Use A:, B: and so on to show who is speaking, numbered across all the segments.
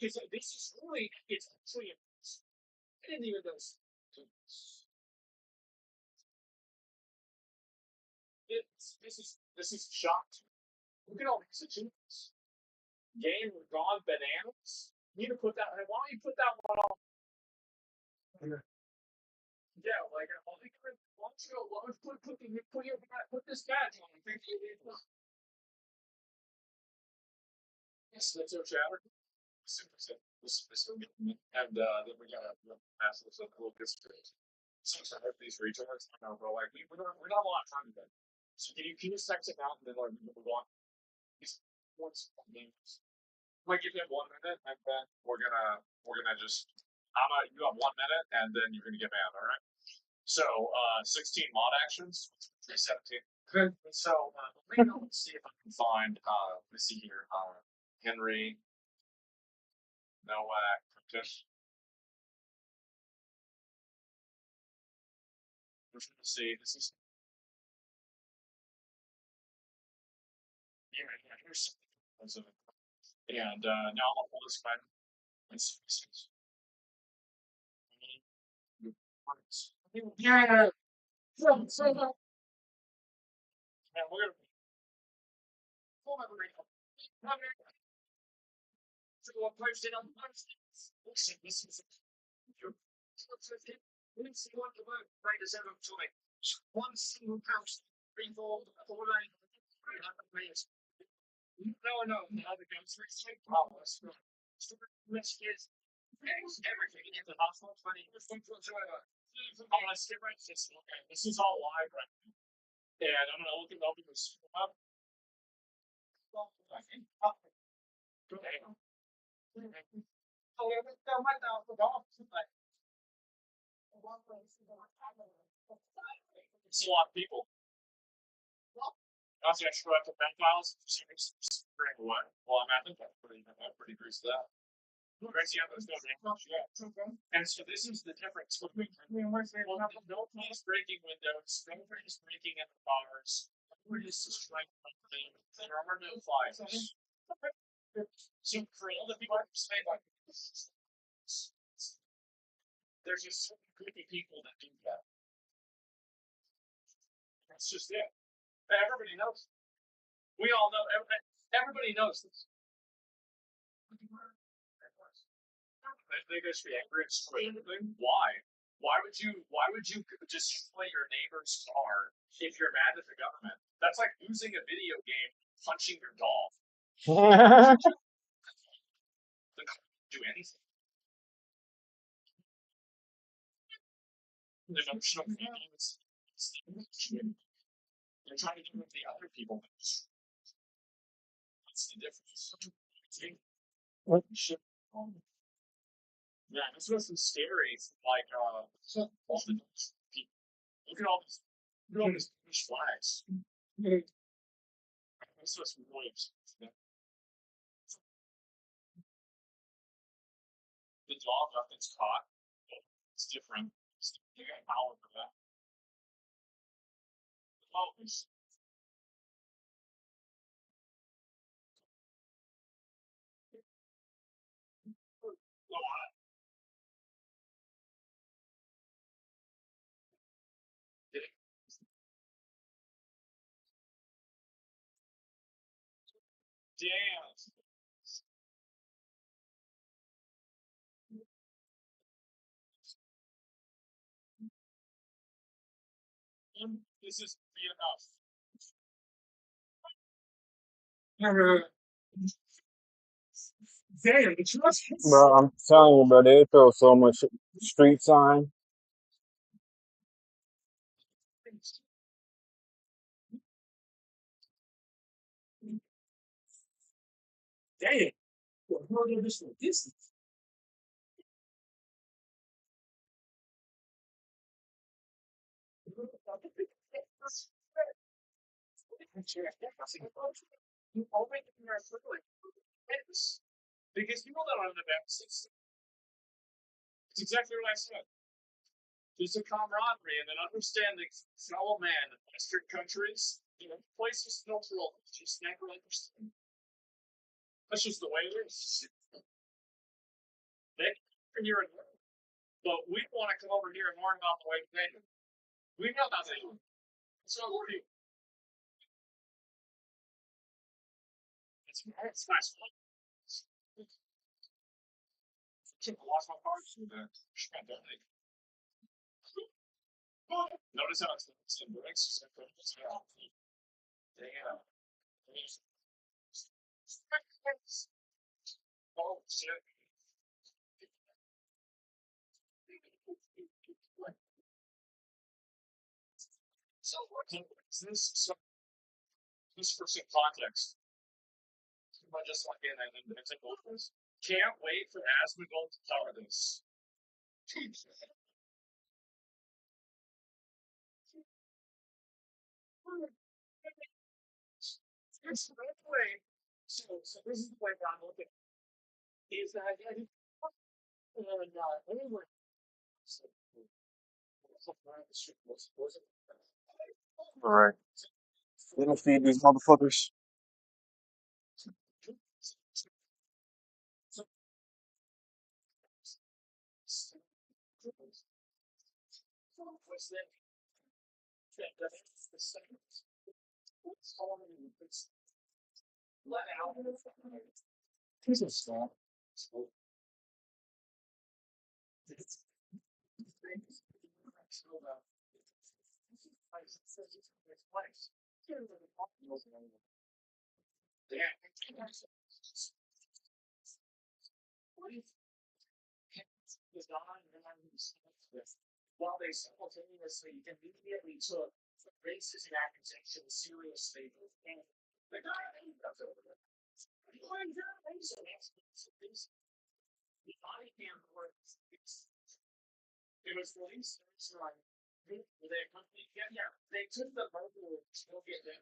A: Because this is really, it's actually, I didn't even know. This is shocked. Look at all these achievements. Game gone bananas. You need to put that. Why don't you put that one on? Yeah, like why don't you go? Put this badge on? Yes, that's our chatter. And then we gotta pass this up a little bit. Since I have these retards, I know, bro. Like we don't have a lot of time today. So can you sex it out and then like move on? These once games. Like give him 1 minute and then we're gonna just you have 1 minute and then you're gonna get mad, all right? So 16 mod actions, 317. Good. So let's see if I can find let's see here. Henry, Nowak, Prentice. We're gonna see this is yeah, here's something. And now all this time it's yeah. So, and we're gonna pull up right now. So we'll post it on Thursday. Listen, this is we see what the work right as ever to it. One single post, three, 4, 4 players. No, now the game's three problems. Risk is everything in the hospital, 20 whatsoever. I'm gonna skip right this. Okay, this is all live right now. And I'm gonna look it up because up. Okay. It's a lot of people. Also, I screw up the pen files. Bring what? Well, I think I'm pretty greased that. Right, yeah, those and so this is the difference between no place breaking windows, no place breaking in the bars, we're just destroying something. There are no fires. So for all the people who say like there's just so many creepy people that do that. That's just it. Everybody knows. We all know. Everybody knows this. I think I should be angry and destroy everything. Why? Why would you destroy your neighbor's car if you're mad at the government? That's like losing a video game, punching your dog. They can't do anything. The emotional feelings. They're trying to do what the other people do. That's the difference. What should yeah, this was some scary. Like all the people. Look at all these flags. This was really the dog up it's caught. It's different. You got power for that. Oh, it's damn. This is be enough. Damn, the trust. Bro, I'm telling you, bro, they throw so much street sign. Damn. This distance. Because people don't understand. It's exactly what I said. There's a camaraderie and an understanding fellow man in Western countries. Places cultural. Just never understand. That's just the way it is. over here and learn. But we want to come over here and learn about the way they do. We know how they do. So what do you? It's nice. I lost my cards through the pandemic. Notice how it's in bricks. Damn. Oh shit. So this? So this for some context. I just like in and it's like, can't wait for Asmongold to cover this. It's the way. So this is the way that I'm looking. Is that and anyway. All right. Let me feed these motherfuckers. He's a stop. While they simultaneously immediately took racism accusations seriously, and the guy over there. The body cam works. It was released on their company. Yeah, they took the murder to go get them.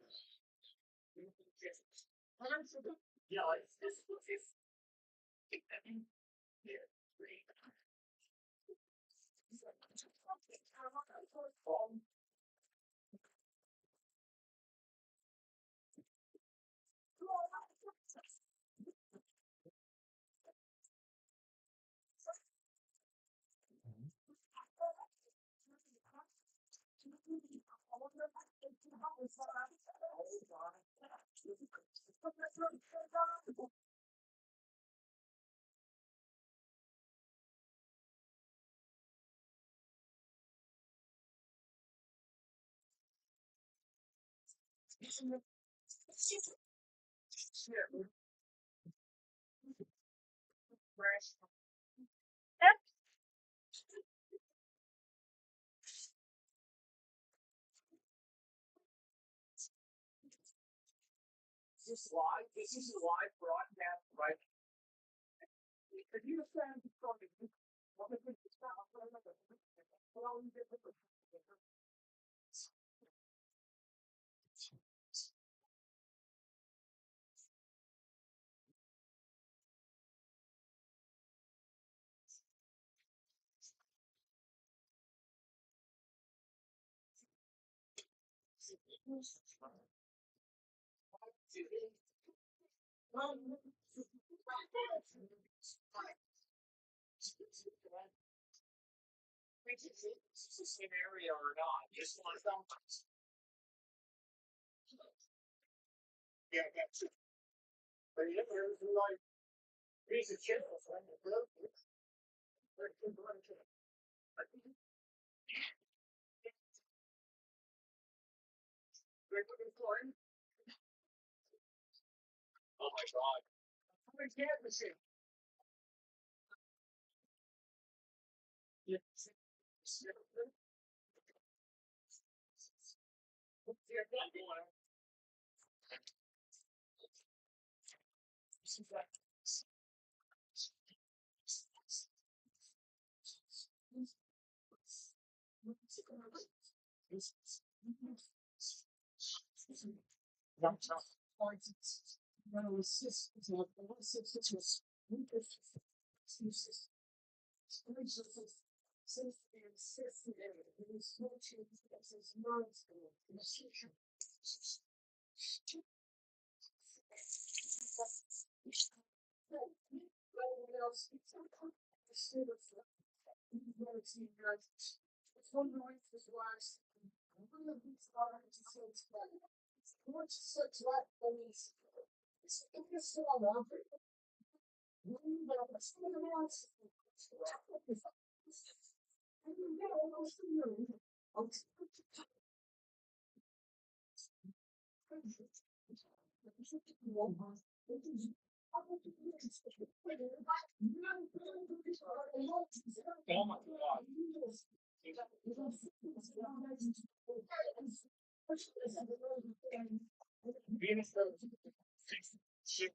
A: Yeah, it's this. Yeah. This is live broadcast, right? If you send something, it's a scenario or not, just like yeah, that's it. But you never like these are channels, right? Oh my god. How many cat machine? Yeah. Oh my god. Venus shit.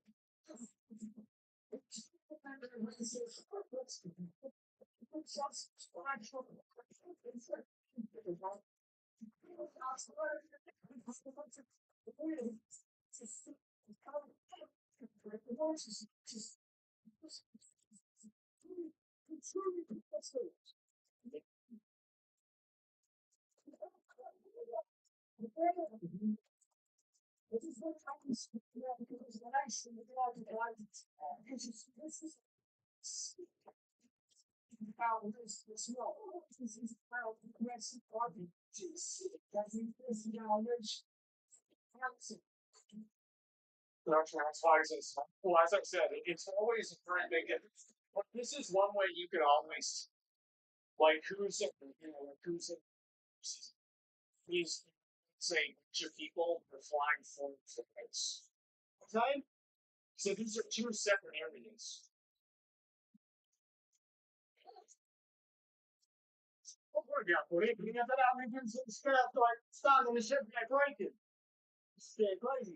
A: That's why it's, well, as I said, it's always a very big difference. But this is one way you can always, like, who's in, like, who's in, these, say, bunch of people are flying for flights. Okay? So these are two separate areas. Oh, por por aí, queria falar muito dos caras estão no chefe da coisa. Isso é coisa.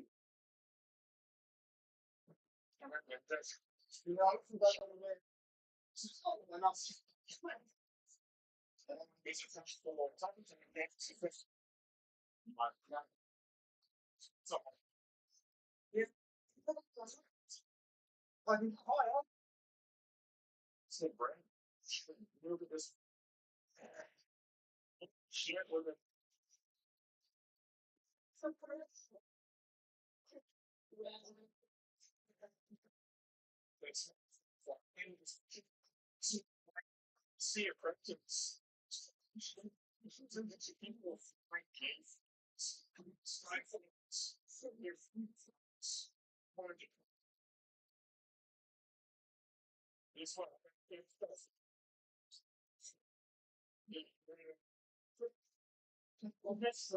A: See a practice. People like kids. This one. Well, that's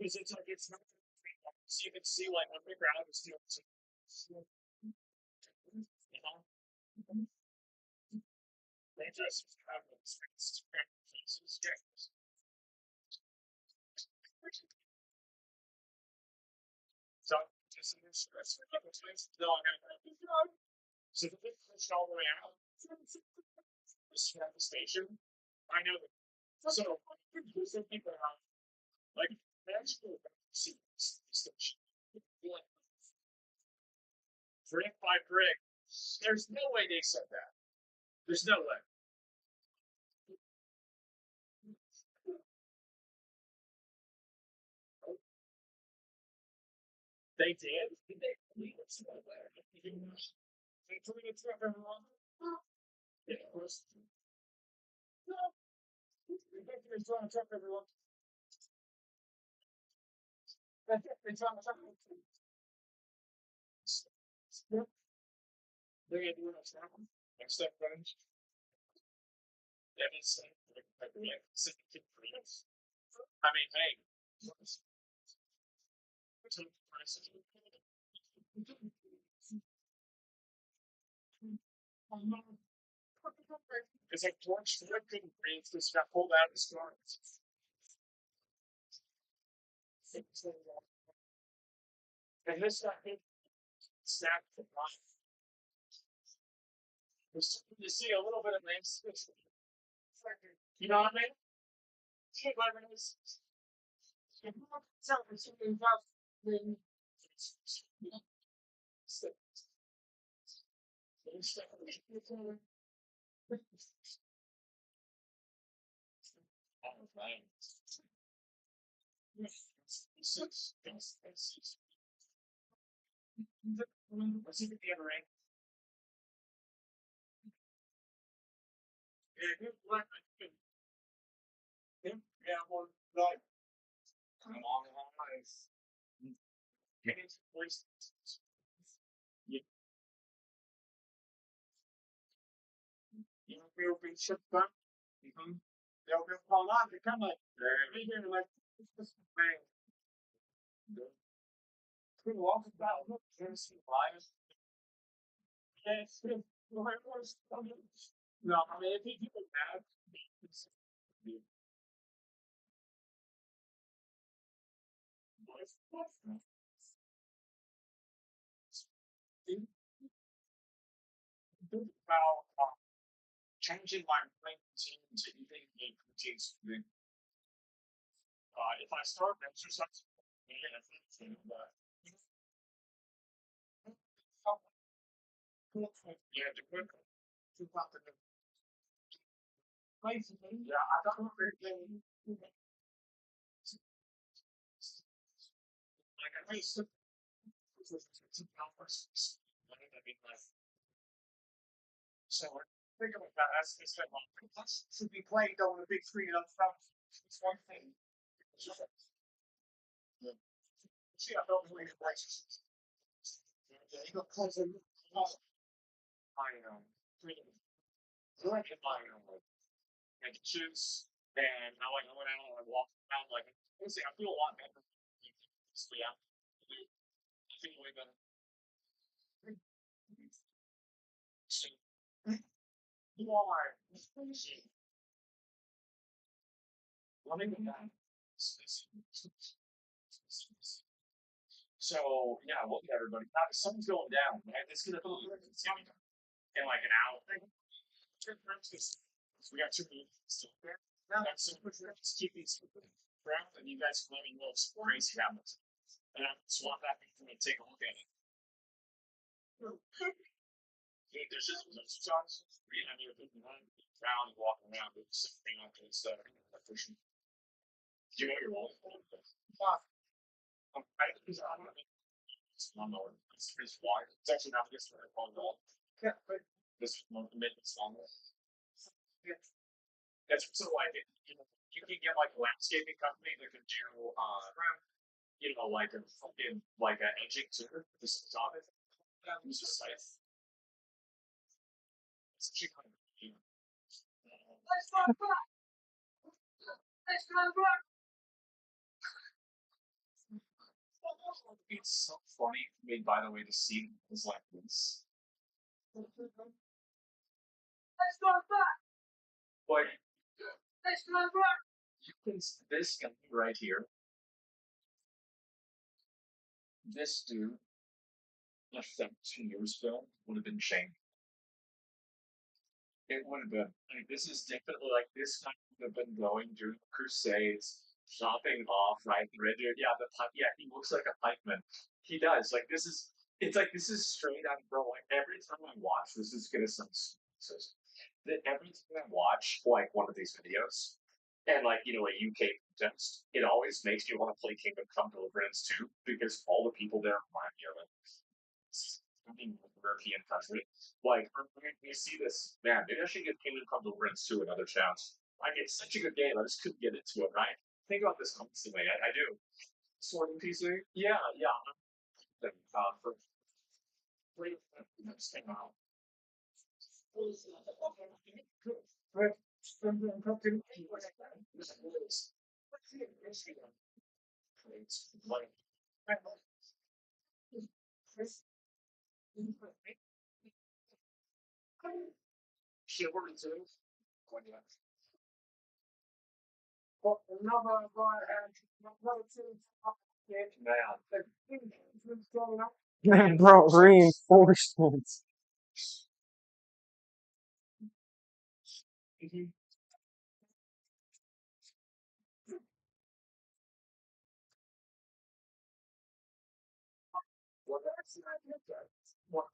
A: because it's like it's not. So you can see like underground is still, you know, they just have those faces. So just in this stress, no, so the big push all the way out. This at the station. I know that. So some people have like actually see this station. Like brick by brick. There's no way they said that. There's no way. They did. They believe it's no way. They took it to everyone. Yeah, of course. No. They're trying to trap everyone. They're trying to trap everyone. They're gonna do it next step, friends. Yeah, it's like, yeah, I mean, hey, it's like George Floyd couldn't breathe, just got pulled out of his car. And this guy snapped the line. You see a little bit of names. You know what I mean? See what I mean? Something about the what's even the other end? Yeah, well, like, come on, guys. Get into place. You, you will be shut down. They'll be called on to come like, they're like, this man. Who walks about, look, there's some liars. Yes, no, I mean, if people have, think about changing my brain routine to eating a protein food. If I start exercising, yeah, the quick, yeah, I don't know if like I think I mean, like, so think about that. That's should be playing on the big screen on stuff. It's one thing. See, I don't believe it. You got cousin. I know. Like in my like choose, and now I went out and I walked around like honestly, I feel a lot better. So yeah, I feel way better. So, why? Let me go back. So yeah, look at everybody. Now the sun's going down, right? It's coming in like an hour. We got two minutes still there. Now that's so let's keep these around and you guys can let me know if some crazy happens. And I can swap that thing and take a look at it. Hey, there's just some shots. We have you around and walking around with something on this pushing. Do you know your role? I think it's on lawnmower. It's wide. It's actually not this one. On the yeah, but this one maintenance lawnmower. That's so like you can get like a landscaping company that can do like a fucking like an edging too. Just stop it. It's just like it's cheap. It's so funny. I mean, by the way, the scene is like this. But you can this guy right here, this dude, less than 2 years ago, would have been shamed. It would have been. Like, this is definitely like this guy would have been going during the Crusades, chopping off right rigid. Yeah, the pipe. Yeah, he looks like a pikeman. He does. Like this is. It's like this is straight out, bro. Like every time I watch, this is gonna sound stupid. That every time I watch like one of these videos, and like a UK context, it always makes me want to play Kingdom Come Deliverance too, because all the people there remind me of it. European country. Like, you see this, man, maybe I should give Kingdom Come Deliverance to another chance. Like, it's such a good game, I just couldn't get into it, right? Think about this constantly, I do. Sorting PC? Yeah, yeah. For free, next thing out. chivalry too. Well, another guy another two. Man, bro, reinforcements. Well, that's not good. What?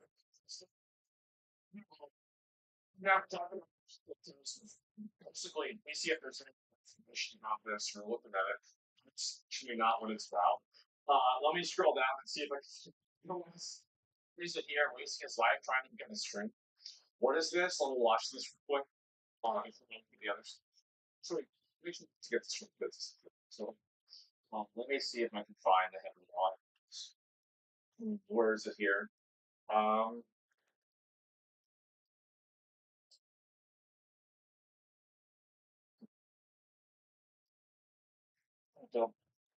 A: Now talking about basically, we see if there's any information about this or looking at it. It's actually not what it's about. Let me scroll down and see if I can. You know, is it here wasting his life trying to get a string? What is this? Let me watch this real quick. The others. So we should get this from this. So let me see if I can find the header one. Where is it here? Um,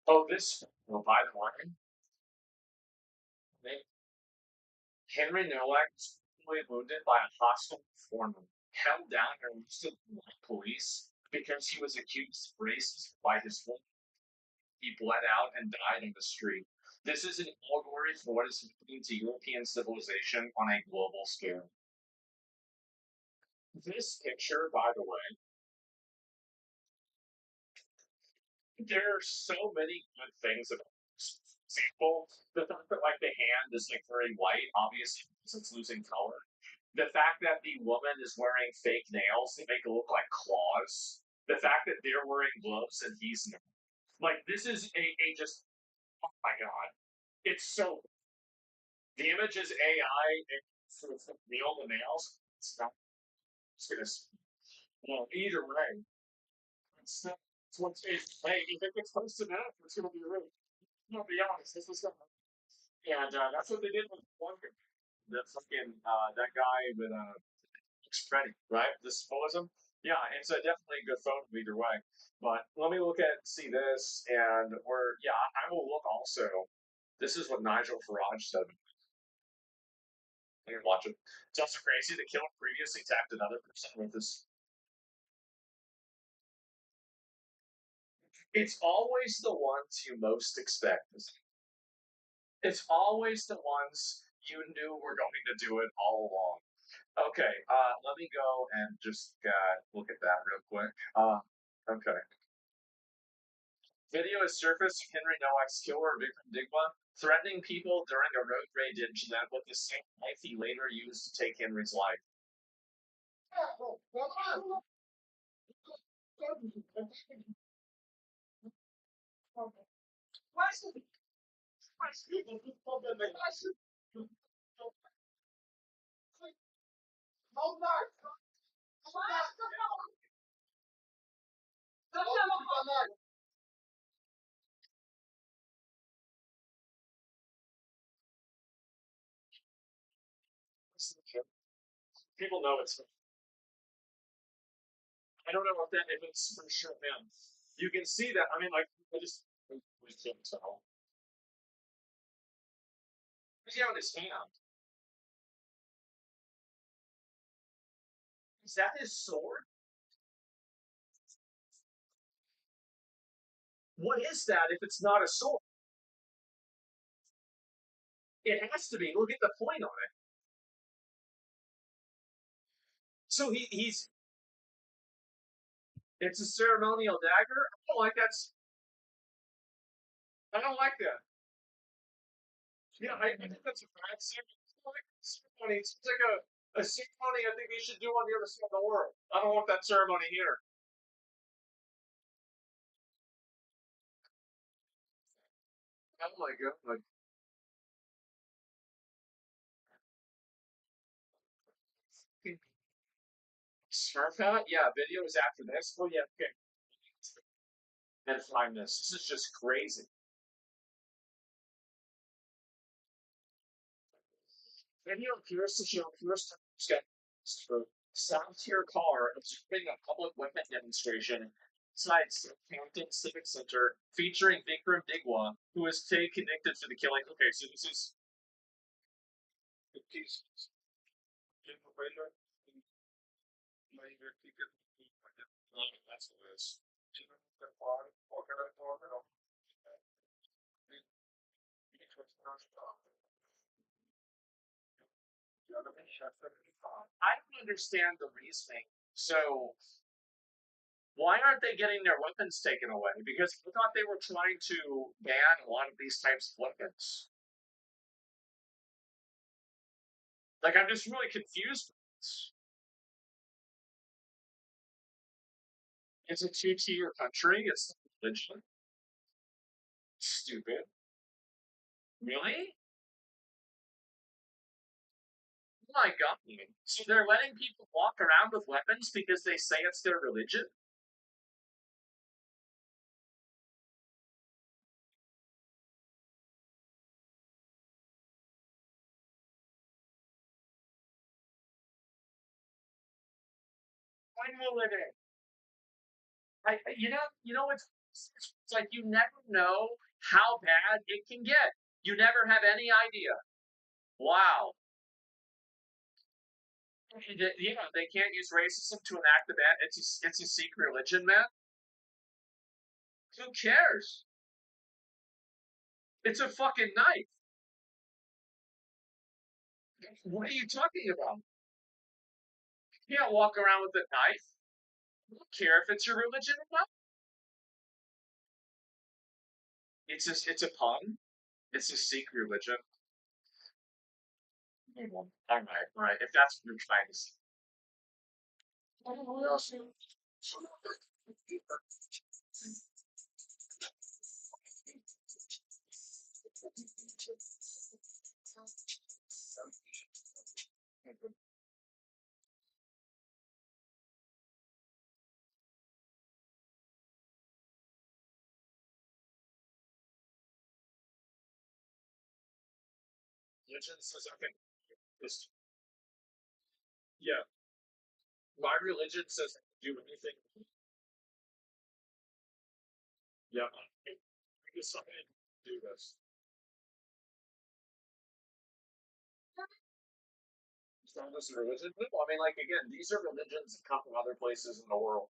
A: oh, this. Well, by the way, Henry Nowak was fatally wounded by a hostile foreman, held down and arrested by police because he was accused of racism by his woman. He bled out and died in the street. This is an allegory for what is happening to European civilization on a global scale. This picture, by the way, there are so many good things about this. For example, the fact that like the hand is like very white, obviously because it's losing color. The fact that the woman is wearing fake nails that make it look like claws. The fact that they're wearing gloves and he's not. Like this is a just oh my god. It's so the image is AI and sort of nail the nails. It's not it's gonna either way. It's what's hey, if it gets close to that, it's gonna be really no be honest, this is gonna and that's what they did with one the fucking that guy with Freddy, right? This symbolism. Yeah, it's a definitely a good photo either way. But let me look at see this, and we're yeah, I will look also. This is what Nigel Farage said. I can watch it. It's also crazy. The killer previously tapped another person with this. It's always the ones you most expect. It's always the ones you knew were going to do it all along. Okay, let me go and just look at that real quick. Okay. Video has surfaced of Henry Nowak's killer, Vikram Digwa, threatening people during a road rage incident with the same knife he later used to take Henry's life. People know it's. I don't know if it's for sure him. You can see that. I mean, like I just we can't tell. He's got on his hand. Is that his sword? What is that if it's not a sword? It has to be. Look at the point on it. So he's it's a ceremonial dagger. I don't like that. I don't like that. Yeah, I think that's a bad ceremony. It's like a ceremony I think they should do on the other side of the world. I don't want that ceremony here. Oh my god. Like, surf hat? Yeah, video is after this. Oh yeah, okay. And find this. This is just crazy. Video appears to show Pierce for South Tier car observing a public weapon demonstration inside Hampton Civic Center featuring Vikram Digwa, who is today convicted for the killing. Okay, so this is That's what it is. I don't understand the reasoning. So why aren't they getting their weapons taken away? Because I thought they were trying to ban a lot of these types of weapons. Like, I'm just really confused. It's a two-tier country. It's religion. Stupid. Really? Oh my god. So they're letting people walk around with weapons because they say it's their religion? When will it end? It's like you never know how bad it can get. You never have any idea. Wow. Yeah, they can't use racism to enact the ban. It's a Sikh religion, man. Who cares? It's a fucking knife. What are you talking about? You can't walk around with a knife. I don't care if it's your religion or not. It's a pun. It's a Sikh religion. All right. If that's what you're trying to say. Religion says okay. Yeah, my religion says I can do anything. Yeah, I guess I can do this. From this religion? Well, I mean, like again, these are religions that come from other places in the world.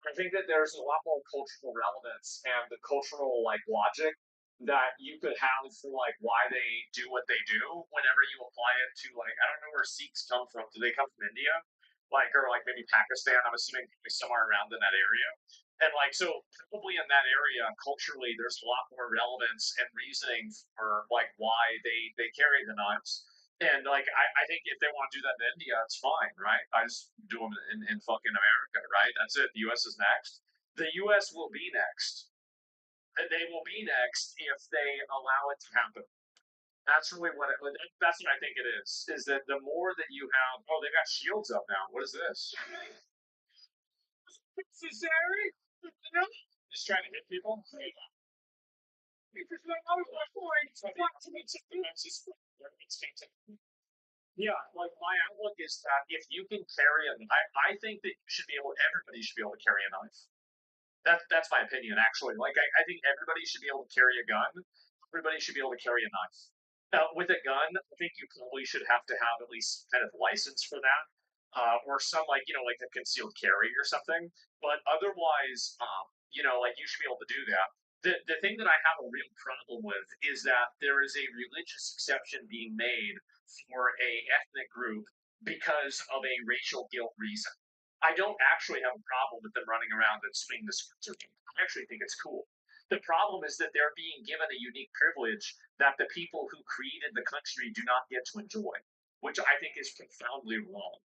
A: I think that there's a lot more cultural relevance and the cultural like logic that you could have for like why they do what they do whenever you apply it to like I don't know where Sikhs come from. Do they come from India? Like or like maybe Pakistan? I'm assuming somewhere around in that area. And like so probably in that area culturally there's a lot more relevance and reasoning for like why they carry the knives and like I think if they want to do that in India, it's fine, right? I just do them in fucking America, right? That's it. The U.S. is next. The U.S. will be next. They will be next if they allow it to happen. That's really what that's what I think it is. Is that the more that you have? Oh, they got shields up now. What is this? Necessary? Just trying to hit people. Yeah, like my outlook is that if you can carry a knife, I think that you should be able. Everybody should be able to carry a knife. That's my opinion, actually. Like I think everybody should be able to carry a gun. Everybody should be able to carry a knife. With a gun, I think you probably should have to have at least kind of license for that, or some like like a concealed carry or something. But otherwise, like you should be able to do that. The thing that I have a real problem with is that there is a religious exception being made for a ethnic group because of a racial guilt reason. I don't actually have a problem with them running around and swinging the scripture. I actually think it's cool. The problem is that they're being given a unique privilege that the people who created the country do not get to enjoy, which I think is profoundly wrong.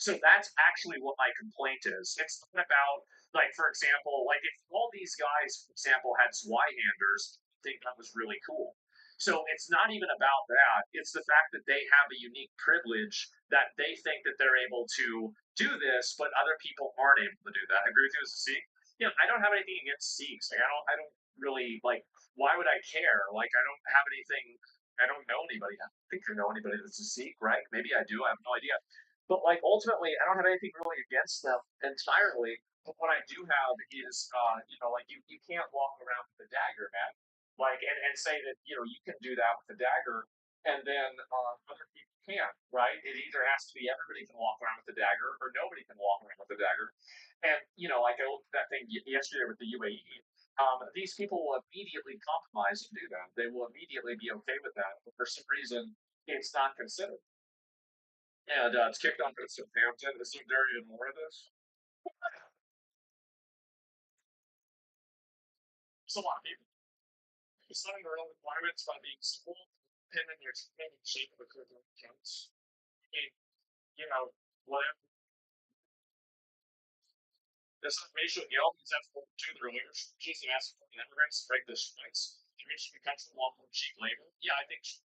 A: So that's actually what my complaint is. It's not about, like, for example, like if all these guys, for example, had Zweihanders, I think that was really cool. So it's not even about that. It's the fact that they have a unique privilege that they think that they're able to do this, but other people aren't able to do that. I agree with you as a Sikh. I don't have anything against Sikhs. Like, I don't really like. Why would I care? Like, I don't have anything. I don't know anybody. I don't think I know anybody that's a Sikh, right? Maybe I do. I have no idea. But like, ultimately, I don't have anything really against them entirely. But what I do have is, like you can't walk around with a dagger, man. Like, and say that you can do that with a dagger, and then other people can't, right? It either has to be everybody can walk around with a dagger or nobody can walk around with a dagger. And, like I looked at that thing yesterday with the UAE. These people will immediately compromise and do that. They will immediately be okay with that. But for some reason, it's not considered. And it's kicked on to Southampton. It seems there even more of this. It's a lot of people. Setting their own requirements by being simple, and then you're taking shape of a curriculum counts. I mean, whatever. This information Yelp is at to their leadership. She's asking for immigrants to break this strikes. The rich becomes a lot more cheap labor. Yeah, I think it's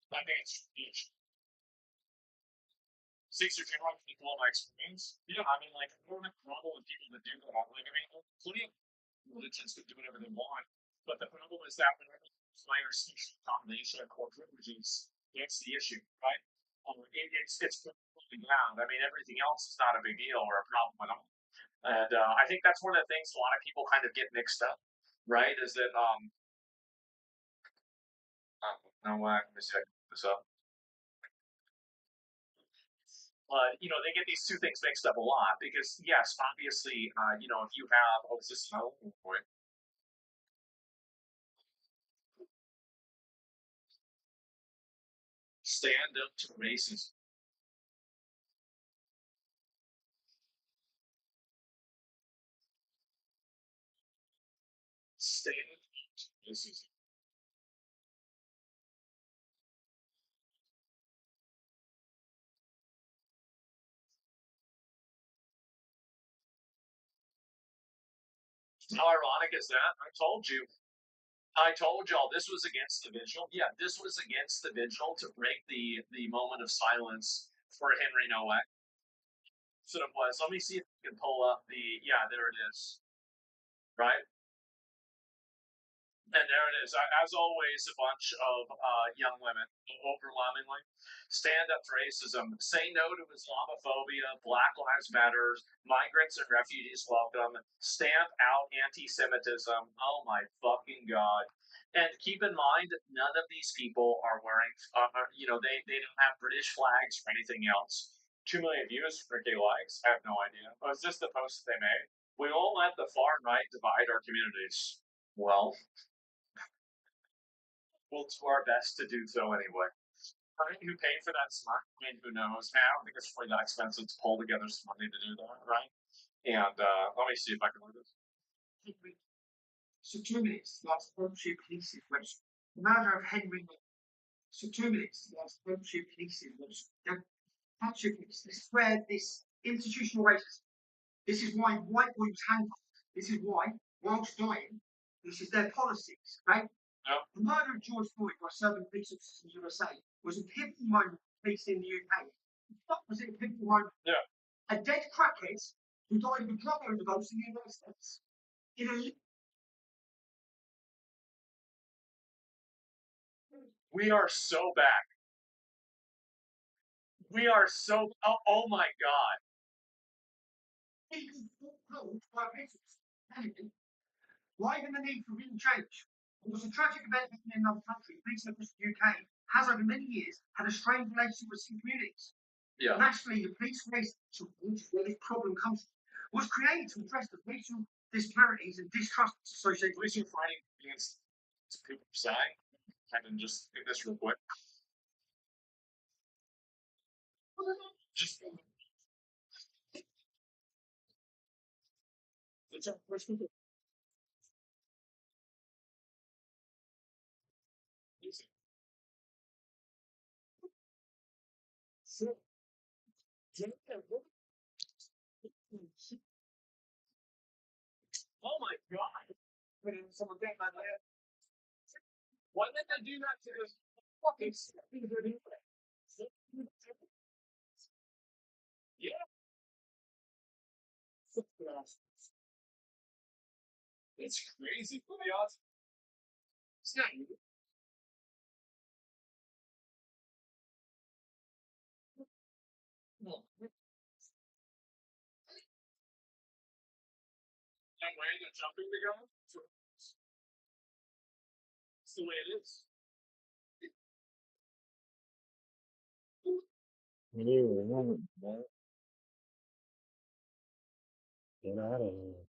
A: huge. 60 people in my experience. Yeah, I mean, like, I don't have a problem with people that do that. Like, I mean, plenty of religions that do whatever they want. But the problem is that whenever minor species combination of core privileges, that's the issue, right? It's completely down. I mean, everything else is not a big deal or a problem at all. And I think that's one of the things a lot of people kind of get mixed up, right? Is that no, let me check this up. They get these two things mixed up a lot because yes, obviously, if you have is this point? Stand up to racism. Stand up to racism. How ironic is that? I told you. I told y'all this was against the vigil. Yeah, this was against the vigil to break the moment of silence for Henry Nowak. So it was. Let me see if I can pull up the. Yeah, there it is. Right. And there it is. As always, a bunch of young women, overwhelmingly, stand up to racism, say no to Islamophobia, Black Lives Matter, migrants and refugees welcome, stamp out anti Semitism. Oh my fucking God. And keep in mind, none of these people are wearing, they don't have British flags or anything else. 2 million views, 3K likes. I have no idea. Was this the post they made? We won't let the far right divide our communities. Well, we'll do our best to do so anyway. Who paid for that smart? I mean, who knows? I don't think it's really that expensive to pull together some money to do that, right? And let me see if I can look this. So 2 minutes, that's Berkshire Police's website. The murder of Henry. So 2 minutes, that's Berkshire Police's website. Berkshire Police, this is where this institutional racism, this is why white boys handcuffed. This is why, whilst dying, this is their policies, right? Yep. The murder of George Floyd by serving police officers in the USA was a pivotal moment for police in the UK. What was it a pivotal moment? Yeah. A dead crackhead who died of a drug overdose in the United States. In a We are so back. We are so. Oh my God. Why even the need for real change? It was a tragic event happening in another country. Police across the UK has over many years had a strained relationship with some communities. Yeah. Naturally, the police race towards where this problem comes from was created to address the racial disparities and distrust associated with police fighting against people side. I can just do this real quick. Just it's our first people. So, oh my God. Someone get my lab. Why did they do that to this fucking yeah. It's crazy for the odds. It's not you. No. I'm wearing a jumping to go. It's the way it is. You get out of here.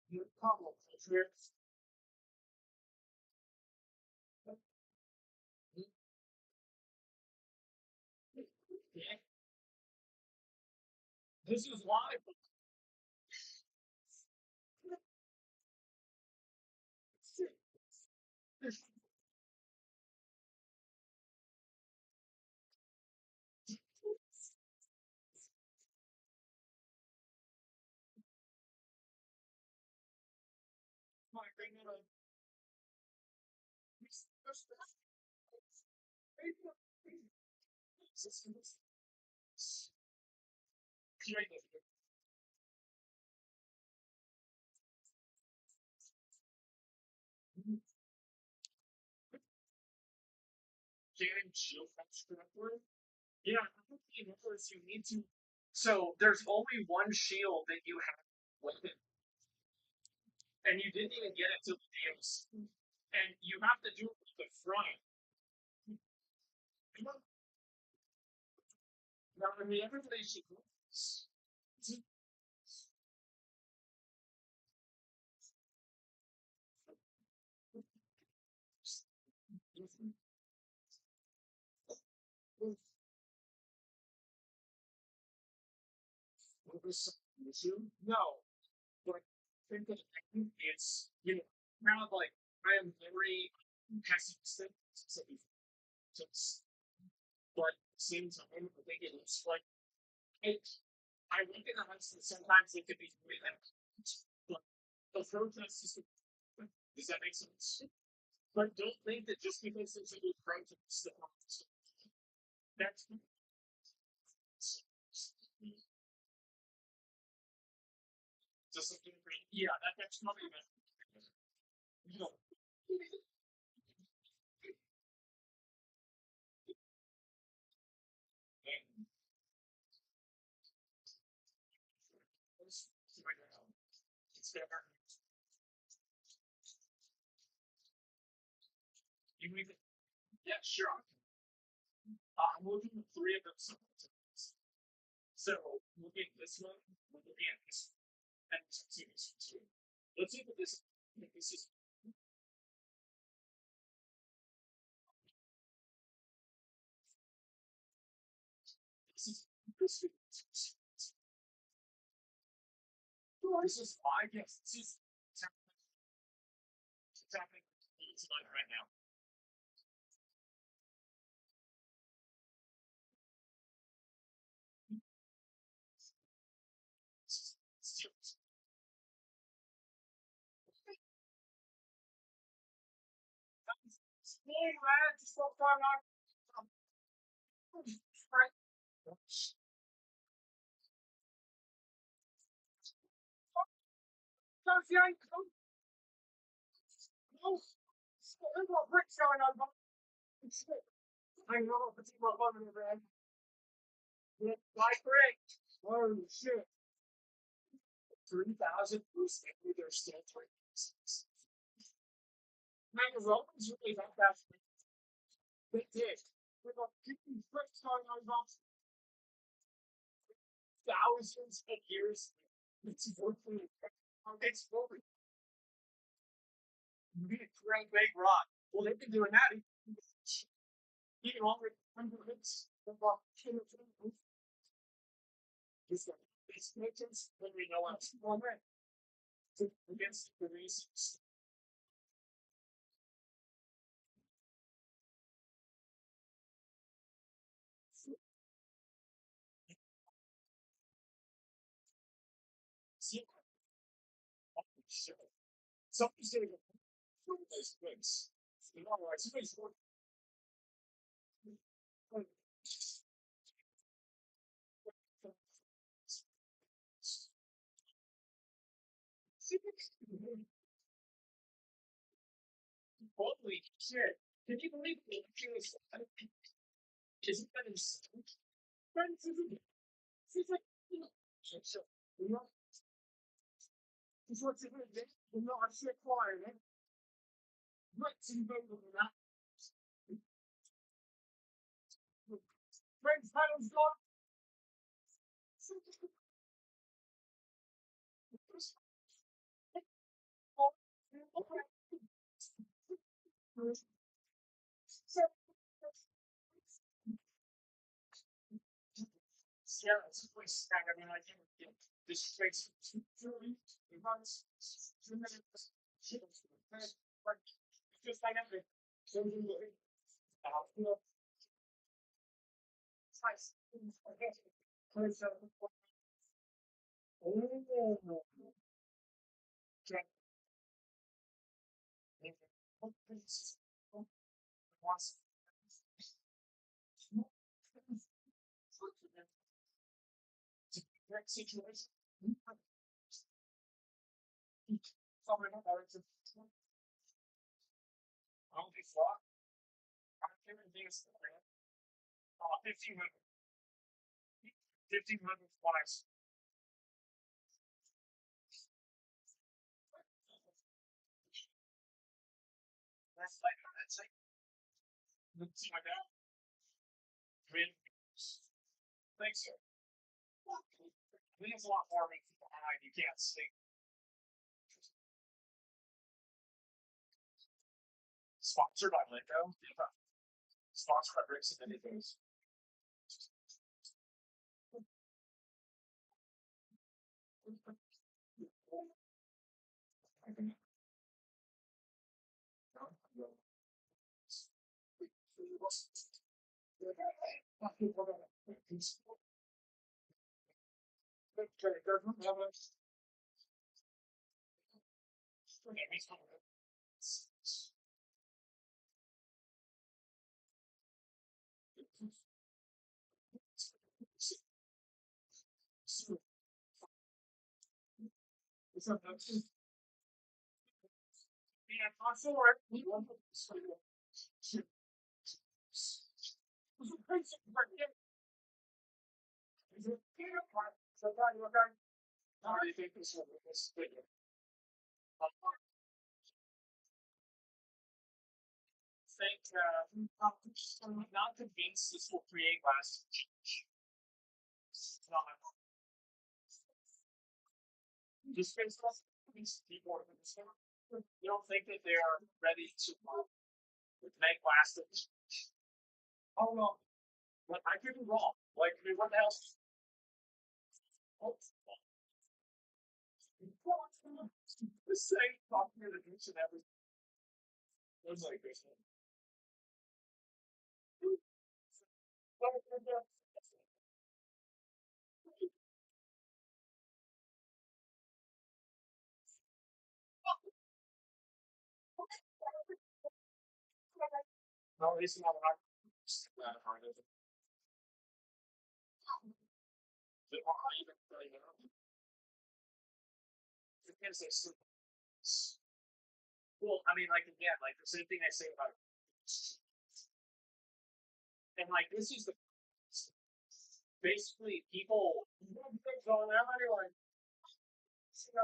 A: You couple trips. Yeah, this is why. Getting shield correctly. Yeah, I think the numbers you need to. So there's only one shield that you have with it, and you didn't even get it to the nails. And you have to do it with the front. Now, I mean, everybody should do this. No, but I think that it's kind of like I am very pessimistic, but at the same time, I think it's like I I recognize that sometimes it could be really but the protest is. Does that make sense? But don't think that just because it's a new protest that's just yeah, that's probably you know, it's never you even yeah, sure. I'm looking at three of them sometimes. So looking at this one, looking at this one, and see this one too. Let's see what this is this is this is this is I guess this is it's happening tonight right now. It's hey man, just so far out. Right. So yeah, no, there's no bricks going on. Shit. I know, but you my phone in the bag. Yeah, like brick. Oh shit. 3,000 boosts, maybe there's still 3,000. Man, the Romans really got that. They did. They got 50 bricks going on about thousands of years. It's working. It's working. Great big rock. Well, they've been doing that even longer than 100 about 10 or 20 it's maintenance when we know what's wrong against the reasons. See, sure. Somebody's doing those things. You know, like somebody's working. Holy shit. Can you believe the actually isn't that insane? Friends, isn't it? She's like, so, you know, she's what's it, you know, I see a choir, man. What's in the that? Brings Reynolds gone. Yeah, it's a place stack. I mean, I can get this space. Runs 2 minutes. Just like everything. So you know, it's nice. Okay. Oh. Check. Once. Great situation. Somewhere in direction. I'll be flawed. I'm giving things 15 minutes. 15 minutes twice. That's like, that's like, see my dad. Green. Thanks, sir. Leaves a lot more me behind. You can't see. Sponsored by Lingo. Sponsored by Bricks and anything. Yeah, I'm sure. How do you think this will figure? Think I'm not convinced this will create last. Just based on these people in this one, you don't think that they are ready to make last. Oh no, but I could be wrong. Like, I mean, what the hell? Oh, the same talking to the each and every. It was like this. No, it's not hard. Hard is it? The even really know. Depends. Well, I mean, like again, like the same thing I say about, and like this is the basically people. Going out anyway.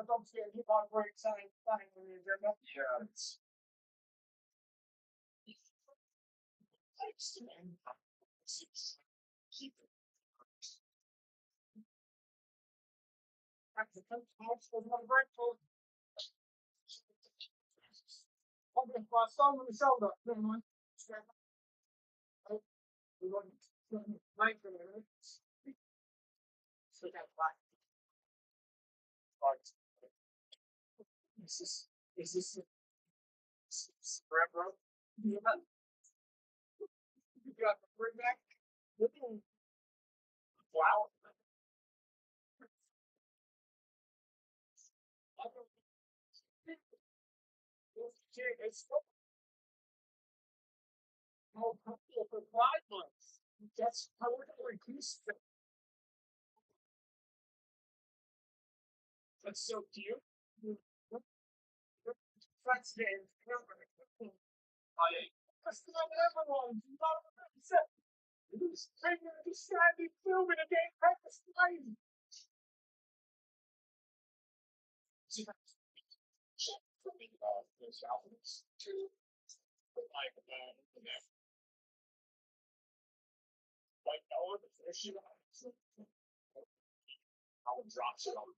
A: Don't see a hip hop break sign on the agenda. Yeah, it's. Keep it. The coach was on break for. Okay, well, I saw him on the shoulder. Never mind. We're going to night for a minute. So that's why. Is this forever? You got the bring back? Wow. It's no couple for 5 months. That's how we're going to reduce it. That's so cute. That's the I That's not everyone. Who's taking a standing film in a game practice time? Check those albums to like like no one issue. How it drops it on.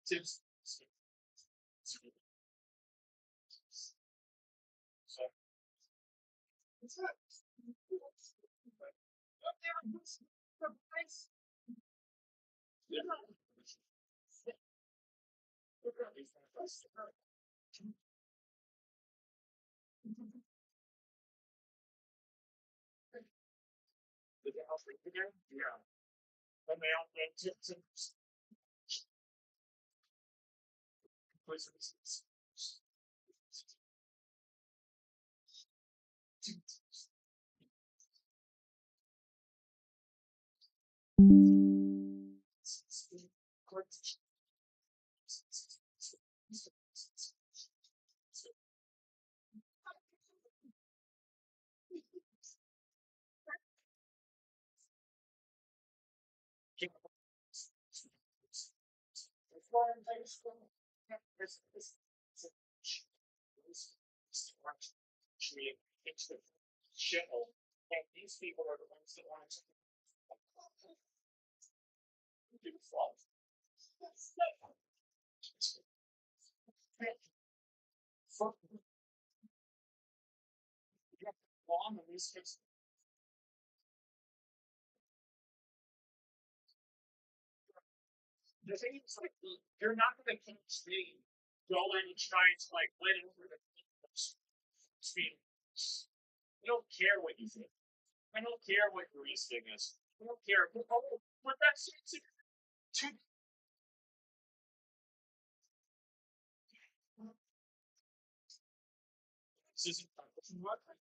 A: Just so it's not. Yeah. And they all went to places. It's the shithole. And these people are the ones that want to do the fault. Fuck. You have to bomb in these kids. The thing is, like, you're not going to catch me going and trying to, like, win over the speed. I don't care what you think. I don't care what your reasoning is. I don't care. But that's too. This isn't what I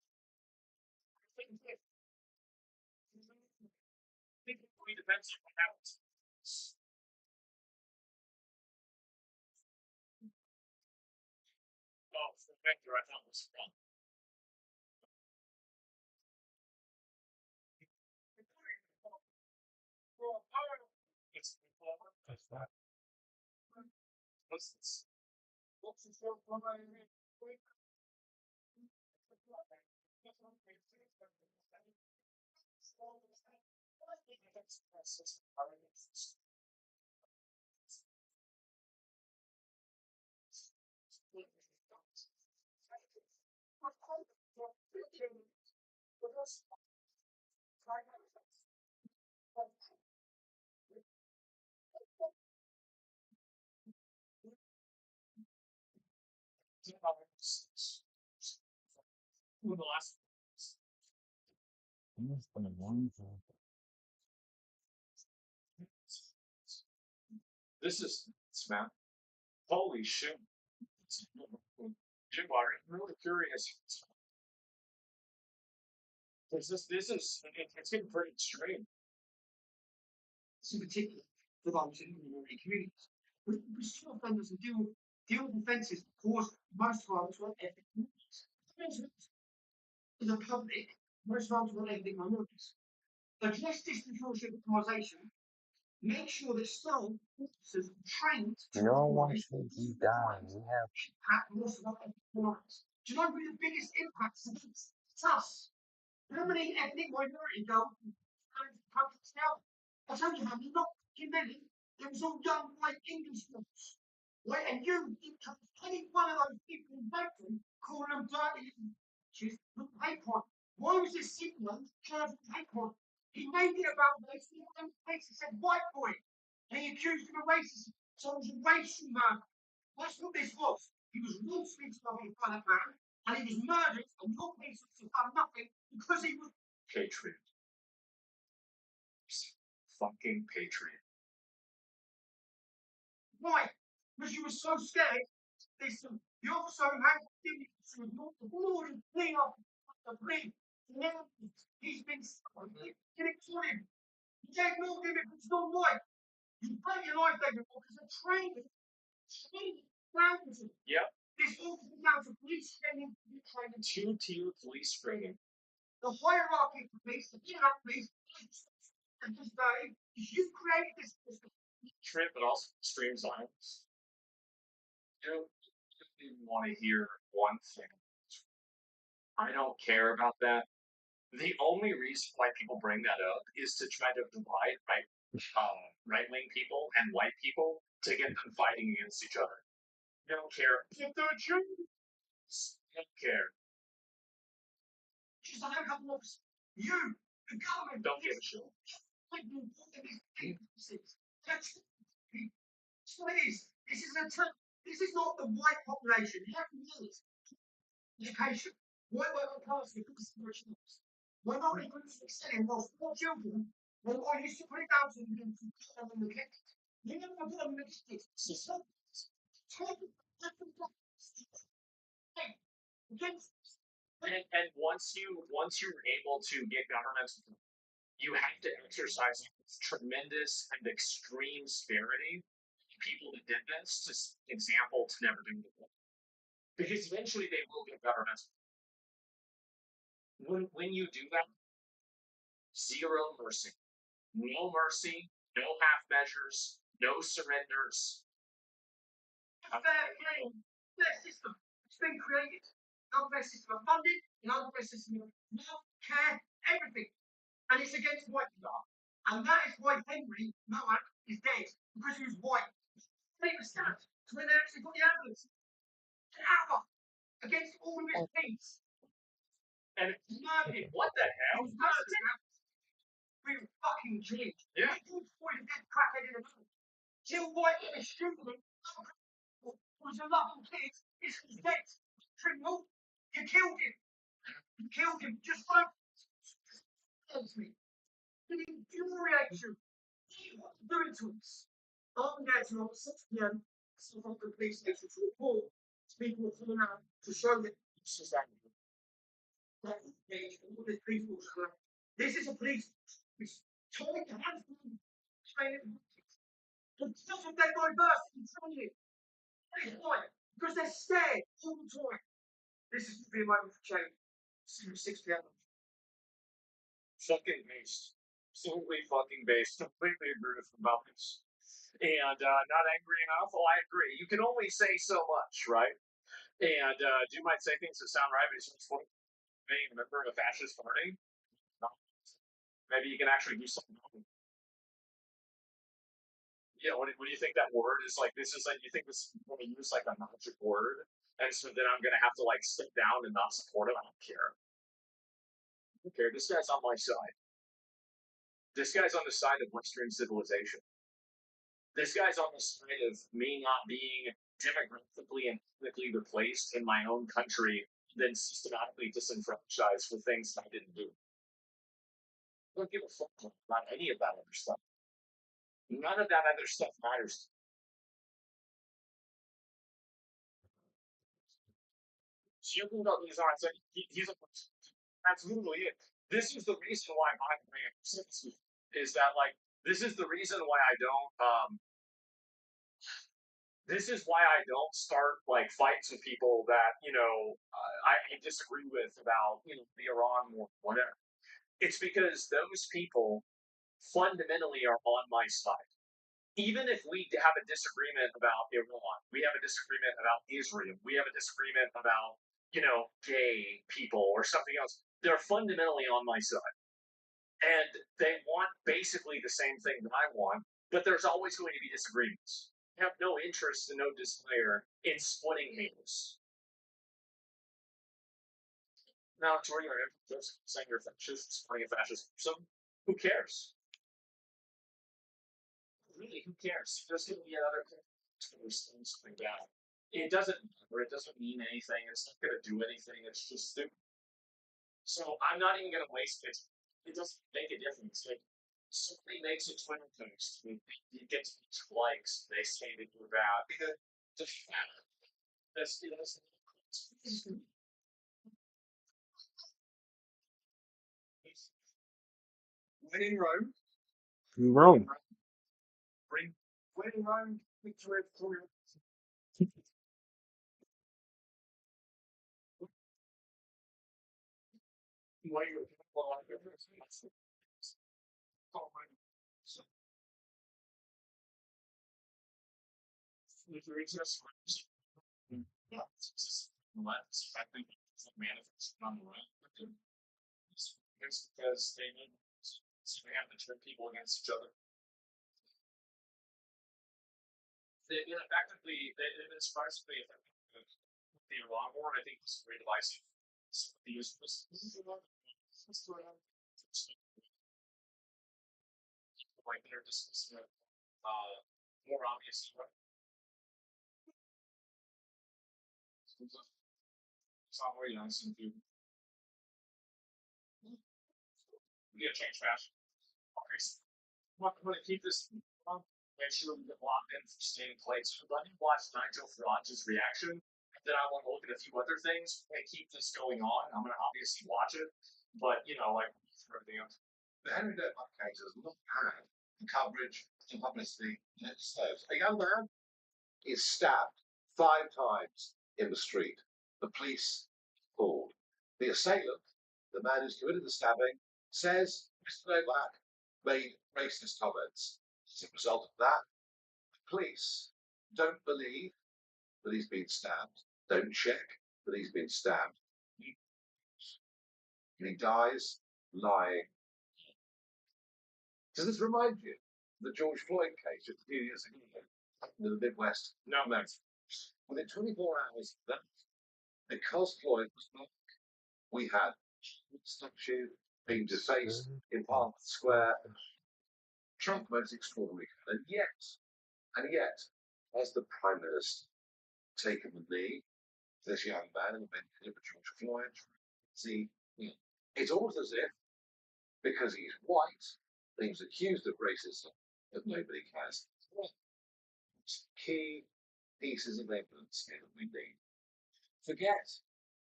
A: think. I think it really depends on what happens. Oh, the vector I thought was wrong. It's what's that? What's this? What's this? The last. This is Matt. Holy shit. Jim, I'm really curious. This is it's getting pretty extreme. In particular, for those in minority communities. We still offenders and deal with offences that cause most violence to ethnic minorities. In the public, most violence to ethnic minorities. Address disproportionate victimisation. Make sure that staff officers are trained to
B: No one should be dying. We have
A: impact most of our ethnic minorities. Do you know who the biggest impact is? It's us. How many ethnic minority girls come to tell? I told you how many, not many. It was all young white English girls. Right? And you took any one of those people in Bedford, calling them dirty bitches with hate crime. Why was this Sigmund charged with hate crime? He made it about race, he said white boy. And he accused him of racism. So it was a racial murder. That's what this was. He was ruthlessly exploited by that man, and he was murdered, and your police officers done nothing because he was patriot. Fucking patriot. Why? Because you were so scared. Listen, the officer who had the more than clean up the plea. Now he's been you ignored him. You ignored him if it's not right. You break your life, David, because of training. Yep. This all comes down to police training, two-tier police training. The hierarchy of police, the police, and just you created this trip, but also extreme science. You know, didn't want to hear one thing. I don't care about that. The only reason why people bring that up is to try to divide right wing people and white people to get them fighting against each other. They don't care. Get the Jews. They don't care. Just like you, the government, don't give a shit. Please, this is not the white population. You have to know this. Education. White working class because of jobs. When I was selling was 4 children, when I used to put it down to them to put them in the kitchen. You never put them in the kitchen. And once you're able to get governments, you have to exercise tremendous and extreme severity. People that did this, just example to never do it. Because eventually they will get governments. When you do that, zero mercy. No mercy, no half measures, no surrenders. A fair game, fair system. It's been created. No fair system of funding, no fair system of love, care, everything. And it's against white people. And that is why Henry Nowak is dead. Because he was white. Take a stand. So when they actually got the ambulance. An hour against all of his peace. And what the hell? We were fucking Jews. Yeah. You pointed that crackhead in the mouth. Jill White is stupid. Was a loving kid. He's dead. Criminal. You killed him. You killed him. Just like me. It infuriates you. What are you doing to us? I'm there to 6 p.m. So from the police station to report. People are coming out to show that this is that. This is a police. It's trying to have because of their diversity training. Why? Because they're scared all the time. This is the moment for change. 6 p.m. Fucking based. Absolutely fucking based. Completely agree with him about this. And not angry enough? Well, I agree. You can only say so much, right? And you might say things that sound right, but it's just being a member of a fascist party. No. Maybe you can actually do something. Yeah, what do you think that word is like? This is like, you think this is going to use like a magic word? And so then I'm going to have to like sit down and not support him? I don't care. I don't care. This guy's on my side. This guy's on the side of Western civilization. This guy's on the side of me not being demographically and ethnically replaced in my own country, then systematically disenfranchised for things I didn't do. I don't give a fuck about any of that other stuff. None of that other stuff matters. So you can go, he's on, he's a, that's literally it. This is the reason why my is that like, this is the reason why I don't, this is why I don't start like fights with people that I disagree with about the Iran war, whatever. It's because those people fundamentally are on my side. Even if we have a disagreement about Iran, we have a disagreement about Israel, we have a disagreement about gay people or something else. They're fundamentally on my side, and they want basically the same thing that I want. But there's always going to be disagreements. I have no interest and no desire in splitting hairs. Now, Tori, are you just saying you're fascist, supporting a fascist person? Who cares? Really, who cares? There's going to be another things like that. It doesn't matter. It doesn't mean anything. It's not going to do anything. It's just stupid. So I'm not even going to waste it. It doesn't make a difference. Like, somebody makes a Twitter post, and it gets likes. They say that you're bad. The fact that's when in Rome,
B: Rome.
A: bring when in Rome, victory of Karuak. Why you if you exist. Yeah, it's just left. I think it's manifested on the right. It's because they need so they have to turn people against each other. They effectively they've been surprisingly effective with the Longhorn. I think it's very divisive. The use was like they're just more obvious. It's not very nice and do we gotta change fashion. Okay, so I'm gonna keep this. Make sure we get locked in for staying place. Let me watch Nigel Farage's reaction. Then I want to look at a few other things. I'm gonna keep this going on. I'm gonna obviously watch it, but you know, like for everything else. The Henry Dunlop case has not had the coverage and publicity it deserves. A young man is stabbed 5 times in the street. The police called. The assailant, the man who's committed the stabbing, says Mr. Novak made racist comments. As a result of that, the police don't believe that he's been stabbed, don't check that he's been stabbed. And he dies lying. Does this remind you of the George Floyd case just a few years ago in the Midwest? No. Within 24 hours of that, because Floyd was black, we had statue being defaced in Parliament Square. Trump was extraordinary. And yet, as the Prime Minister taken the knee, this young man and been of George Floyd, see, it's almost as if because he's white, he's accused of racism that nobody cares. Key pieces of evidence here that we need. Forget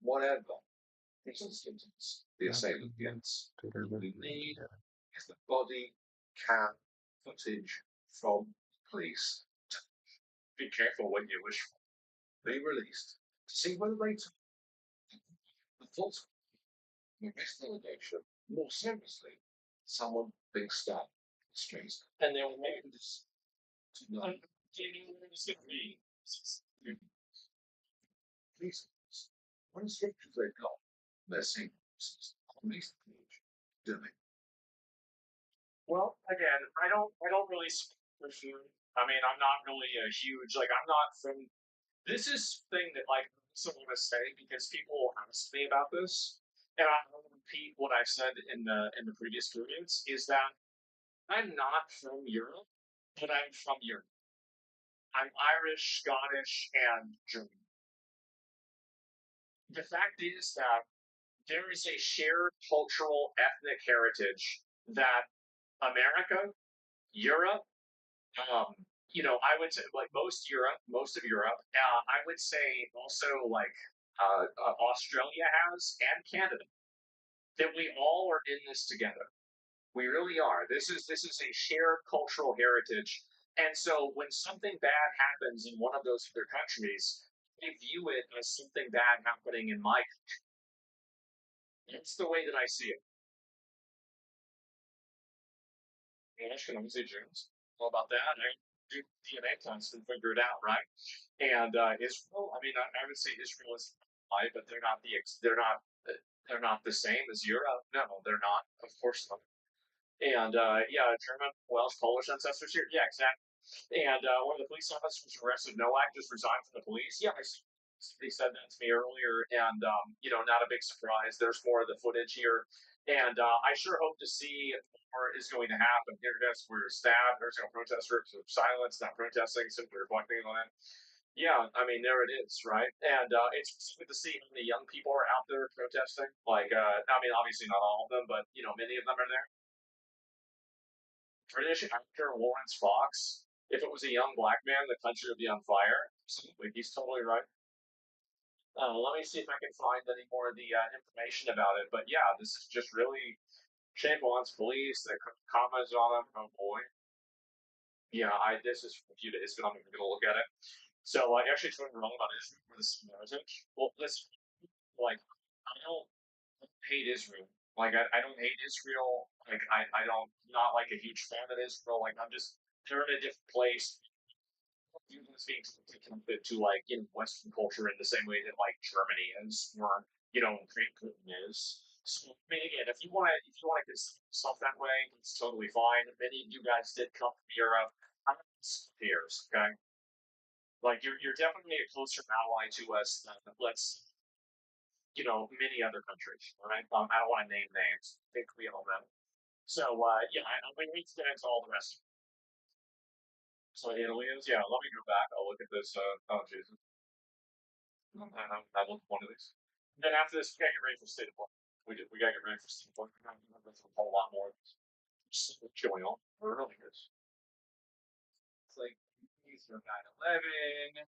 A: whatever symptoms the assailant gets. What we need is the body cam footage from police. Be careful what you wish for. Be released to see whether they took the full investigation more seriously. Someone being stabbed in the streets, and they were making this to know. Police, what instructions they've got, they're seeing on this page, doing. Well, again, I don't really speak for food. I mean, I'm not really a huge like. I'm not from. This is thing that like I also want to say because people will ask me about this, and I'll repeat what I've said in the previous periods is that I'm not from Europe, but I'm from Europe. I'm Irish, Scottish, and German. The fact is that there is a shared cultural ethnic heritage that America, Europe, um, I would say like most of Europe, I would say also like Australia has and Canada, that we all are in this together. We really are. This is a shared cultural heritage. And so when something bad happens in one of those other countries, they view it as something bad happening in my country. It's the way that I see it. English can obviously Jews. All about that. I do DNA tests and figure it out, right? And Israel, I mean, I would say Israel is high, but they're not the same as Europe. No, they're not. Of course not. And yeah, German, Welsh, Polish ancestors here. Yeah, exactly. And one of the police officers arrested Nowak just resigned from the police. Yeah, they said that to me earlier, and not a big surprise. There's more of the footage here, and I sure hope to see more is going to happen. Here, guys, we're stabbed. There's no protesters of silence, not protesting, simply reflecting on it. Yeah, I mean, there it is, right? And it's good to see how many young people are out there protesting. Like, I mean, obviously not all of them, but many of them are there. British actor Lawrence Fox. If it was a young black man, the country would be on fire. Absolutely, he's totally right. Let me see if I can find any more of the information about it. But yeah, this is just really shameful on police. The comments on him. Oh boy. Yeah, this is from a few days ago. I'm gonna look at it. So I actually told wrong about Israel for this heritage. Well, listen, like I don't hate Israel. Like I don't hate Israel. Like I don't not like a huge fan of Israel. Like I'm just they're in a different place. Humans being connected to like Western culture in the same way that like Germany is, or Great Britain is. So I mean, again, if you want to get yourself that way, it's totally fine. Many of you guys did come from Europe. I'm peers, okay? Like you're definitely a closer ally to us than let's many other countries. All right, I don't want to name names. I think we all know. So yeah, we need to get into all the rest. So Italy is, yeah. Let me go back. I'll look at this. Oh Jesus, I looked at one of these. And then after this, we gotta get ready for state of play. We gotta get ready for state of play. We're gonna go through a whole lot more. Just going on early is. It's like these are 9/11.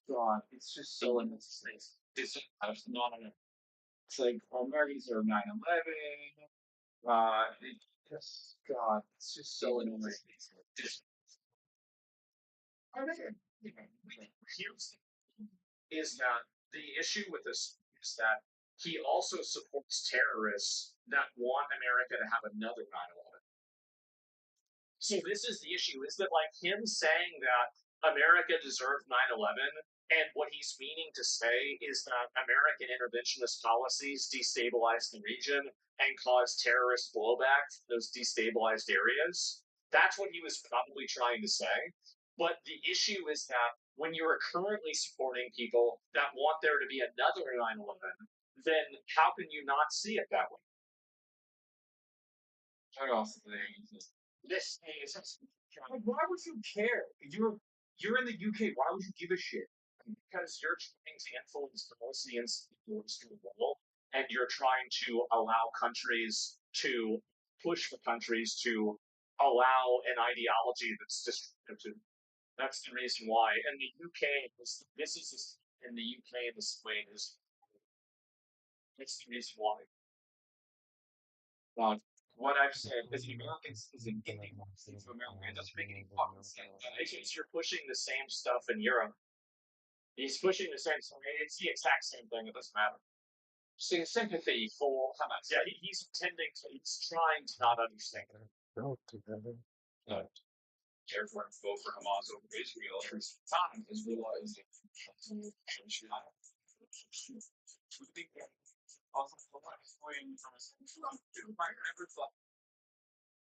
A: God, it's just so in this space. It's not an. It's like Americans are 9/11. God, it's just so annoying. Just, I mean, here's is that the issue with this is that he also supports terrorists that want America to have another 9/11. So this is the issue: is that like him saying that America deserved 9/11, and what he's meaning to say is that American interventionist policies destabilized the region and caused terrorist blowback to those destabilized areas. That's what he was probably trying to say. But the issue is that when you are currently supporting people that want there to be another 9/11, then how can you not see it that way? Turn off the thing. This is like, why would you care? You're in the UK. Why would you give a shit? Because you're trying to influence policy and influence the world, and you're trying to allow countries to push for countries to allow an ideology that's destructive. That's the reason why. And the UK, this is in the UK, this way is that's the reason why. Uh, what I've said is the Americans is an Indian to America. It doesn't make any fucking sense. It's you're pushing the same stuff in Europe. He's pushing the same stuff. It's the exact same thing. It doesn't matter. Sympathy for Hamas. Yeah, he's intending to. He's trying to not understand.
B: Go together.
A: No. Therefore, vote for Hamas over Israel every time is realizing.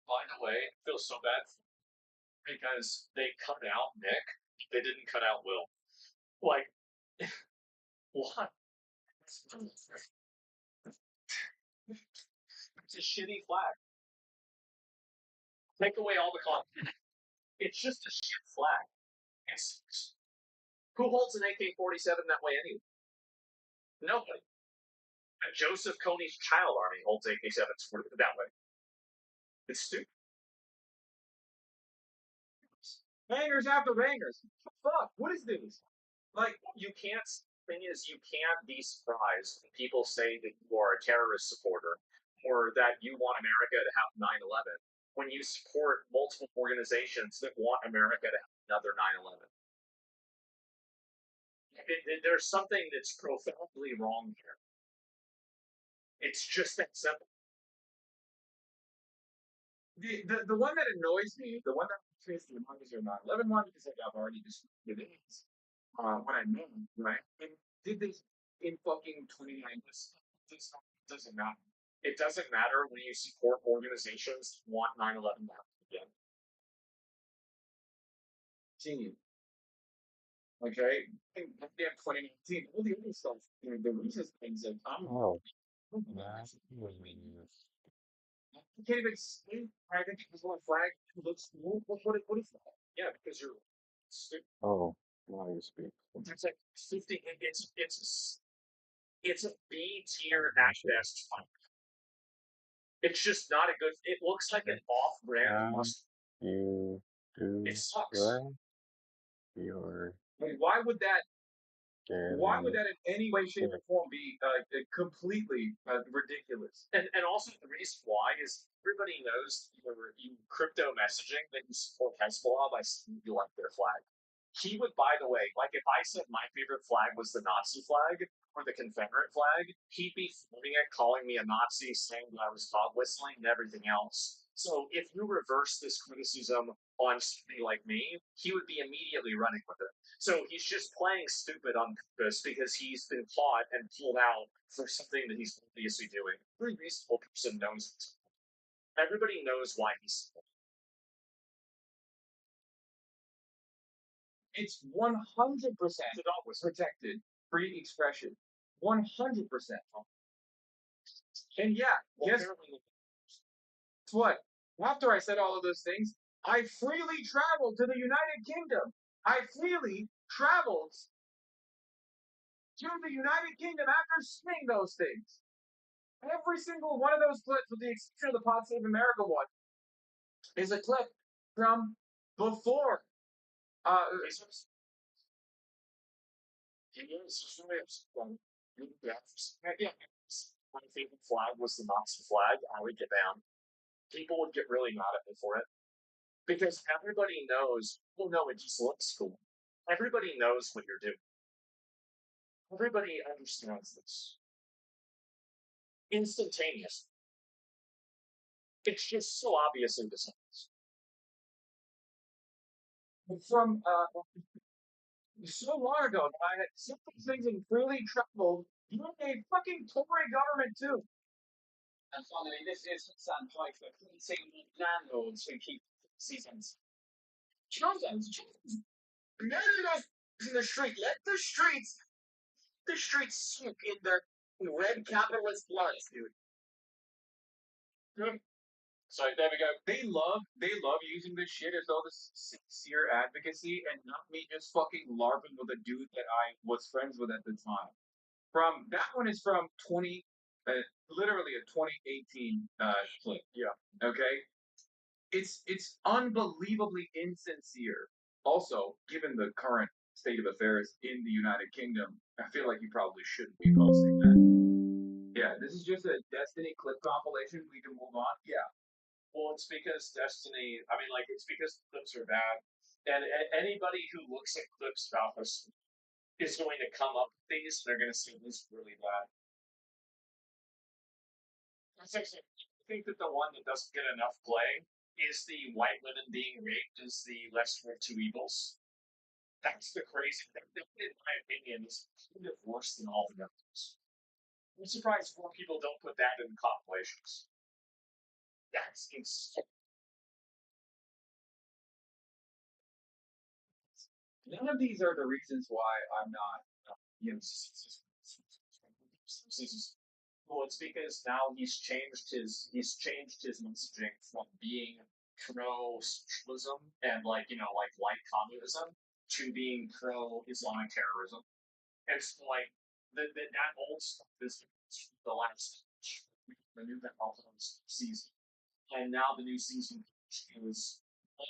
A: By the way, it feels so bad because they cut out Nick. They didn't cut out Will. Like, what? It's a shitty flag. Take away all the content. It's just a shit flag. It's, who holds an AK-47 that way anyway? Nobody. And Joseph Kony's child army holds AK-7s that way. It's stupid. Bangers after bangers. Fuck, what is this? Like, you can't. Thing is, you can't be surprised when people say that you are a terrorist supporter or that you want America to have 9/11 when you support multiple organizations that want America to have another 9/11. There's something that's profoundly wrong here. It's just that simple. The one that annoys me, the one that says the numbers are 9/11 one, because I've already described it is what I mean, right? And did this in fucking 29. This doesn't matter. It doesn't matter when you support organizations that want 9/11 back again. Team. Okay? And they have 2019. All the other stuff, the recent things that I'm.
B: Oh,
A: You can't even see. I think it was one flag. It looks cool. What is that? Yeah, because you're stupid.
B: oh, now you speak.
A: It's like 50. It's a B tier at best. It's just not a good. It looks like an off-brand mustard.
B: You do
A: It sucks.
B: right. Your
A: Why would that? Why would
B: game
A: that in any way, shape, or form be completely ridiculous? And also the reason why is everybody knows you crypto messaging that you support Hezbollah by saying you like their flag. He would, by the way, like if I said my favorite flag was the Nazi flag or the Confederate flag, he'd be filming it, calling me a Nazi, saying that I was dog whistling and everything else. So if you reverse this criticism on somebody like me, he would be immediately running with it. So he's just playing stupid on purpose because he's been caught and pulled out for something that he's obviously doing. Every reasonable person knows it. Everybody knows why he's.
C: It's 100% protected free expression. 100%. And yeah,
A: Well,
C: guess
A: apparently,
C: what? After I said all of those things, I freely traveled to the United Kingdom. I freely traveled to the United Kingdom after saying those things. Every single one of those clips, with the exception of the Pod Save America one, is a clip from before.
A: he's upset. He is. He's really upset. Yeah. My favorite flag was the Nazi flag. I would get down. People would get really mad at me for it because everybody knows. Well, no, it just looks cool. Everybody knows what you're doing. Everybody understands this. Instantaneous. It's just so obviously dishonest.
C: From so long ago that I had said these things and freely traveled. You're a fucking Tory government too. And finally, this is Sandpiper policing landlords who keep seasons. Jones, murder us in the street. Let the streets soak in their red capitalist bloods, dude. Good. So there we go. They love using this shit as though this is sincere advocacy and not me just fucking larping with a dude that I was friends with at the time. From that one is from literally a 2018 clip.
A: Yeah.
C: Okay. It's unbelievably insincere. Also, given the current state of affairs in the United Kingdom, I feel like you probably shouldn't be posting that. Yeah, this is just a Destiny clip compilation. We can move on. Yeah.
A: Well, it's because Destiny. I mean, like, it's because clips are bad, and anybody who looks at clips about this is going to come up with these. They're going to see this really bad. I think that the one that doesn't get enough play is the white women being raped as the lesser of two evils. That's the crazy thing. That, in my opinion, is kind of worse than all the others. I'm surprised more people don't put that in compilations. That's insane.
C: None of these are the reasons why I'm not.
A: You know, well, it's because now he's changed his messaging from being pro socialism and like like communism to being pro Islamic terrorism. And so like that old stuff is the last the new season, and now the new season is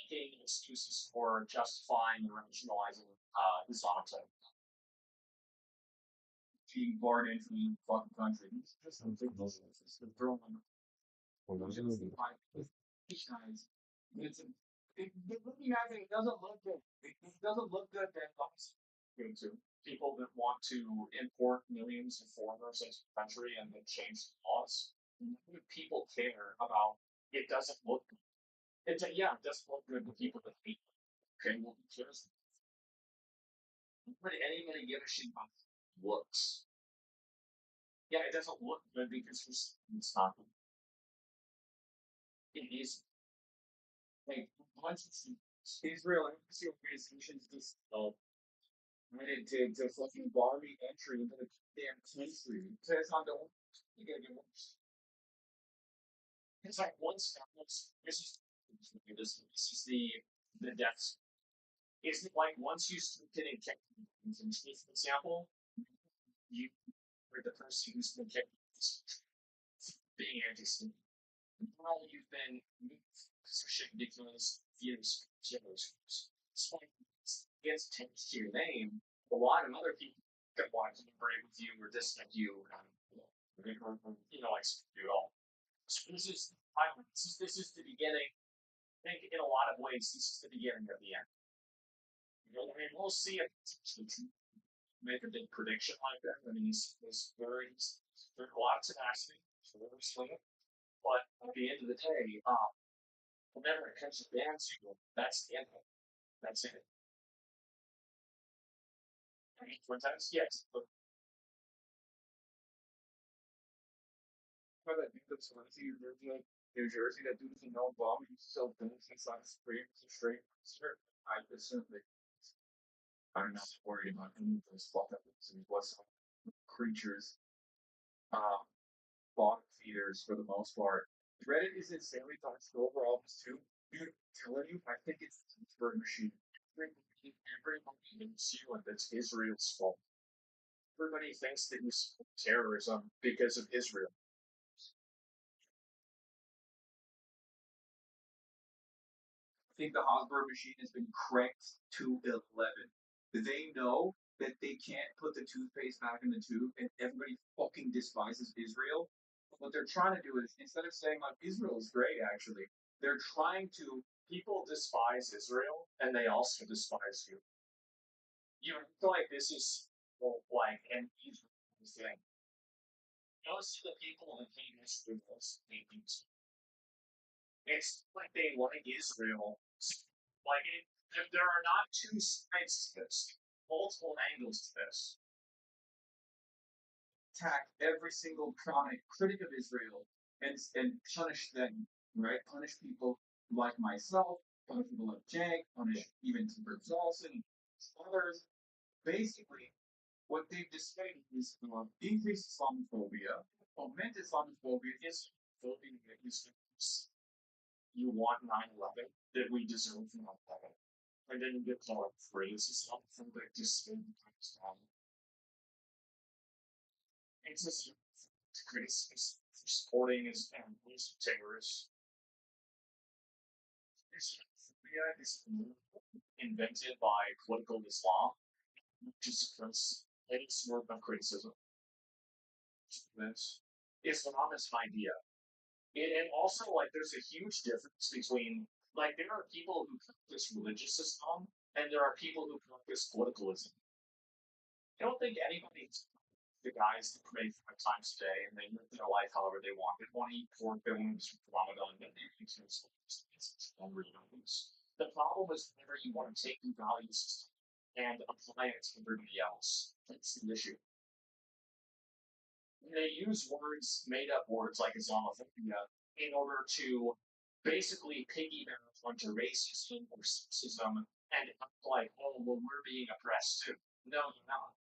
A: making excuses for justifying and rationalizing Islamic terrorism.
C: Being born into the fucking country. It's just ridiculous. It's throwing looking at it, it doesn't look good. It doesn't look good that
A: To people that want to import millions of foreigners into the country and then change the laws. People care about it doesn't look good. It doesn't look good to people that hate. Okay, well, who cares? Would anybody give a shit about looks? Yeah, it doesn't look good because it's not. It is like once it's
C: Israel embassy organizations just wanted to fucking bar me entry into the damn country. So it's not the only you gotta get worse.
A: It's like once this is the deaths. Is it like once you start getting kicked, for example, you are the person who's been kicked being anti-Semitic. Now you've been positioned because so gets attached to your name. A lot of other people that want to agree with you or dislike you, like do it all. So this is the beginning. I think in a lot of ways this is the beginning of the end. I mean, we'll see if make a big prediction like that. I mean, he's very there's a lot of tenacity, very slick. But at the end of the day, Whenever it comes to dance, that's the end. That's it. I mean, for times, yes, but for that dude that's Lindsay, New Jersey, that dude doesn't know bomb, he's so dense, he's on straight, straight. I assume that I'm not worried about him. Those fuck up and what's creatures, um, bottom feeders for the most part. Reddit is insanely toxic overall, too. Dude, I'm telling you, I think it's the bird machine. Everybody in Zealand, that's Israel's fault. Everybody thinks that you support terrorism because of Israel.
C: I think the Hosberg machine has been cranked to 11. They know that they can't put the toothpaste back in the tube, and everybody fucking despises Israel. What they're trying to do is, instead of saying like Israel is great, actually, they're trying to.
A: People despise Israel, and they also despise you. You feel like this is well, like an Israel thing. Most of the people in hate Israel hate Israel. It's like they like Israel. Like there are not two sides to this, multiple angles to this.
C: Attack every single prominent critic of Israel and punish them, right? Punish people like myself, punish people like Jake, punish even Timber Zolson, others. Basically, what they've decided is increased Islamophobia, foment Islamophobia,
A: Is voting that you want 9/11 that we deserve 9/11. I didn't get called phrases something that just it's just criticism for supporting his enemies, terrorists. Islamophobia is invented by political Islam, just because it's more of criticism. This Islam is an idea. And also, like, there's a huge difference between, like, there are people who practice religious Islam, and there are people who practice politicalism. I don't think anybody's the guys that pray 5 times a day and they live their life however they want. They want to eat pork, they want to Ramadan, and they eat values. The problem is whenever you want to take your values and apply it to everybody else. That's the issue. They use words, made up words like Islamophobia, in order to basically piggyback onto racism or sexism and act like, oh, well, we're being oppressed too. No, you're not.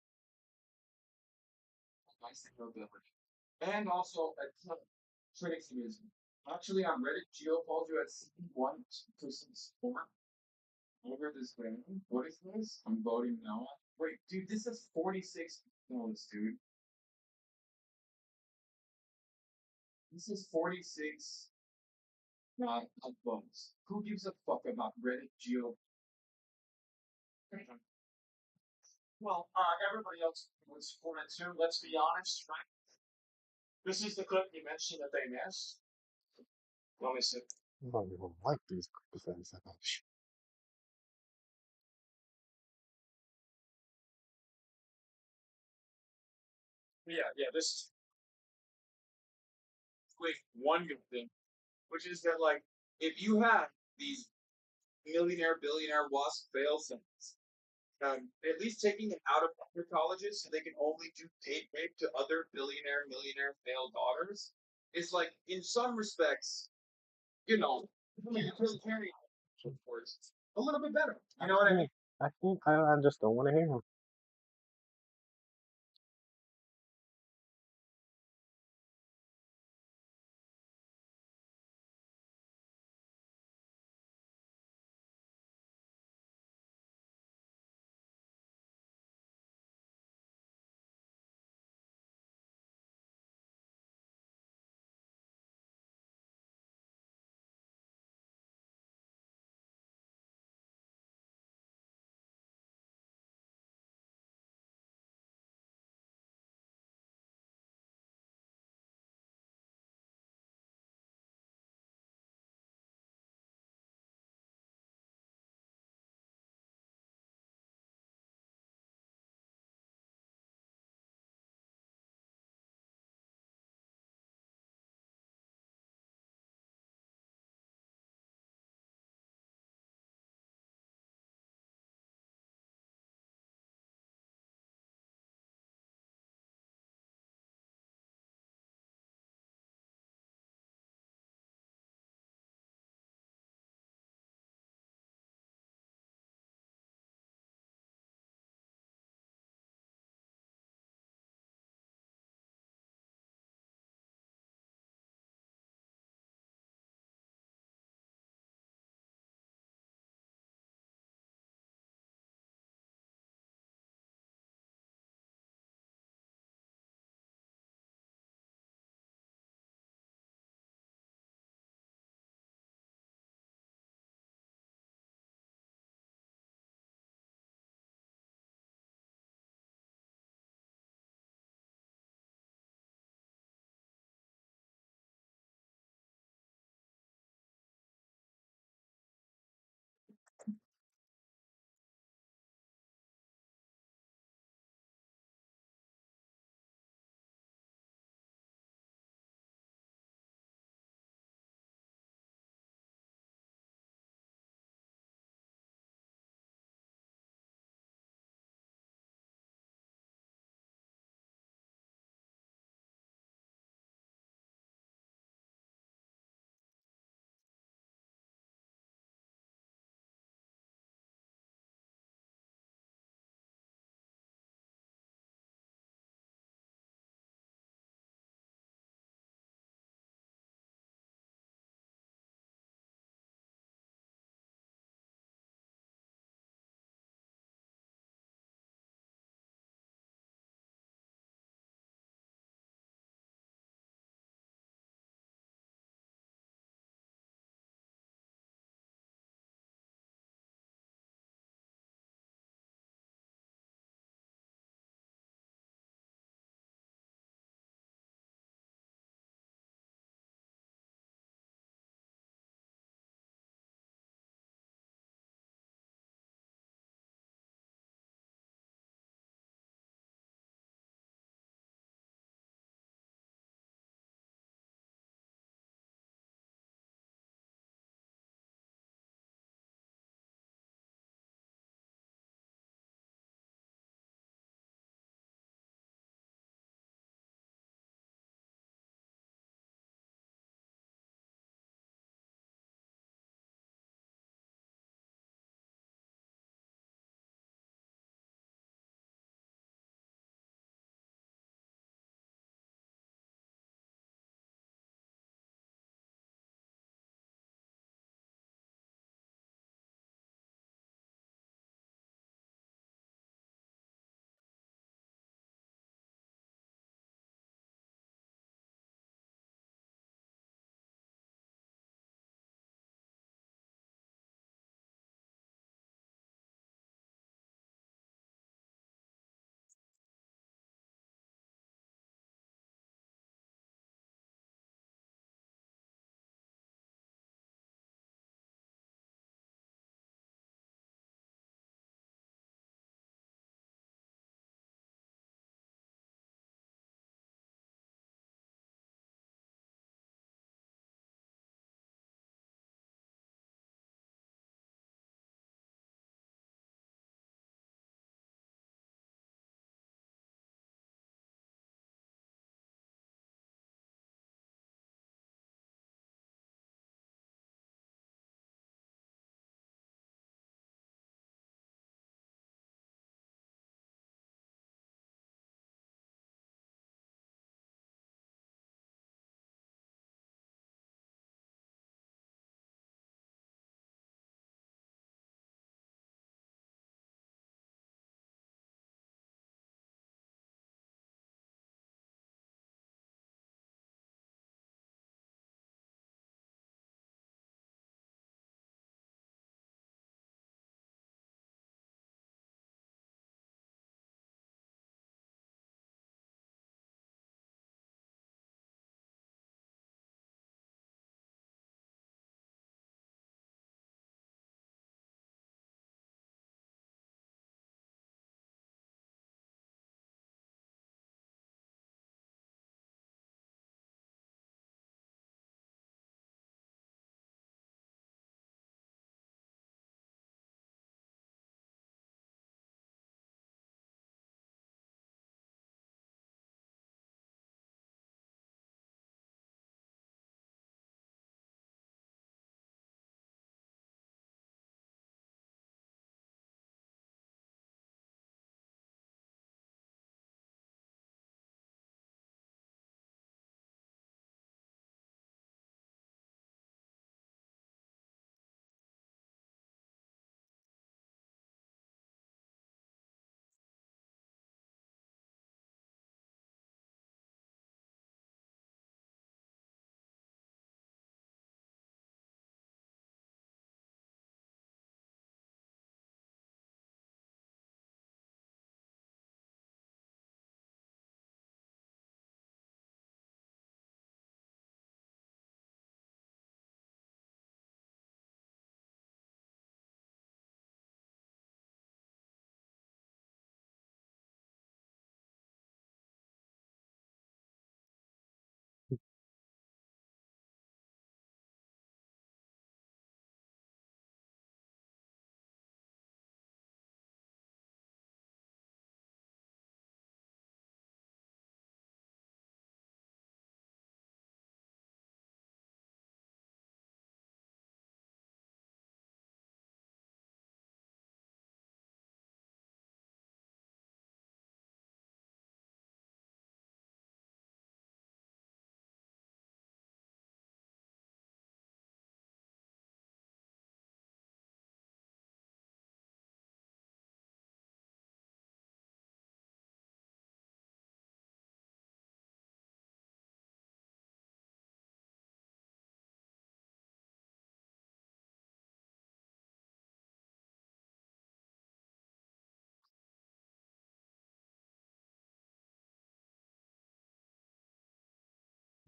A: Nice to know that. And also, a ton of critics use. Actually, on Reddit, Geo calls you at 61% support over this ban. What is this? I'm voting no. Wait, dude, this is 46 votes, dude. This is 46 votes. Who gives a fuck about Reddit Geo? Well, everybody else would support it too. Let's be honest, right? This is the clip you mentioned that they missed. Let me see.
B: I don't even like these things that much.
A: Yeah, this is like one good thing, which is that like if you have these millionaire, billionaire wasp fail sons, at least taking them out of other colleges so they can only do date rape to other billionaire, millionaire failed daughters is like in some respects, you know, utilitarian a little bit better. You know what I mean?
B: I just don't want to hear him.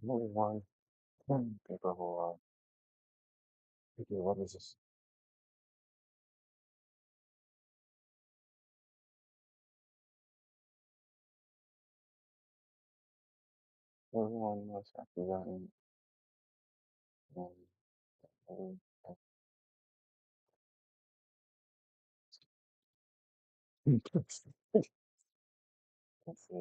B: Moving on. Paper whole. Okay, what is this? Everyone must have forgotten. Um, um, let's see.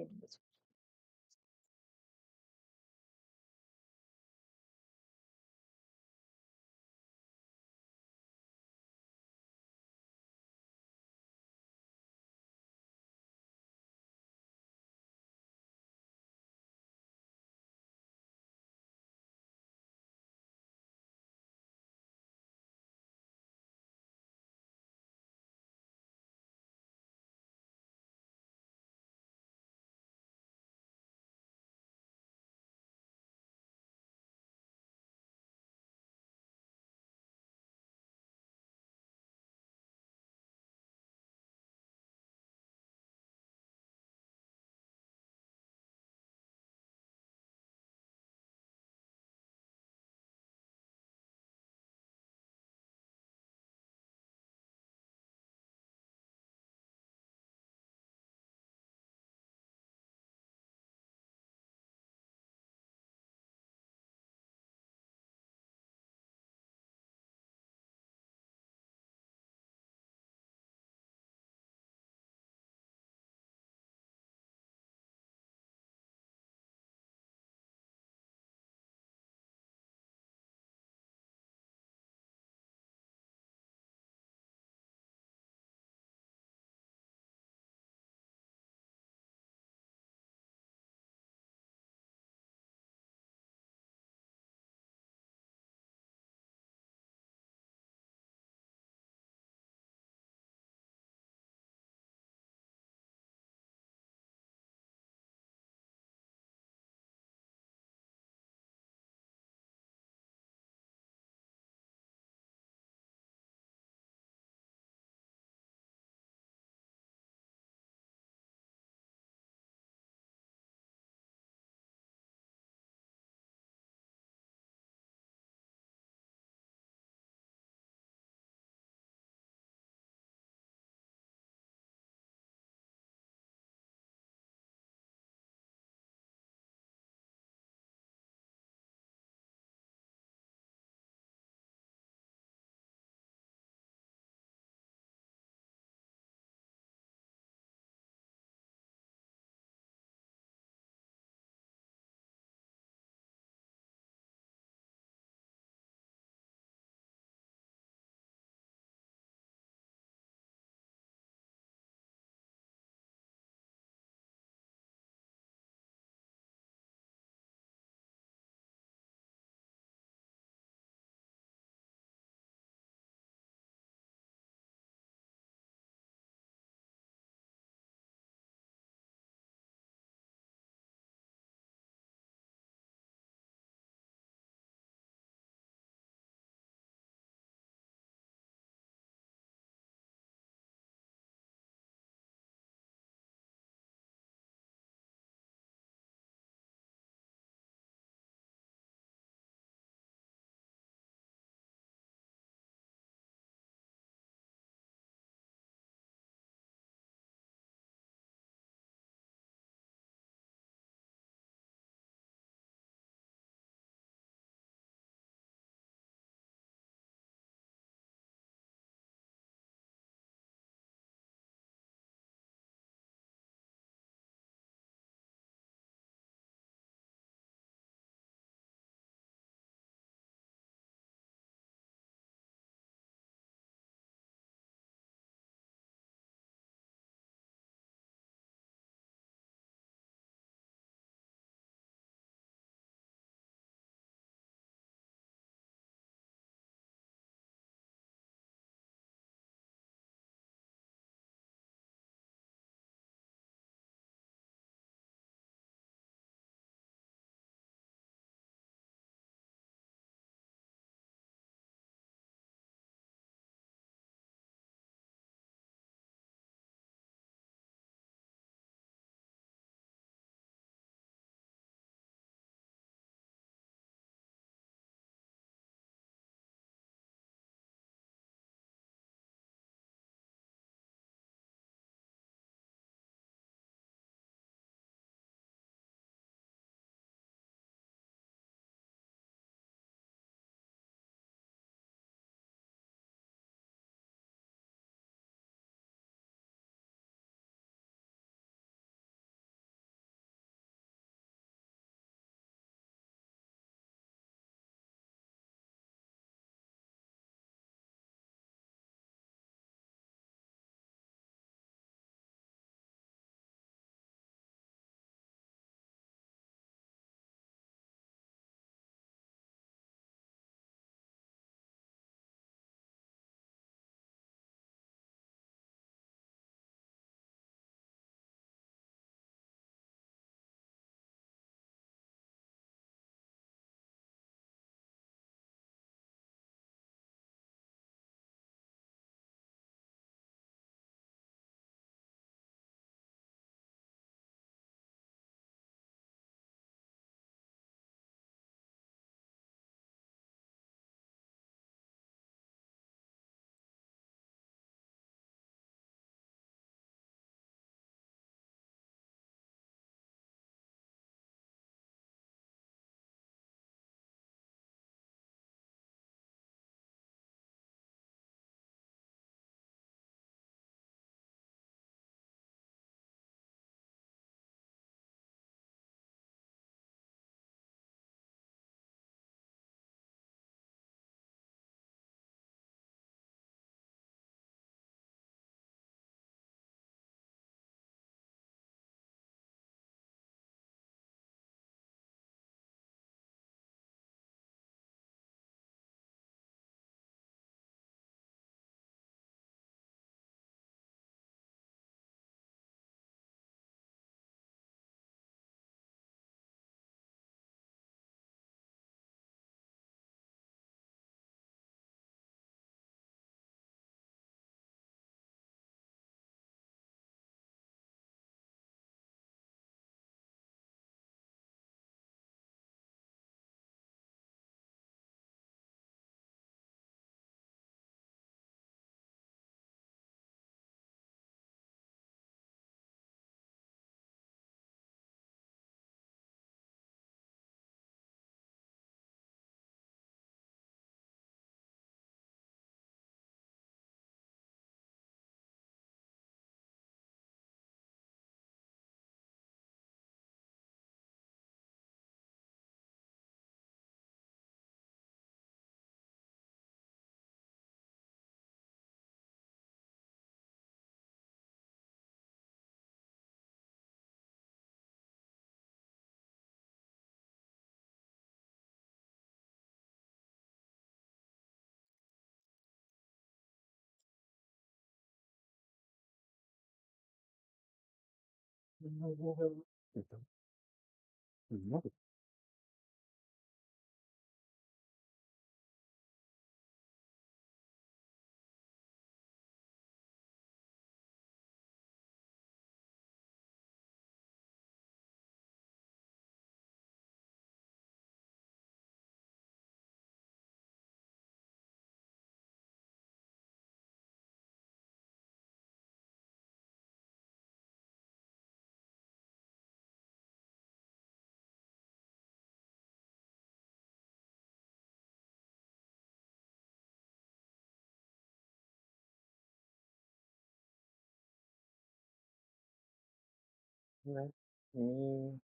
B: Let me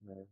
B: let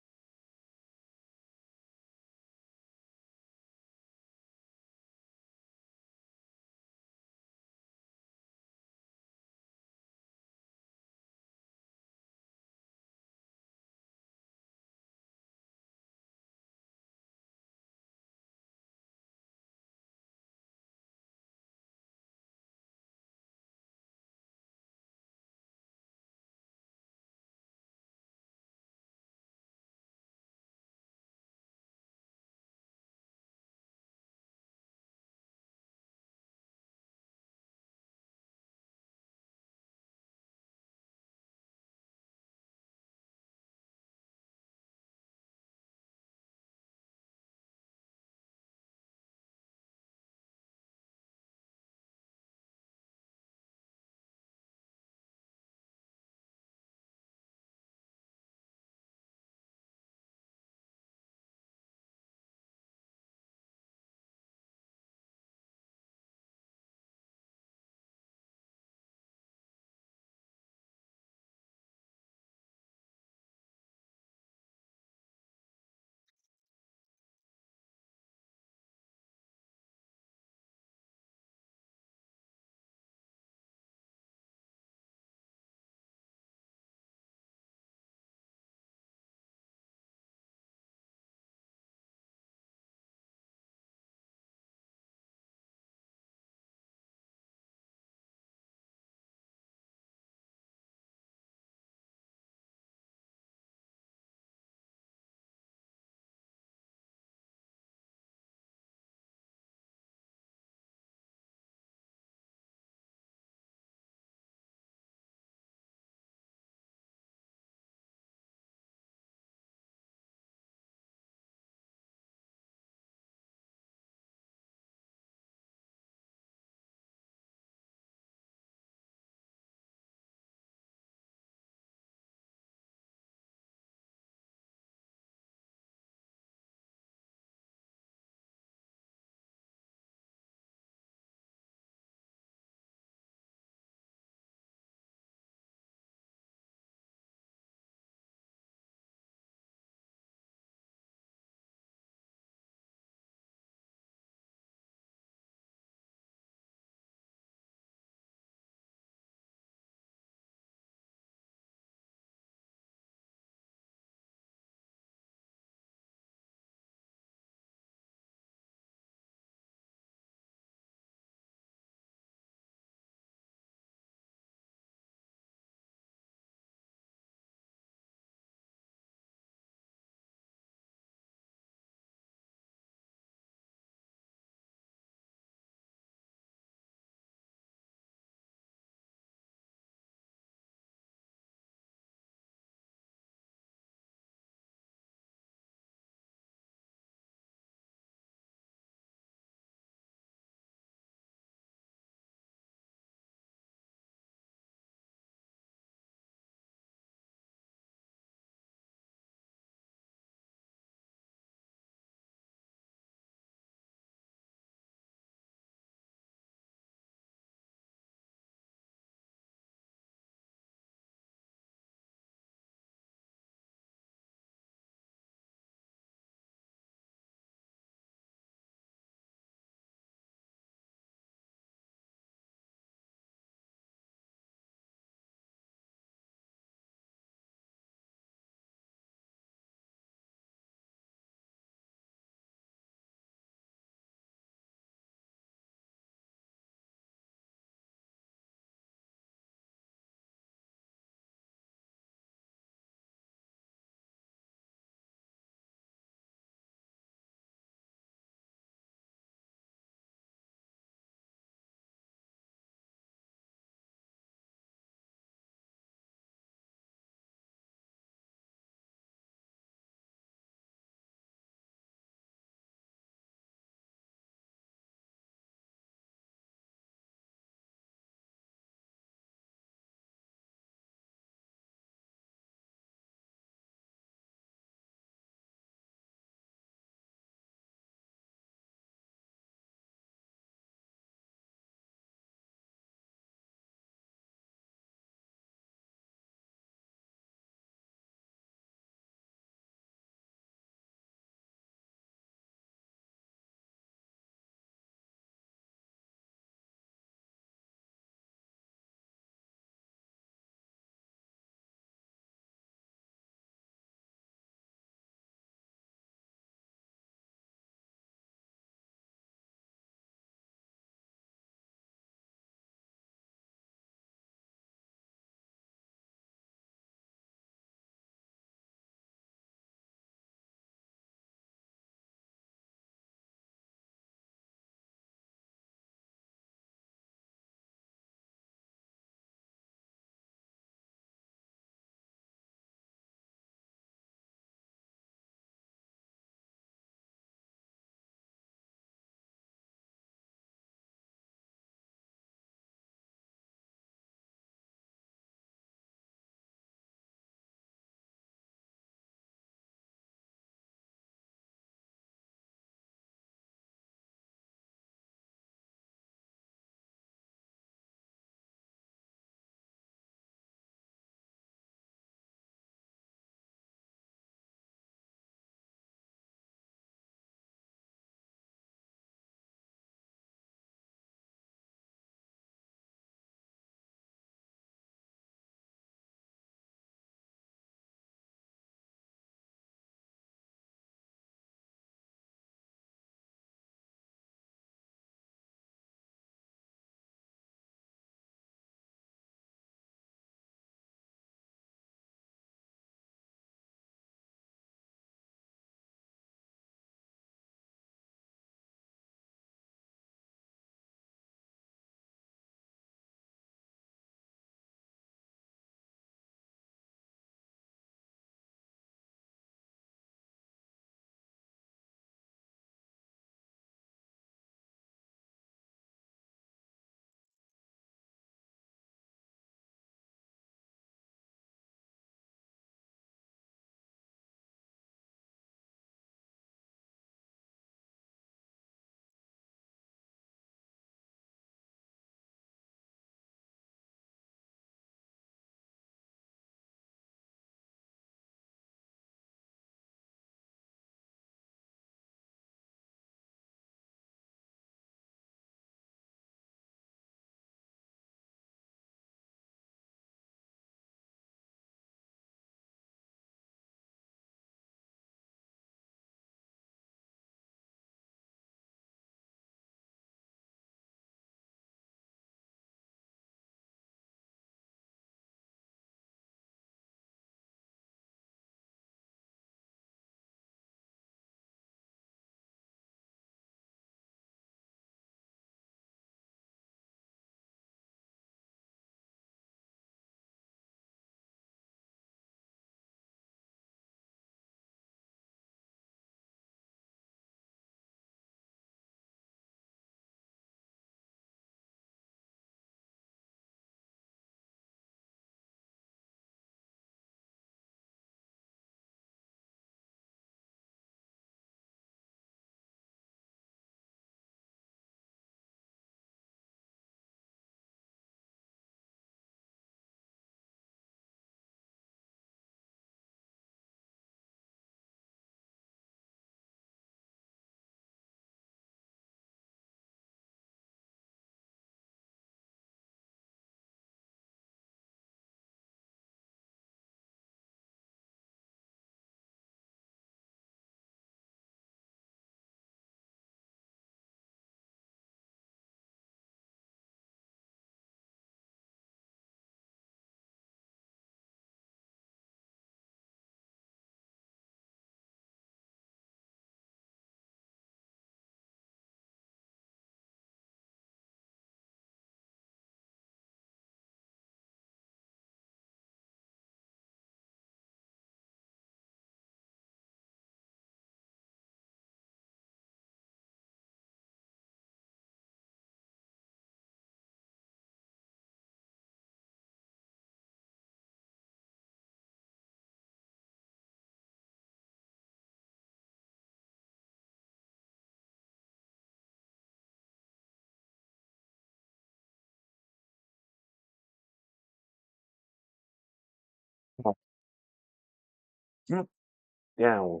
B: Yeah.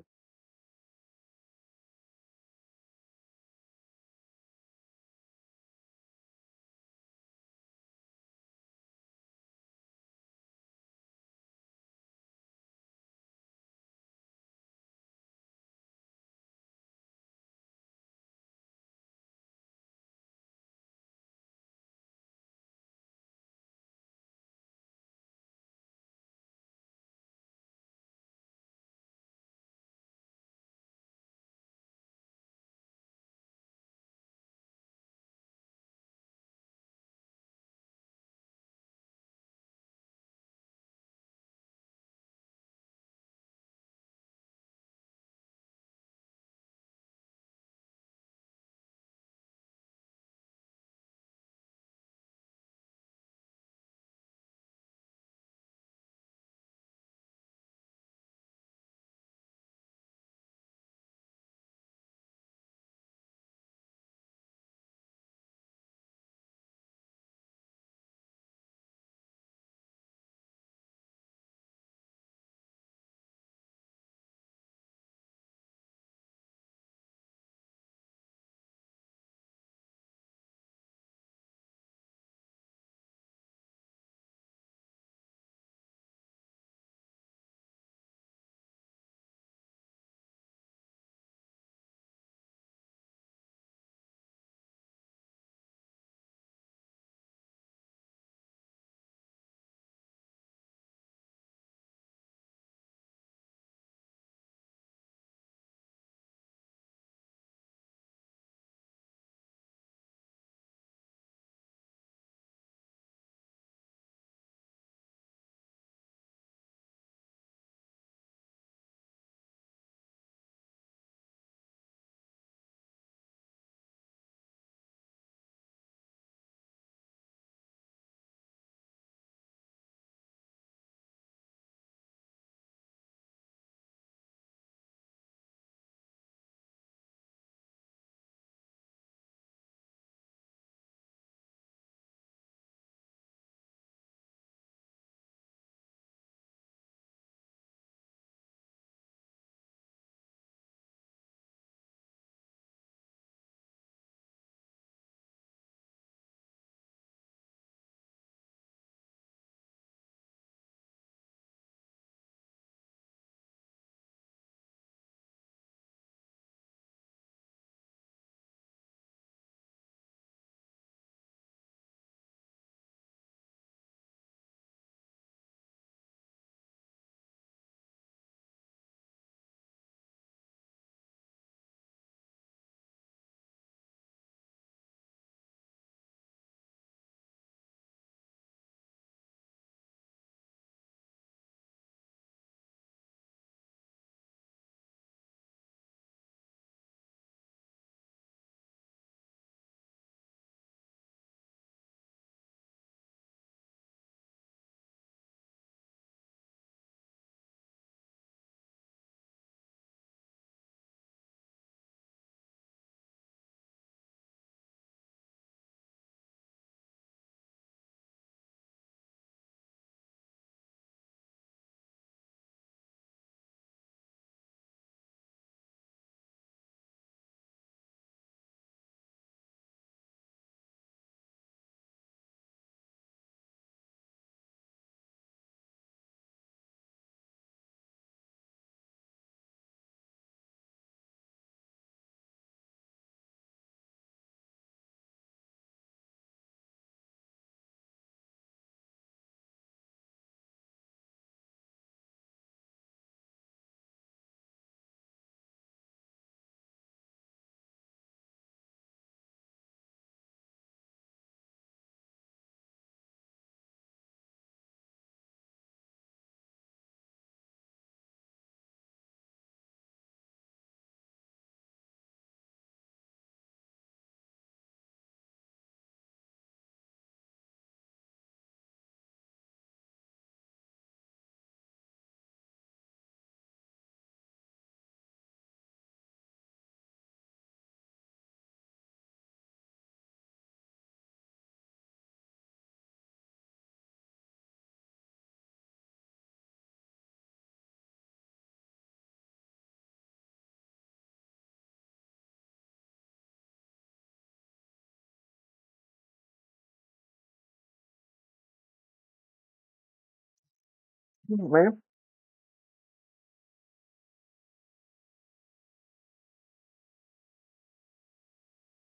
B: Man,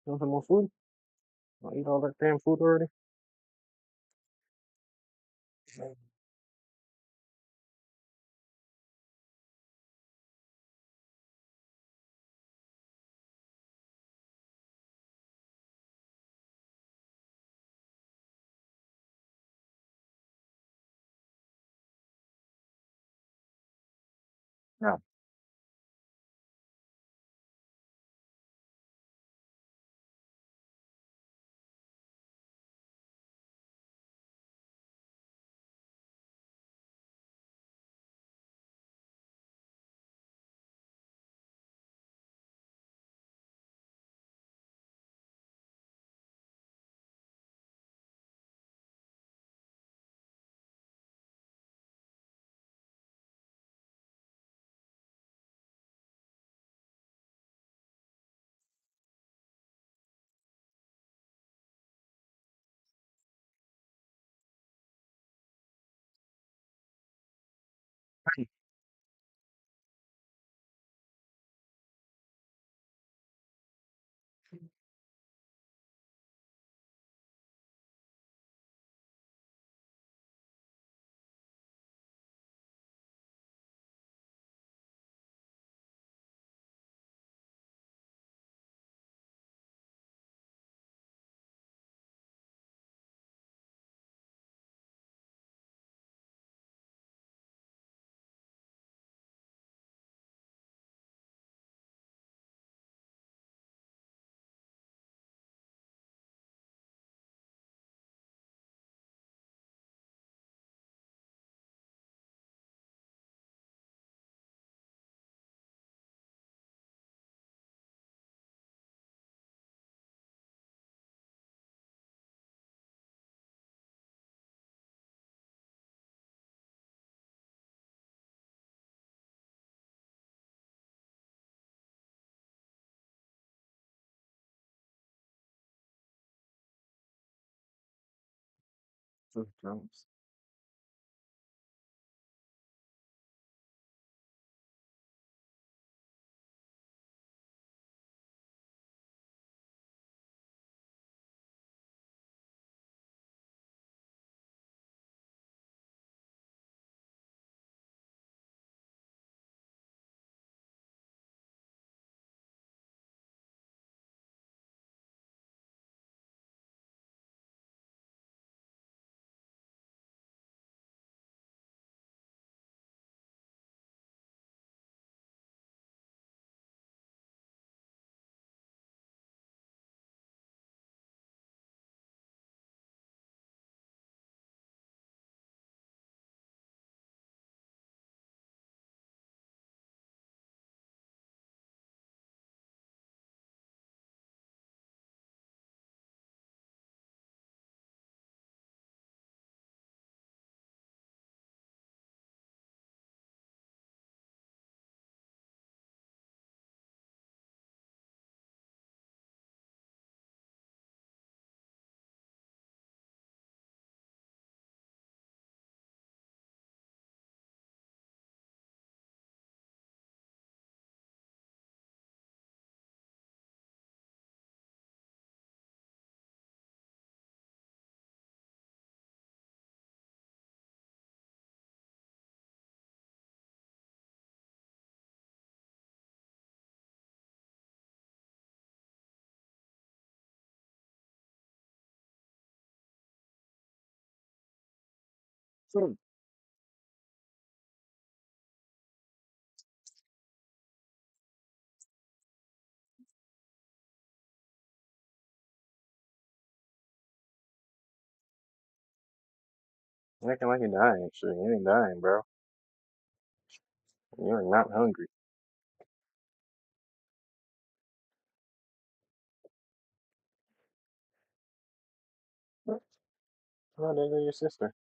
B: you want some more food? I eat all that damn food already. Yeah. Food crumbs. Food. Acting like you're dying. Shit, you ain't dying, bro. You're not hungry. Oh, there go your sister.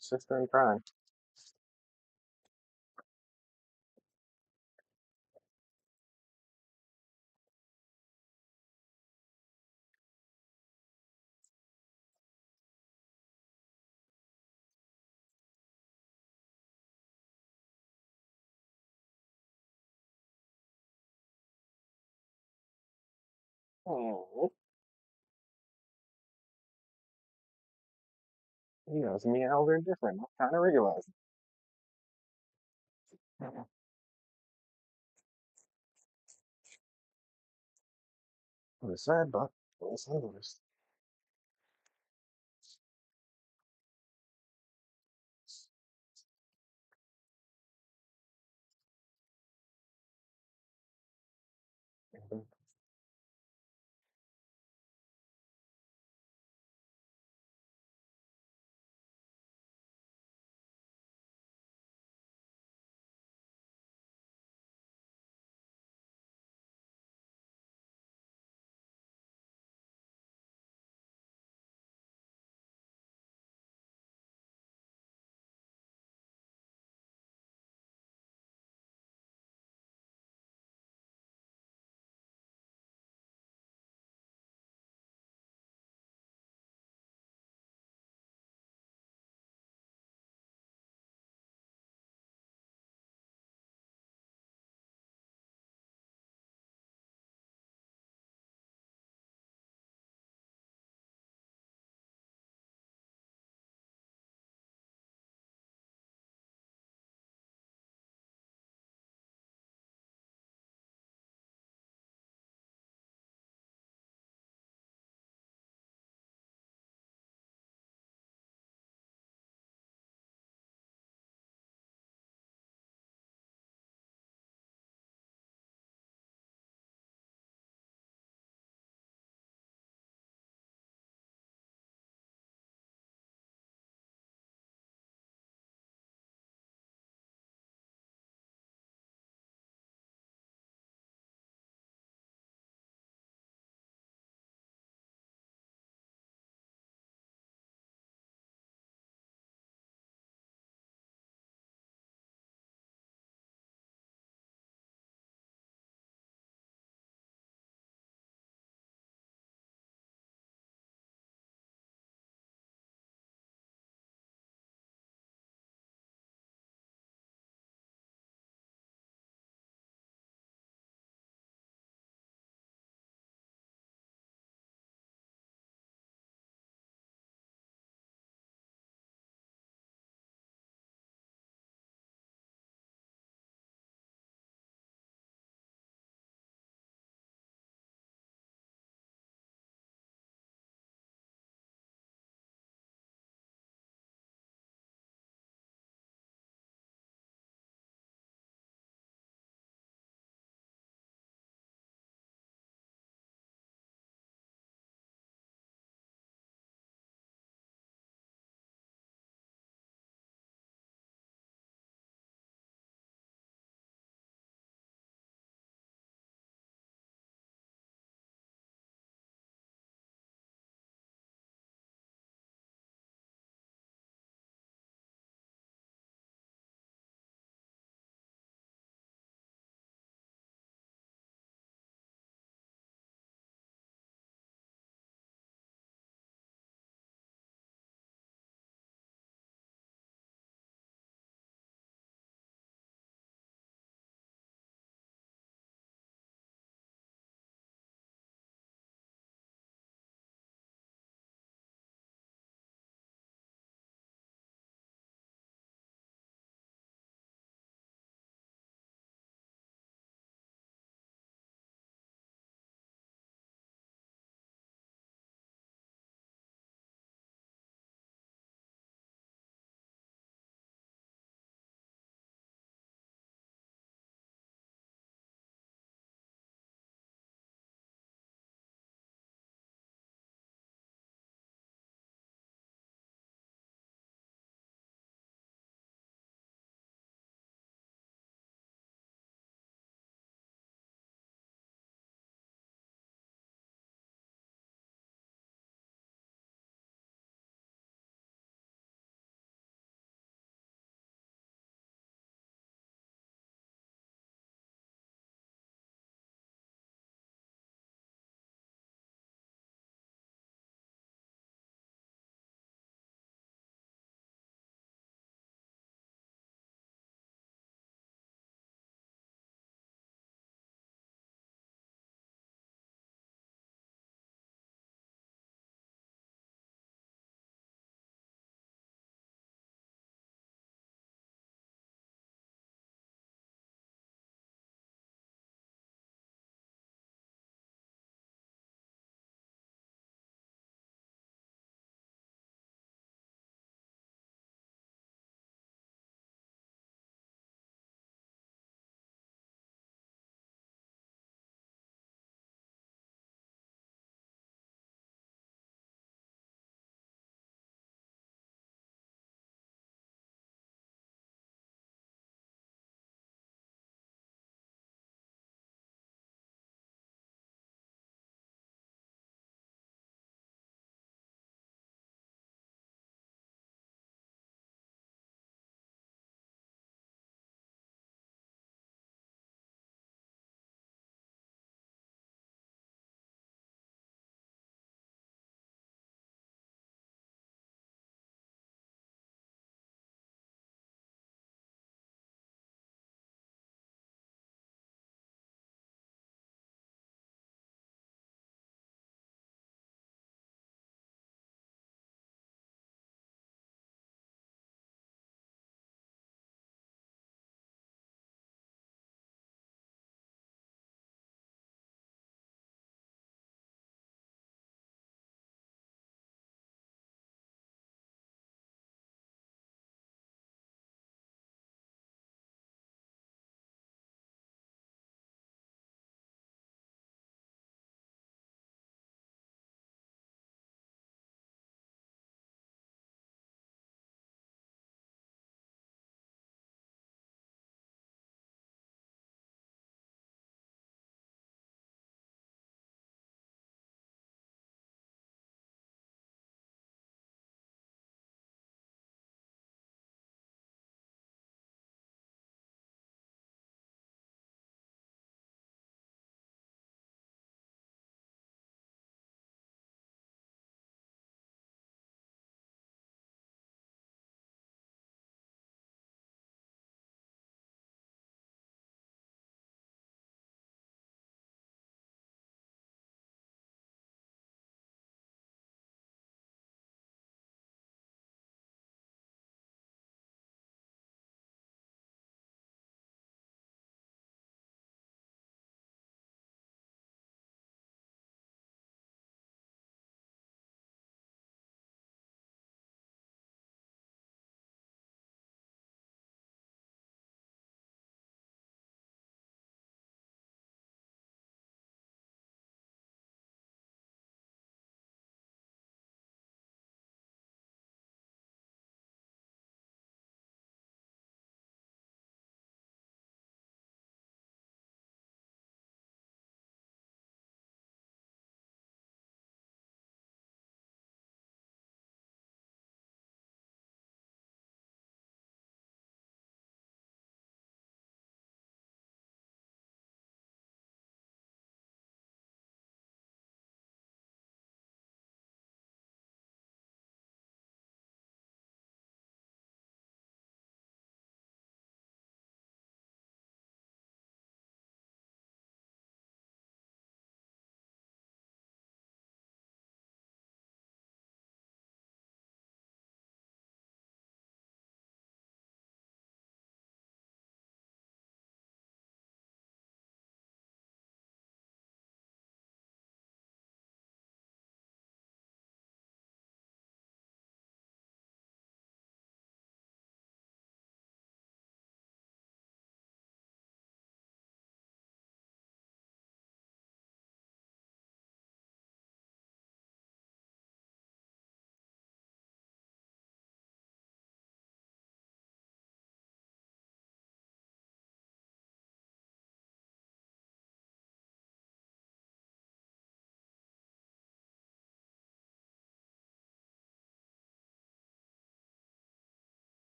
B: Sister in crime. Oh, he knows me and Elder different. I kind of realized. It was sad, but it was hilarious.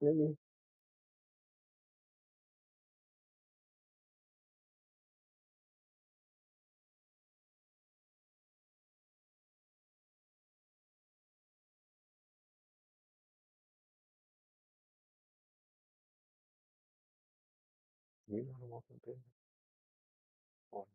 B: Maybe. You know the walking thing. Oh,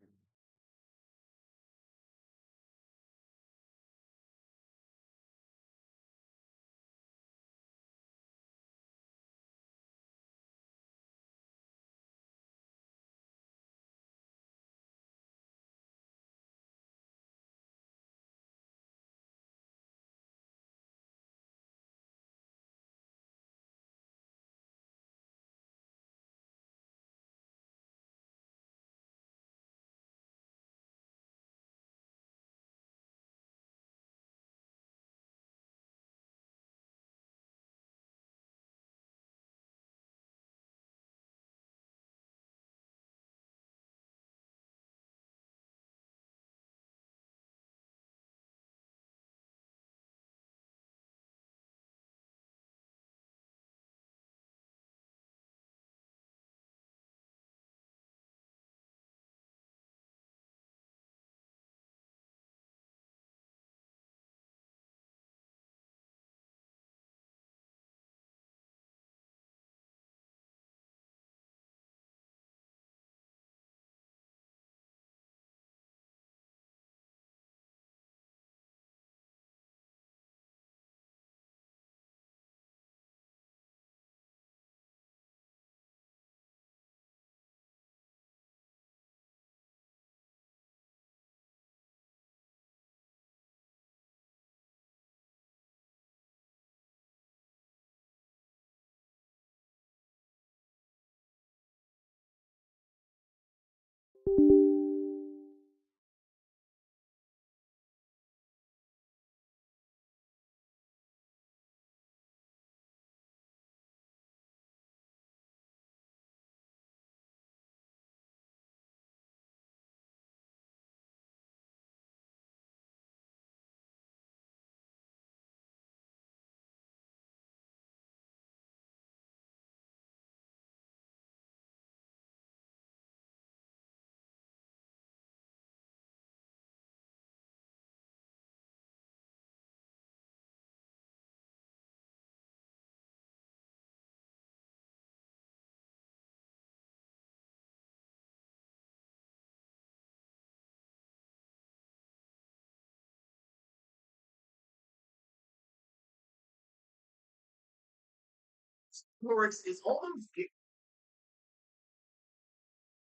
C: Karuak is almost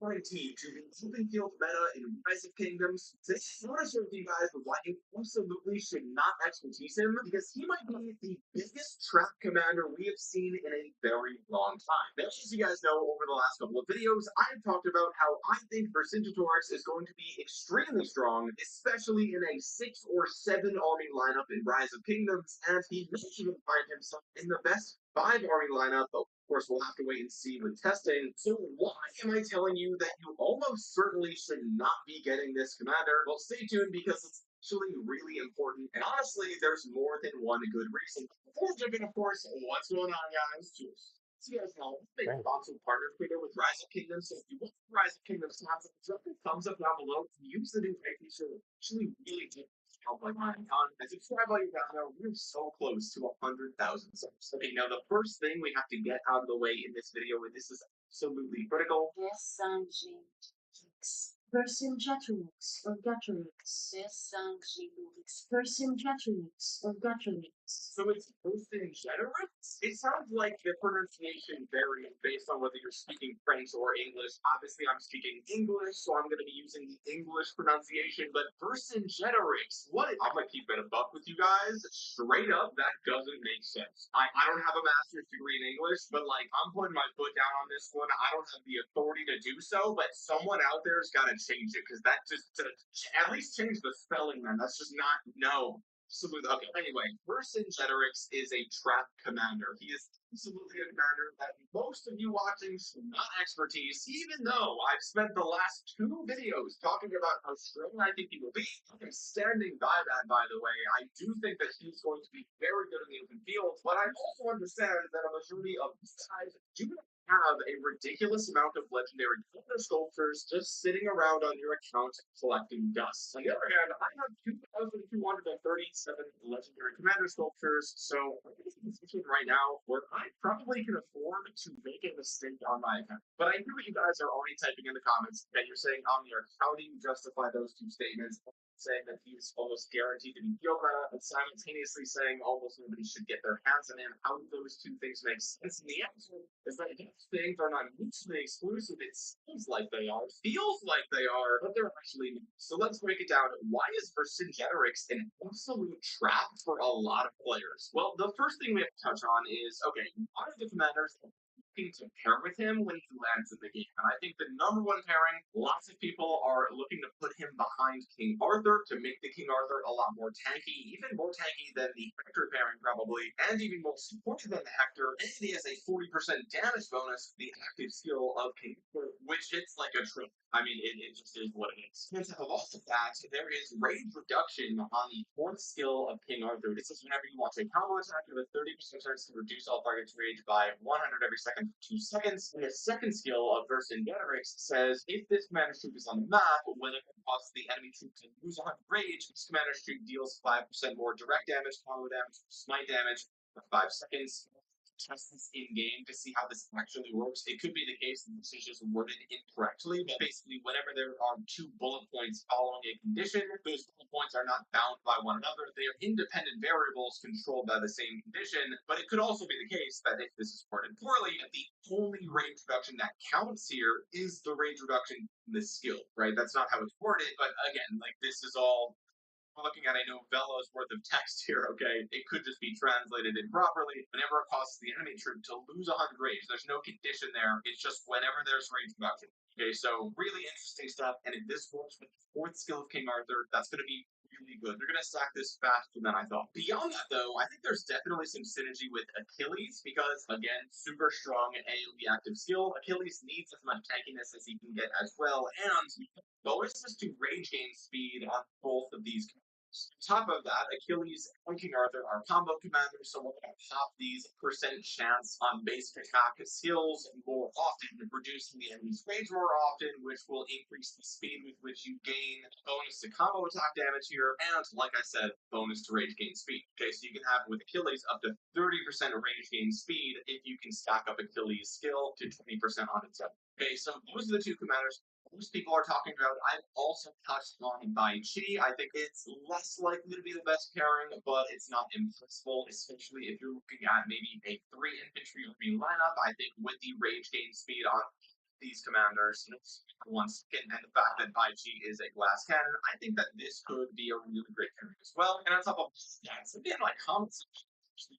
C: guaranteed to be open field meta in Rise of Kingdoms. This I want to share with you guys why you absolutely should not expertise him because he might be the biggest trap commander we have seen in a very long time. Now, as you guys know, over the last couple of videos, I have talked about how I think Vercingetorix is going to be extremely strong, especially in a 6 or 7 army lineup in Rise of Kingdoms, and he may even find himself in the best 5 army lineup. Of course, we'll have to wait and see with testing. So why am I telling you that you almost certainly should not be getting this commander? Well, stay tuned because it's actually really important. And honestly, there's more than one good reason. Before jumping, of course, what's going on, guys? Cheers. So you guys know, big sponsored partner creator with Rise of Kingdoms. So if you want Rise of Kingdoms content, drop a thumbs up down below. Use the new right feature. Actually, really good help like mine on and subscribe while you're down there. We're so close to 100,000 subs. Okay, now the first thing we have to get out of the way in this video, and this is absolutely critical. Vercingetorix or Gutrix. Vercingetorix or Gutrix. So it's Vercingetorix? It sounds like the pronunciation varies based on whether you're speaking French or English. Obviously, I'm speaking English, so I'm going to be using the English pronunciation, but Vercingetorix, what? I'm going to keep it a buck with you guys. Straight up, that doesn't make sense. I don't have a master's degree in English, but like, I'm putting my foot down on this one. I don't have the authority to do so, but someone out there's got to change it because that just, to at least change the spelling, man. That's just not, no.
A: Absolutely. Okay. Anyway, Vercingetorix is a trap commander. He is absolutely a commander that most of you watching should not expertise, even though I've spent the last 2 videos talking about how strong I think he will be. I'm standing by that, by the way. I do think that he's going to be very good in the open field, but I also understand that a majority of these guys do not have a ridiculous amount of legendary commander sculptures just sitting around on your account collecting dust. On the other hand, I have 2,237 legendary commander sculptures, so I'm in a position right now where I probably can afford to make a mistake on my account. But I hear what you guys are already typing in the comments that you're saying, Omniarch, how do you justify those 2 statements? Saying that he's almost guaranteed to be Yoga, and simultaneously saying almost nobody should get their hands on him. How do those 2 things make sense? And the answer is that these things are not mutually exclusive. It seems like they are, feels like they are, but they're actually not. So let's break it down. Why is Vercingetorix an absolute trap for a lot of players? Well, the first thing we have to touch on is, okay, what are the commanders looking to pair with him when he lands in the game? And I think the number 1 pairing, lots of people are looking to put him behind King Arthur to make the King Arthur a lot more tanky, even more tanky than the Hector pairing probably, and even more supportive than the Hector. And he has a 40% damage bonus, the active skill of King Arthur, which it's like a trick. I mean, it just is what it is. On top of all of that, there is rage reduction on the 4th skill of King Arthur. This is whenever you launch a combo attack with a 30% chance to reduce all targets' rage by 100 every second for 2 seconds. And the 2nd skill of Vercingetorix says, if this commander troop is on the map, when it causes the enemy troop to lose 100 rage, this commander troop deals 5% more direct damage, combo damage, smite damage for 5 seconds. Test this in game to see how this actually works. It could be the case that this is just worded incorrectly, but basically, whenever there are 2 bullet points following a condition, those bullet points are not bound by one another. They are independent variables controlled by the same condition, but it could also be the case that if this is worded poorly, the only rage reduction that counts here is the rage reduction in the skill, right? That's not how it's worded, but again, like, this is all looking at a novella's worth of text here, okay? It could just be translated improperly. Whenever it causes the enemy troop to lose 100 rage, there's no condition there. It's just whenever there's rage reduction. Okay, so really interesting stuff. And if this works with the 4th skill of King Arthur, that's going to be really good. They're going to stack this faster than I thought. Beyond that, though, I think there's definitely some synergy with Achilles because, again, super strong AoE active skill. Achilles needs as much tankiness as he can get as well, and bonuses to rage gain speed on both of these. On top of that, Achilles and King Arthur are combo commanders, so we're going to pop these percent chance on basic attack skills more often, reducing the enemy's range more often, which will increase the speed with which you gain bonus to combo attack damage here, and like I said, bonus to rage gain speed. Okay, so you can have with Achilles up to 30% rage gain speed if you can stack up Achilles' skill to 20% on its own. Okay, so those are the 2 commanders most people are talking about. I've also touched on Bai Chi. I think it's less likely to be the best pairing, but it's not impossible, especially if you're looking at maybe a 3 infantry army lineup. I think with the rage gain speed on these commanders, once again, and the fact that Bai Chi is a glass cannon, I think that this could be a really great pairing as well. And on top of that, it's again like comments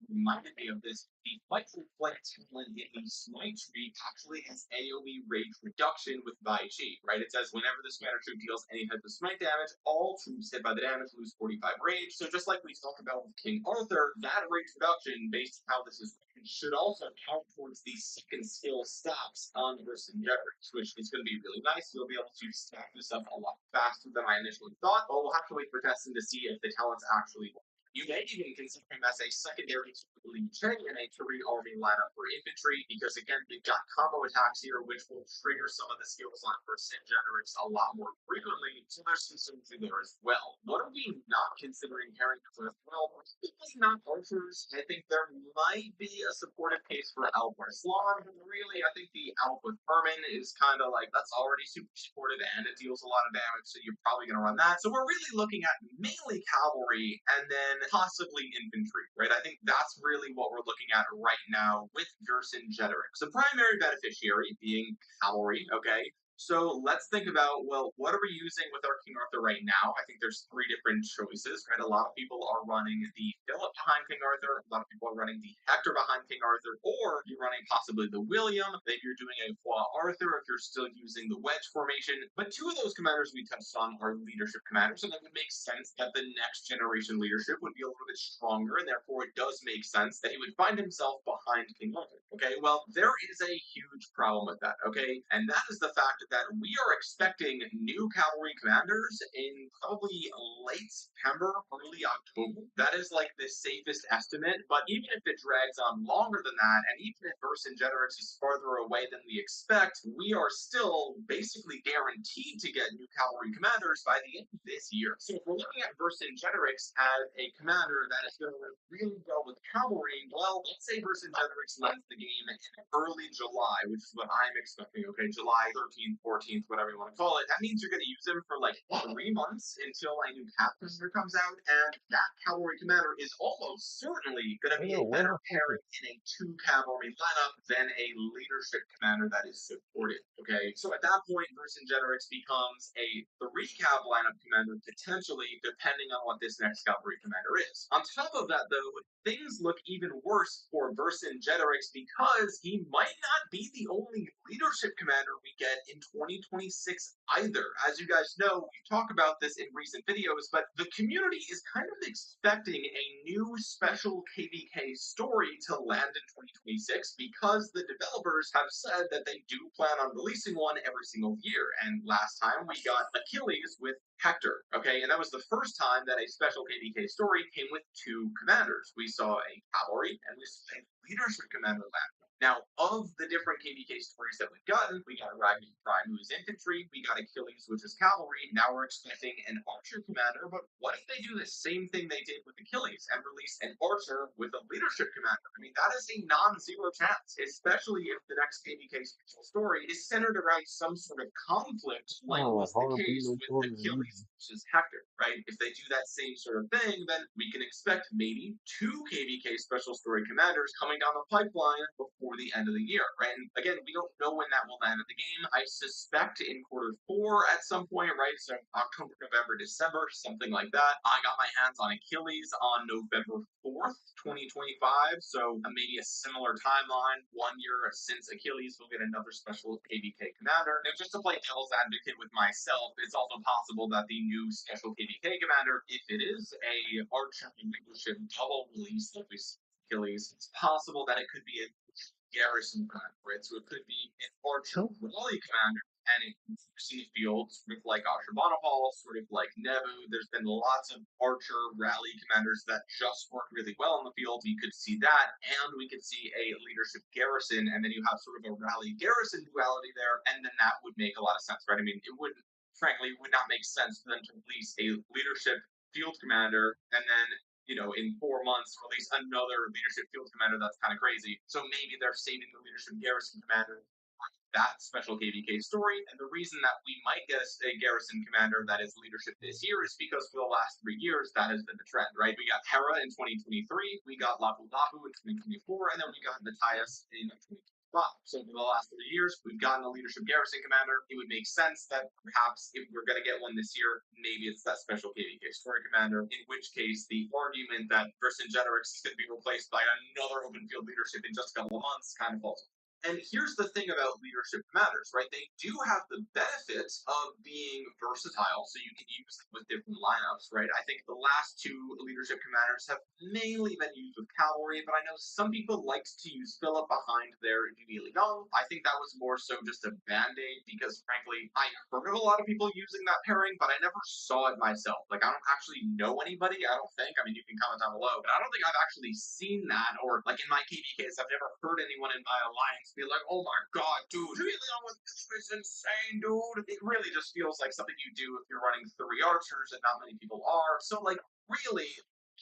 A: reminded me of this. The Fight for Flight talent in the Smite tree actually has AoE rage reduction with Bai Chi, right? It says whenever this commander troop deals any type of smite damage, all troops hit by the damage lose 45 rage. So just like we talked about with King Arthur, that rage reduction, based on how this is written, should also count towards the 2nd skill stacks on Vercingetorix, which is going to be really nice. You'll be able to stack this up a lot faster than I initially thought, but we'll have to wait for testing to see if the talents actually work. You may even consider him as a secondary lead train in a 3 army lineup for infantry, because again, we've got combo attacks here, which will trigger some of the skills on Vercingetorix a lot more frequently, so there's some synergy there as well. What are we not considering pairing with? Well, probably not archers. I think there might be a supportive case for Alp Arslan, but really, I think the Alp with Herman is kind of like, that's already super supportive and it deals a lot of damage, so you're probably going to run that. So we're really looking at mainly cavalry and then possibly infantry, right? I think that's really what we're looking at right now with Vercingetorix. The primary beneficiary being cavalry, okay? So let's think about, well, what are we using with our King Arthur right now? I think there's three different choices, right? A lot of people are running the Philip behind King Arthur. A lot of people are running the Hector behind King Arthur, or you're running possibly the William. Maybe you're doing a Roi Arthur if you're still using the wedge formation. But two of those commanders we touched on are leadership commanders, and it would make sense that the next generation leadership would be a little bit stronger, and therefore it does make sense that he would find himself behind King Arthur. Okay, well, there is a huge problem with that, okay? And that is the fact that we are expecting new cavalry commanders in probably late September, early October. That is like the safest estimate, but even if it drags on longer than that, and even if Vercingetorix is farther away than we expect, we are still basically guaranteed to get new cavalry commanders by the end of this year. So if we're looking at Vercingetorix as a commander that is going to really well with cavalry, well, let's say Vercingetorix lands the game in early July, which is what I'm expecting, okay? July 13th, 14th, whatever you want to call it. That means you're going to use him for like 3 months until a new cavalry comes out, and that cavalry commander is almost certainly going to be a better pairing in a 2 cavalry lineup than a leadership commander that is supported, okay? So at that point, Vercingetorix becomes a 3 cav lineup commander, potentially, depending on what this next cavalry commander is. On top of that, though, things look even worse for Vercingetorix because he might not be the only leadership commander we get in 2026 either. As you guys know, we talk about this in recent videos, but the community is kind of expecting a new special KVK story to land in 2026 because the developers have said that they do plan on releasing one every single year. And last time we got Achilles with Hector, okay? And that was the first time that a special KVK story came with 2 commanders. We saw a cavalry and we saw a leadership commander land. Now, of the different KVK stories that we've gotten, we got Ragnar Prime, who is infantry, we got Achilles, which is cavalry, now we're expecting an archer commander, but what if they do the same thing they did with Achilles and release an archer with a leadership commander? I mean, that is a non-zero chance, especially if the next KVK special story is centered around some sort of conflict, like was the case with Achilles versus Hector, right? If they do that same sort of thing, then we can expect maybe 2 KVK special story commanders coming down the pipeline before the end of the year, right? And again, we don't know when that will land at the game. I suspect in Q4 at some point, right? So October, November, December, something like that. I got my hands on Achilles on November 4th, 2025. So maybe a similar timeline. 1 year since Achilles, we'll get another special KVK commander. Now, just to play devil's advocate with myself, it's also possible that the new special KVK commander, if it is a archer leadership double release like we see Achilles, it's possible that it could be a garrison commander, right? So it could be an archer rally commander and it see fields sort of like Ashurbanipal, sort of like Nebu. There's been lots of archer rally commanders that just work really well in the field. We could see that, and we could see a leadership garrison, and then you have sort of a rally garrison duality there, and then that would make a lot of sense, right? I mean, it would, frankly, it would not make sense for them to release a leadership field commander and then in 4 months, release another leadership field commander. That's kind of crazy. So maybe they're saving the leadership garrison commander for that special KVK story. And the reason that we might get a garrison commander that is leadership this year is because for the last 3 years, that has been the trend, right? We got Hera in 2023, we got Lapu Lapu in 2024, and then we got Matthias in 2025. So for the last 3 years, we've gotten a leadership garrison commander. It would make sense that perhaps if we're going to get one this year, maybe it's that special KVK story commander, in which case the argument that Vercingetorix is going to be replaced by another open field leadership in just a couple of months kind of falls. And here's the thing about leadership commanders, right? They do have the benefits of being versatile, so you can use them with different lineups, right? I think the last 2 leadership commanders have mainly been used with cavalry, but I know some people liked to use Philip behind their Julie Young. I think that was more so just a band-aid because, frankly, I heard of a lot of people using that pairing, but I never saw it myself. Like, I don't actually know anybody, I don't think. I mean, you can comment down below, but I don't think I've actually seen that, or, like, in my KVKs, I've never heard anyone in my alliance be like, oh my god, dude, Julie Young with this is insane, dude. It really just feels like something you do if you're running 3 archers and not many people are. So, like, really,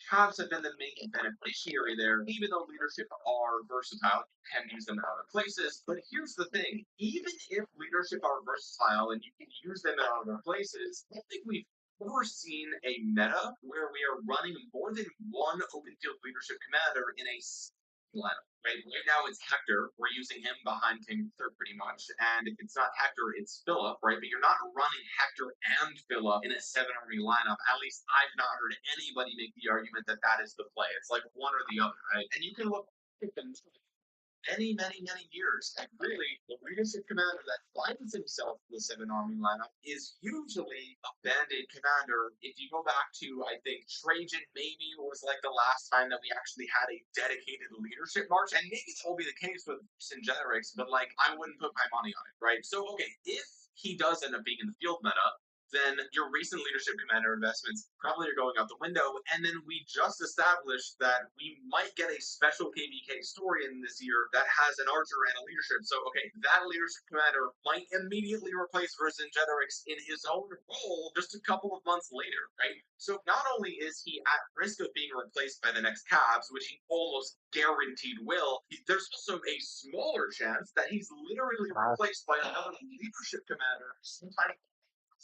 A: Cavs have been the main beneficiary there. Even though leadership are versatile, you can use them in other places. But here's the thing, even if leadership are versatile and you can use them in other places, I don't think we've ever seen a meta where we are running more than one open field leadership commander in a lineup. Right now it's Hector. We're using him behind King Arthur pretty much. And if it's not Hector, it's Philip, right? But you're not running Hector and Philip in a 7-army lineup. At least I've not heard anybody make the argument that that is the play. It's like one or the other, right? And you can look many years. And really, the leadership commander that finds himself in the 7-army lineup is usually a band-aid commander. If you go back to, I think, Trajan maybe was like the last time that we actually had a dedicated leadership march. And maybe this will be the case with Syngenerics, but like, I wouldn't put my money on it, right? So, okay, if he does end up being in the field meta, then your recent leadership commander investments probably are going out the window. And then we just established that we might get a special KVK story in this year that has an archer and a leadership. So, okay, that leadership commander might immediately replace Vercingetorix in his own role just a couple of months later, right? So not only is he at risk of being replaced by the next Cavs, which he almost guaranteed will, there's also a smaller chance that he's literally replaced by another leadership commander sometime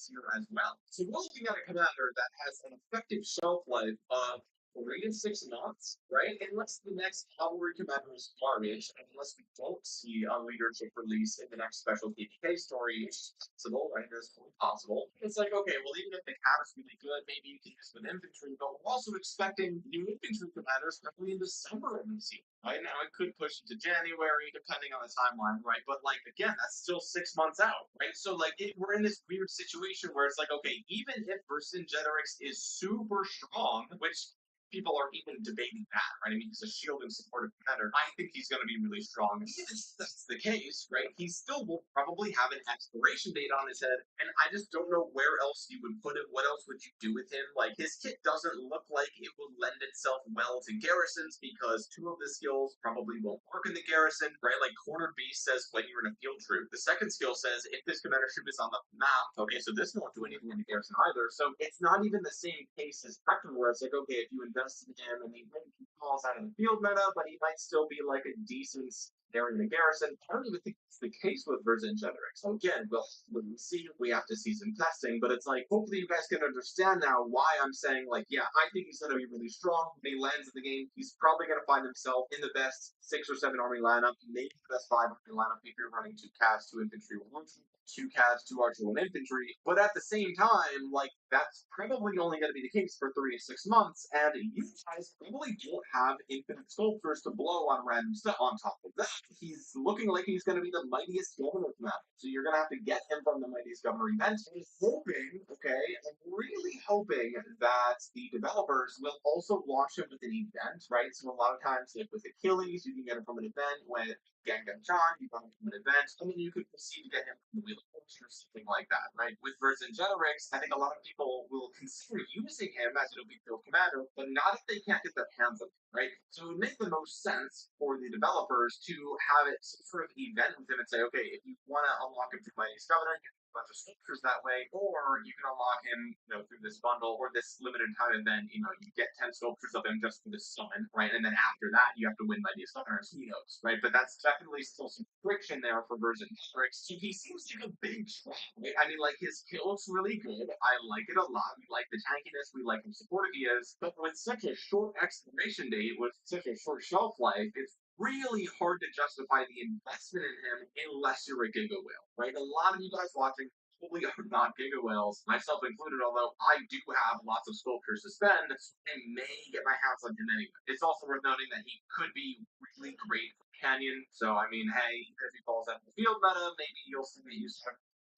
A: here as well. So we're looking at a commander that has an effective shelf life of 3 to 6 months, right? Unless the next cavalry commander is garbage, and unless we don't see a leadership release in the next special PPK story, which is possible, right? It's possible. It's like, okay, well, even if the cap is really good, maybe you can use with infantry, but we're also expecting new infantry commanders probably in December of this year. Right now, it could push into January, depending on the timeline, right? But like again, that's still 6 months out, right? So like we're in this weird situation where it's like, okay, even if Vercingetorix is super strong, which people are even debating that, right? I mean, he's a shield and supportive commander. I think he's going to be really strong. Even if that's the case, right? He still will probably have an expiration date on his head, and I just don't know where else you would put him. What else would you do with him? Like, his kit doesn't look like it will lend itself well to garrisons because 2 of the skills probably won't work in the garrison, right? Like, Corner B says when you're in a field troop. The second skill says if this commandership is on the map. Okay, so this won't do anything in the garrison either. So it's not even the same case as Hector, where it's like, okay, if you invest in him and he maybe falls out of the field meta, but he might still be like a decent area in the garrison. I don't even think it's the case with Vercingetorix. So again, we'll see. We have to see some testing, but it's like, hopefully you guys can understand now why I'm saying, like, yeah, I think he's going to be really strong. When he lands in the game, he's probably going to find himself in the best 6 or 7 army lineup, maybe the best 5 army lineup if you're running 2 cast, 2 infantry, 2 cast, 2 archer, 1 infantry. But at the same time, like, that's probably only going to be the case for 3 to 6 months, and you guys probably don't have infinite sculptures to blow on random stuff. On top of that, he's looking like he's going to be the mightiest governor commander. So you're going to have to get him from the mightiest governor event. I'm hoping, okay, I'm really hoping that the developers will also launch him with an event, right? So a lot of times, like with Achilles, you can get him from an event. When Gangan Chan, you got him from an event. I mean, you could proceed to get him from the Wheel of Fortune or something like that, right? With Vercingetorix, I think a lot of people will consider using him as an elite field commander, but not if they can't get their hands on him, right? So it would make the most sense for the developers to have it some sort of event with him and say, okay, if you want to unlock him through Mighty Governor, you can do a bunch of sculptures that way, or you can unlock him, through this bundle or this limited time event. You get 10 sculptures of him just for the summon, right? And then after that, you have to win Mighty Governor, who knows, right? But that's definitely still some friction there for Vercingetorix. So he seems like a big trap, right? I mean, like, his kill looks really good. I like it a lot. We like the tankiness. We like how supportive he is. But with such a short expiration date, with such a short shelf life, it's really hard to justify the investment in him unless you're a Giga Whale, right? A lot of you guys watching probably are not Giga Whales, myself included, although I do have lots of sculptures to spend and may get my hands on him anyway. It's also worth noting that he could be really great for Canyon, so I mean, hey, if he falls out of the field meta, maybe you'll see me use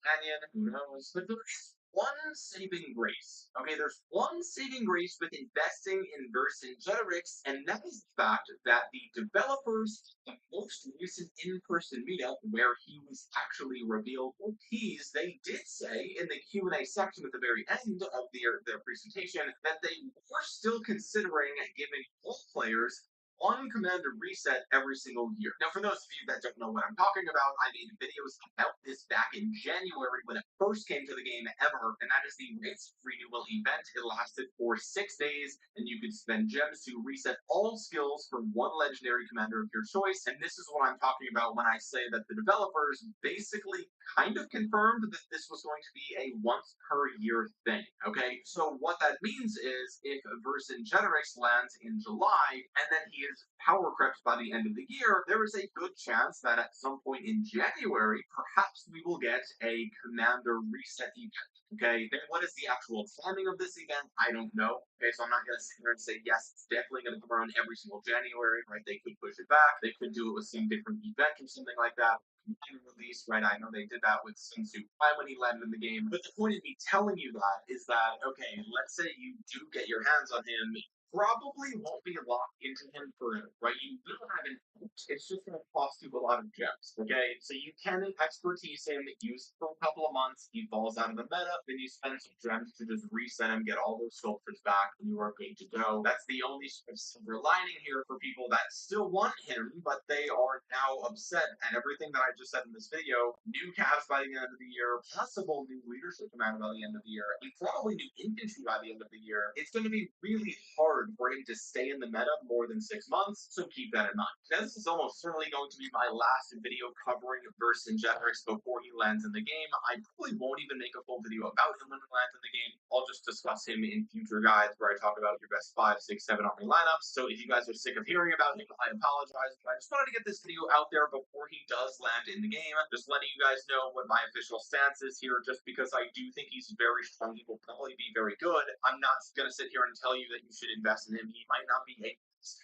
A: Canyon, who knows? But there's one saving grace. Okay, there's one saving grace with investing in Vercingetorix, and that is the fact that the developers, the most recent in-person meetup where he was actually revealed or teased, they did say in the Q&A section at the very end of their presentation that they were still considering giving all players one commander reset every single year. Now, for those of you that don't know what I'm talking about, I made videos about this back in January when it first came to the game ever, and that is the Race Renewal event. It lasted for 6 days, and you could spend gems to reset all skills for one legendary commander of your choice, and this is what I'm talking about when I say that the developers basically kind of confirmed that this was going to be a once per year thing, okay? So what that means is if Vercingetorix lands in July, and then he is
C: is power crept by the end of the year, there is a good chance that at some point in January, perhaps we will get a commander reset event. Okay, then what is the actual timing of this event? I don't know. Okay, so I'm not going to sit here and say, yes, it's definitely going to come around every single January, right? They could push it back. They could do it with some different event or something like that. Release, right? I know they did that with Sun Tzu Pai when he landed in the game. But the point of me telling you that is that, okay, let's say you do get your hands on him, probably won't be locked into him forever, right? You will have an out. It's just going to cost you a lot of gems, okay? So you can expertise him, use it for a couple of months, he falls out of the meta, then you spend some gems to just reset him, get all those sculptures back, and you are good to go. That's the only sort of silver lining here for people that still want him, but they are now upset at everything that I just said in this video. New Cavs by the end of the year, possible new leadership commander by the end of the year, and probably new infantry by the end of the year. It's going to be really hard for him to stay in the meta more than 6 months, so keep that in mind. Now, this is almost certainly going to be my last video covering Burst and Jetrix before he lands in the game. I probably won't even make a full video about him when he lands in the game. I'll just discuss him in future guides where I talk about your best 5, 6, 7 army lineups. So if you guys are sick of hearing about him, I apologize, but I just wanted to get this video out there before he does land in the game. Just letting you guys know what my official stance is here, just because I do think he's very strong. He will probably be very good. I'm not going to sit here and tell you that you should invest in him. He might not be a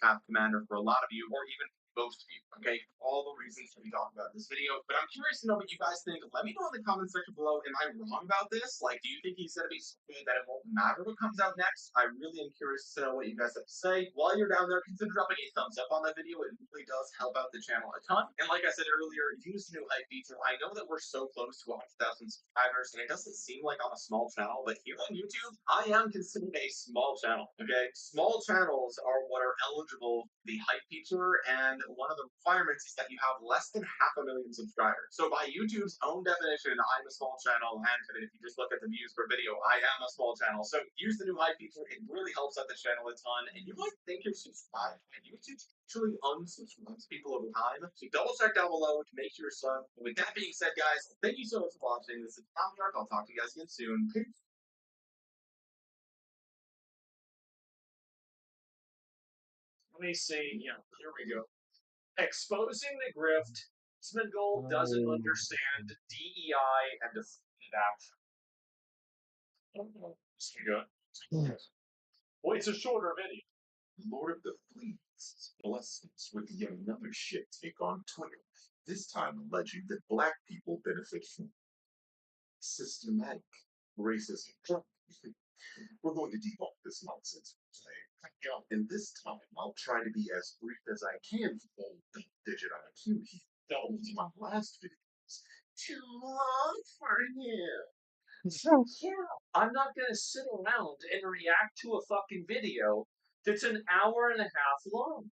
C: half commander for a lot of you, or even most of you, okay? All the reasons to be talking about in this video, but I'm curious to know what you guys think. Let me know in the comment section below. Am I wrong about this? Like, do you think he's going to be so good that it won't matter what comes out next? I really am curious to know what you guys have to say. While you're down there, consider dropping a thumbs up on the video. It really does help out the channel a ton. And like I said earlier, use the new hype feature. I know that we're so close to 100,000 subscribers, and it doesn't seem like I'm a small channel, but here on YouTube, I am considered a small channel, okay? Small channels are what are eligible for the hype feature, and one of the requirements is that you have less than 500,000 subscribers. So by YouTube's own definition, I'm a small channel, and if you just look at the views per video, I am a small channel. So use the new hype feature. It really helps out the channel a ton, and you might think you're subscribed, and YouTube actually unsubscribes people over time. So double check down below to make sure you're subbed. With that being said, guys, thank you so much for watching. This is Karuak. I'll talk to you guys again soon. Peace.
A: Let me see. Yeah, here we go. Exposing the grift. Asmongold doesn't understand DEI and defeated action. This is good. Well, it's a shorter video.
D: Lord of the Fleets blessings with yet another shit take on Twitter. This time alleging that black people benefit from systematic racism. We're going to debunk this nonsense today. And this time, I'll try to be as brief as I can for the digit on a cue here. That was my last videos. Too long for him.
A: Yeah, I'm not gonna sit around and react to a fucking video that's an hour and a half long.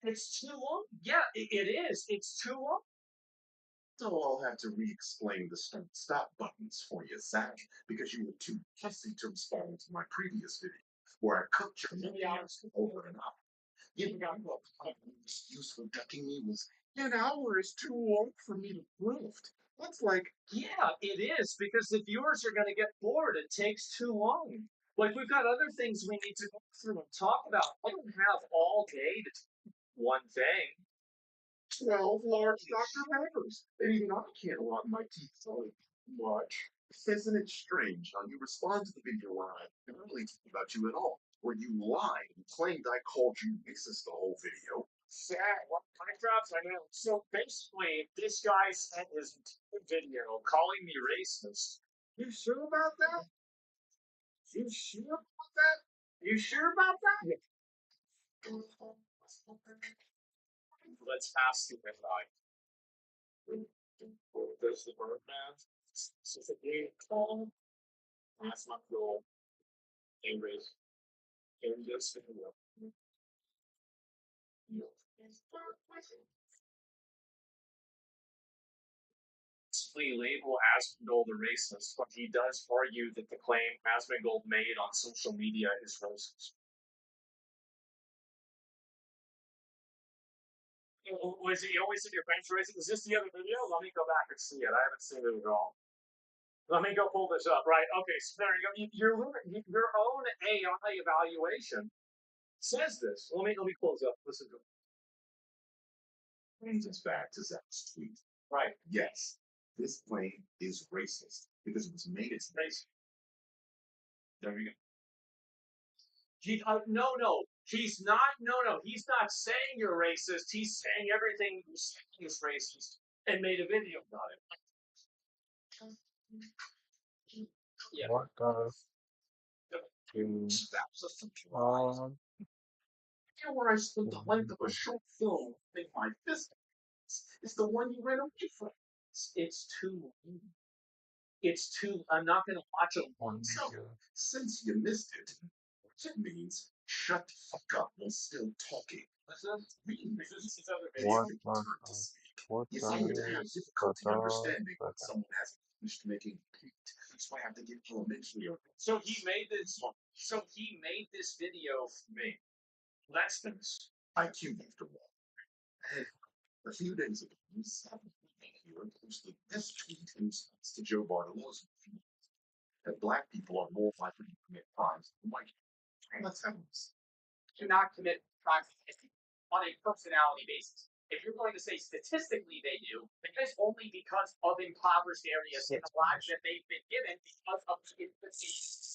A: It's too long. Yeah, it is. It's too long.
D: So I'll have to re-explain the stop buttons for you, Zach, because you were too fussy to respond to my previous video, where I cooked your videos over an hour. You got what my excuse for ducking me was an hour is too long for me to grift. That's like,
A: Yeah, it is, because the viewers are gonna get bored. It takes too long. Like, we've got other things we need to go through and talk about. I don't have all day to do one thing.
D: 12 large Dr. Peppers. And even I can't rock my teeth so much. Isn't it strange how you respond to the video where I barely talk about you at all? Where you lied and claimed I called you racist the whole video.
A: Sad. What Minecraft? I know. So basically, this guy sent his video calling me racist.
D: You sure about that? You sure about that?
A: You sure about that? Let's ask the guy. There's the Birdman. This is a game called. That's not cool. Anyways, in this video. Label Asmongold a racist, but he does argue that the claim Asmongold made on social media is racist. Was he always in your bench racing? Is this the other video? Let me go back and see it. I haven't seen it at all. Let me go pull this up. Right. Okay. So there you go. Your own AI evaluation
C: says this. Let me close up. Listen to it.
D: Brings us back to Zach's tweet.
C: Right.
D: Yes, this claim is racist because it was made as
C: Racist. There we go. No. He's not. No. He's not saying you're racist. He's saying everything you're saying is racist and made a video about it. Yeah.
B: What does he
D: That's a surprise. Here where I spent the length of a short film in my business is the one you ran away from.
C: It's too. It's too. I'm not going to watch it.
D: So, since you missed it, it means shut the fuck up while still talking.
B: what
D: You
B: does
D: seem to have difficulty
B: the
D: understanding when someone has finished making a point. So I have to get elementary.
C: So he made this. So he made this video for me. Let's finish.
D: I queued after one. A few days ago, you posted this tweet in response to Joe Bartolo's opinion that black people are more likely to commit crimes than white people. Let's have this.
C: Do not commit crimes on a personality basis. If you're going to say statistically they do, because only because of impoverished areas in the lives that they've been given because of the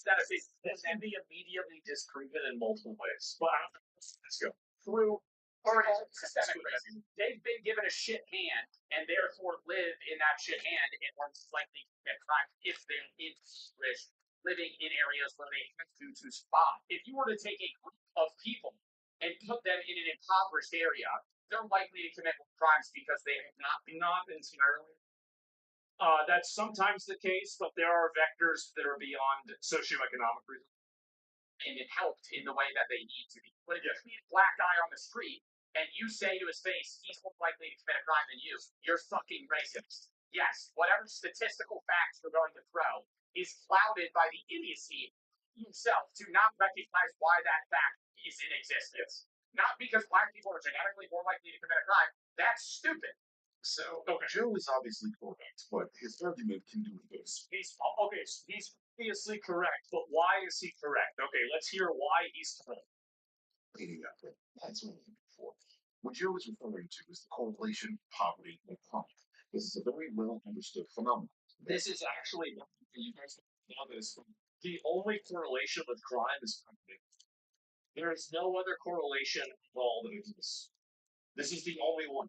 C: benefits, this can be immediately disproven in multiple ways. But let's go. Through or systemic racism. They've been given a shit hand and therefore live in that shit hand and are likely to commit crime if they're impoverished, living in areas where they have to spot. If you were to take a group of people and put them in an impoverished area, they're likely to commit crimes because they have not entirely. That's sometimes the case, but there are vectors that are beyond socioeconomic reasons. And it helped in the way that they need to be. But if you see a black guy on the street and you say to his face, he's more likely to commit a crime than you're fucking racist. Yes, whatever statistical facts you're going to throw is clouded by the idiocy himself to not recognize why that fact is in existence. Not because black people are genetically more likely to commit a crime. That's stupid.
D: So, Joe is obviously correct, but his argument can do this.
C: He's obviously correct, but why is he correct? Okay, let's hear why he's correct.
D: Leading up, that's what I'm looking for. What Joe is referring to is the correlation of poverty and crime. This is a very well understood phenomenon.
C: This is actually, you guys know this, the only correlation with crime is poverty. There is no other correlation at all that exists. This is the only one.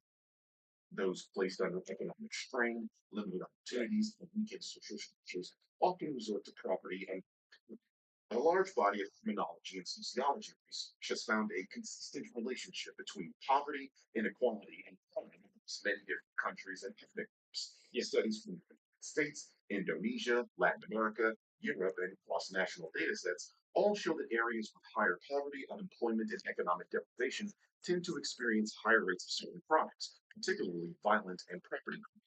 D: Those placed under economic strain, limited opportunities, and weakened social structures often resort to property and a large body of criminology and sociology research has found a consistent relationship between poverty, inequality, and crime across many different countries and ethnic groups. Studies from the United States, Indonesia, Latin America, Europe, and cross-national data sets all show that areas with higher poverty, unemployment, and economic deprivation tend to experience higher rates of certain crimes, particularly violent and property crime.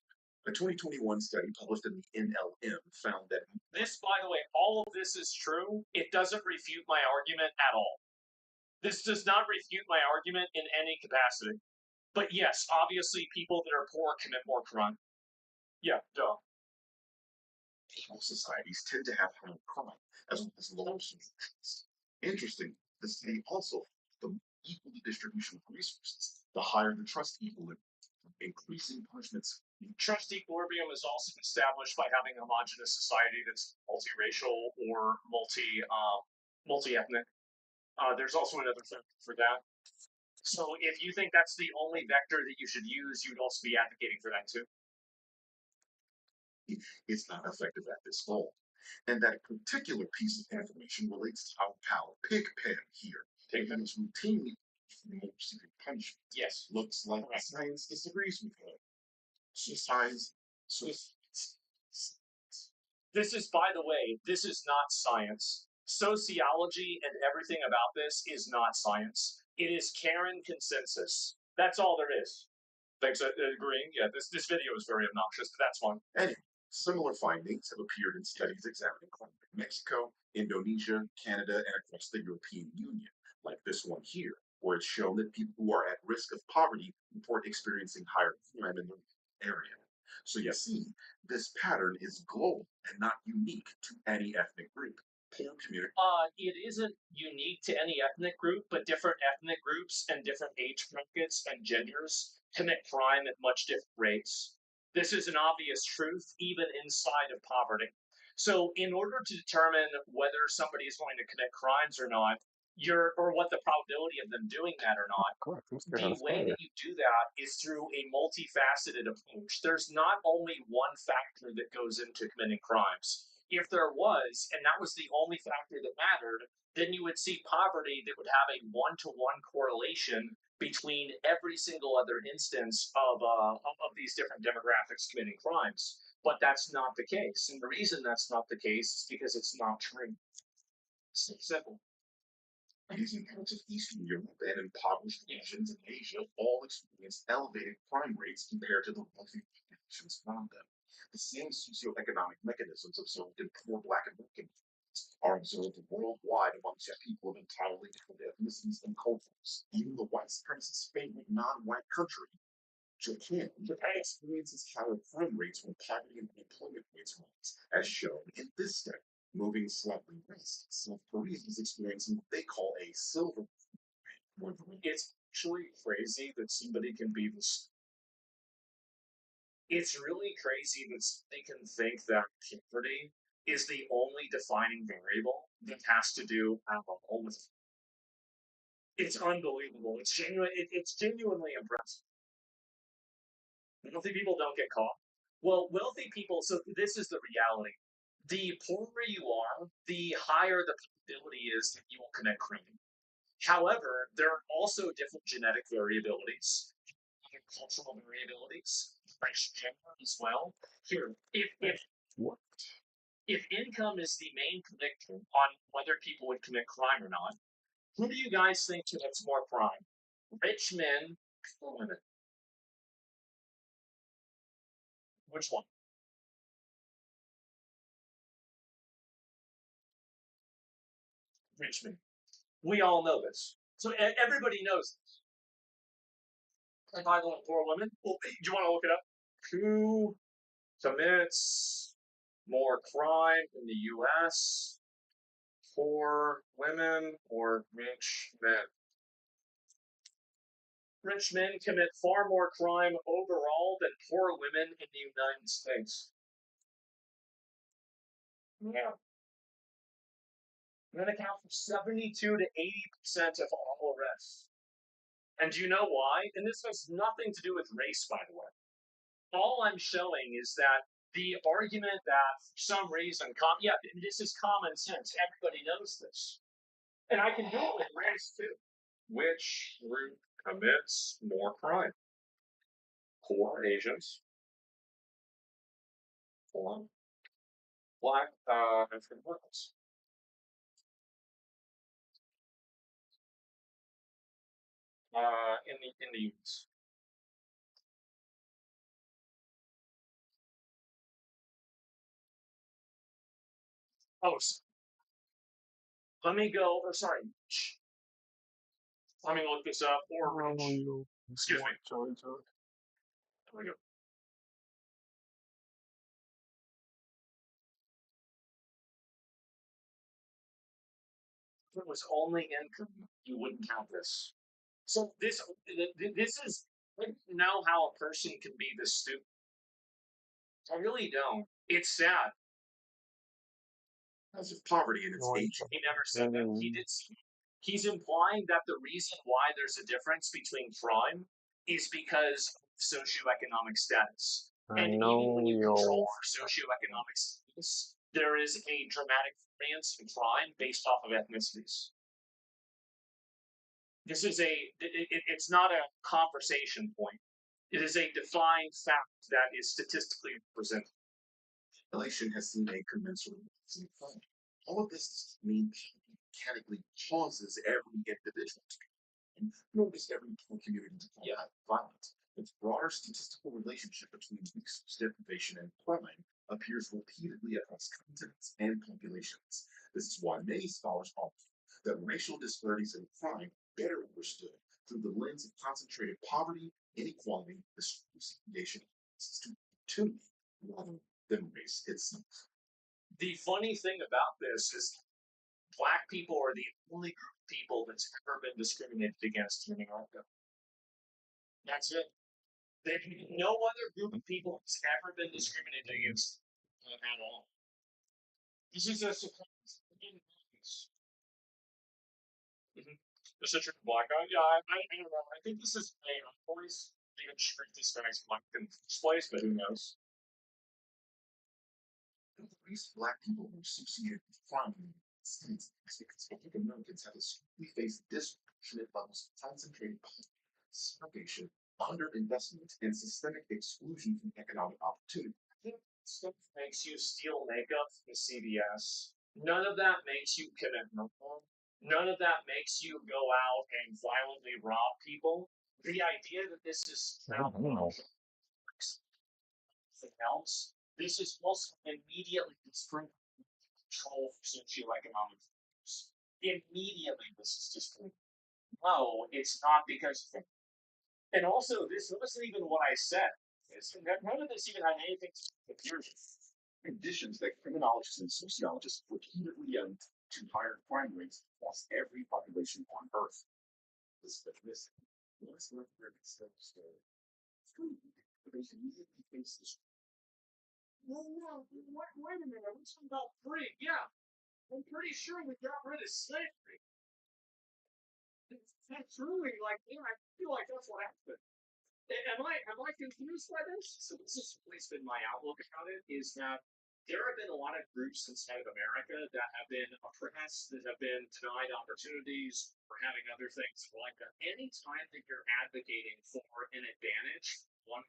D: A 2021 study published in the NLM found that
C: this, by the way, all of this is true. It doesn't refute my argument at all. This does not refute my argument in any capacity. But yes, obviously, people that are poor commit more crime. Yeah, duh.
D: Equal societies tend to have higher crime as well as lower social trust. Interesting, the study also found the equal the distribution of resources, the higher the trust equilibrium, increasing punishments.
C: Trust equilibrium is also established by having a homogenous society that's multiracial or multi-ethnic. There's also another factor for that. So if you think that's the only vector that you should use, you'd also be advocating for that too.
D: It's not effective at this goal. And that particular piece of information relates to our pal Pigpen here. Taking is routinely more severe punishment.
C: Yes.
D: Looks like science disagrees with her. Science.
C: This is, by the way, this is not science. Sociology and everything about this is not science. It is Karen consensus. That's all there is. Thanks for agreeing. Yeah, this video is very obnoxious, but that's fine.
D: Anyway, similar findings have appeared in studies examining crime in Mexico, Indonesia, Canada, and across the European Union, like this one here, where it's shown that people who are at risk of poverty report experiencing higher crime in their area. So you see, this pattern is global and not unique to any ethnic group. poor community.
C: It isn't unique to any ethnic group, but different ethnic groups and different age brackets and genders commit crime at much different rates. This is an obvious truth, even inside of poverty. So, in order to determine whether somebody is going to commit crimes or not, or what the probability of them doing that or not,
B: Correct.
C: the way that you do that is through a multifaceted approach. There's not only one factor that goes into committing crimes. If there was, and that was the only factor that mattered, then you would see poverty that would have a one-to-one correlation between every single other instance of these different demographics committing crimes. But that's not the case. And the reason that's not the case is because it's not true. It's simple.
D: Using parts of Eastern Europe and impoverished regions in Asia all experience elevated crime rates compared to the wealthy populations around them. The same socioeconomic mechanisms observed in poor Black American communities are observed worldwide amongst people of entirely different ethnicities and cultures. Even the white supremacist favorite non-white country, Japan experiences higher crime rates when poverty and unemployment rates rise, as shown in this study. Moving slightly west, South Korea is experiencing what they call a silver.
C: It's actually crazy that somebody can be this. It's really crazy that they can think that poverty is the only defining variable that has to do alcohol with. It's unbelievable. It's genuine. It's genuinely impressive. Wealthy people don't get caught. Well, wealthy people. So this is the reality. The poorer you are, the higher the probability is that you will commit crime. However, there are also different genetic variabilities, cultural variabilities, race, gender as well. Here,
B: What?
C: if income is the main predictor on whether people would commit crime or not, who do you guys think commits more crime? Rich men or women? Which one? Rich men. We all know this. So everybody knows this. If I go with poor women, well, do you want to look it up? Who commits more crime in the U.S.? Poor women or rich men? Rich men commit far more crime overall than poor women in the United States. Yeah. They account for 72 to 80% of all arrests. And do you know why? And this has nothing to do with race, by the way. All I'm showing is that the argument that for some reason, this is common sense. Everybody knows this. And I can do it with race too. Which group commits more crime? Poor Asians, poor Black African Americans. In the U.S. Oh, let me go. Or sorry, let me look this up. Or rich. Excuse me. There we go. If it was only income, you wouldn't count this. So this is I don't know how a person can be this stupid. I really don't. It's sad.
D: Because of poverty in its age.
C: He never said that. He did. He's implying that the reason why there's a difference between crime is because of socioeconomic status. And even when you control for socioeconomic status, there is a dramatic variance in crime based off of ethnicities. This is it's not a conversation point. It is a defined fact that is statistically represented.
D: Population has seen a commensurate rise in crime. All of this means mechanically causes every individual to crime, nor does every community to violence. Its broader statistical relationship between resource deprivation and crime appears repeatedly across continents and populations. This is why many scholars argue that racial disparities in crime are better understood through the lens of concentrated poverty, inequality, the segregation to opportunity, rather than race itself.
C: The funny thing about this is
A: Black people are the only group of people that's ever been discriminated against in America. That's it. No other group of people has ever been discriminated against at all. This is a surprise. This is a black guy. Yeah, I don't know. I think this is a voice. I'm not sure if this guy's black in the first place, but who knows?
D: The reason black people were associated with crime in the States is because Black Americans have historically faced disproportionate levels of concentrated poverty, starvation, underinvestment, and systemic exclusion from economic opportunity.
A: Stuff makes you steal makeup from CVS. None of that makes you commit murder. None of that makes you go out and violently rob people. The idea that this is something else, this is also immediately disproven control for socioeconomic factors. Immediately, this is just no, it's not because of. And also, this wasn't even what I said. None of this even had anything to do with yours.
D: Conditions that criminologists and sociologists repeatedly linked to higher crime rates across every population on Earth. This was not very story. They immediately face this.
A: No, wait a minute. We're talking about free. Yeah, I'm pretty sure we got rid of slavery. That's truly like, yeah, I feel like that's what happened. Am I confused by this? So this has always been my outlook about it, is that there have been a lot of groups inside of America that have been oppressed, that have been denied opportunities, for having other things like that. Any time that you're advocating for an advantage, one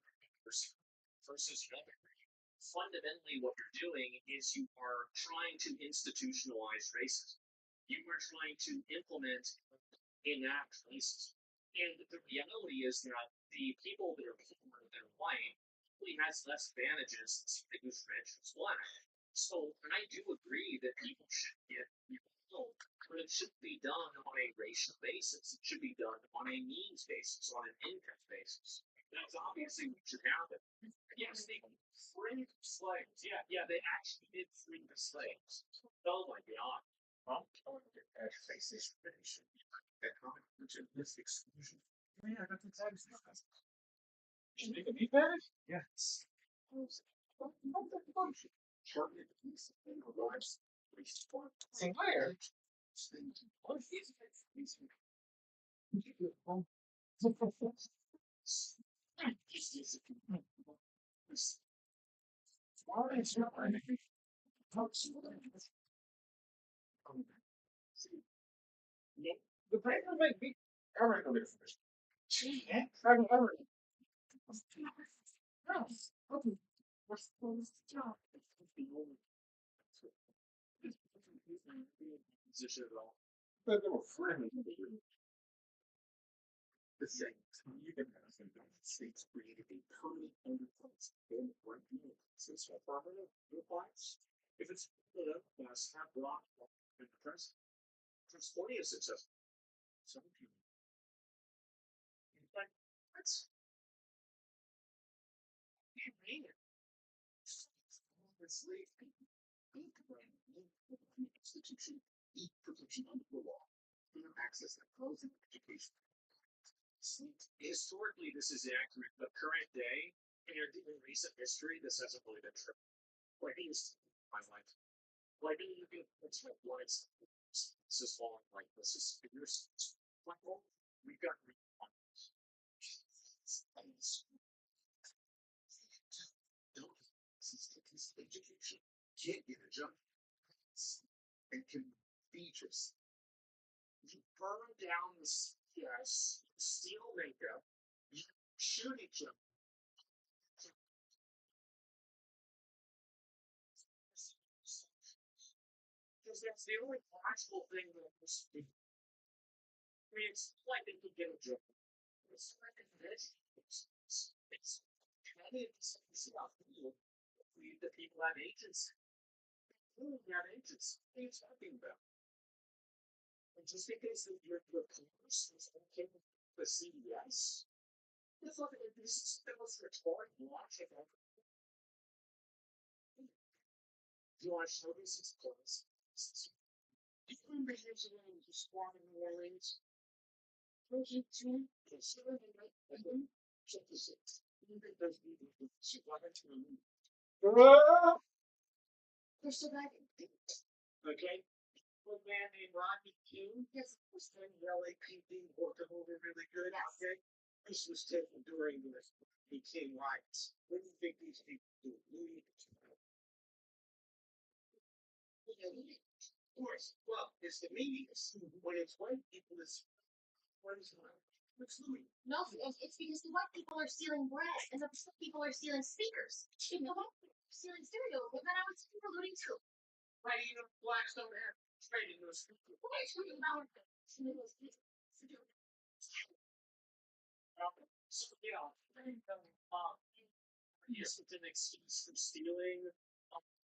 A: person versus another, fundamentally what you're doing is you are trying to institutionalize racism. You are trying to implement, enact racism. And the reality is that the people that are poor, that are white, really has less advantages than somebody who's rich who's black. So I do agree that people should get help, but it should be done on a racial basis. It should be done on a means basis, on an income basis. That's obviously what should happen. Yes, they freed the slaves. Yeah, they actually did free the slaves. Oh my God.
D: Well, face discrimination, economic materialist exclusion. Yeah, that's exactly what it is.
A: You make a beat better?
D: Yes. Targeted police and lives.
A: Say where?
D: What is it?
A: The paper make me.
D: All right, I'll get it finished.
A: Position at all.
D: But they were friendly. The same time, you can have the United States created a permanent underclass and right now, since our permanent underclass,
A: If it's split up, have block in the press. There's plenty of success. Some people. Like, that's. You mean it?
D: slave people, eat institution, eat protection under the law, and access to clothing, education.
A: Historically, this is accurate, but current day, in recent history, this hasn't really been true. Like, my life. Like, you can, it's like, what it's this long, like, this is, like, well, we've got
D: education, can't get a job, and can feed yourself.
A: You burn down the CS, steal makeup, you shoot each other. Because that's the only practical thing that was. I mean, it's like they could get a job. It's like a fish. It's kind of stuff. The people have agency. Who have agency? What are you talking about? And just because your course is okay with the CBS, it's like this is the most retarded logic ever. Do you want to show this? It's close.
C: Do you remember years ago when you squad in New Orleans? Version 2, consider the night ending. Check this out. You think those people who survived to they're surviving. Okay? One man named Rodney King. Yes, was in the LAPD worked him over really good. Yes. Okay? This was taken during the Rodney King riots. What do you think these people do? Of course. Well, it's the meetings. When it's white people, it's what's Louis? No, it's because the white people are stealing bread and the black people are stealing speakers. If the white people are stealing stereo equipment, I would steal looting too. Right, you know, blacks don't have trade in those people. Why are you talking about some of those people? So, isn't an excuse for stealing.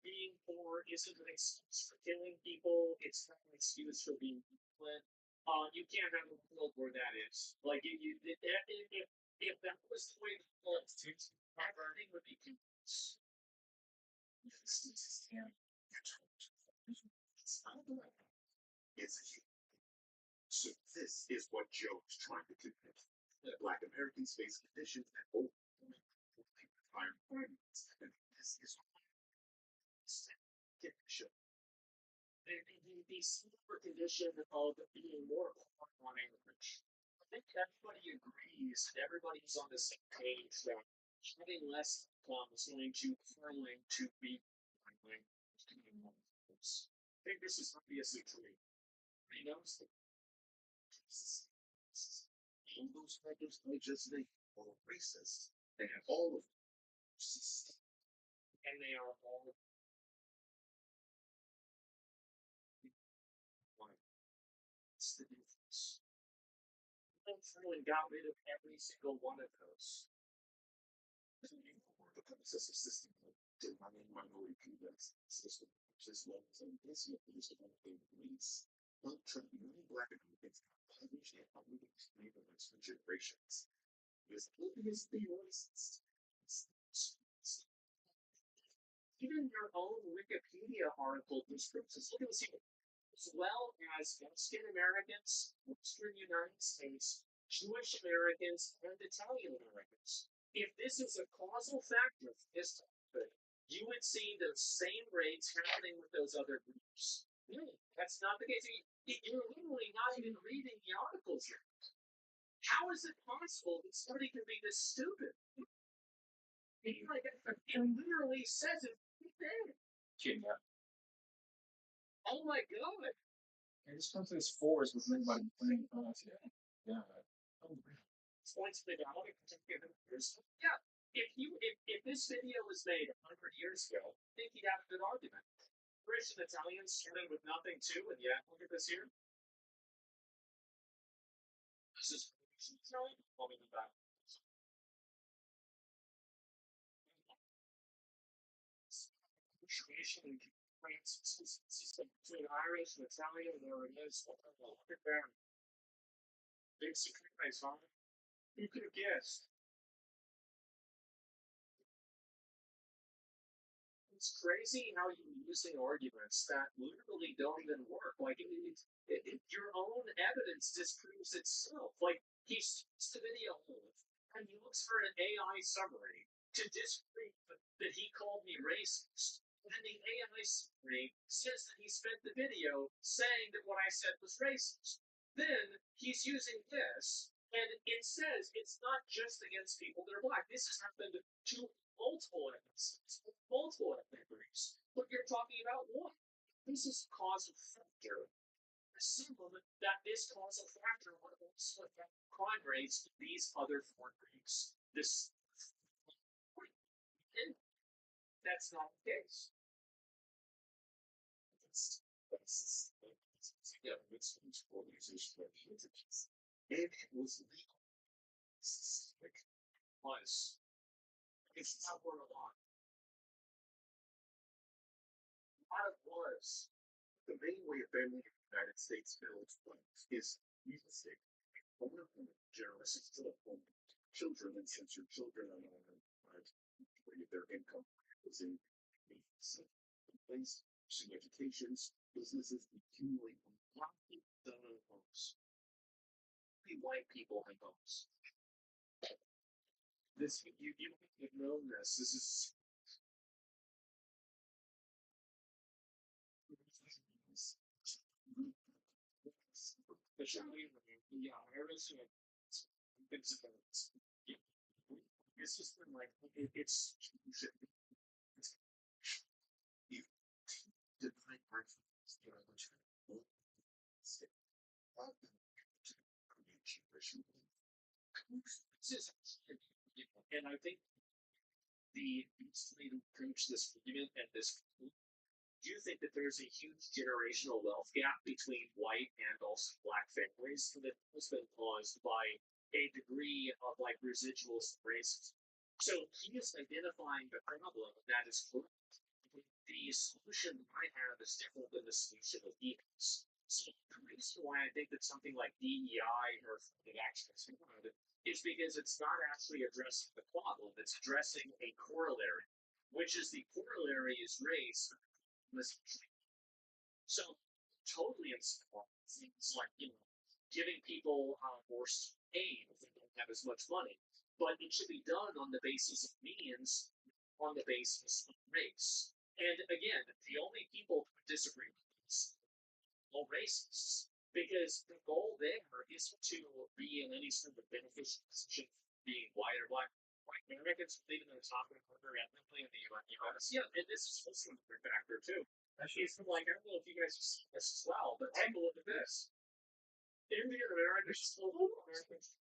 C: Being poor isn't an excuse for killing people. It's not an excuse for being violent. You can't have a world where that is. Like, if that was the way the world is, everything would be peace.
D: It's a human. So this is what Joe's trying to convey. That Black Americans face conditions that overwhelmingly require requirements. And this is condition.
C: The super condition of being more on average. I think everybody agrees, everybody's on the same page that having less income is going to furling to be I think this is obviously true. He knows that
D: all those factors I just named are racist. They have all of them.
C: and they are all what's the difference? Furling got rid of every single one of those.
D: The process of system defining minority people's system just levels and this is the thing race. Not trying to many black Americans published and published neighborhoods for generations. This obviously racist.
C: Even your own Wikipedia article describes this. Look at this here. As well as Mexican Americans, Western United States, Jewish Americans, and Italian Americans. If this is a causal factor for this topic, you would see those same rates happening with those other groups. That's not the case. You're literally not even reading the articles here. How is it possible that somebody can be this stupid? It literally says it right there.
A: Yeah.
C: Oh my god.
A: And this comes to this fours with everybody playing us. Yeah.
C: Points made out given years. Yeah. If this video was made 100 years ago, I think he'd have a good argument. British and Italians started with nothing too, and yet look at this here. This is Italian. Let me do that. Appreciation and between Irish and Italian, there it is. Look at that. Big surprise, huh? Who could have guessed? It's crazy how you're using arguments that literally don't even work. Like, your own evidence disproves itself. Like, he starts the video and he looks for an AI summary to disprove that he called me racist. And then the AI summary says that he spent the video saying that what I said was racist. Then he's using this, and it says it's not just against people that are black. This has happened to multiple ethnic groups. But you're talking about what? This is causal factor. Assume that this causal factor would also affect crime rates in these other four groups. That's not the case.
D: Yeah, it's organization that entities. And it was legal.
C: Was. It's not word of law. What it was.
D: The main way a family in the United States builds wealth is realistic. Owner generous to the home. Children, and since your children are not their income was in place, pursuing educations, businesses accumulate
A: Black people don't own homes. Only white people have homes. This you've known this. This is especially yeah, Iris and it's yeah, it's just been like it's you deny breakfast, you know, which and I think the best way to approach this argument and this do you think that there's a huge generational wealth gap between white and also black families that has been caused by a degree of like residuals racism? So he is identifying the problem that is correct. The solution I have is different than the solution of he has. So the reason why I think that something like DEI or something actually is good is because it's not actually addressing the problem, it's addressing a corollary, which is the corollary is race. So totally install things like giving people more aid if they don't have as much money, but it should be done on the basis of means, on the basis of race. And again, the only people who disagree with this are racists, because the goal there isn't to be in any sort of beneficial position, being white or black. White Americans believe in the top quarter ethnically in the US. Yeah, and this is also another factor too. It's like I don't know if you guys have seen this as well, but take a look at this. Indian Americans still Americans.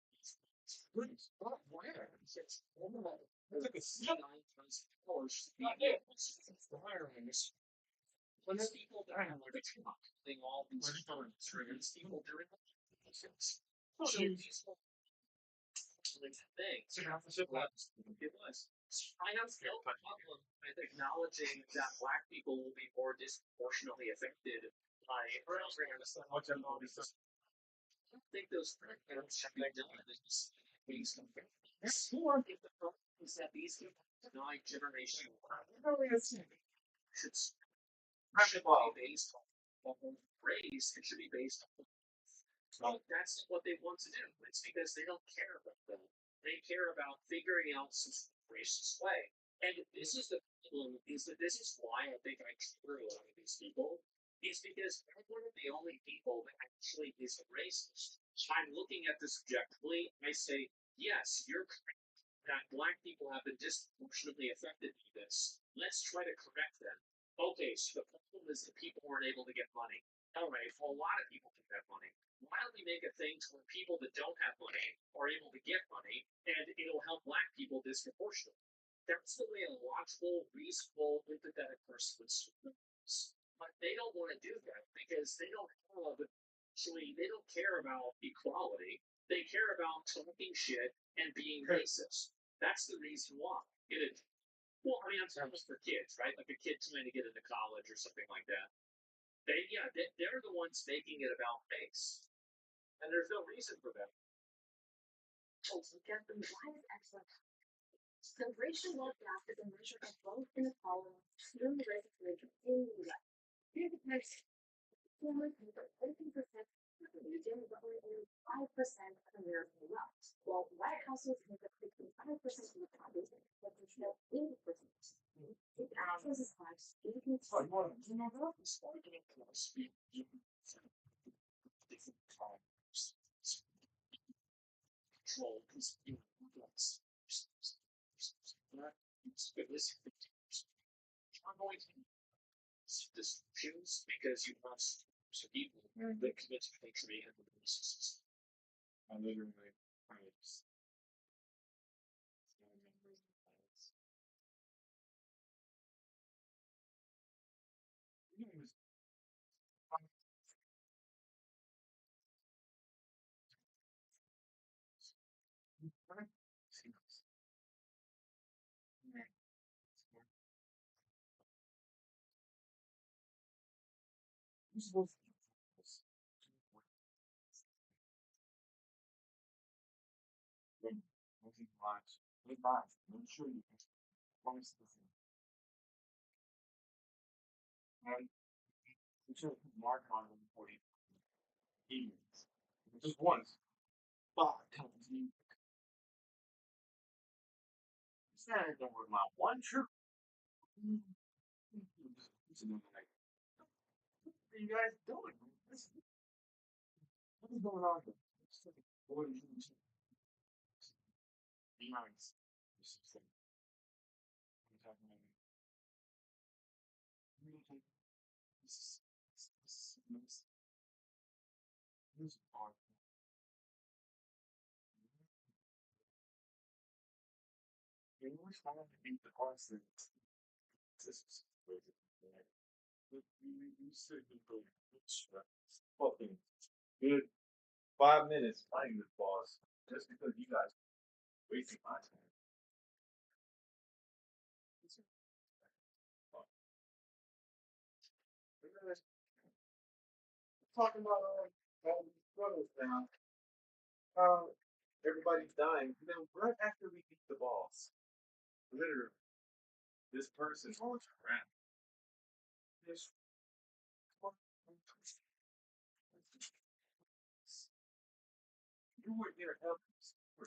A: Not where? It's like a $9,000. Not it. It's when there's people that are like doing all these things, people doing so these things. It was. I have no problem with acknowledging that black people will be more disproportionately affected by programs. I don't think those programs should be done based on fairness. If the problem is that these people deny generational should should be based on race, it should be based on well, that's what they want to do. It's because they don't care about them. They care about figuring out some racist way. And this is the problem, is that this is why I think I trigger a lot of these people, is because I'm one of the only people that actually is a racist. I'm looking at this objectively, I say, yes, you're correct that black people have been disproportionately affected by this. Let's try to correct them. Okay, so the problem is that people weren't able to get money. All right, well, a lot of people can get money. Why don't we make a thing to where people that don't have money are able to get money, and it'll help black people disproportionately? That's the way a logical, reasonable, empathetic person would speak. But they don't want to do that because they don't have actually they don't care about equality. They care about talking shit and being racist. That's the reason why. It is. Well, I mean, I'm talking for kids, right? Like a kid trying to get into college or something like that. They're the ones making it about race, and there's no reason for that.
E: Also, Captain Why is excellent. So racial wealth gap is a measure of wealth inequality through race region in the US. Here the next former people 13% of the region, but only 5% of American wealth, while white households make up 55% of the population, but control 80%. If access is high, you can see
A: Control because I'm going to this choose because you have some people that commit to country and the racists. I literally praise. I'm sure you can promise the thing. And I'm sure mark on them for you. Idiots. Just once. 5 times. It's not even with my one true. Like, what are you guys doing? What is going on here? What is be nice. This is like, what I'm talking about. This is hard. You always want to beat the horse. This is crazy. You said you go fucking good 5 minutes playing this boss just because you guys wasting my time. We're talking about all these struggles now. How everybody's dying. And then right after we beat the boss, literally, this person walks around. This you were there helping us for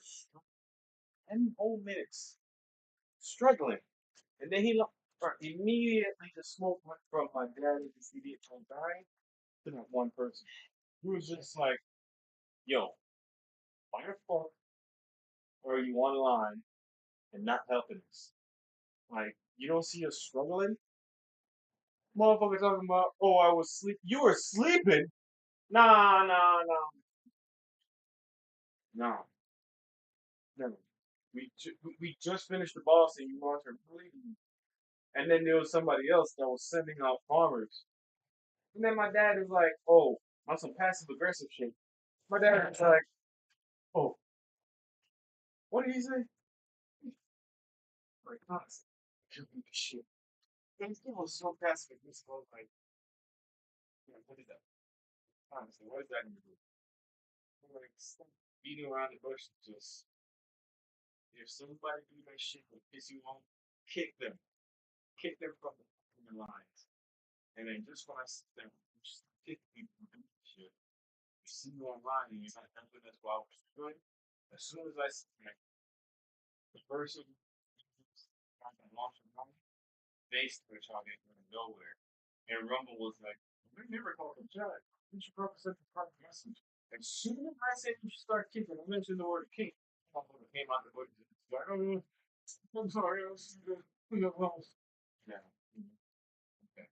A: 10 whole minutes struggling. And then he immediately the smoke went from my dad and the CD from dying to that one person. He was just like, yo, why the fuck are you online and not helping us? Like, you don't see us struggling? Motherfucker talking about, oh, I was sleep. You were sleeping? Nah, nah, nah. Nah, no. We just finished the boss and you want to bleeding. And then there was somebody else that was sending out farmers. And then my dad is like, oh, on some passive aggressive shit. My dad is like, oh, what did he say? Like, honestly, kill me the shit. And he was so passive aggressive. I was like, yeah, what is that? Honestly, what is that gonna do? I'm like, stop beating around the bush. Just, if somebody do that shit that piss you off, kick them. Kick them from the lines. And then just when I sit there, just kick people who do shit. You see me online and you're not helping us while we're good. As soon as I see like, the person kind of lost their money, they start talking from nowhere. And Rumble was like, we never called him Chad. We should probably send a private message. As soon as I said you should start kicking, I mentioned the word kick. Motherfucker came out the bush. Like, oh, I'm sorry, I was lost. Yeah. Okay.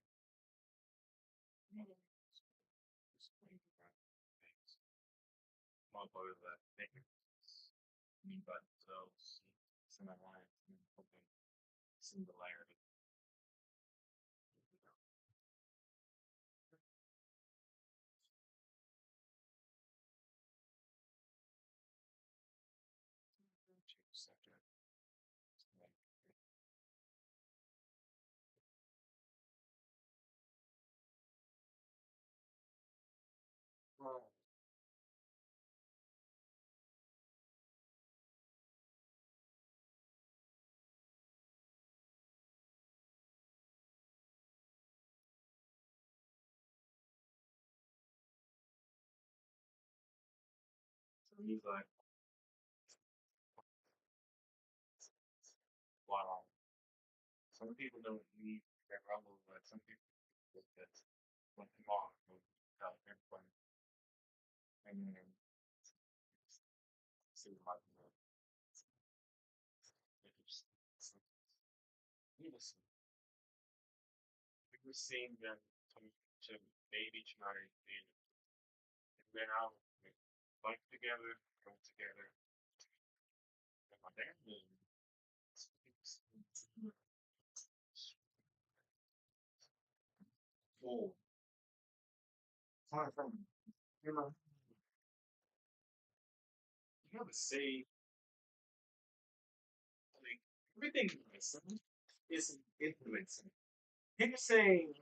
A: Motherfuckers that think me by themselves. Semi-lions and hoping singularity. Subject. Well, so he's like, wow. Some people don't need their rumble, but some people think that's what they want. Out everybody. And then see how you know. We were seeing them to maybe try and then out like together, go together. And my dad oh, far from you know, you have to say like everything you listen is influencing. He was saying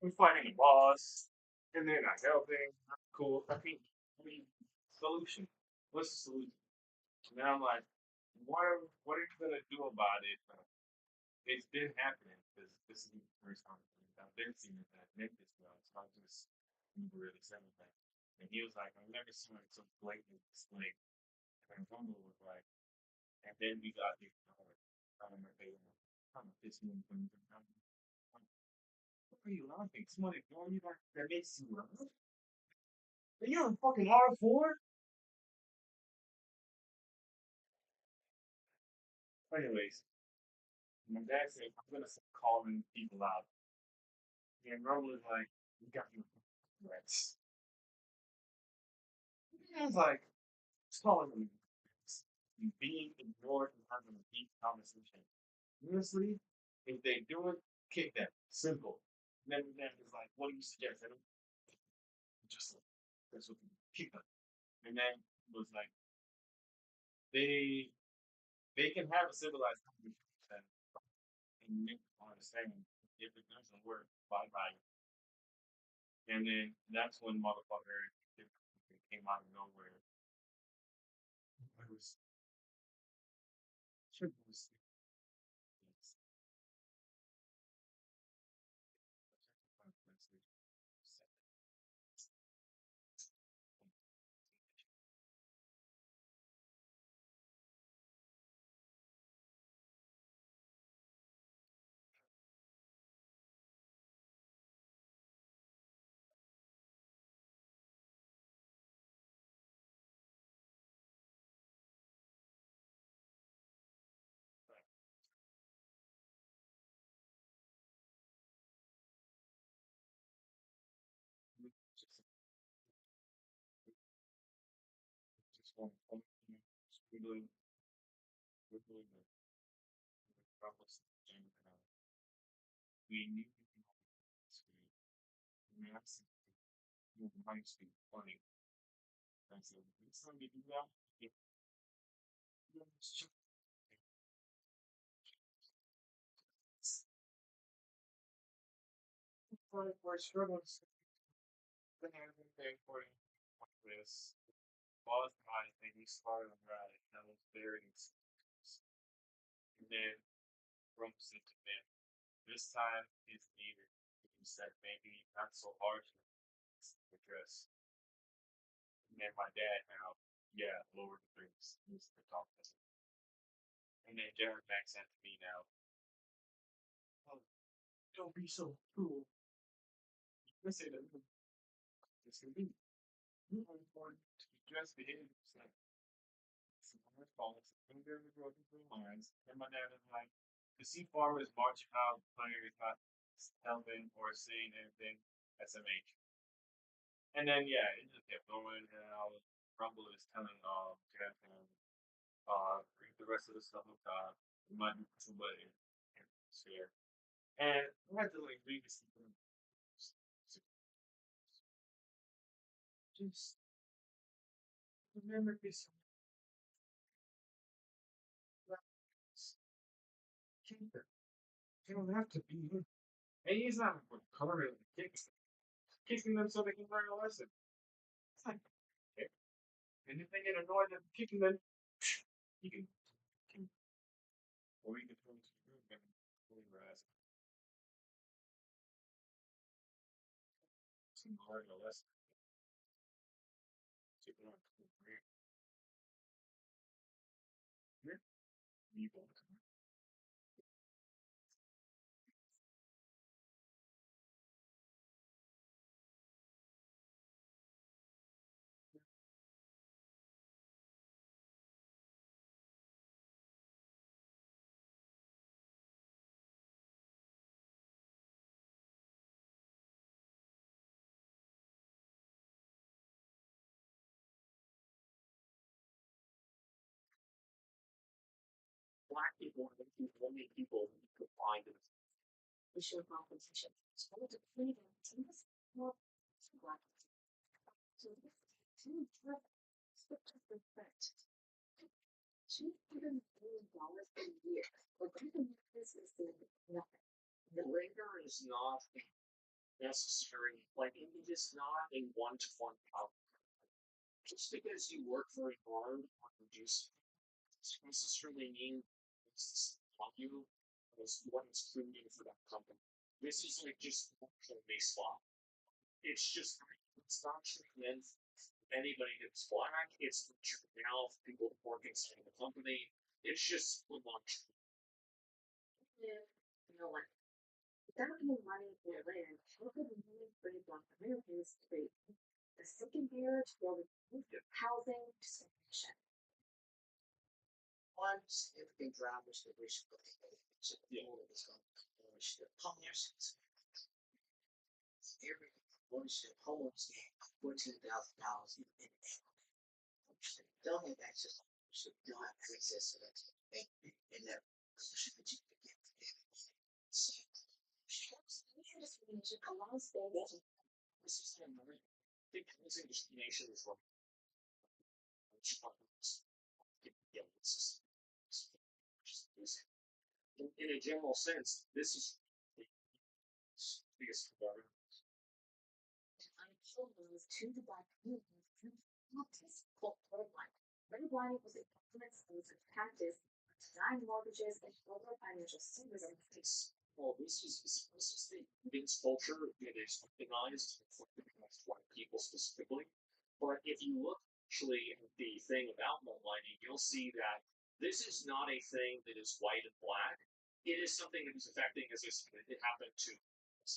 A: we're fighting a boss and they're not helping. Cool. I mean, solution. What's the solution? And then I'm like, what are you gonna do about it? It's been happening because this is the first time I've been seeing it at Memphis now. It's not just never really said anything. And he was like, I've never seen it so blatantly displayed. And Rumble was like, and then we got the kind of pissed me off. What are you laughing? Somebody ignoring you that makes you laugh? And you're a fucking R4? Anyways, my dad said, I'm gonna start calling people out. And Rumble is like, you got your threats. I was like, it's calling them being ignored and having a deep conversation. Honestly, if they do it, kick them. Simple. And then it's like, what do you suggest? And just like, that's what kick them. And then it was like, they they can have a civilized conversation and make them understand if it doesn't work, bye bye. And then that's when motherfucker came out of nowhere. I was sure it was just just one squiggling squiggling the problems and we need to be massive might be funny. And so next time you do that, if it's just for struggles, then everything for this was my thing. We started on right, and I was very excited. And then from to them. This time is needed. You said maybe not so harsh address. And then my dad now, yeah, lower the things. He's the top. And then Jared back sent to me now. Oh, don't be so cruel. Listen to me. It's gonna be you are important to address behaviors like similar faults and very broken through lines. And my dad is like, to see farmers marching out, players not helping or saying anything, SMH. And then yeah, it just kept going, and I was Rumble is telling Jeff and read the rest of the stuff up top. It might be somebody here. And I had to like read this. Just remember this. Keep it. You don't have to be here. And he's not coloring the kids, kicking them so they can learn a lesson. It's like, okay. And if they get annoyed at kicking them, you can or you can throw them to the room and fully grasp. Some learn a lesson. Keep it on. Here, you go. Black people are the only people who could find it.
E: We show competition. So to play them, teams, well, black. So this two drip, switch the effect. $200 million a year. We're going to make this instead of nothing.
C: The labor is not necessary. Like it is not a one-to-one outcome. Just because you work very hard or produce doesn't necessarily mean it's on you as what is created for that company. This is like just baseball. It's just
A: It's not treating anybody that's black. It's now for people that work inside the company. It's just a bunch.
E: If no one without any money or land, how could really free Black Americans create the second barrier to building housing discrimination?
C: One significant driver is the racial relationship. Ownership, homelessness. Every ownership, homeless game, $14,000 in ownership. Don't have access to ownership. Don't have access to that. And that position that you can get.
E: Housing discrimination allows those to
A: This is the moment. I think housing discrimination is from in a general sense, this is the biggest government.
E: unopposed to the Black community through practice called redlining. Redlining was a government-sponsored practice denying mortgages and other financial services.
A: Well, this is the biggest culture that is recognized amongst white people specifically. But if you look actually at the thing about redlining, you'll see that this is not a thing that is white and black. It is something that is affecting, as I said, it happened to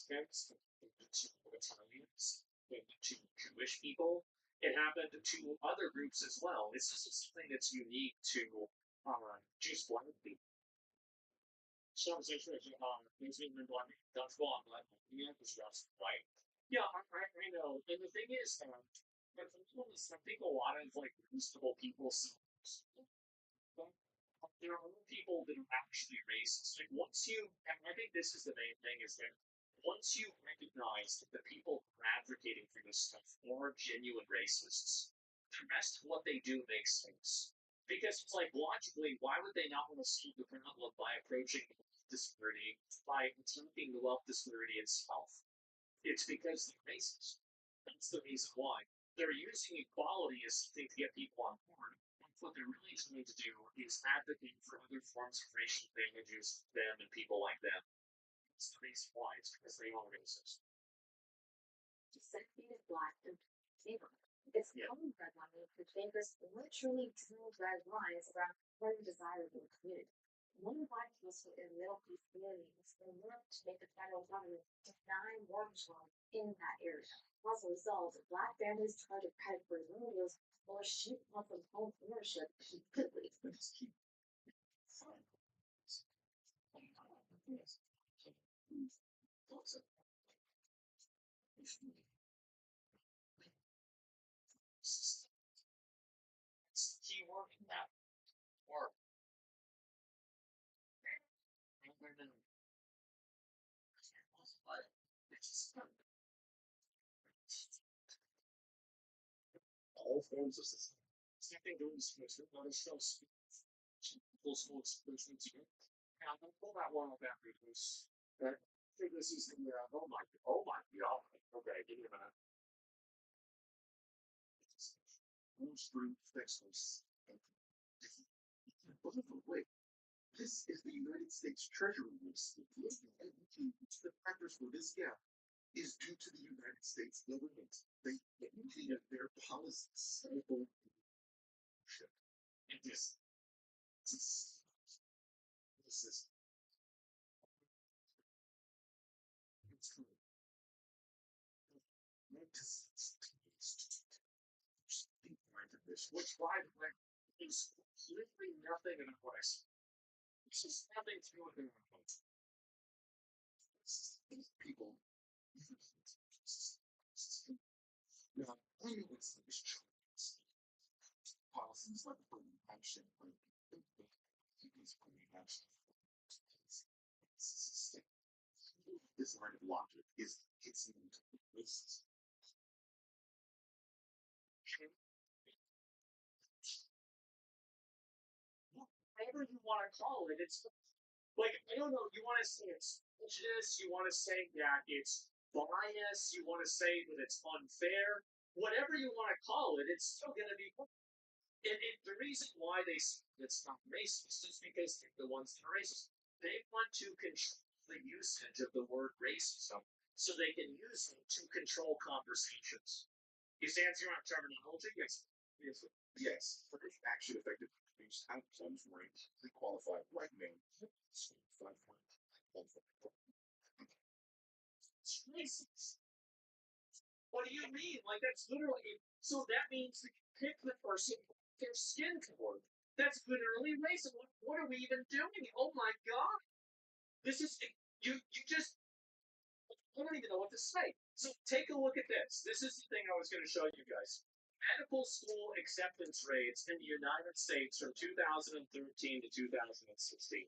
A: Mexicans, to Italians, to Jewish people. It happened to other groups as well. It's just something that's unique to just black people. Conversation things being been that's wrong, like yeah, discussed, right? Yeah, I know. And the thing is, but I think a lot of like reasonable people see but there are people that are actually racist. Like once you, and I think this is the main thing, is that once you recognize that the people who are advocating for this stuff are genuine racists, the rest of what they do makes sense. Because it's like logically, why would they not want to solve the problem by approaching disparity by attacking the wealth disparity itself? It's because they're racist. That's the reason why. They're using equality as something to get people on board. And what they're really trying to do is advocate for other forms of racial advantages to them and people like them. That's the reason why. It's because they are racist.
E: Segregated Black and neighborhood. It's common redlining which neighbors literally drew red lines around one desirable community. One white household in a middle class community was enough to make the federal government deny mortgage loans in that area. As a result, Black families tried to predatory loan deals or shoot off of home ownership completely.
A: Keyword in that word. All forms of society. Same thing doing this other shows. Full school experience here. And I'm gonna pull that one up after this. Okay. I think this is the oh my god. Okay, give me a minute.
D: Wall Street fixers. By the way, this is the United States Treasury receipt. The factors for this gap is due to the United States government. They implemented their policies.
A: And this is it's cool. Which, by the way, is literally nothing in a place. It's just nothing to do with their culture.
D: These people. Now, I know it's choice. Policies like burning action, this line of logic is it's racist.
A: Whatever you want to call it, it's like I don't know. You want to say it's prejudice. You want to say that it's bias. You want to say that it's unfair. Whatever you want to call it, it's still going to be. The reason why it's not racist is because they're the ones that are racist. They want to control the usage of the word racism
C: so they can use them to control conversations. Is answering our terminology? Yes.
D: Yes, yes. First action effective use outcomes range pre-qualified black men.
C: Racist. What do you mean? Like that's literally so that means that you pick the person their skin color. That's literally racist. What are we even doing? Oh my god. This is you just I don't even know what to say. So take a look at this. This is the thing I was going to show you guys. Medical school acceptance rates in the United States from 2013 to 2016.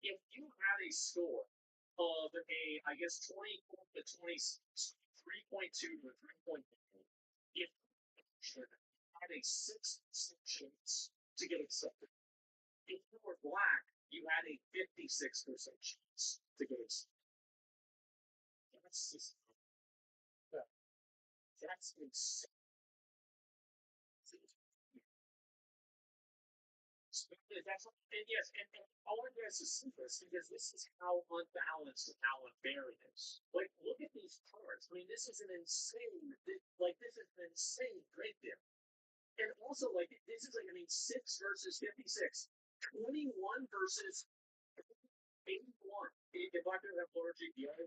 C: If you had a score of I guess 24 to 26, 3.2 to 3.9, if you had a 6% chance to get accepted. If you were black, you had a 56% chance to get accepted. That's just that's insane. That's and yes, and I want you guys to see this because this is how unbalanced and how unfair it is. Like, look at these charts. I mean, this is an insane, like, this is an insane right there. And also, like, this is like, I mean, 6 versus 56, 21 versus 81. If black people have lower GPA,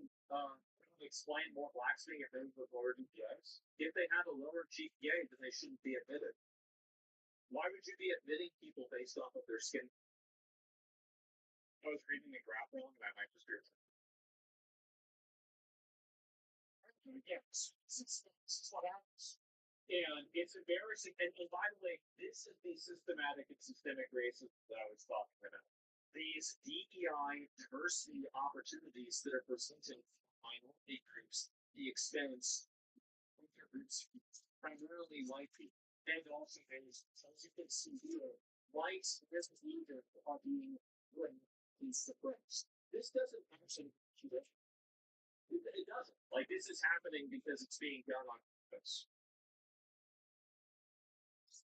C: explain more blacks being admitted with lower GPAs. If they have a lower GPA, then they shouldn't be admitted. Why would you be admitting people based off of their skin? I was reading the graph wrong, and I might just be. Yes, this is what happens. And it's embarrassing. And by the way, this is the systematic and systemic racism that I was talking about. These DEI diversity opportunities that are presented for minority groups, the expense of their groups, primarily white people, and also as you can see here, whites as leaders are being suppressed. This doesn't actually it doesn't. Like this is happening because it's being done on purpose.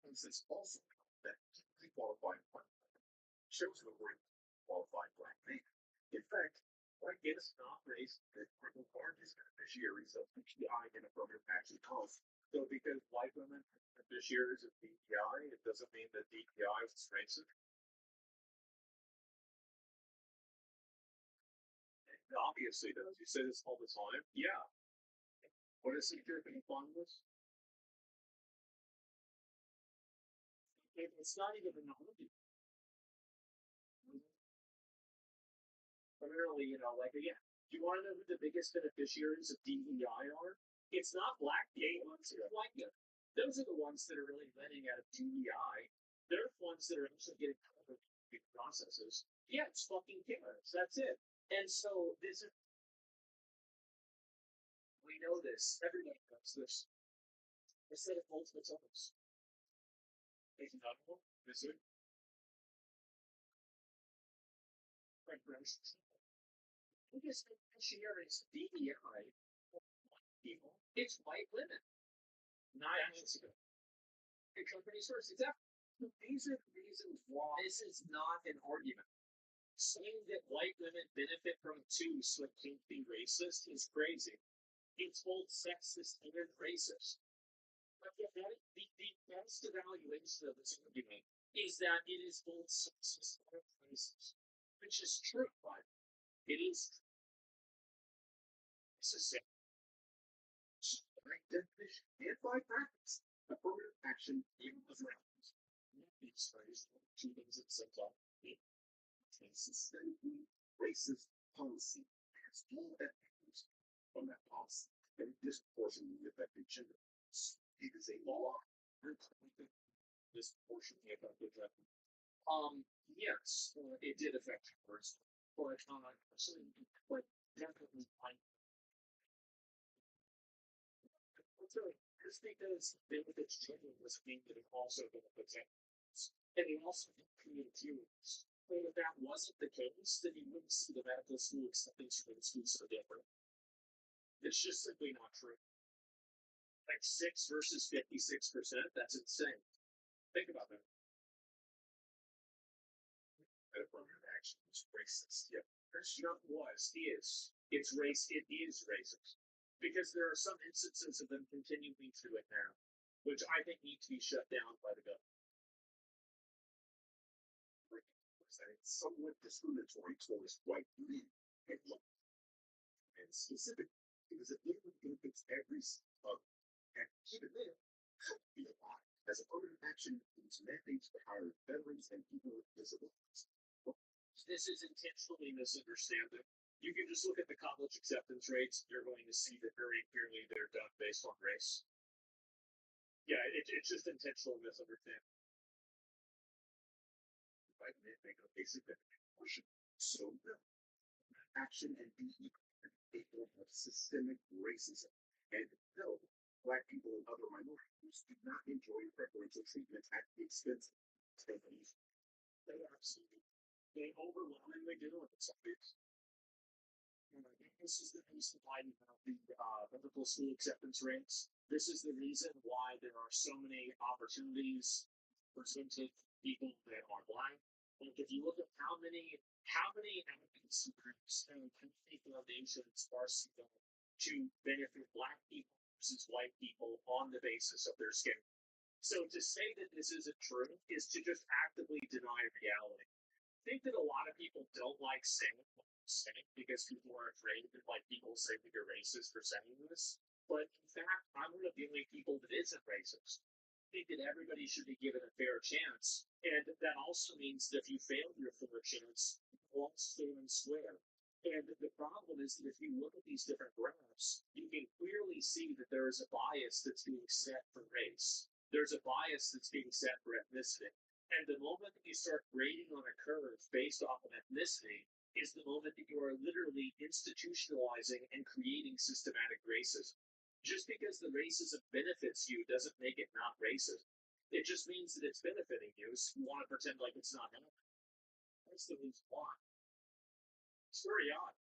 D: This is also that pre-qualified black men shows the word qualified black men. In fact, white is not race that are the largest beneficiaries of PGI in affirmative action policy.
C: So because white women are beneficiaries of DEI, it doesn't mean that DEI is racist. It obviously does. You say this all the time. Yeah. What is security fund this? It's not even an argument. Primarily, like again, do you want to know who the biggest beneficiaries of DEI are? It's not black gay ones, it's white guys. Those are the ones that are really winning out of DEI. They're the ones that are actually getting covered in processes. Yeah, it's fucking carrots. That's it. And so this is we know this. Everybody knows this. I said it multiple times. It's another one. Is it? Biggest beneficiaries of DEI people. It's white women. 9 months ago. The company source. Exactly. These are the reasons why this is not an argument. Saying that white women benefit from it too, so it can't be racist, is crazy. It's both sexist and racist. But the best evaluation of this argument is that it is both sexist and racist, which is true, but it is true. This is it.
D: Right definition and by practice. Affirmative action even with rounds.
C: These studies, two things at the same time.
D: Systemically racist policy has all evidence from that policy and disproportionately affected gender. It is a law
C: Disproportionately affected gender. Yes, it did affect yours, but but definitely just because benefits children was mean that it also benefits animals. And it also created humans. And if that wasn't the case, then you wouldn't see the medical school acceptance rates be so different. It's just simply not true. Like 6 versus 56%, that's insane. Think about that.
D: affirmative action was racist.
C: Yeah. Not was, is.
A: It's race. It is racist because there are some instances of them continuing to it now, which I think need to be shut down by the government.
D: That it's somewhat discriminatory towards white men and specific because it literally benefits every and even then, be alive. As a affirmative action includes mandates to hire veterans and people with disabilities.
A: This is intentionally misunderstanding. You can just look at the college acceptance rates. You're going to see that very clearly they're done based on race. Yeah, it's just intentional misunderstanding.
D: White men make up a significant portion. So no. Action and be a form of systemic racism. And no, Black people and other minorities do not enjoy preferential treatment at the expense of companies.
A: They absolutely, they overwhelmingly do in some cases. This is the reason why you have the medical school acceptance rates. This is the reason why there are so many opportunities presented to people that are Black. Like if you look at how many advocacy groups and how many foundations are set up to benefit Black people versus white people on the basis of their skin. So to say that this isn't true is to just actively deny reality. I think that a lot of people don't like saying what they're saying because people are afraid that like people say that you're racist for saying this. But in fact, I'm one of the only people that isn't racist. I think that everybody should be given a fair chance. And that also means that if you fail your fair chance, you lost fair and square. And the problem is that if you look at these different graphs, you can clearly see that there is a bias that's being set for race. There's a bias that's being set for ethnicity. And the moment that you start grading on a curve based off of ethnicity is the moment that you are literally institutionalizing and creating systematic racism. Just because the racism benefits you doesn't make it not racist. It just means that it's benefiting you, so you want to pretend like it's not happening. That's the reason why. It's very odd.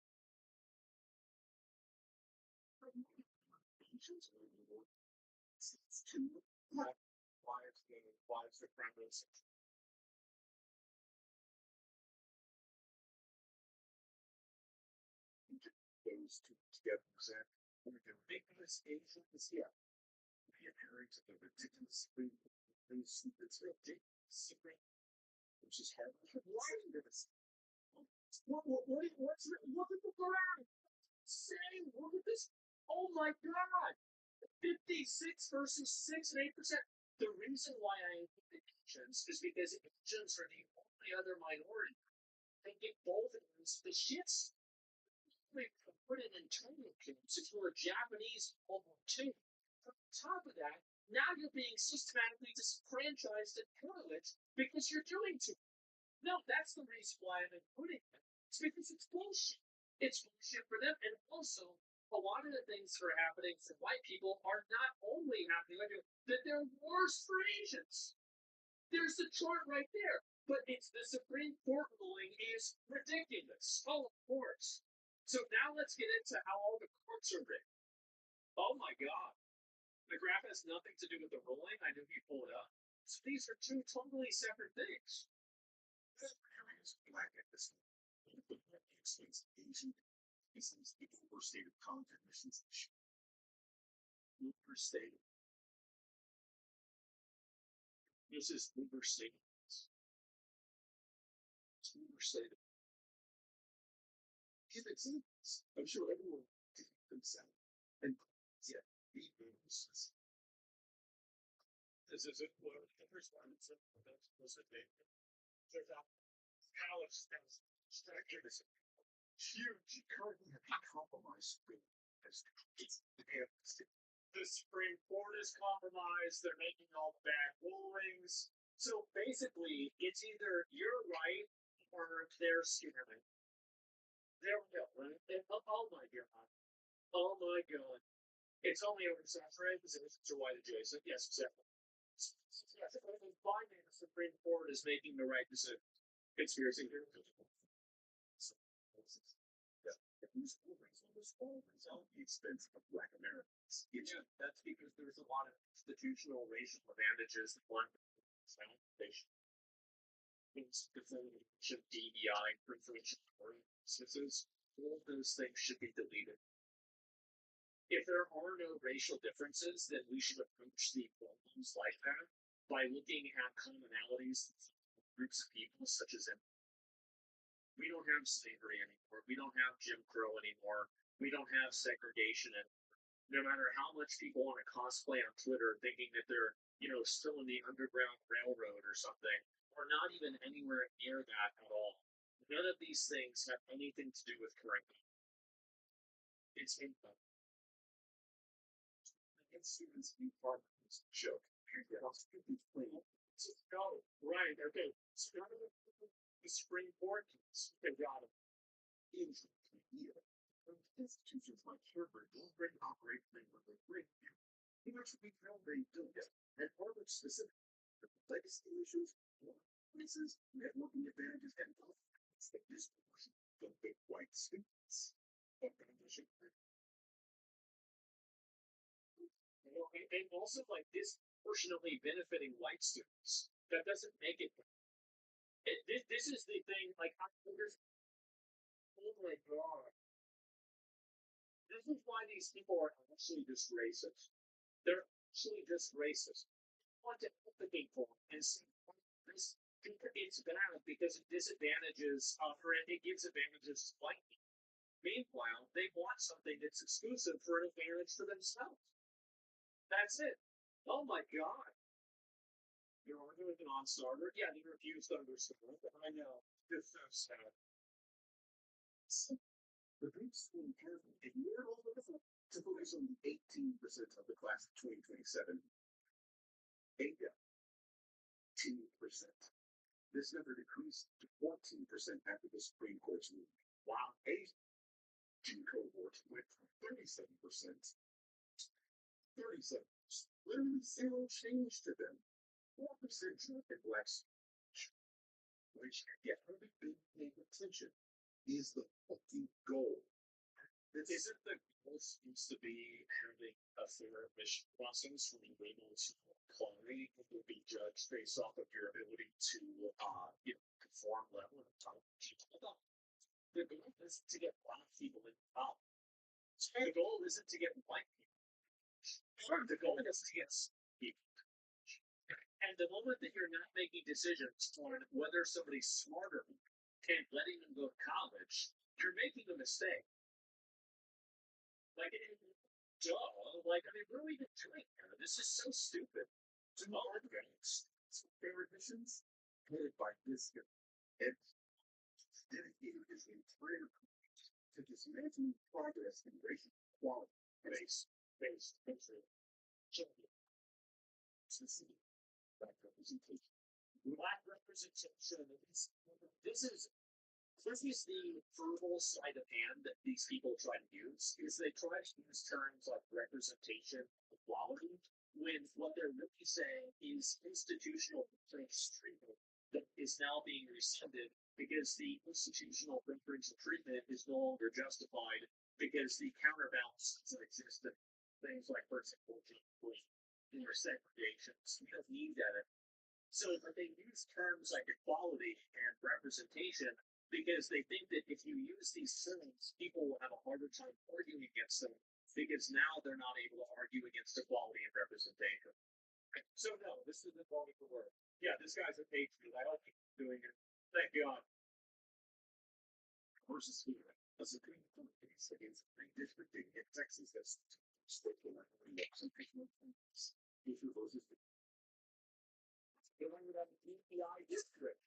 A: Why is the primary section?
D: Those two together exactly. We can make this Asians here. We are married to the ridiculous Supreme Court. It's ridiculous, which is hard. Why is this?
A: What's look at the graph? Say, look at this. Oh my God. 56 versus 6 and 8%. The reason why I included Asians is because Asians are the only other minority. They get both of these the shits. We put it in training camps if you were Japanese World War II. On top of that, now you're being systematically disenfranchised at college because you're doing too. No, that's the reason why I'm including it. It's because it's bullshit. It's bullshit for them, and also a lot of the things that are happening for white people are not only happening, that they're worse for Asians. There's the chart right there. But it's the Supreme Court ruling is ridiculous. Oh, of course. So now let's get into how all the courts are rigged. Oh my God. The graph has nothing to do with the ruling. I knew you pulled it up. So these are two totally separate things.
D: Black ethnicity. Explains Asian Muslims people overstated college admissions issue.
A: Overstated. This is overstated. It's overstated.
D: Give examples. I'm sure everyone can themselves. And yeah, be useless.
A: This is it. What the respondents of that was a big. There's a college that's structured as
D: huge currently have compromised it's
A: the Supreme Court is compromised. They're making all the bad rulings. So basically, it's either you're right or they're scamming. There we go. Oh my God. Oh my God. It's only oversaturated because it's white adjacent. Yes, exactly. Finally, the Supreme Court is making the right decision. Conspiracy theory.
D: Who's always at the expense of Black Americans?
A: Yeah, that's because there's a lot of institutional racial advantages that one foundation. It's definition DEI preferential instances.
C: all of those things should be deleted. If there are no racial differences, then we should approach the problems like that by looking at commonalities in groups of people, such as we don't have slavery anymore. We don't have Jim Crow anymore. We don't have segregation anymore. No matter how much people want to cosplay on Twitter thinking that they're, still in the Underground Railroad or something, or not even anywhere near that at all. None of these things have anything to do with curriculum. It's info.
D: It's students be part of this joke.
C: No, right, okay. So none of the Supreme Court case, they got it.
D: Institutions like Harvard already operate framework of great view, in which we feel they do it, and Harvard specific. The legacy issues, places, networking advantages, and it's the distribution of big white students.
C: And also like disproportionately benefiting white students. That doesn't make it. This is the thing. Like, oh my god, this is why these people are actually just racist. They're actually just racist. I want to advocate for them and say this. It's bad because it disadvantages, or it gives advantages to white people. Meanwhile, they want something that's exclusive for an advantage for themselves. That's it. Oh my god. You're arguing with a non-starter? Yeah, they refused to understand. I know. It's so sad.
D: The group school has ignored all of this to focus on the 18% of the class of 2027. Asia, 10%. This number decreased to 14% after the Supreme Court's ruling. While Asian cohort went from 37%. 37%. Literally zero change to them. 4% drop in black speech, which if haven't been paying attention, is the fucking goal.
C: Isn't the goal supposed to be having a fair admission process where you're able to apply and will be judged based off of your ability to, conform level and time? The goal isn't to get black people in college. The goal isn't to get white people. The goal is to get people. And the moment that you're not making decisions on whether somebody's smarter and letting them go to college, you're making a mistake. Like, duh. Like, I mean, what are we even doing here? This is so stupid.
D: Favorite missions headed by this guy. And dedicated his entire career to dismantling progress in racial equality.
C: Based, champion.
D: Black representation.
C: Black representation. This is the verbal sleight of hand that these people try to use. Is they try to use terms like representation, equality, when what they're really saying is institutional preferential treatment that is now being rescinded because the institutional preferential treatment is no longer justified because the counterbalance doesn't exist in things like persecution or segregation. So we don't need that. So but they use terms like equality and representation because they think that if you use these terms, people will have a harder time arguing against them because now they're not able to argue against equality and representation. So no, this isn't going to work. Yeah, this guy's a patriot. I don't think he's doing it. Thank God.
D: Versus here, a Supreme Court case against redistricting in Texas that's spectacular representation of families. Issue versus
C: Dealing with an EPI district.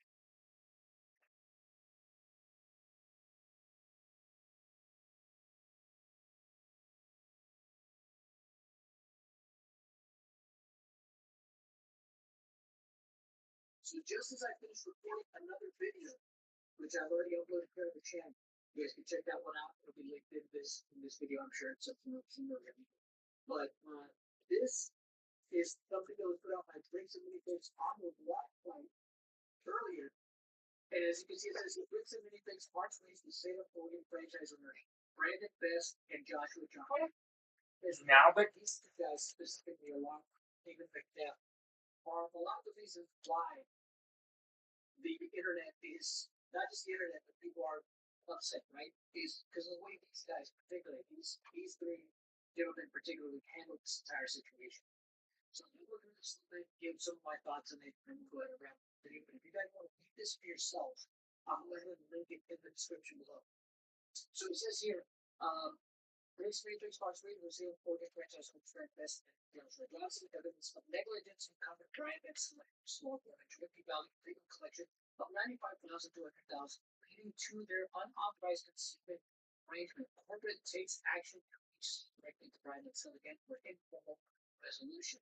F: So just as I finished recording another video, which I've already uploaded to the channel, you guys can check that one out. It'll be linked in this video. I'm sure it's something familiar. But this is something that was put out by Drinks and Mini Things on the website earlier. And as you can see, it says Drinks and Mini Things parts ways the state of Oregon franchise owners Brandon Best and Joshua Johnson. There's
C: Now, but
F: these two guys specifically, along with David McNabb, are a lot of the reasons why the internet is not just the internet, but people are upset, right? Is because of the way these guys, particularly these three gentlemen, particularly handled this entire situation. So I'm going to just give some of my thoughts on it and go ahead and wrap the video. But if you guys want to read this for yourself, I'll go ahead and link it in the description below. So it says here, Race Matrix Fox Reed was the important franchise from Fred Best and Joshua Johnson, evidence of negligence in covered drive and small damage, rookie value freedom collection of 95,000 to 100,000, leading to their unauthorized concealment arrangement. Corporate takes action to reach directly to Brian and Sell again for informal resolution.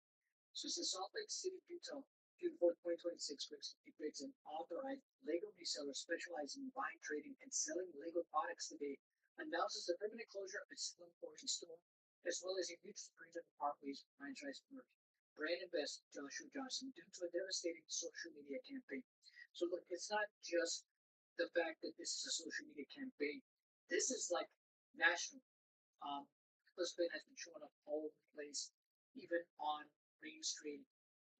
F: So this is Salt Lake City, Utah, June 4th, 2026, Briggs an authorized Lego reseller specializing in buying, trading, and selling Lego products today announces the permanent closure of its Slim Portion store, as well as a huge freeze of the Parkways franchise merge. Brand Best Joshua Johnson, due to a devastating social media campaign. So look, it's not just the fact that this is a social media campaign. This is like national. This has been showing up all over the place, even on mainstream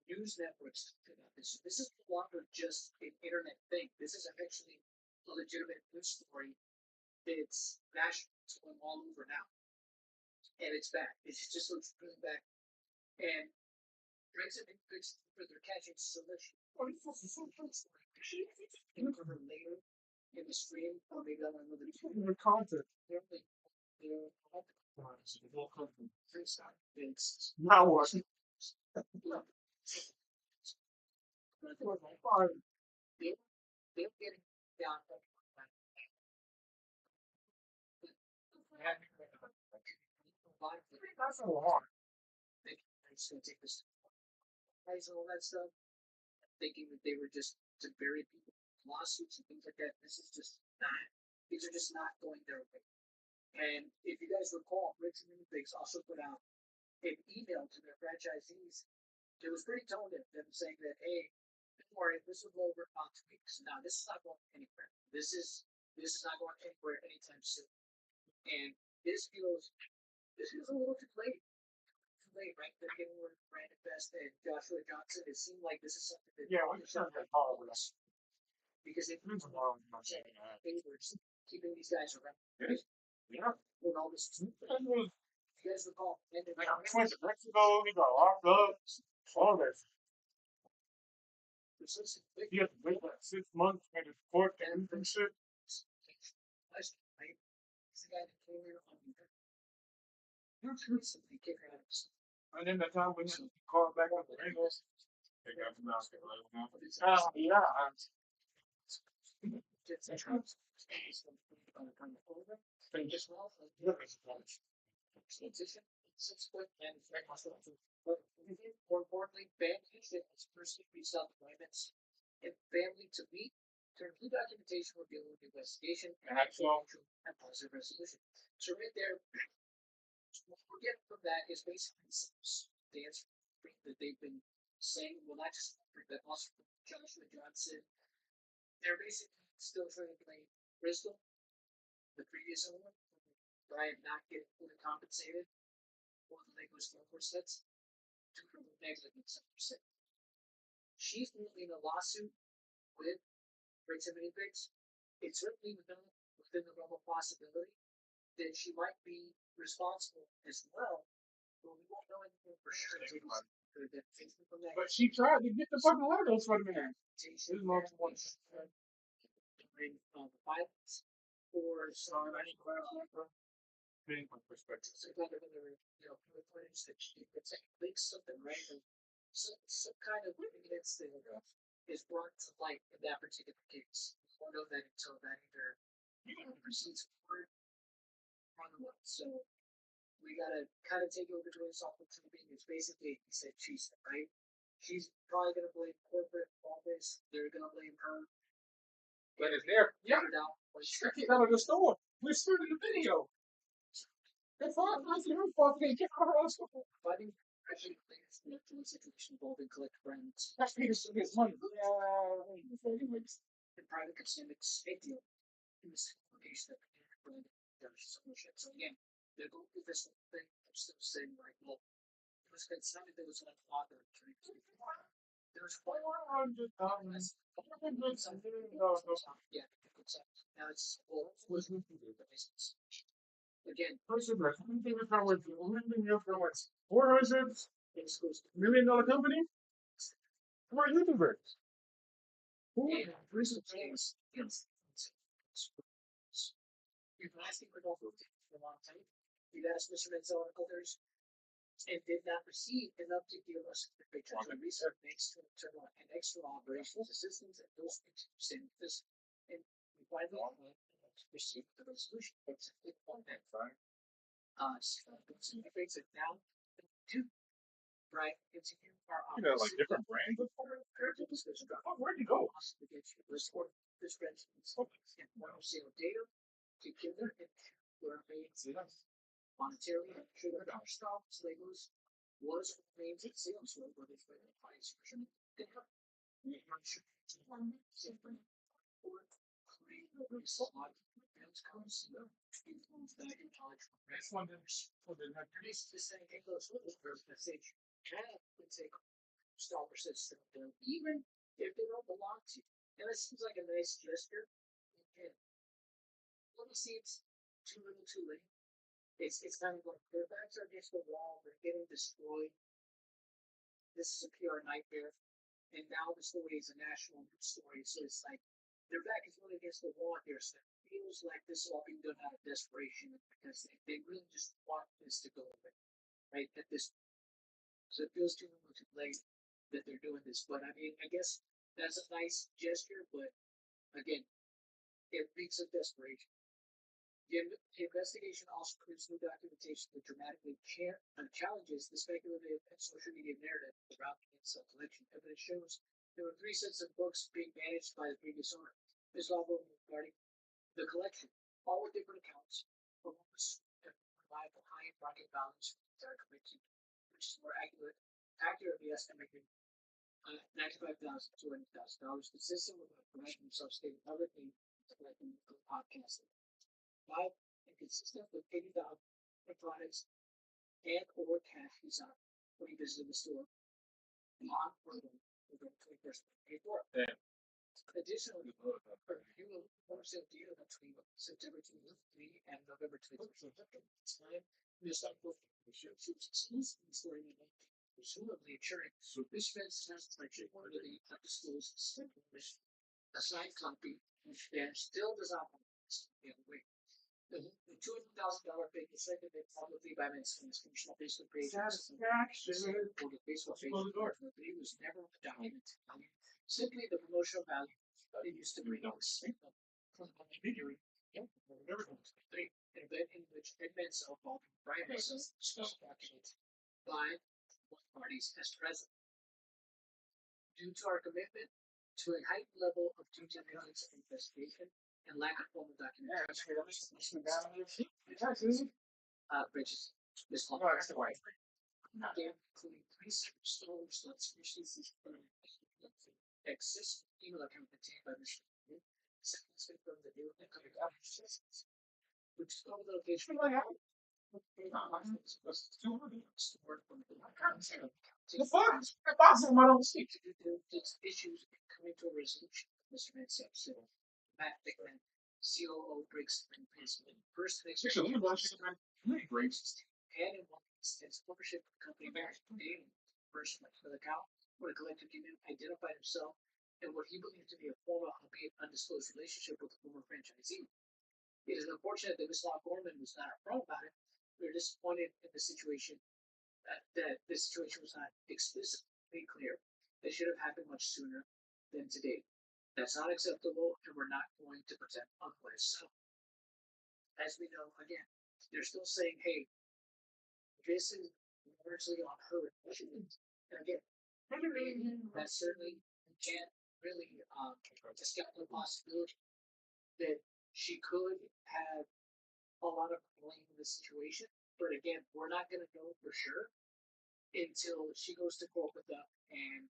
F: news networks. This is no longer just an internet thing. This is actually a legitimate news story. It's national. It's going all over now. And it's back. It's just looks really back. And Brexit and fixed for their catching so much. Or it's just so close. Can cover later in the stream, or maybe on another
C: content.
F: they're all the whole country. Freestyle. It's
C: Now what?
F: they're getting down.
C: That's a lot.
F: It's going to take this price and all that stuff, thinking that they were just to bury people, lawsuits and things like that. This is just not. These are just not going their way. And if you guys recall, Rich and Minifix also put out an email to their franchisees. It was pretty tone deaf, them saying that, hey, don't worry, this will blow over about 2 weeks. Now this is not going anywhere. This is not going anywhere anytime soon. And this feels a little too late. Too late, right? They're getting rid of Brandon Best and Joshua Johnson. It seemed like this is something that
C: We should get all of us.
F: because it
C: It's a long time.
F: favors keeping these guys around.
C: Yeah.
F: With all this, if
C: And we
F: you guys recall, and
C: went to Mexico, we got locked up, all that. You have to wait like 6 months for the court and shit.
F: It's the guy that came here on recently kicked her out of school.
C: And then the time we had to call back up the Rangers. They got from out there. Yeah.
F: Transition 6 foot and but more importantly, band used it as personally reached out deployments and family to meet to review documentation revealing the investigation and positive resolution. So right there, what we're getting from that is basically the answer that they've been saying, well, not just but also from Joshua Johnson. They're basically still trying to blame Bristol, the previous owner, Brian not getting fully compensated for the Lego snowboard sets due to negligence. She's moving a lawsuit with Briggs and Minifix. It's certainly within the realm of possibility that she might be responsible as well, but we won't know anything for sure.
C: But she tried to get the fucking Legos for the man. This is multiple ones.
F: Violence or some
C: Being my perspective.
F: some kind of other, footage that she gets leaks something, right? Or some kind of evidence that is brought to light in that particular case. We won't know that until that either proceeds forward or otherwise. So we gotta kind of take it over to himself with being it's basically he said she's right. She's probably gonna blame corporate all this. They're gonna blame her.
C: But it's there. Yeah.
F: Out
C: Get out of the store. We're still in the video. That's all. I see her fucking get out of the store.
F: fighting actually plays in a situation involving collective brands.
C: That's because she gets money.
F: And private consumer state deal in this location that brand does so much shit. So again, they're going through this whole thing. I'm still saying like, well, it was considered there was an author. There was one. Yeah, Now it's well, again,
A: Only thing you influence 400
F: this goes to
A: $1 million company? Who are YouTubers?
F: recent things. You've been asking for for a long time. You've asked Mr. Menzel and others and did not receive enough to give us the picture of research makes to internal and external operations assistance and those things this and we finally received the resolution. It's on that far. It down to right into our
A: Like different brands of where'd you go?
F: this and one sale data together and were made monetarily sugar stops labels was named sales were they for the price version they have even if they don't belong to you. And it seems like a nice gesture. And let me see it's too little too late. It's kind of like their backs are against the wall, they're getting destroyed. This is a PR nightmare. And now the story is a national news story. So it's like their back is really against the wall here. So it feels like this is all being done out of desperation because they really just want this to go away. Right? At this so it feels too little too late that they're doing this. But I mean, I guess that's a nice gesture, but again, it reeks of desperation. The investigation also includes new documentation that dramatically challenges the speculative and social media narrative around the cell collection. Evidence shows there were 3 sets of books being managed by the previous owner. There's also regarding the collection, all with different accounts, for reliable high market values for the entire collection, which is more accurately estimated $95,000 to $100,000, consistent with the providing himself stated publicly collecting the podcast. 5 and consistent with $80,000 in products and or cash he's on when he visited the store on or November 21st, 2024.
A: Yeah.
F: Additionally, a review of wholesale deal between September 23 and November 23rd. Time this upward she was exclusively storing the presumably ensuring this fence has one of the undisclosed information. A signed copy and still does not the other way. The $200,000 fake is seconded publicly by Minnesotans Commission on Facebook page.
A: Satisfaction.
F: For the Facebook page, the video was never documented. Simply the promotional value they used to bring out signal from the video. An event in which Ed Mansell called Brian Mansell documented by both parties as present. Due to our commitment to a heightened level of due diligence and investigation and lack of formal documentation, Bridges, this one, including 3 stores, species, exists email account contained by Mr. Second from the new which is called the location.
A: The fuck? The boss of my own seat.
F: Issues coming to a resolution. Mr. Mansell said, Matt Dickman, COO breaks and first makes and in one instance, ownership of the company managed daily first went to the account where the collector union identified himself and what he believed to be a former, albeit undisclosed relationship with the former franchisee. It is unfortunate that Ms. Law Gorman was not upfront about it. We are disappointed in the situation that this situation was not explicitly clear. It should have happened much sooner than today. That's not acceptable, and we're not going to pretend otherwise. So, as we know, again, they're still saying, hey, this is largely on her. And again, that certainly can't really discount the possibility that she could have a lot of blame in this situation. But again, we're not going to know for sure until she goes to court with them and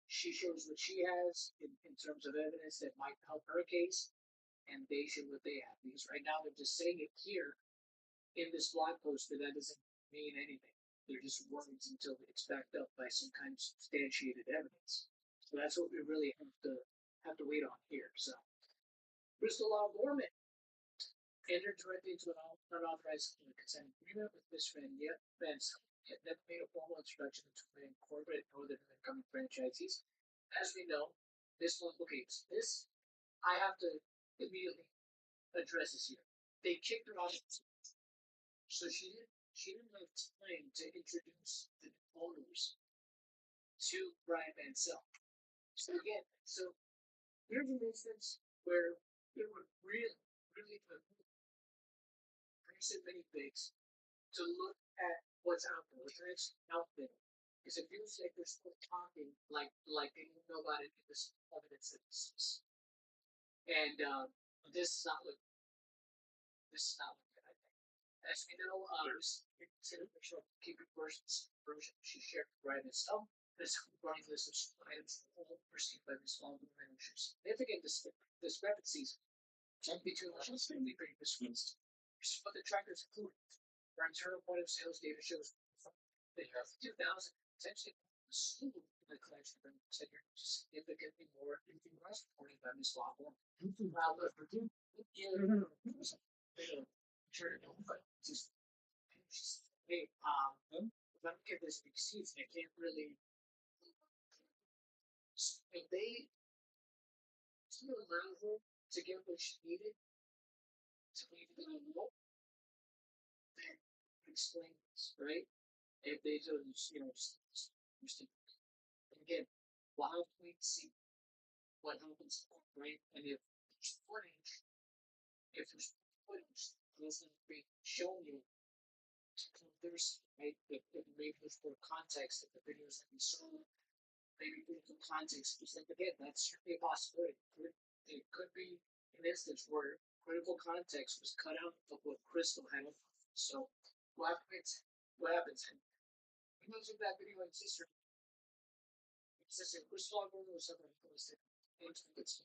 F: she shows what she has in terms of evidence that might help her case, and they show what they have. Because right now they're just saying it here in this blog post, but that doesn't mean anything. They're just words until it's backed up by some kind of substantiated evidence. So that's what we really have to wait on here. So Bristol Law Gorman entered directly into an unauthorized consent agreement with Miss Vance and then made a formal introduction to the corporate northern incoming franchisees. As we know, this one, okay, so this I have to immediately address this here. They kicked her off, so she didn't have time to introduce the owners to Brian Mansell. So again, so here's an instance where it would really pretty many things to look at what's out there, what's actually out there. Because it feels like they're still talking like they don't know about it in this evidence that exists. And this is not looking good, I think. As we know, this official keeping versions she shared with Brian itself. This running list of items all perceived by Ms. Longman and significant discrepancies between what was the previous ones. But the trackers include our internal point of sales data shows that 2000 essentially slew in the collection of significantly more than the rest reported by Ms. Longman. Hey, if I look at this big season, I can't really. If they didn't allow her to get what she needed to leave the role, then explain this, right? If they just, again, we'll have to wait to see what happens, right? And if there's footage doesn't be showing you there's right, if maybe there's more context of the videos that we saw, maybe there's some context, just like again, that's certainly a possibility. It could be an instance where critical context was cut out of what Crystal had. So what happens? And because of that video exists, Crystal was something posted into Mr.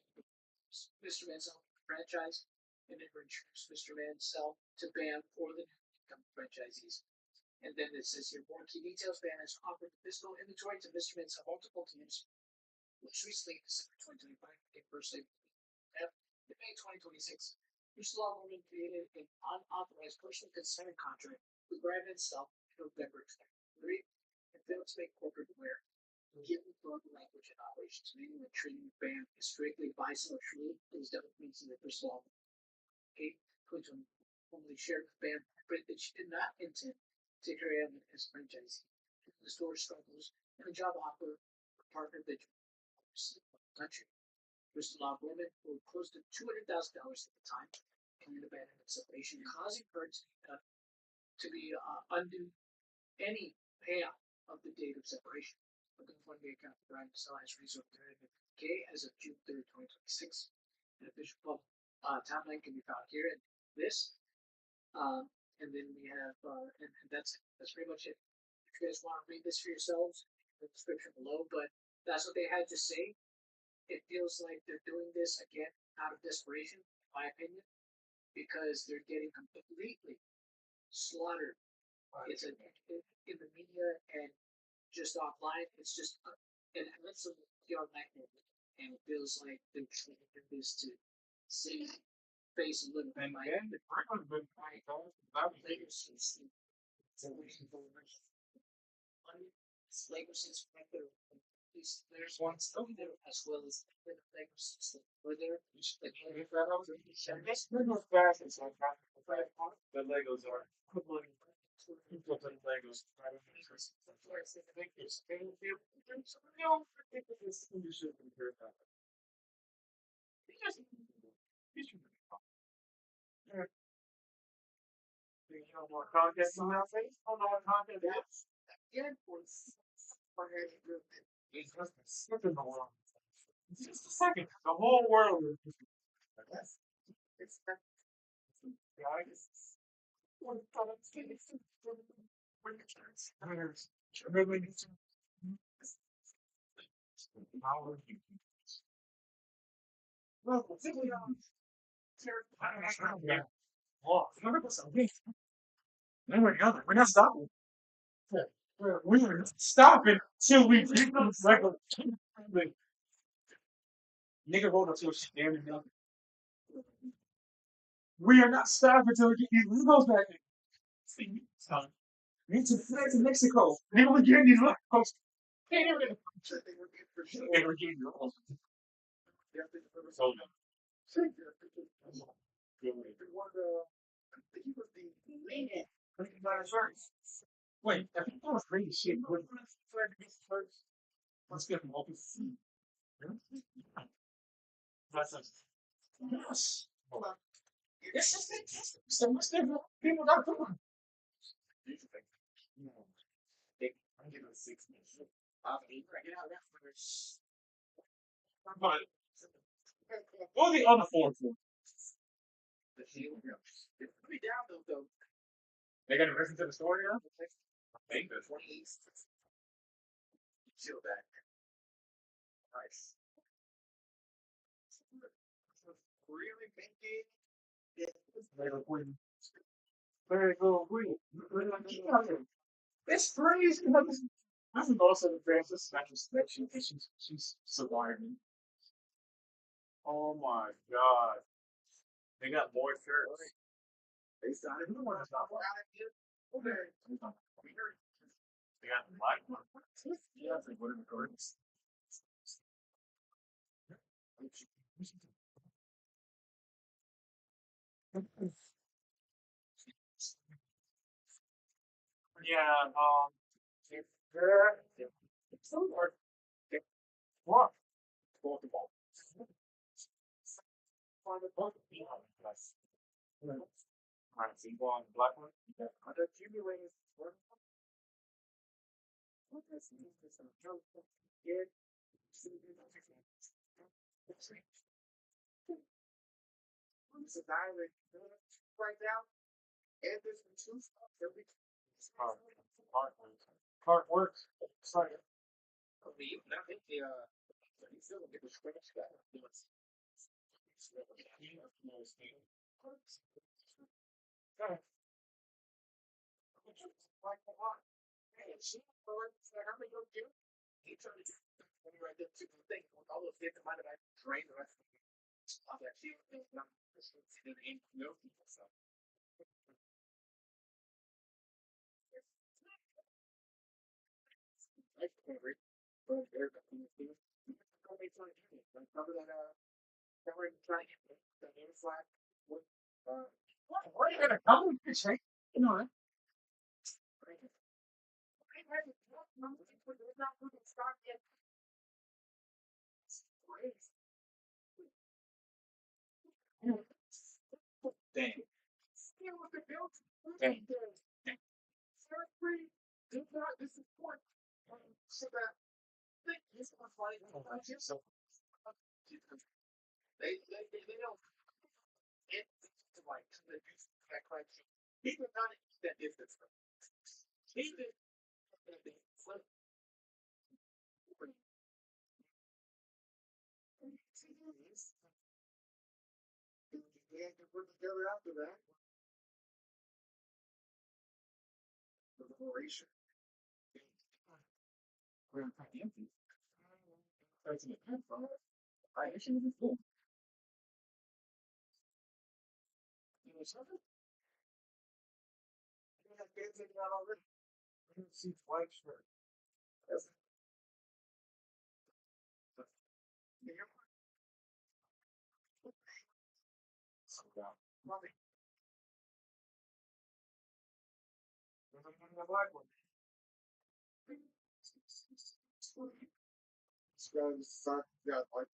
F: Mansell franchise and then introduced Mr. Mansell to BAM for the new income franchisees. And then it says here, more key details, BAM has offered the physical inventory to Mr. Mansell multiple times, which recently, December 2025, became first in May 2026. Mr. Longman created an unauthorized personal consent contract with Brian Mansell in November 2023 and failed to make corporate aware. Given the language and operations manual and training BAM is strictly buy-sell true, these developments in the Crystal Longman. Kate Clinton formally shared with BAM that she did not intend to carry out as franchisee. The store struggles and a job offer for partner that country. Crystal Longman who were close to $200,000 at the time in an abandonment separation, causing her to be undo any payout of the date of separation. The GoFundMe account for Brian Mansell has raised over $350,000 as of June 3rd, 2026. An official public timeline can be found here in this. And then we have, and that's pretty much it. If you guys want to read this for yourselves, the description below, but that's what they had to say. It feels like they're doing this again out of desperation, in my opinion, because they're getting completely slaughtered. It's in the media and just offline. It's just an absolute pure nightmare, and it feels like they're trying to do this to save face a little bit.
C: And then the first one's been trying to that was
F: Lakers there's one still there as well as the Lakers were there.
C: if that was this was fast as I got the Legos are people play Legos. You should compare that. You know more content on that face? Oh no, content is.
F: Again, was
C: It's just a slip in the world. It's just a second. The whole world is just
F: it's the
C: guys. Really how are you? Well, simply we're not stopping. We're not stopping till we beat them like a nigga rolled up to a damn nothing. We are not stopping until we get these Legos back in. See, son. We need to fly to Mexico. Then we get these Legos. Can't even get Never get Legos. So, wait, I think that was great shit. Let's get them open. That's a yes. It's just fantastic. So much different. People got to come. I'm giving it 6 minutes. But what are the other four for? They got to listen to the story now? I think that's 28. Chill back. Nice. Really thinking. Very cool. It's crazy. This is also the Francis special selection. She's surviving. Oh my god. They got more shirts. They started new ones. Okay. They got the black one. Yeah, it's like what are the cards? Yeah, if there, some are what? Both of them. Find a book behind us. Alright, so you go on the black one. Under accumulating what is this? Yeah. It's a diamond right now. And there's two stuff that we Card works. Sorry. I think the you still get the scratch guy. Like a lot. Hey, she how many you do? He turned it right there to the thing with all those different amount of I drained the rest of it. I'm like, she was not no people so. I can't read. But they're remember that they were trying to get the name flag with what are you gonna come with this thing? You know it. Not good at start yet. Dang. Still with the build. Dang. Free did not disappoint. So that thing is like so they don't get to like the use that question. He did not use that distance. He did that thing flip. They had to put together after that. The liberation. We're kind of empty. That's an attempt from it. I actually was cool. You know something? You have kids in that already. I didn't see white shirt. That's so down. Nothing. The black one. This guy's got like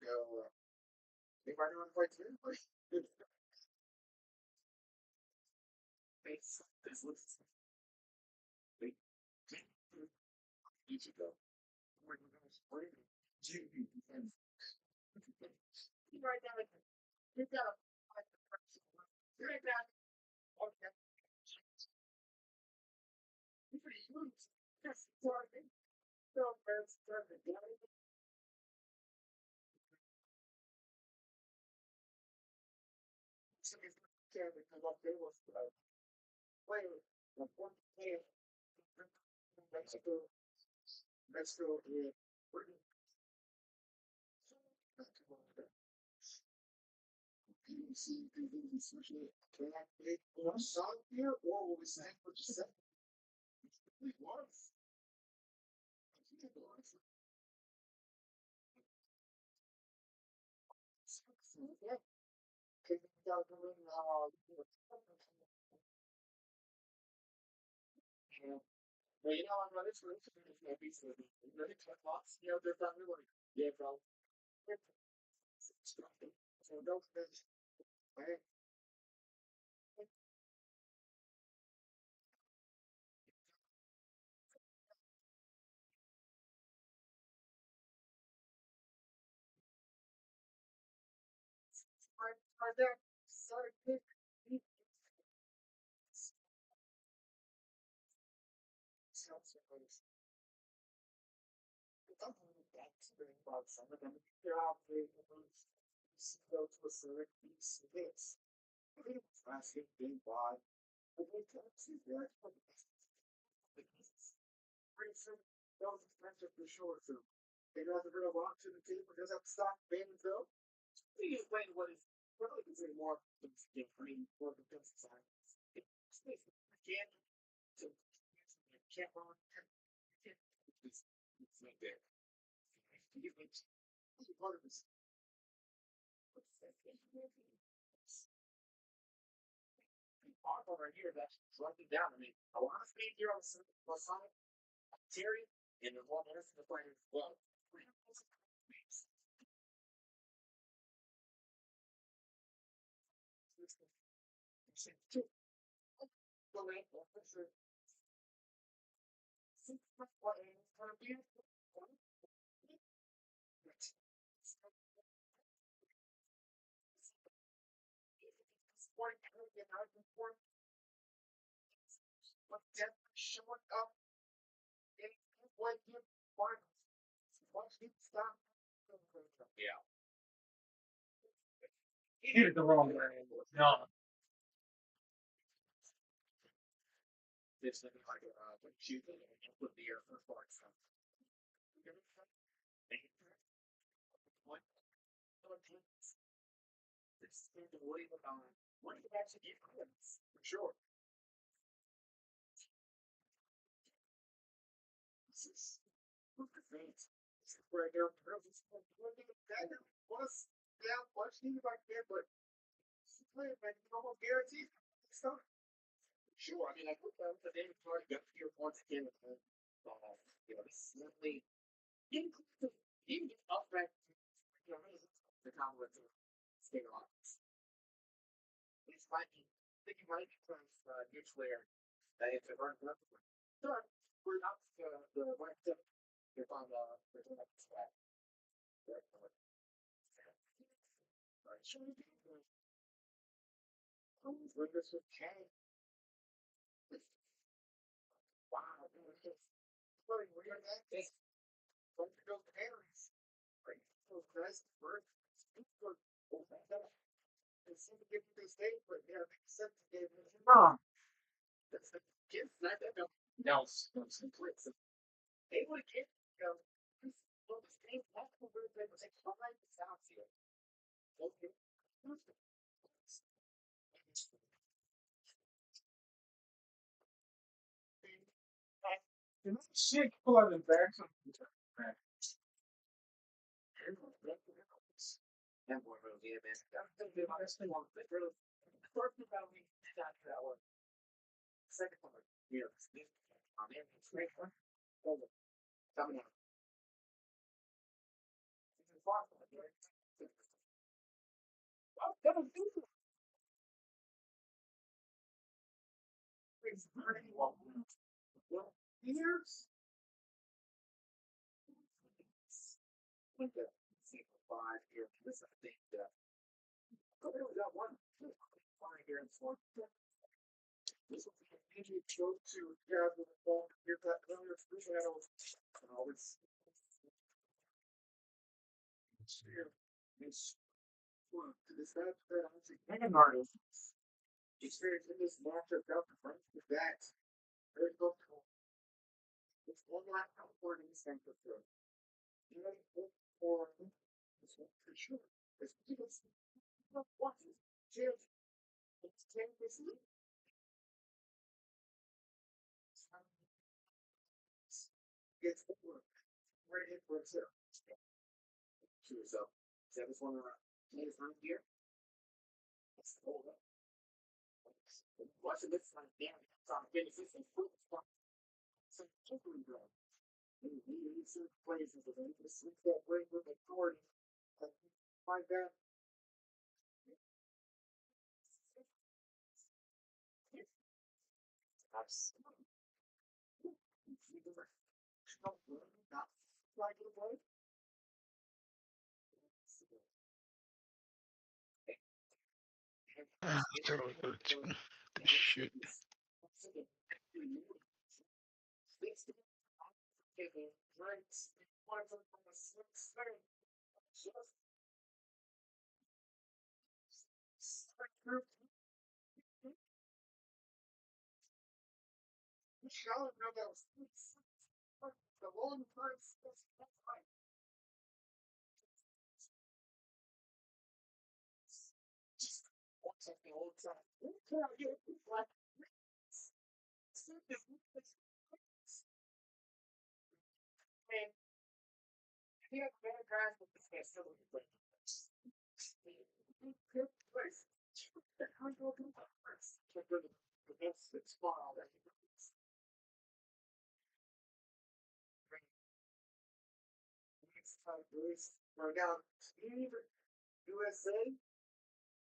C: anybody want to play too? Like, this looks. Wait. You should go. Where you guys? Where you? You right down. You got a. You right down. Okay. You pretty huge. That's sorry. So that's perfect. So it's care because what they was playing the one game. Mexico. Mexico is pretty.
D: see anything in this switching it? Can I make one song here, or will we say what you said? It was. I think it was. Yeah. Because you got to remember how you know. But you know, I'm running for this maybe so you know, it's like lots, you know, they're not really, yeah, bro. So don't finish. Right? Right there. Sorry, pick. Sounds like that's very about some of them. They're all very go to a certain piece of this. I think it's last year being bought. But they can't see that for the business. Pretty soon, those expensive for sure. So they don't have to bring a lot to the table. Does that stop being though? We explain what is really considered more than different for the business side. It's can't to can't run. It's like that. You can part of this. Awful right here that's dropping down. I mean, a lot of speed here on the side. Terry and the one rest of the players as well. Two. The lane officer. What is going to be? But definitely showing up in what you want. Once you stop. Yeah. He did it the wrong way. No. It's looking like when you put the air for parts. What? This is the way about what do you actually get for this? For sure. This is what the things. This is where I go through. This is what that was down much needed like that, but it's clear, man. You almost guaranteed stuff. Sure. I mean, I looked at the David Clark got here once again. You know, this is simply even upright. You know, the Commonwealth state office. This might be, I think it might be from nuclear that it's a burn up. Sure, we're not the right step if I'm the next step. Right, sure, we do. Bring this with Kang. Wow, it was just really weird that day. Don't you go to Paris? Right, so nice birth. Speak for they seem to give you this day, but yeah, they accept to give you. Mom, that's the kids, not that no. No, some clicks. They would get, you know, well, the same possible where they would take 5 here. Okay. Shit, pull out the back. That boy really did, man. That's the best thing on the really. The first thing about me, that one. Second one, you know, man, it's great one. Coming out. It's far from it, right? Well, that was beautiful. It's pretty well. Well, here's like the 5 here. This, I think, we only got one. 5 here and 4. This will be an easy go to grab the ball. Here's that earlier solution that I was always here. This one to this that I'm saying artist experience in this matchup out the front with that. Very comfortable. It's one last for an instant for sure. You know, for this one for sure. It's because watch this.
F: It's over. Ready for itself. To yourself. Is that what's one of the time here? It's over. Watch this like damn. So I'm getting this and food stuff. So every day. And he certain places of it. Just sleep that way with the authority. Like that. That's not like the way.
B: Shit.
F: The long time the old time. He had better guys with this guy still in the good place. How you go to first? That's the spot all that. Next time, Bruce. We're down Steve, USA,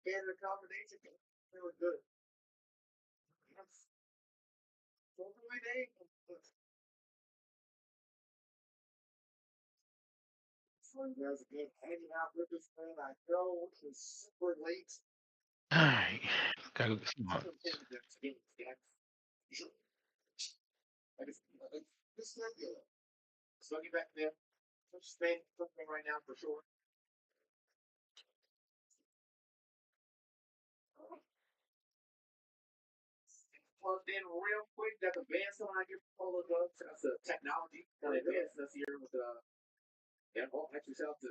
F: Canada combination. Really good. That's totally day. So you guys again hanging out with us, man. I know it's super late.
B: Alright. Gotta get some mods.
F: This is good. So I'll get back there. Just stay something right now for sure. Plugged in real quick. That's advanced on I get all of those. That's the technology that advanced us here with yeah, well, help yourself to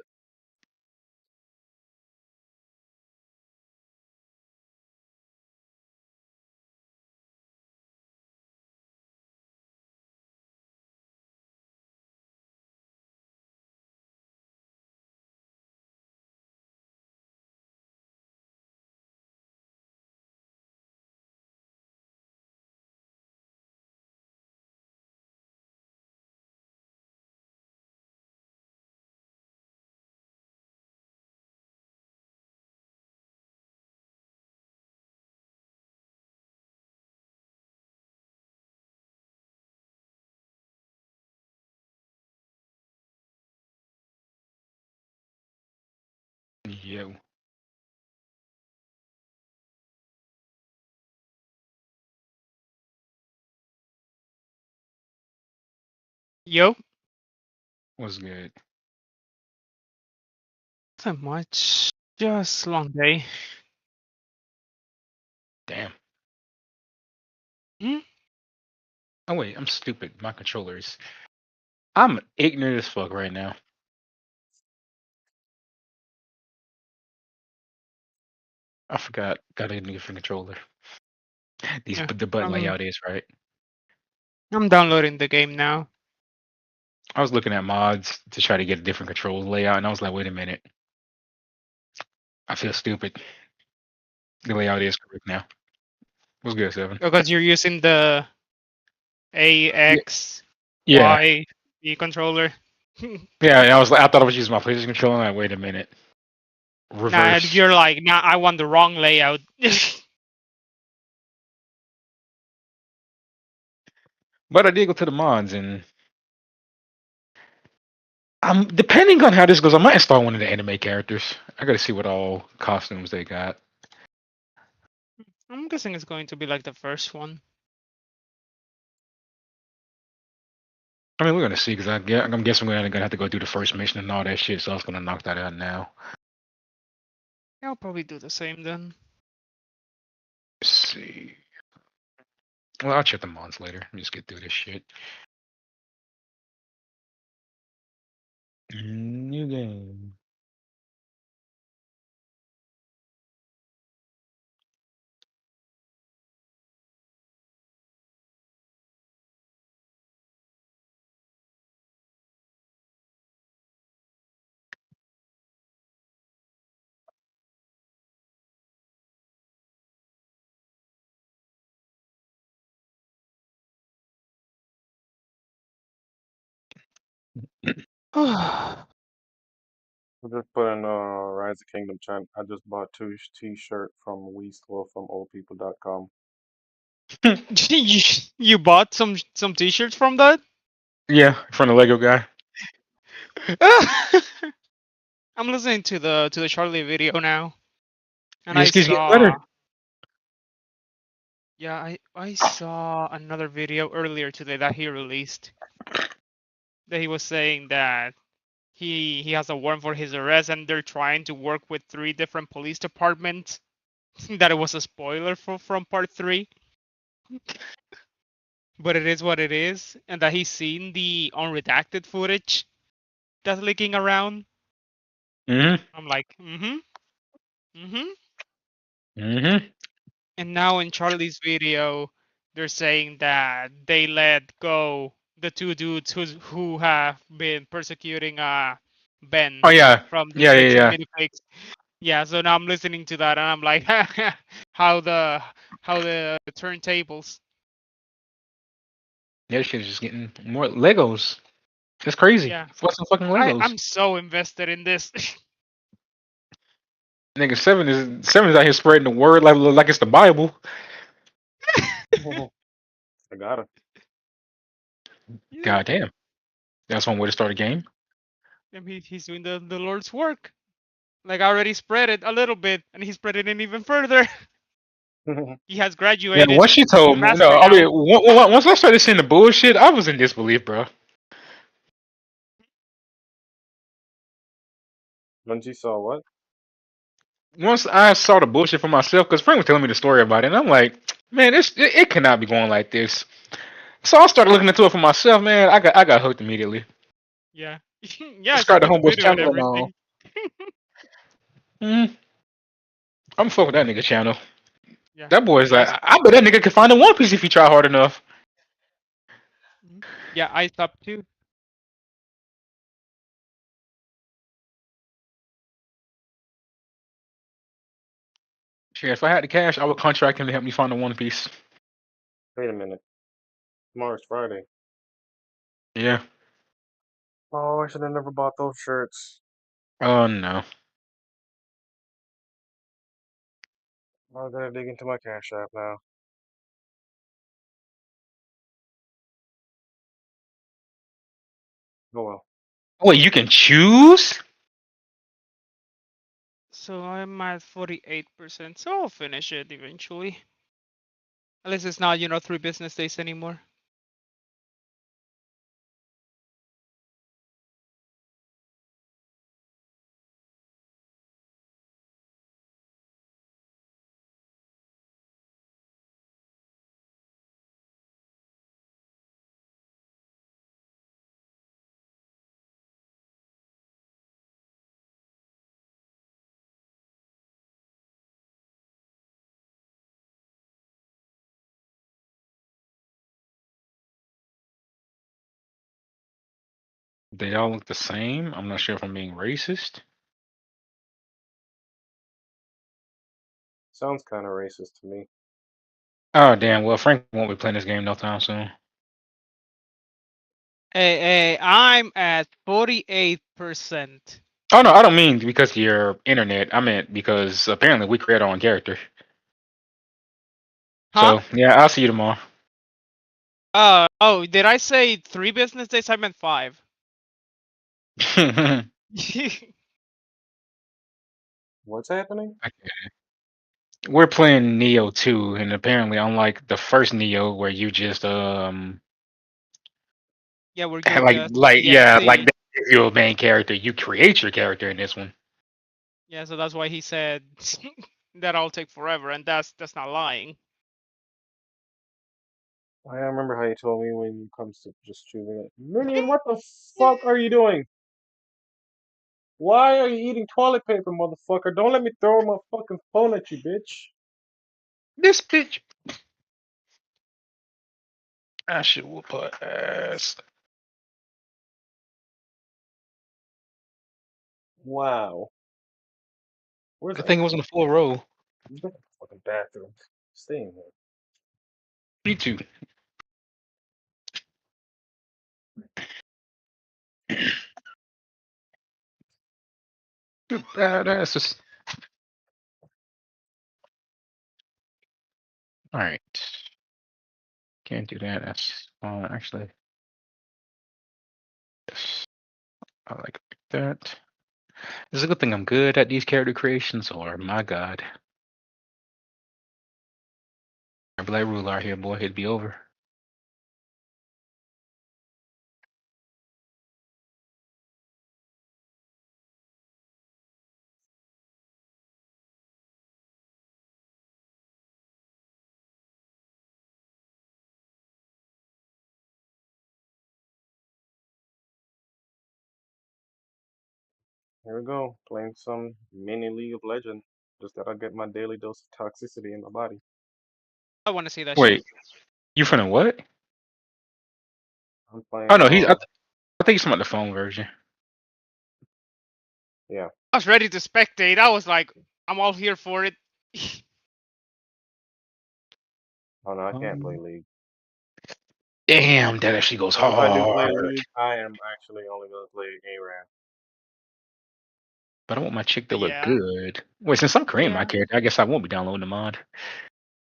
B: Yo.
G: Yo,
B: What's good?
G: not much. Just long day.
B: Damn.
G: Hmm?
B: Oh wait, I'm stupid. My controllers. I'm ignorant as fuck right now. I forgot. Got a different controller. These
G: Yeah,
B: the button
G: I'm
B: layout is right.
G: I'm downloading the game now.
B: I was looking at mods to try to get a different control layout, and I was like, wait a minute. I feel stupid. The layout is correct now. What's good, Seven?
G: Because you're using the A
B: Yeah.
G: X
B: Yeah.
G: Y B controller.
B: Yeah. And I was like, I thought I was using my PlayStation controller. I'm like, wait a minute.
G: Nah,
B: Reverse.
G: you're like, nah, I want the wrong layout.
B: But I did go to the mods, and I'm depending on how this goes. I might install one of the anime characters. I got to see what all costumes they got.
G: I'm guessing it's going to be like the first one.
B: I mean, we're gonna see because I'm guessing we're gonna have to go do the first mission and all that shit. So I was gonna knock that out now.
G: I'll probably do the same then.
B: Let's see. Well, I'll check the mods later. Let me just get through this shit. New game.
G: I
H: I just put in Rise of Kingdom chat. I just bought two t-shirt from from oldpeople.com.
G: you bought some t-shirts from that?
B: Yeah, from the Lego guy.
G: I'm listening to the Charlie video now, and
B: It
G: I
B: just keeps getting better.
G: saw yeah I saw another video earlier today that he released that he was saying that he has a warrant for his arrest and they're trying to work with 3 different police departments. That it was a spoiler from part 3, but it is what it is, and that he's seen the unredacted footage that's leaking around.
B: Mm-hmm.
G: I'm like, mm-hmm.
B: Mm-hmm.
G: And now in Charlie's video, they're saying that they let go the 2 dudes who have been persecuting Ben
B: Oh yeah.
G: from the
B: Yeah, yeah,
G: fixing
B: yeah.
G: minifix. Yeah, so now I'm listening to that and I'm like, how the how the turntables.
B: Yeah, this shit is just getting more Legos. It's crazy.
G: Yeah,
B: What's some fucking Legos?
G: I'm so invested in this.
B: Nigga, seven is out here spreading the word like it's the Bible.
H: I got it.
G: Yeah,
B: God damn. That's one way to start a game.
G: I mean, he's doing the Lord's work. Like I already spread it a little bit, and he spread it in even further. He has
B: Yeah,
G: graduated
B: once she
G: to
B: told me, no,
G: master
B: I mean,
G: now.
B: once I started seeing the bullshit, I was in disbelief, bro.
H: When she saw what?
B: Once I saw the bullshit for myself, because Frank was telling me the story about it, and I'm like, man, it cannot be going like this. So I started looking into it for myself, man. I got hooked immediately.
G: Yeah. Yeah, I
B: Subscribe to
G: submitted the
B: Homeboy's
G: video and
B: channel and all.
G: everything.
B: I'm fucking with that nigga channel.
G: Yeah.
B: That boy's
G: I
B: like,
G: s-
B: I bet that nigga could find a One Piece if he try hard enough.
G: yeah, I stopped too.
B: Shit, if I had the cash, I would contract him to help me find a One Piece.
H: Wait a minute. Tomorrow's Friday.
B: Yeah.
H: Oh, I should have never bought those shirts.
B: Oh no.
H: I gotta dig into my Cash App now. Oh well.
B: Wait, you can choose?
G: So I'm at 48%, so I'll finish it eventually. At least it's not, 3 business days anymore.
B: They all look the same. I'm not sure if I'm being racist.
H: Sounds kind of racist to me.
B: Oh damn. Well, Frank won't be playing this game no time soon.
G: Hey, I'm at 48%.
B: Oh no, I don't mean because of your internet. I meant because apparently we create our own character.
G: Huh?
B: So yeah, I'll see you tomorrow.
G: Oh, did I say 3 business days? I meant 5.
H: What's happening?
B: We're playing Neo 2, and apparently, unlike the first Neo, where you just
G: Yeah, we're good.
B: like yeah, like
G: CXC.
B: that, you're a main character. You create your character in this one.
G: Yeah, so that's why he said that I'll take forever, and that's not lying.
H: I remember how you told me when it comes to just choosing it. Minion, what the fuck are you doing? Why are you eating toilet paper, motherfucker? Don't let me throw my fucking phone at you, bitch.
B: This bitch. I should whoop her ass.
H: Wow. Where's
B: Good
H: that?
B: thing it wasn't a full roll.
H: You got the fucking bathroom. Stay in here.
B: Me too. Badasses. All right. Can't do that. That's actually. Yes. I like that. It's a good thing I'm good at these character creations, or my god. I Black Ruler out here, boy, it'd be over.
H: Here we go, playing some mini League of Legends. Just gotta get my daily dose of toxicity in my body.
G: I want to see that shit.
B: Wait, you finna what?
H: I'm playing
B: Oh no, I think he's talking about the phone version.
H: yeah.
G: I was ready to spectate. I was like, I'm all here for it.
H: Oh no, I can't play League.
B: Damn, that actually goes
H: But if I do play
B: hard.
H: League, I am actually only gonna play ARAM.
B: But I want my chick to look
G: Yeah.
B: good. Wait, since I'm creating my
G: Yeah.
B: character, I guess I won't be downloading the mod.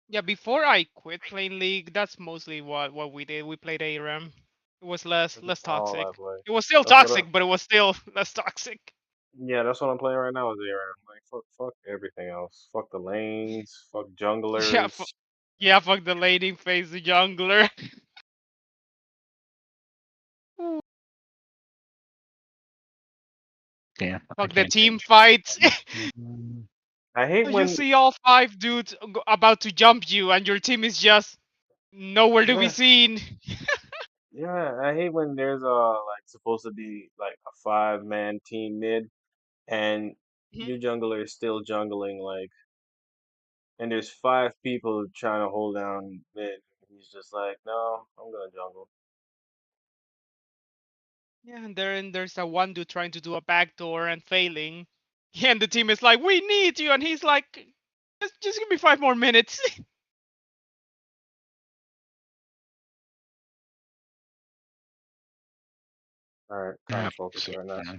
G: Yeah, before I quit playing League, that's mostly what we did. We played ARAM. It was less
H: That's all I
G: toxic.
H: play.
G: It was still
H: That's what
G: toxic, but it was still less toxic.
H: yeah, that's what I'm playing right now is ARAM. Like fuck everything else. Fuck the lanes, fuck
G: Yeah,
H: junglers.
G: yeah, fuck the laning phase, the jungler.
B: Damn, I
G: Fuck the
B: can't
G: team
B: change.
G: fights.
H: I hate
G: You
H: when
G: see all 5 dudes about to jump you, and your team is just nowhere to be
H: yeah,
G: seen.
H: yeah, I hate when there's like supposed to be like a 5-man team mid and
G: Mhm.
H: your jungler is still jungling like and there's 5 people trying to hold down mid. He's just like, no, I'm gonna jungle.
G: Yeah, and there's a one dude trying to do a backdoor and failing. Yeah, and the team is like, "We need you," and he's like, "Just give me 5 more minutes."
H: Alright, kind
B: Yeah,
H: of focus right now.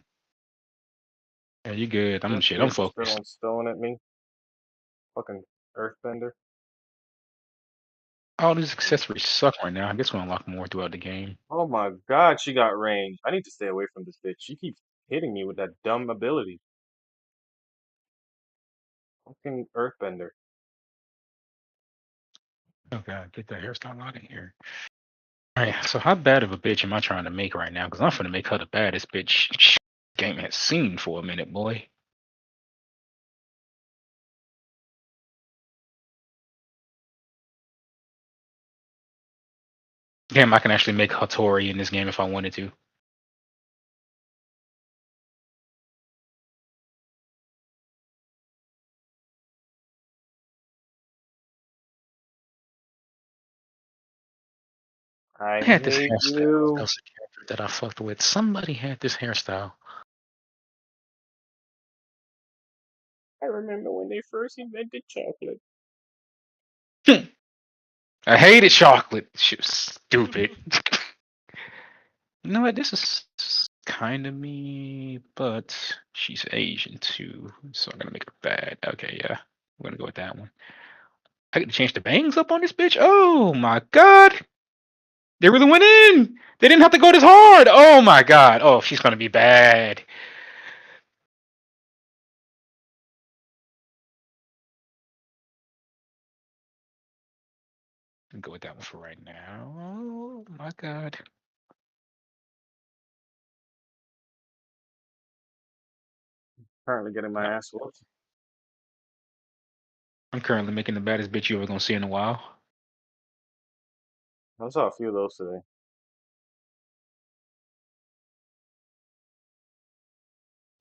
B: yeah, you good. I'm
H: This
B: shit. I'm
H: bitch is
B: focused.
H: throwing stone at me. Fucking earthbender.
B: All these
H: And
B: accessories suck right now. I guess we'll unlock more throughout the game.
H: oh my god, she got range. I need to stay away from this bitch. She keeps hitting me with that dumb ability. Fucking earthbender.
B: Oh god, get that hairstyle out of here. Alright, so how bad of a bitch am I trying to make right now? Because I'm finna make her the baddest bitch game has seen for a minute, boy. Damn, I can actually make Hattori in this game if I wanted to.
H: I
B: I had this
H: hate
B: hairstyle. That
H: you.
B: was a character that I fucked with. Somebody had this hairstyle.
H: I remember when they first invented chocolate.
B: I hated chocolate. She was stupid. You know what? This is kind of me, but she's Asian too, so I'm gonna make her bad. Okay, yeah, we're gonna go with that one. I get to change the bangs up on this bitch. Oh my god, they really went in. They didn't have to go this hard. Oh my god. Oh, she's gonna be bad. Go with that one for right now. Oh my god.
H: Currently getting my
B: No,
H: ass whooped.
B: I'm currently making the baddest bitch you ever gonna see in a while.
H: I saw a few of those today.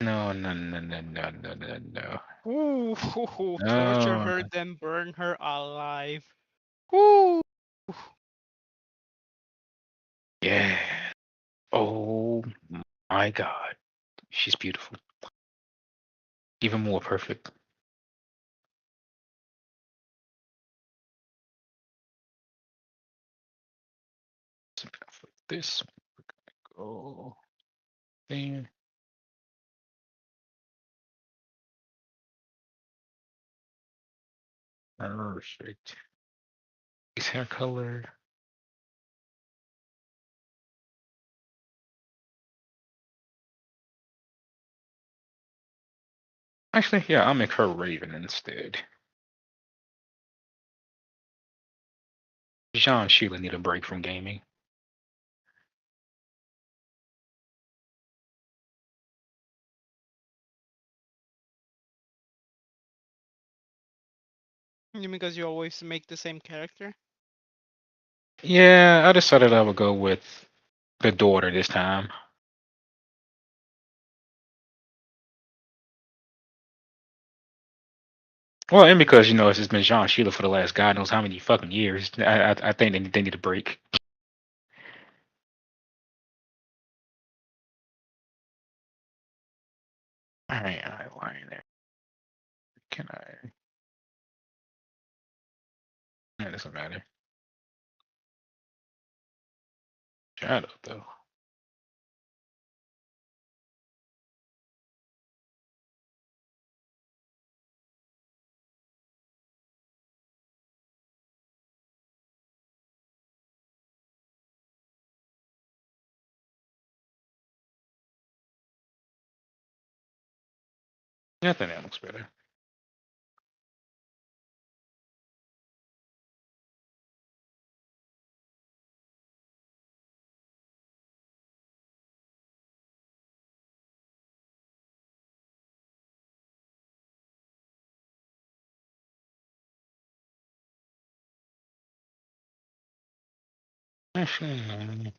B: No, no, no, no, no, no, no, no.
G: Ooh, torture
B: No,
G: her, then burn her alive. Ooh.
B: yeah. Oh my god. She's beautiful. Even more perfect. This go there. Perfect. His hair color. Actually, yeah, I'll make her Raven instead. Jean and Sheila need a break from gaming.
G: Because you always make the same character?
B: Yeah, I decided I would go with the daughter this time. Well, and because it's been Jean and Sheila for the last God knows how many fucking years. I think they need a break. All right, eyeliner. Can I? That doesn't matter. Shadow though. Yeah, I think that looks better. Actually, no.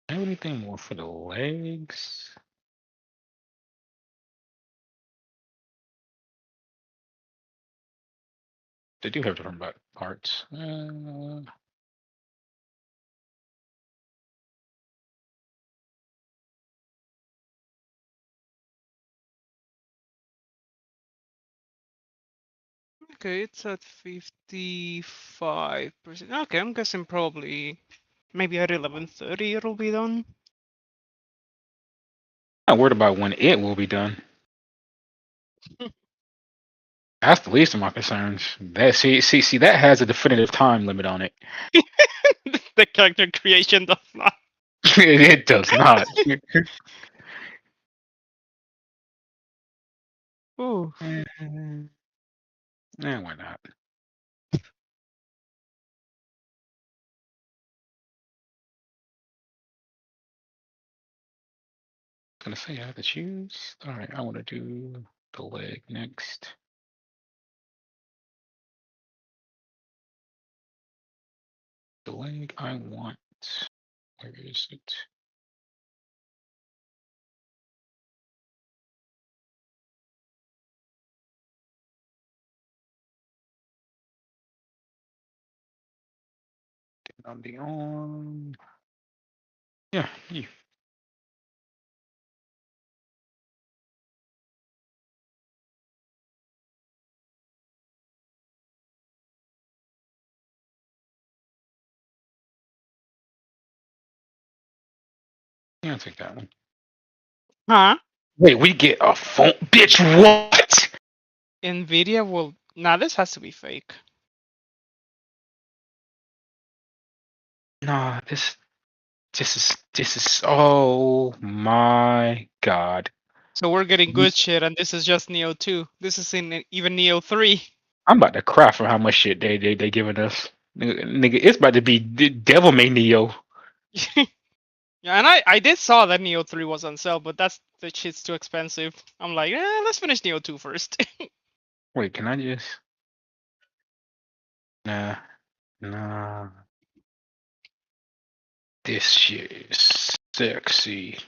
B: Have anything more for the legs? They do have different parts.
G: Okay, it's at 55%. Okay, I'm guessing probably maybe at 11:30 it'll be done.
B: I'm not worried about when it will be done. That's the least of my concerns. See, that has a definitive time limit on it.
G: The character creation does not.
B: It does not.
G: Ooh.
B: Why not? Gonna say I have to choose. All right, I want to do the leg next. The leg I want. Where is it? On the arm. Yeah, you. Yeah, I'll take that one.
G: Huh?
B: Wait, we get a phone, bitch. What?
G: Nvidia will. Nah, this has to be fake.
B: Nah, this is. Oh my god.
G: So we're getting good shit, and this is just Neo 2. This is in even Neo 3.
B: I'm about to cry for how much shit they giving us. Nigga, it's about to be Devil May Neo.
G: Yeah, and I did saw that Neo 3 was on sale, but the shit's too expensive. I'm like, let's finish Neo 2 first.
B: Wait, can I just? Nah, nah. This shit is sexy.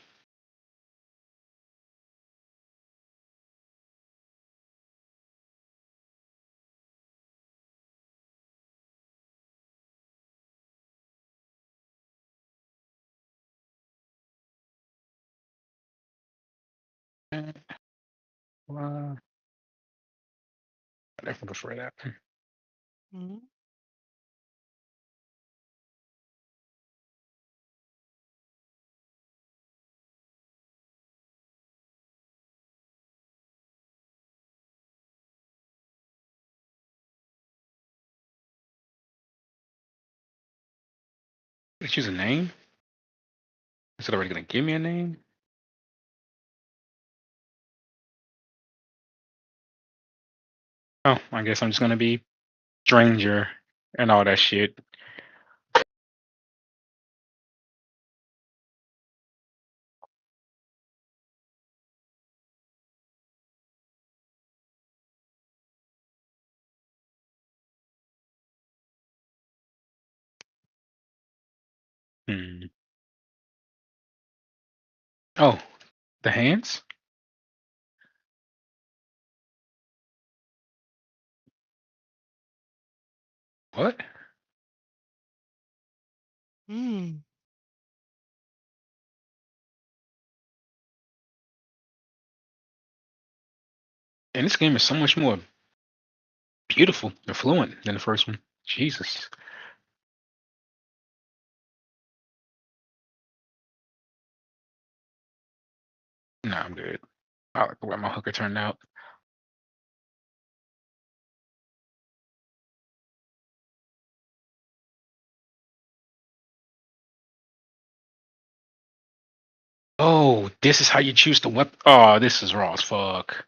B: Well, I definitely prefer that.
G: Mhm.
B: Choose a name? Is it already gonna give me a name? Oh, I guess I'm just gonna be stranger and all that shit. Hmm. Oh, the hands? What?
G: Hmm.
B: And this game is so much more beautiful and fluent than the first one. Jesus. Nah, I'm good. I like the way my hooker turned out. Oh, this is how you choose the weapon. Oh, this is raw as fuck.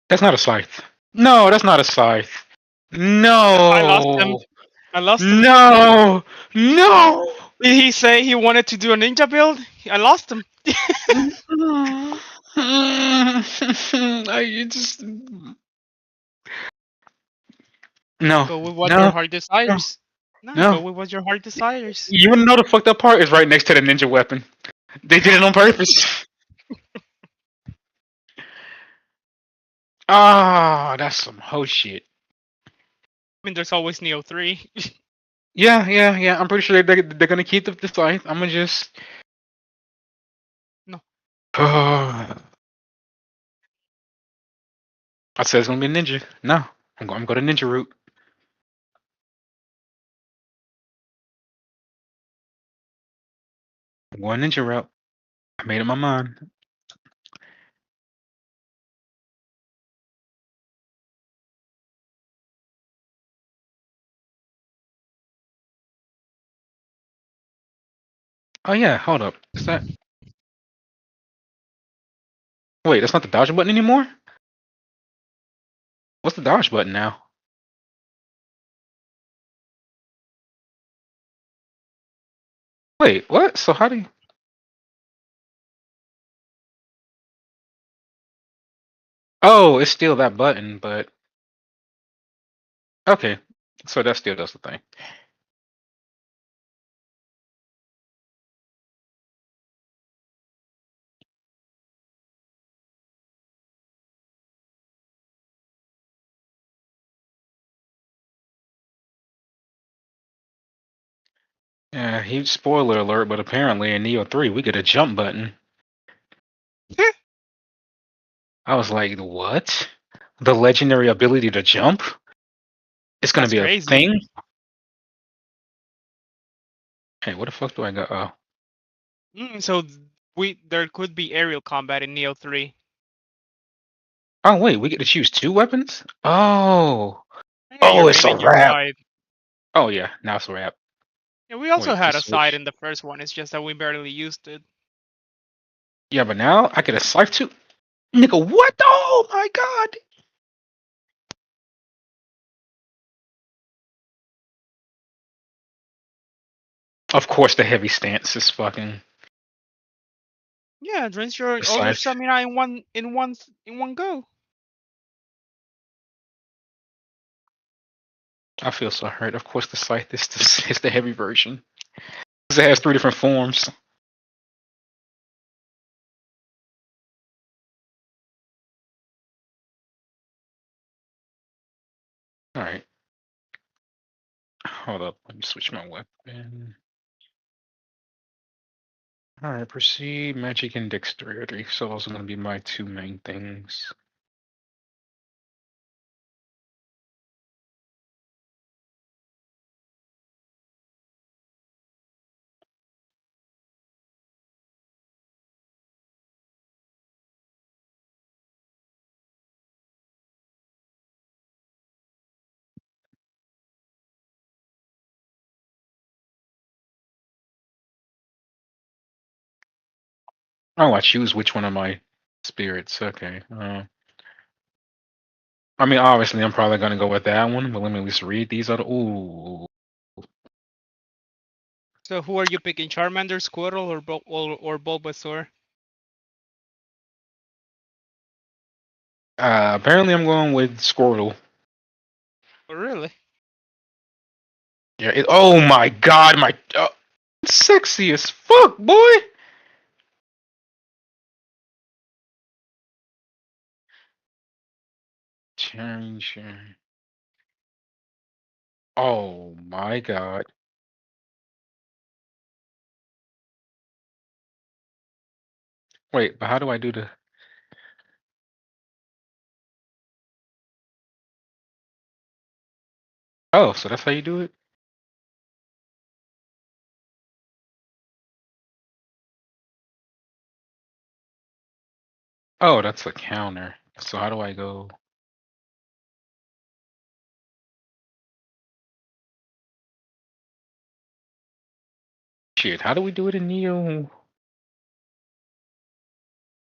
B: That's not a scythe. No, that's not a scythe.
G: I lost him.
B: No.
G: I lost him.
B: No. No.
G: Did he say he wanted to do a ninja build? I lost him.
B: I just no,
G: Go with what your
B: no,
G: heart
B: no,
G: desires. No, go
B: no.
G: with what your heart desires.
B: You wanna know the fucked up part is right next to the ninja weapon. They did it on purpose. Ah, that's some hoe shit.
G: I mean, there's always Neo 3.
B: Yeah, yeah, yeah. I'm pretty sure they're gonna keep the scythe. I'm gonna just.
G: No.
B: I said it's gonna be a ninja. No, I'm going to ninja route. I'm going ninja route. I made up my mind. Oh yeah, hold up. Is that? Wait, that's not the dodge button anymore. What's the dodge button now? Wait, what? So how do you? Oh, it's still that button, but okay. So that still does the thing. Yeah, huge spoiler alert, but apparently in Neo 3 we get a jump button. I was like, what? The legendary ability to jump? It's gonna
G: That's
B: be a
G: crazy.
B: thing? Hey, what the fuck do I got? Oh.
G: So there could be aerial combat in Neo 3.
B: Oh wait, we get to choose two weapons? Oh.
G: Yeah, your
B: Oh, it's
G: main
B: a
G: and your
B: wrap.
G: side.
B: Oh yeah, now it's a wrap.
G: Yeah, we also
B: Wait,
G: had
B: let's
G: a side
B: switch.
G: in the first one. It's just that we barely used it.
B: Yeah, but now I get a scythe too. Nigga, what? Oh my god. Of course the heavy stance is fucking
G: Yeah, it drains
B: the
G: all your
B: scythe.
G: stamina in one go.
B: I feel so hurt. Of course the scythe is the heavy version. 'Cause it has three different forms. Alright. Hold up. Let me switch my weapon. Alright, proceed, magic, and dexterity. So those are gonna be my two main things. Oh, I choose which one of my spirits. Okay. I mean, obviously, I'm probably gonna go with that one, but let me at least read these other. Ooh.
G: So who are you picking? Charmander, Squirtle, or Bulbasaur?
B: Apparently, I'm going with Squirtle.
G: Oh, really?
B: Yeah. Oh my God, my sexy as fuck, boy. Change. Oh my God. Wait, but how do I do the? Oh, so that's how you do it? Oh, that's a counter. So how do I go? Shit, how do we do it in Neo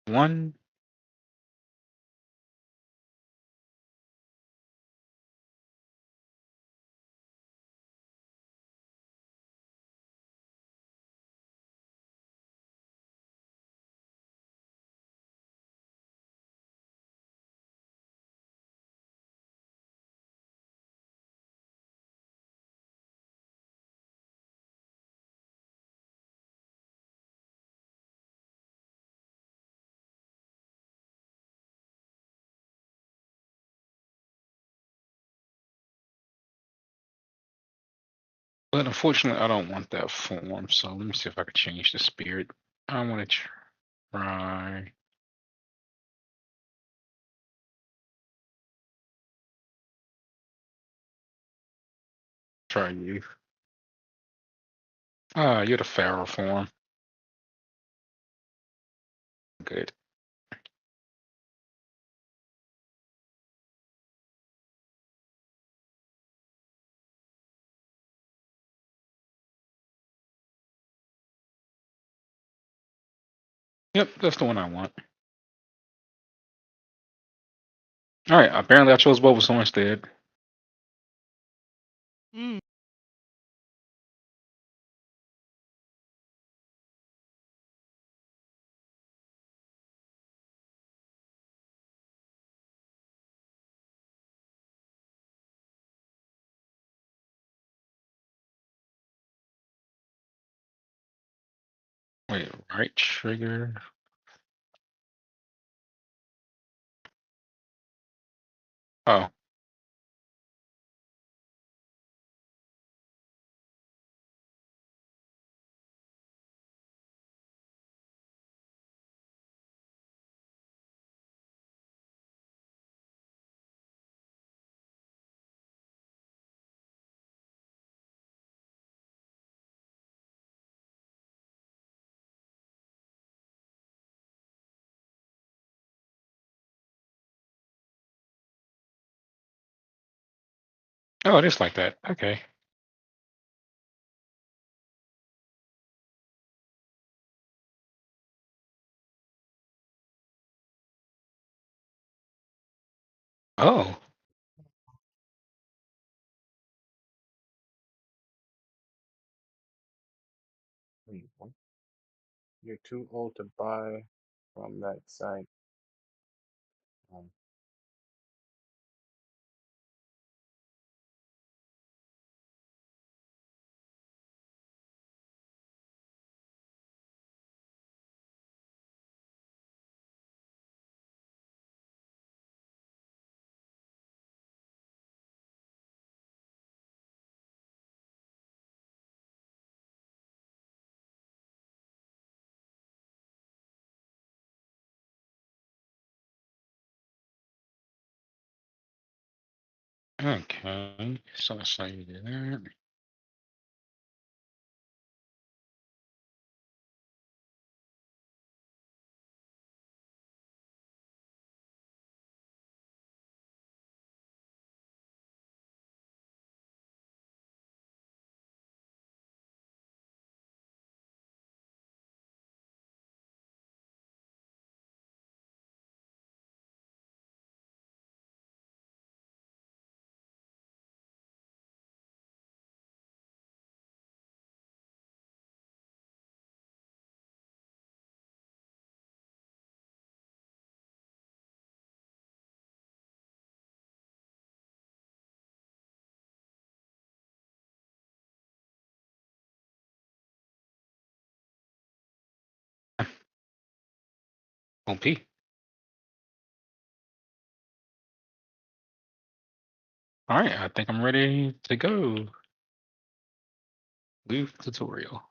B: 1? But unfortunately, I don't want that form. So let me see if I can change the spirit. I want to try. Try you. You're the Pharaoh form. Good. Yep, that's the one I want. All right. Apparently, I chose Bulbasaur instead.
G: Hmm.
B: Wait, right trigger. Oh, oh, it is like that. Okay. Oh,
H: Wait, what? You're too old to buy from that site. Um,
B: okay. So let's say you do that. OP. All right, I think I'm ready to go. Leave tutorial.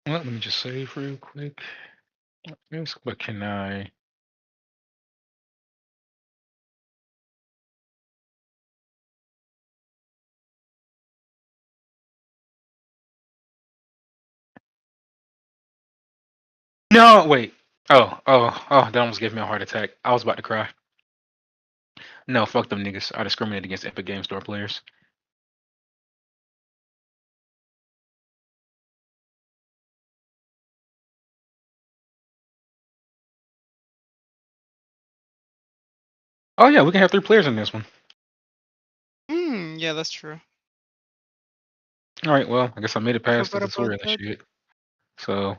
B: Well, let me just save real quick. Yes, what can I? No, wait. Oh, that almost gave me a heart attack. I was about to cry. No, fuck them niggas. I discriminate against Epic Game Store players. Oh yeah, we can have 3 players in this one.
G: Yeah, that's true.
B: All right, well, I guess I made it past the
G: Forgot about
B: tutorial and
G: that.
B: shit. So,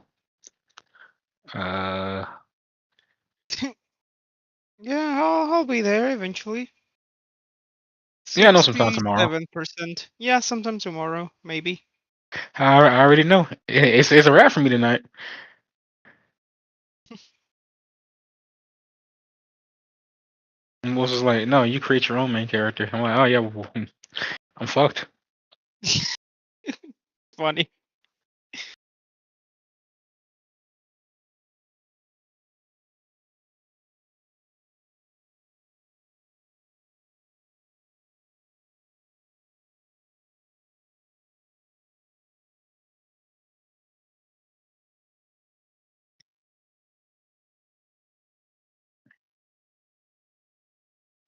B: uh,
G: Yeah, I'll be there eventually.
B: yeah, I know sometime tomorrow.
G: 67%. Yeah, sometime tomorrow, maybe.
B: I already know. It's a wrap for me tonight. And was just like, no, you create your own main character. I'm like, oh yeah, well, I'm fucked.
G: Funny.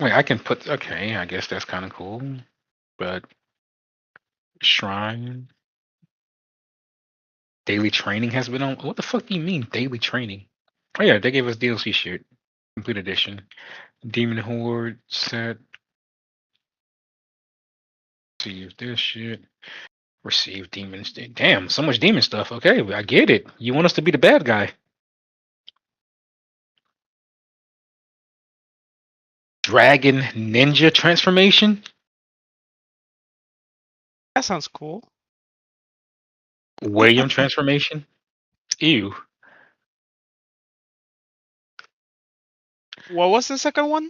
B: Wait, I can put. Okay, I guess that's kind of cool. But shrine daily training has been on. What the fuck do you mean daily training? Oh yeah, they gave us DLC shit. Complete edition. Demon Horde set. Receive this shit. Receive demons. Damn, so much demon stuff. Okay, I get it. You want us to be the bad guy. Dragon ninja transformation.
G: That sounds cool.
B: William transformation. Ew.
G: What was the second one?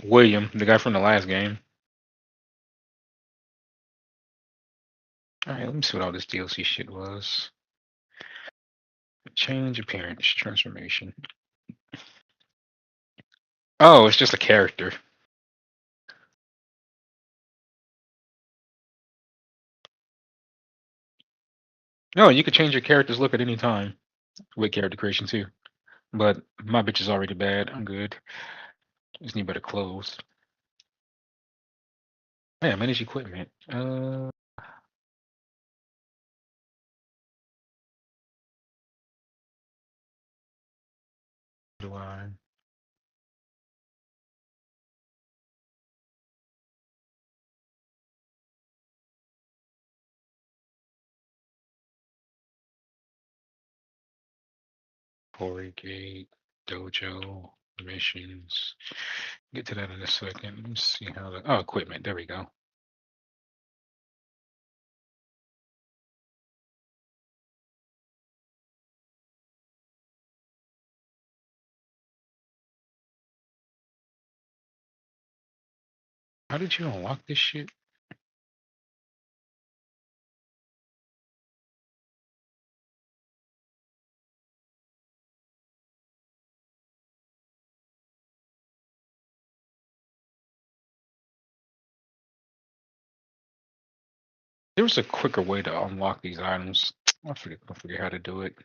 B: William, the guy from the last game. Alright, let me see what all this DLC shit was. Change appearance, transformation. Oh, it's just a character. No, you could change your character's look at any time with character creation too. But my bitch is already bad. I'm good. Just need better clothes. Yeah, manage equipment. do I? Quarry Gate, Dojo, missions. Get to that in a second. Let me see how the equipment. There we go. How did you unlock this shit? There was a quicker way to unlock these items. I forget how to do it.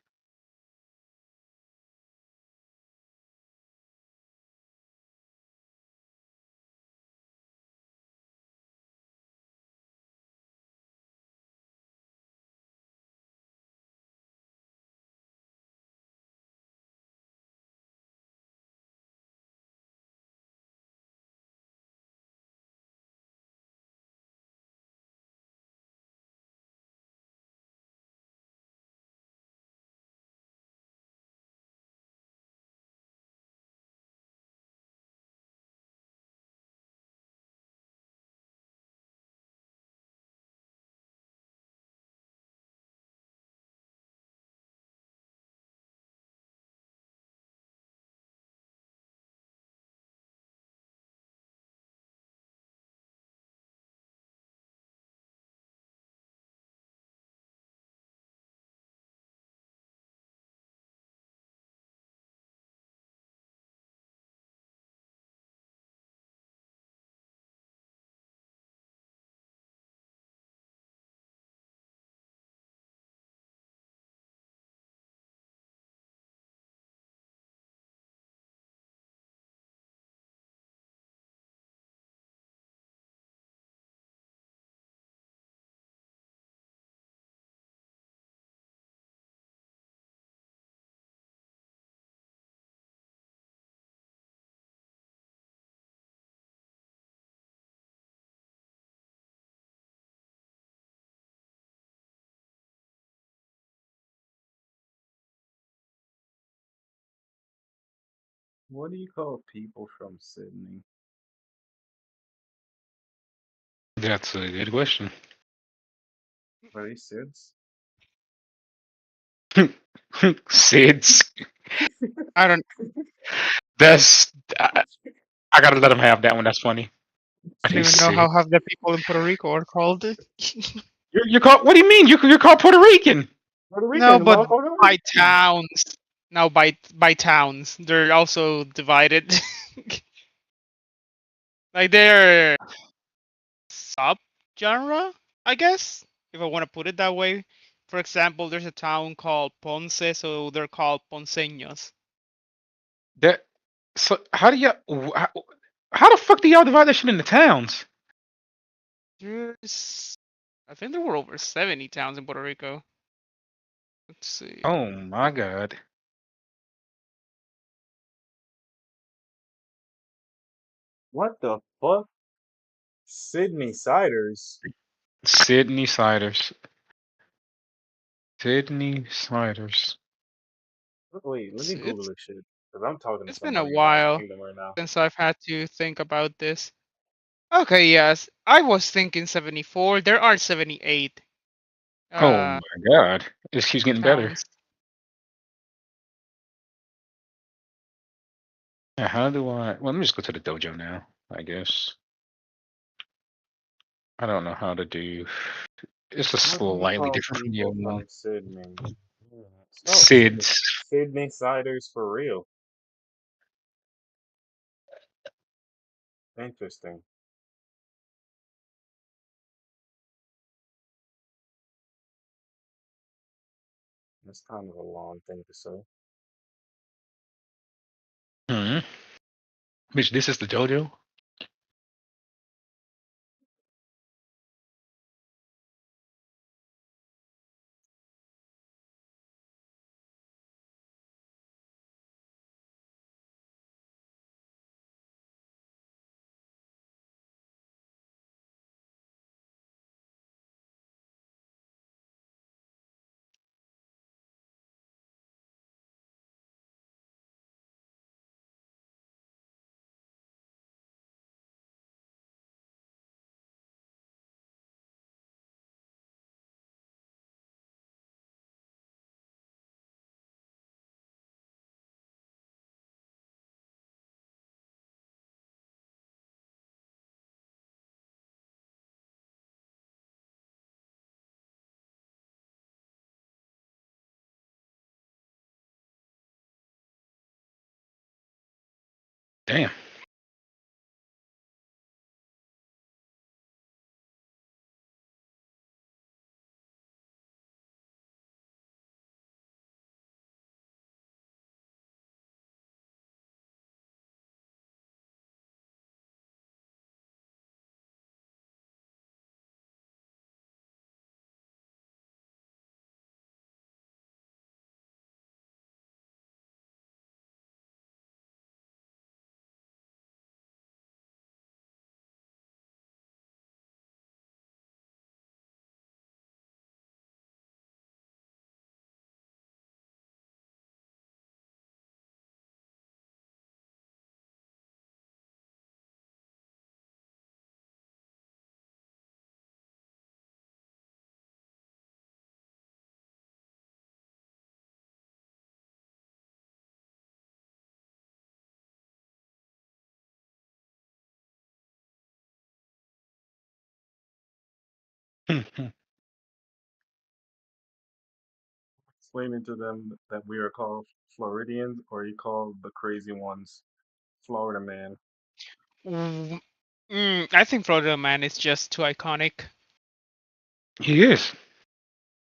H: What do you call people from Sydney?
B: That's a good question.
H: Are they Sids?
B: Sids.
G: I don't
B: That's I gotta let him have that one. That's funny. Are they
G: even know how
B: Sid?
G: half the people in Puerto Rico are called.
B: You're called. What do you mean? You're called Puerto Rican.
H: Puerto
G: No,
H: Rican,
G: but
H: motherfucker.
G: by towns. No, by towns. They're also divided. Like they're sub-genre, I guess, if I want to put it that way. For example, there's a town called Ponce, so they're called Ponceños.
B: That. So how do you? How the fuck do y'all divide that shit into towns?
G: I think there were over 70 towns in Puerto Rico. Let's see.
B: Oh my god.
H: What the fuck? Sydney Ciders.
B: Sydney Siders. Sydney Siders.
H: Wait, let me Google
G: It's
H: this shit. Because I'm talking to
G: it's been a
H: somebody in United
G: while
H: Kingdom right now.
G: since I've had to think about this. Okay, yes, I was thinking 74. There are 78
B: Oh
G: uh
B: my god. This keeps getting better.
G: towns.
B: Yeah, how do I? Well, let me just go to the dojo now. I guess. I don't know how to do. It's a
H: What do you
B: slightly
H: call
B: different from the
H: people
B: other one.
H: from Sydney? Yeah. Oh,
B: Sids.
H: Sydney Ciders for real. Interesting. That's kind of a long thing to say.
B: Hmm. Bitch, this is the dojo. Damn.
H: Explaining to them that we are called Floridians, or he called the crazy ones Florida man.
G: I think Florida Man is just too iconic.
B: He is.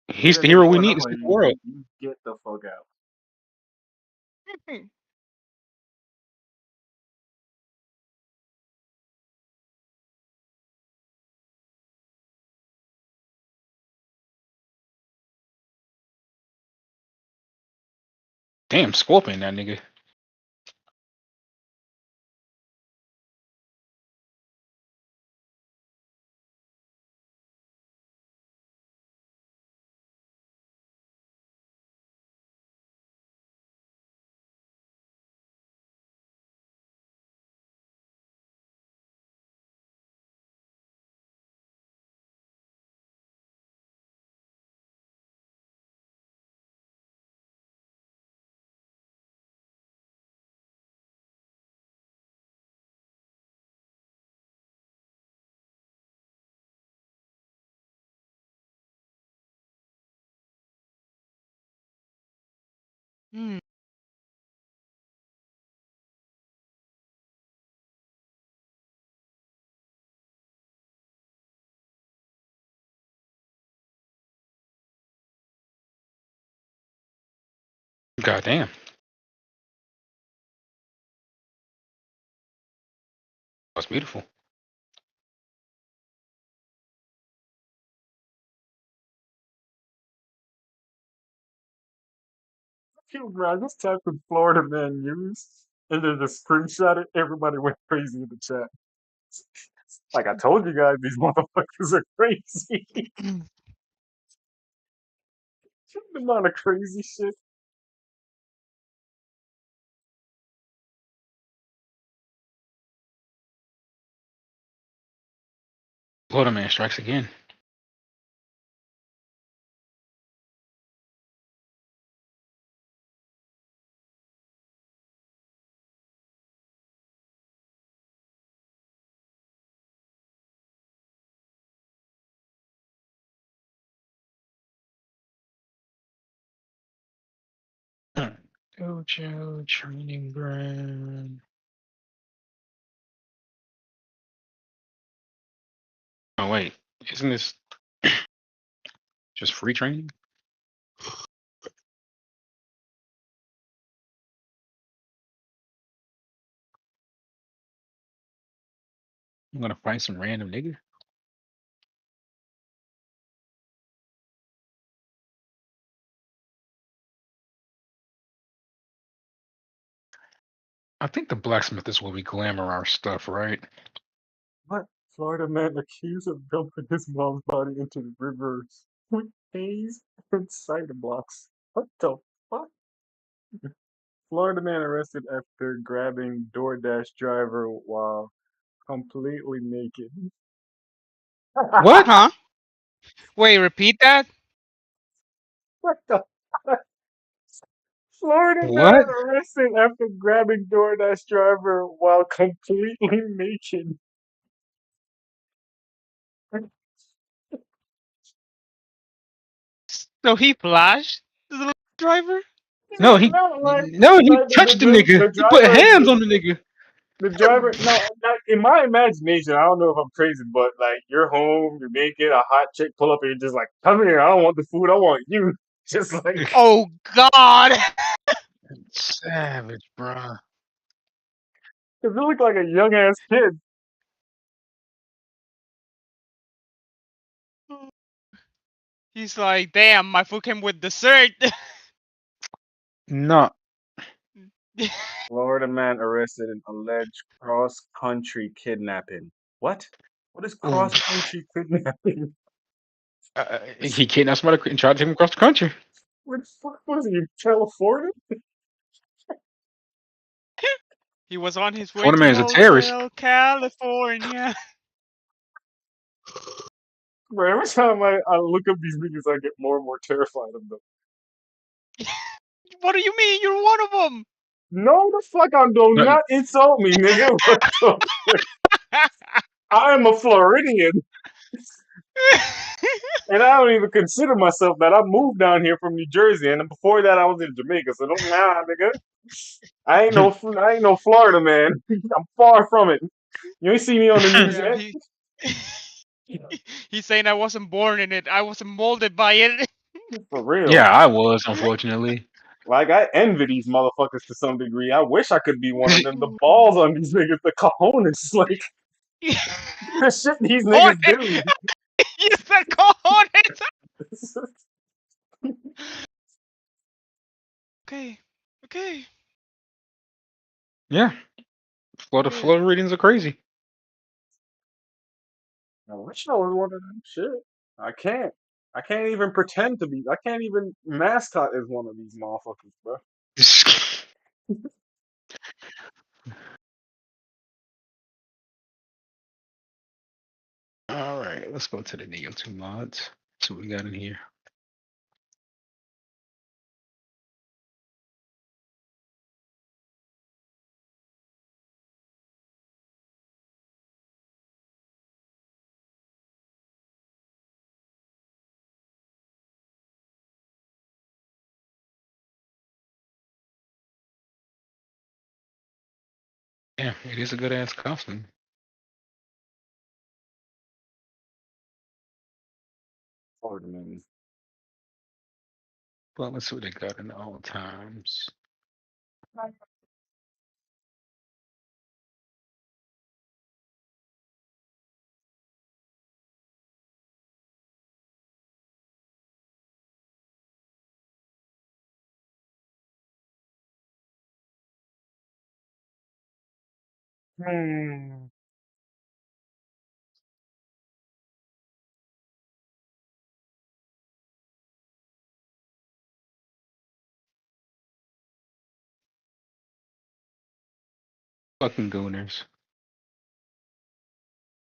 B: He's
H: Nigga,
B: the
H: they
B: hero we
H: going,
B: need
H: I'm
B: to
H: like,
B: save the world.
H: you get the fuck out.
B: Damn, Scorpion, that nigga.
G: Hmm.
B: Goddamn. That's beautiful.
H: Yo, bro, I just typed in Florida man news, and then just screenshot it. Everybody went crazy in the chat. Like I told you guys, these motherfuckers are crazy. The amount of crazy shit.
B: Florida Man strikes again. Dojo training ground. Oh wait, isn't this just free training? I'm gonna find some random nigga. I think the blacksmith is where we glamour our stuff, right?
H: What? Florida man accused of dumping his mom's body into the rivers with haze and cider blocks. What the fuck? Florida man arrested after grabbing DoorDash driver while completely naked.
B: What?
G: Huh? Wait, repeat that?
H: What the fuck? Florida man
B: What?
H: arrested after grabbing DoorDash driver while completely naked.
G: So he flashed the driver?
B: No,
H: No, like,
B: no, he touched the nigga.
H: the
B: He put
H: driver,
B: hands on the nigga.
H: The driver, no, in my imagination, I don't know if I'm crazy, but like you're home, you're naked, a hot chick pull up, and you're just like, "Come here, I don't want the food, I want you." Just like,
G: Oh God.
B: Savage, bruh.
H: cause you look like a young ass kid.
G: He's like, damn, my food came with dessert.
B: No.
H: Florida man arrested in alleged cross-country kidnapping. What? What is
B: Ooh.
H: cross-country kidnapping?
B: He kidnapped somebody and tried to take him across the country.
H: Where the fuck was he? California?
G: He was on his way
B: Florida
G: to
B: man's a terrorist.
G: Hotel California.
H: Bro, every time I look up these videos, I get more and more terrified of them.
G: What do you mean? You're one of them.
H: No, the fuck, I do
B: No,
H: not insult me, nigga. What the fuck? I am a Floridian, and I don't even consider myself that. I moved down here from New Jersey, and before that, I was in Jamaica. So don't nah, nigga. I ain't no Florida man. I'm far from it. You ain't see me on the news
G: Yeah,
H: yet.
G: he's saying I wasn't born in it. I wasn't molded by it.
H: For real.
B: yeah, I was, unfortunately.
H: Like I envy these motherfuckers to some degree. I wish I could be one of them. The balls on these niggas, the cojones, like the shit these
G: Cojones.
H: niggas do.
G: You said cojones. Okay. Okay.
B: Yeah.
G: Yeah.
B: Florida readings are crazy.
H: I wish I was one of them. Shit, I can't. I can't even pretend to be. I can't even mascot as one of these motherfuckers, bro.
B: All right, let's go to the Neo 2 mods. See what we got in here. Yeah, it is a good ass costume.
H: Florida man.
B: But let's see what they got in all times.
H: Hmm.
B: Fucking gooners.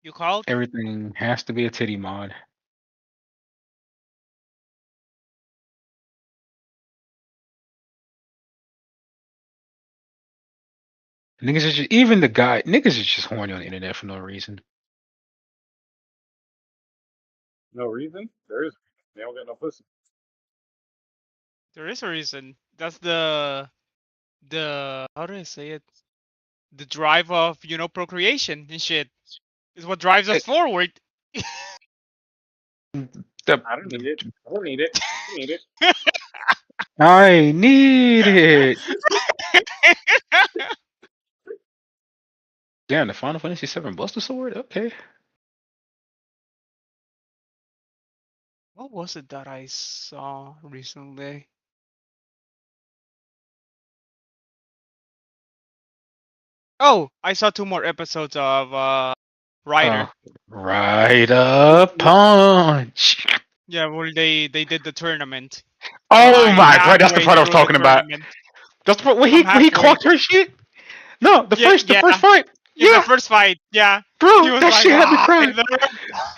G: You called?
B: Everything has to be a titty mod. Niggas is just, even the guy, niggas is just horny on the internet for no reason.
H: No reason. There is. They don't get no pussy.
G: There is a reason. That's the how do I say it? The drive of procreation and shit is what drives us forward.
H: I don't need it. I don't need it. I need it.
B: I need it. Damn, the Final Fantasy VII Buster Sword? Okay.
G: What was it that I saw recently? Oh, I saw 2 more episodes of Rider.
B: Right up punch.
G: Yeah, where they did the tournament. So
B: Oh
G: I'm
B: my god, that's the
G: halfway
B: part I was
G: through the
B: talking about.
G: tournament.
B: That's the part where
G: I'm
B: he
G: halfway.
B: clocked her shit. No, the
G: Yeah,
B: first
G: yeah.
B: fight.
G: In the
B: Yeah,
G: first fight, yeah. He
B: bro,
G: was
B: that
G: like,
B: shit had me crying.
G: and then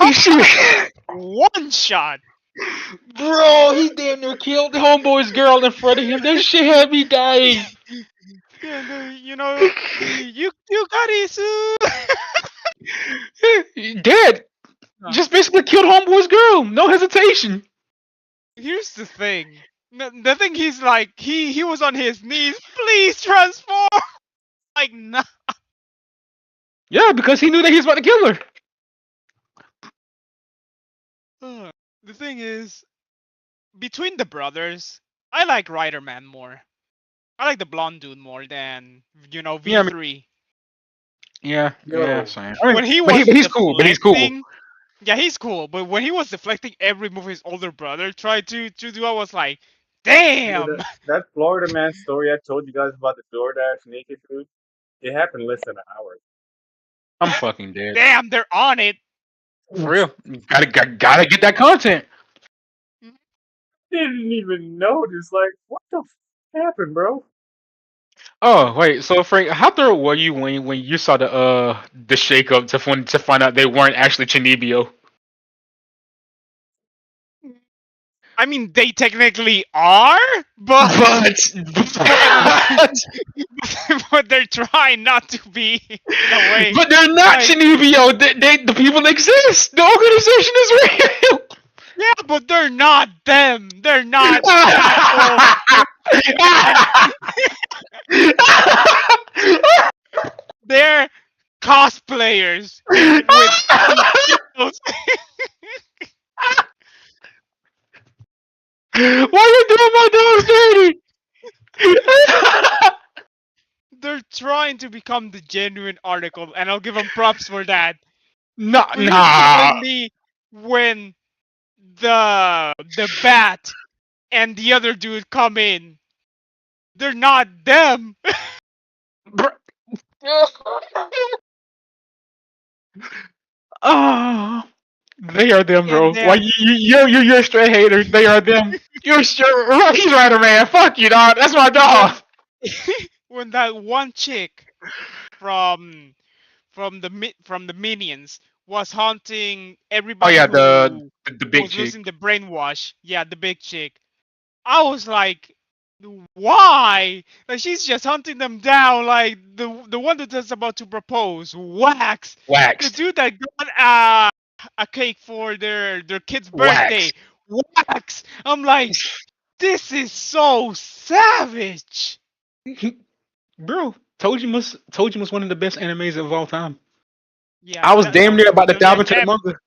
B: He shit.
G: one shot.
B: Bro, he damn near killed the homeboy's girl in front of him. That shit had me dying.
G: Yeah, you got Isu.
B: Dead. Just basically killed homeboy's girl. No hesitation.
G: Here's the thing. The thing he's like, he was on his knees. Please transform. Like, no.
B: Yeah, because he knew that he was about to kill her.
G: The thing is, between the brothers, I like Rider Man more. I like the blonde dude more than
B: Yeah, I mean,
G: V3.
B: yeah,
H: Yo,
B: same. I mean,
G: When he
B: but
G: was
B: he's cool. But he's cool.
G: deflecting, yeah, he's cool. But when he was deflecting every move his older brother tried to do, I was like,
H: yo,
G: damn.
H: that Florida man story I told you guys about the DoorDash naked dude, it happened less than an hour.
B: I'm fucking dead.
G: Damn, they're on it.
B: For real. Gotta get that content.
H: Didn't even notice. Like, what the happened, bro?
B: Oh wait, so Frank, how thorough were you when you saw the shakeup to find out they weren't actually Chinibio?
G: I mean, they technically are, but
B: But
G: but they're trying not to be in a way.
B: but they're not
G: Like,
B: Chinibio. The people exist. The organization is real.
G: yeah, but they're not them. They're not Tackle. They're cosplayers with heroes.
B: Why you doing my dogs dirty?
G: They're trying to become the genuine article, and I'll give them props for that.
B: Nah,
G: But you're
B: nah.
G: telling me when the bat and the other dude come in, they're not them.
B: Oh, they are them,
G: And
B: bro. Why
G: then
B: you're a straight hater? They are them. You're sure he's right, man. Fuck you, dog. That's my
G: when
B: dog.
G: when that one chick from from the minions was haunting
B: Oh
G: everybody
B: yeah,
G: who
B: the big
G: was
B: chick.
G: losing the brainwash. Yeah, the big chick. I was like, why? Like she's just hunting them down. Like the one that's about to propose, Wax, the
B: Waxed.
G: dude that got a cake for their kid's birthday,
B: Waxed.
G: Wax. I'm like, this is so savage.
B: Bro, told you was one of the best animes of all time.
G: Yeah,
B: I was damn near about to dive into the
G: them.
B: manga.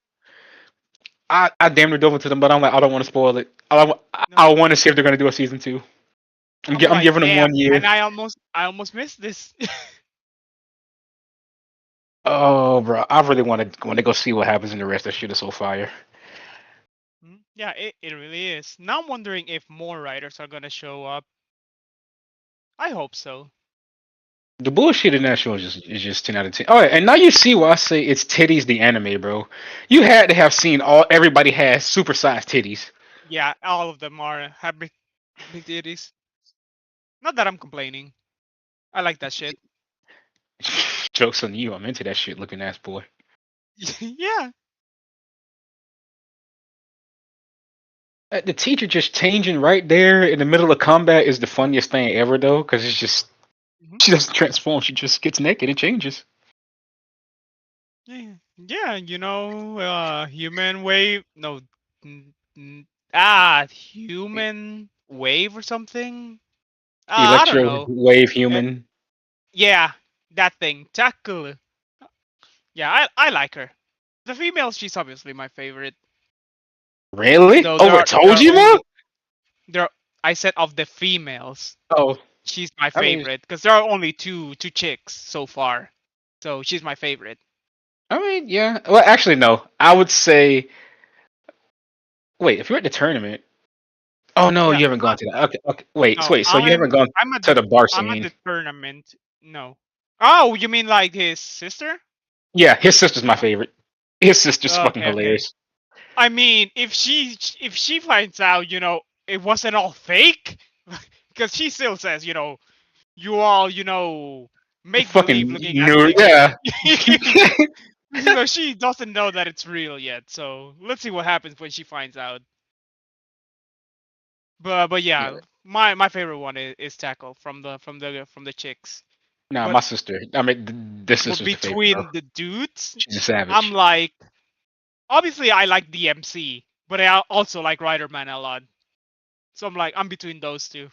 B: I damn near dove into them, but I'm like, I don't want to spoil it. I
G: No,
B: want to see if they're gonna do a season two.
G: I'm
B: I'm
G: like,
B: giving them
G: damn,
B: 1 year.
G: and I almost missed this.
B: Oh, bro, I really want to go see what happens in the rest. That shit is so fire.
G: Yeah, it really is. Now I'm wondering if more writers are gonna show up. I hope so.
B: The bullshit in that show is just 10 out of 10. Oh, yeah, and now you see why I say it's titties the anime, bro. You had to have seen everybody has supersized titties.
G: Yeah, all of them have big titties. Not that I'm complaining. I like that shit.
B: Jokes on you, I'm into that shit looking ass boy.
G: Yeah.
B: The teacher just changing right there in the middle of combat is the funniest thing ever, though, because it's just
G: Mhm.
B: she doesn't transform; she just gets naked and changes.
G: Yeah. Yeah, human wave. No. Human wave or something. I don't
B: Electro
G: know.
B: wave
G: Uh,
B: human.
G: yeah, that thing. Tackle. Yeah, I like her. The female, she's obviously my favorite.
B: Really?
G: Though
B: Over
G: there are
B: Tojima?
G: only there. I said of the females,
B: Oh,
G: she's my
B: I mean,
G: favorite because there are only two chicks so far, so she's my favorite.
B: yeah. Well, actually, no. I would say, wait, if you're at the tournament. Oh no,
G: Yeah,
B: you haven't gone to that. Okay, okay. Wait,
G: no,
B: so you haven't gone
G: I'm at
B: to
G: the
B: the bar
G: I'm at
B: scene?
G: the tournament. No. Oh, you mean like his sister?
B: Yeah, his sister's my favorite. His sister's fucking
G: Okay, okay.
B: hilarious.
G: I mean, if she finds out, it wasn't all fake, because she still says, you all, make believe
B: Fucking
G: looking at
B: nerd.
G: things.
B: Yeah.
G: She doesn't know that it's real yet. So let's see what happens when she finds out. But
B: Yeah.
G: yeah, my favorite one is Tackle from the chicks.
B: Nah,
G: But
B: my sister. I mean, this
G: but
B: sister's the favorite, bro.
G: between the dudes,
B: She's a
G: I'm
B: savage.
G: like, obviously I like the MC, but I also like Riderman a lot. So I'm like, I'm between those two.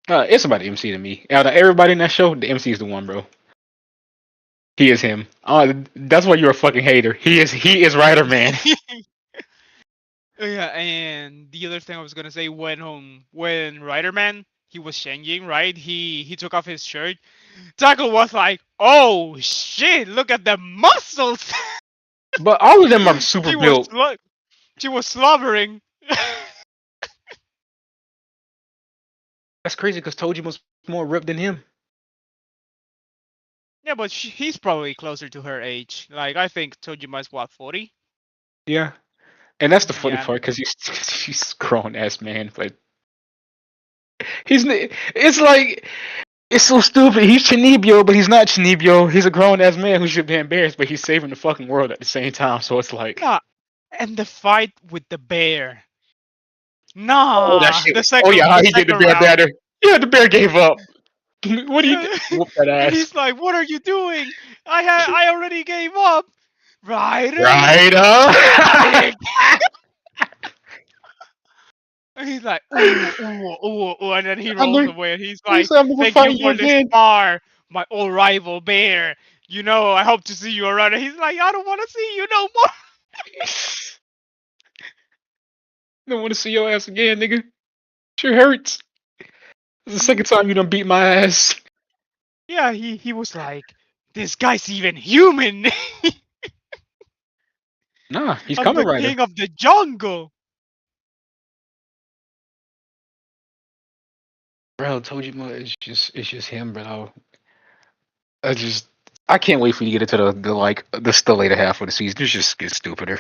B: It's about the MC to me. Out of everybody in that show, the MC is the one, bro. He is him. That's why you're a fucking hater. He is Rider Man.
G: Yeah, and the other thing I was gonna say when Riderman he was changing, right? He took off his shirt. Tackle was like, "Oh shit! Look at the muscles."
B: But all of them are super
G: she was
B: built.
G: she was slobbering.
B: That's crazy because Toji was more ripped than him.
G: Yeah, but he's probably closer to her age. Like I think Tojima's what 40.
B: Yeah, and that's the funny
G: Yeah,
B: part because he's grown ass man, but it's like it's so stupid. He's Chinibyo, but he's not Chinibyo. He's a grown ass man who should be embarrassed, but he's saving the fucking world at the same time. So it's like,
G: nah. And the fight with the bear.
B: oh, that
G: Nah,
B: shit was. Oh yeah, how
G: the
B: he did the
G: second
B: bear
G: round.
B: batter. Yeah, the bear gave up. What do you
G: Yeah.
B: whoop that
G: And
B: ass?
G: he's like, "What are you doing? I already gave up." Ryder,
B: Right,
G: dick. And he's like, "Ooh, ooh, ooh, ooh," and then he
B: I'm
G: rolls
B: never,
G: away, and he's
B: he
G: like,
B: said I'm never
G: "Thank you
B: fighting you
G: for the
B: again.
G: spar, my old rival bear. You know, I hope to see you around." And he's like, "I don't want to see you no more."
B: Don't want to see your ass again, nigga. Sure hurts. It's the second
G: Mhm.
B: time you done beat my ass.
G: Yeah, he was like, "This guy's even human.
B: Nah, he's
G: I'm
B: coming
G: the
B: Rider.
G: king of the jungle."
B: Bro, told you, it's just him, bro. I just, I can't wait for you to get into the later half of the season. It just gets stupider.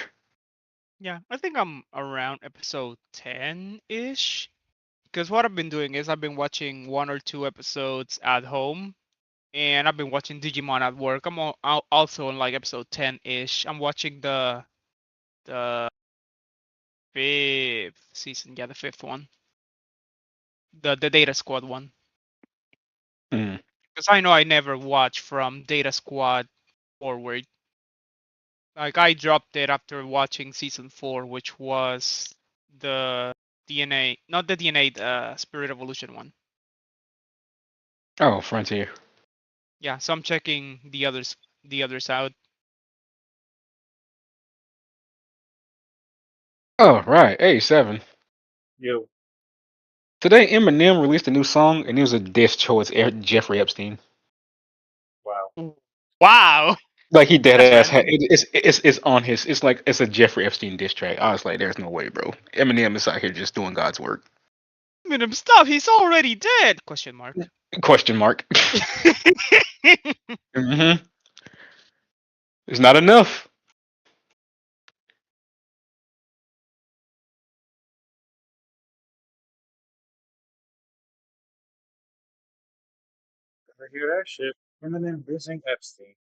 G: Yeah, I think I'm around episode 10-ish. Because what I've been doing is I've been watching one or two episodes at home, and I've been watching Digimon at work. Also on like episode 10-ish. I'm watching the fifth season, yeah, the fifth one, the Data Squad one.
B: Mm.
G: Because I know I never watched from Data Squad forward. Like I dropped it after watching season 4, which was the DNA, not the DNA, the Spirit Evolution one.
B: Oh, Frontier.
G: Yeah, so I'm checking the others out.
B: Oh, right. Hey, 7.
H: Yo,
B: Today, Eminem released a new song, and it was a diss towards Jeffrey Epstein.
H: wow.
G: Wow,
B: Like he dead
G: that's
B: ass had
G: random.
B: it's on his it's a Jeffrey Epstein diss track. I was like, there's no way, bro. Eminem is out here just doing God's work.
G: Eminem, stop! He's already dead? Question mark.
B: Question mark. hmm It's not enough.
H: I hear that shit. Eminem dissing Epstein.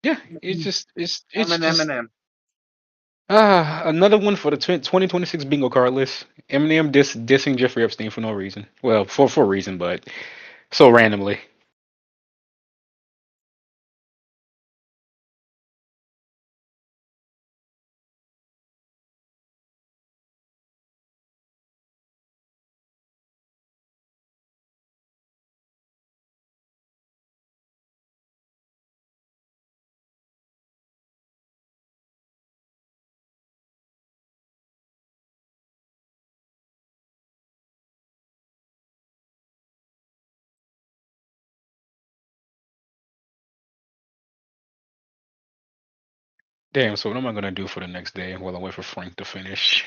B: Yeah, it's just
H: Eminem.
B: another one for the 2026 bingo card list. Eminem dissing Jeffrey Epstein for no reason. Well, for a reason, but so randomly. Damn. So what am I gonna do for the next day while I wait for Frank to finish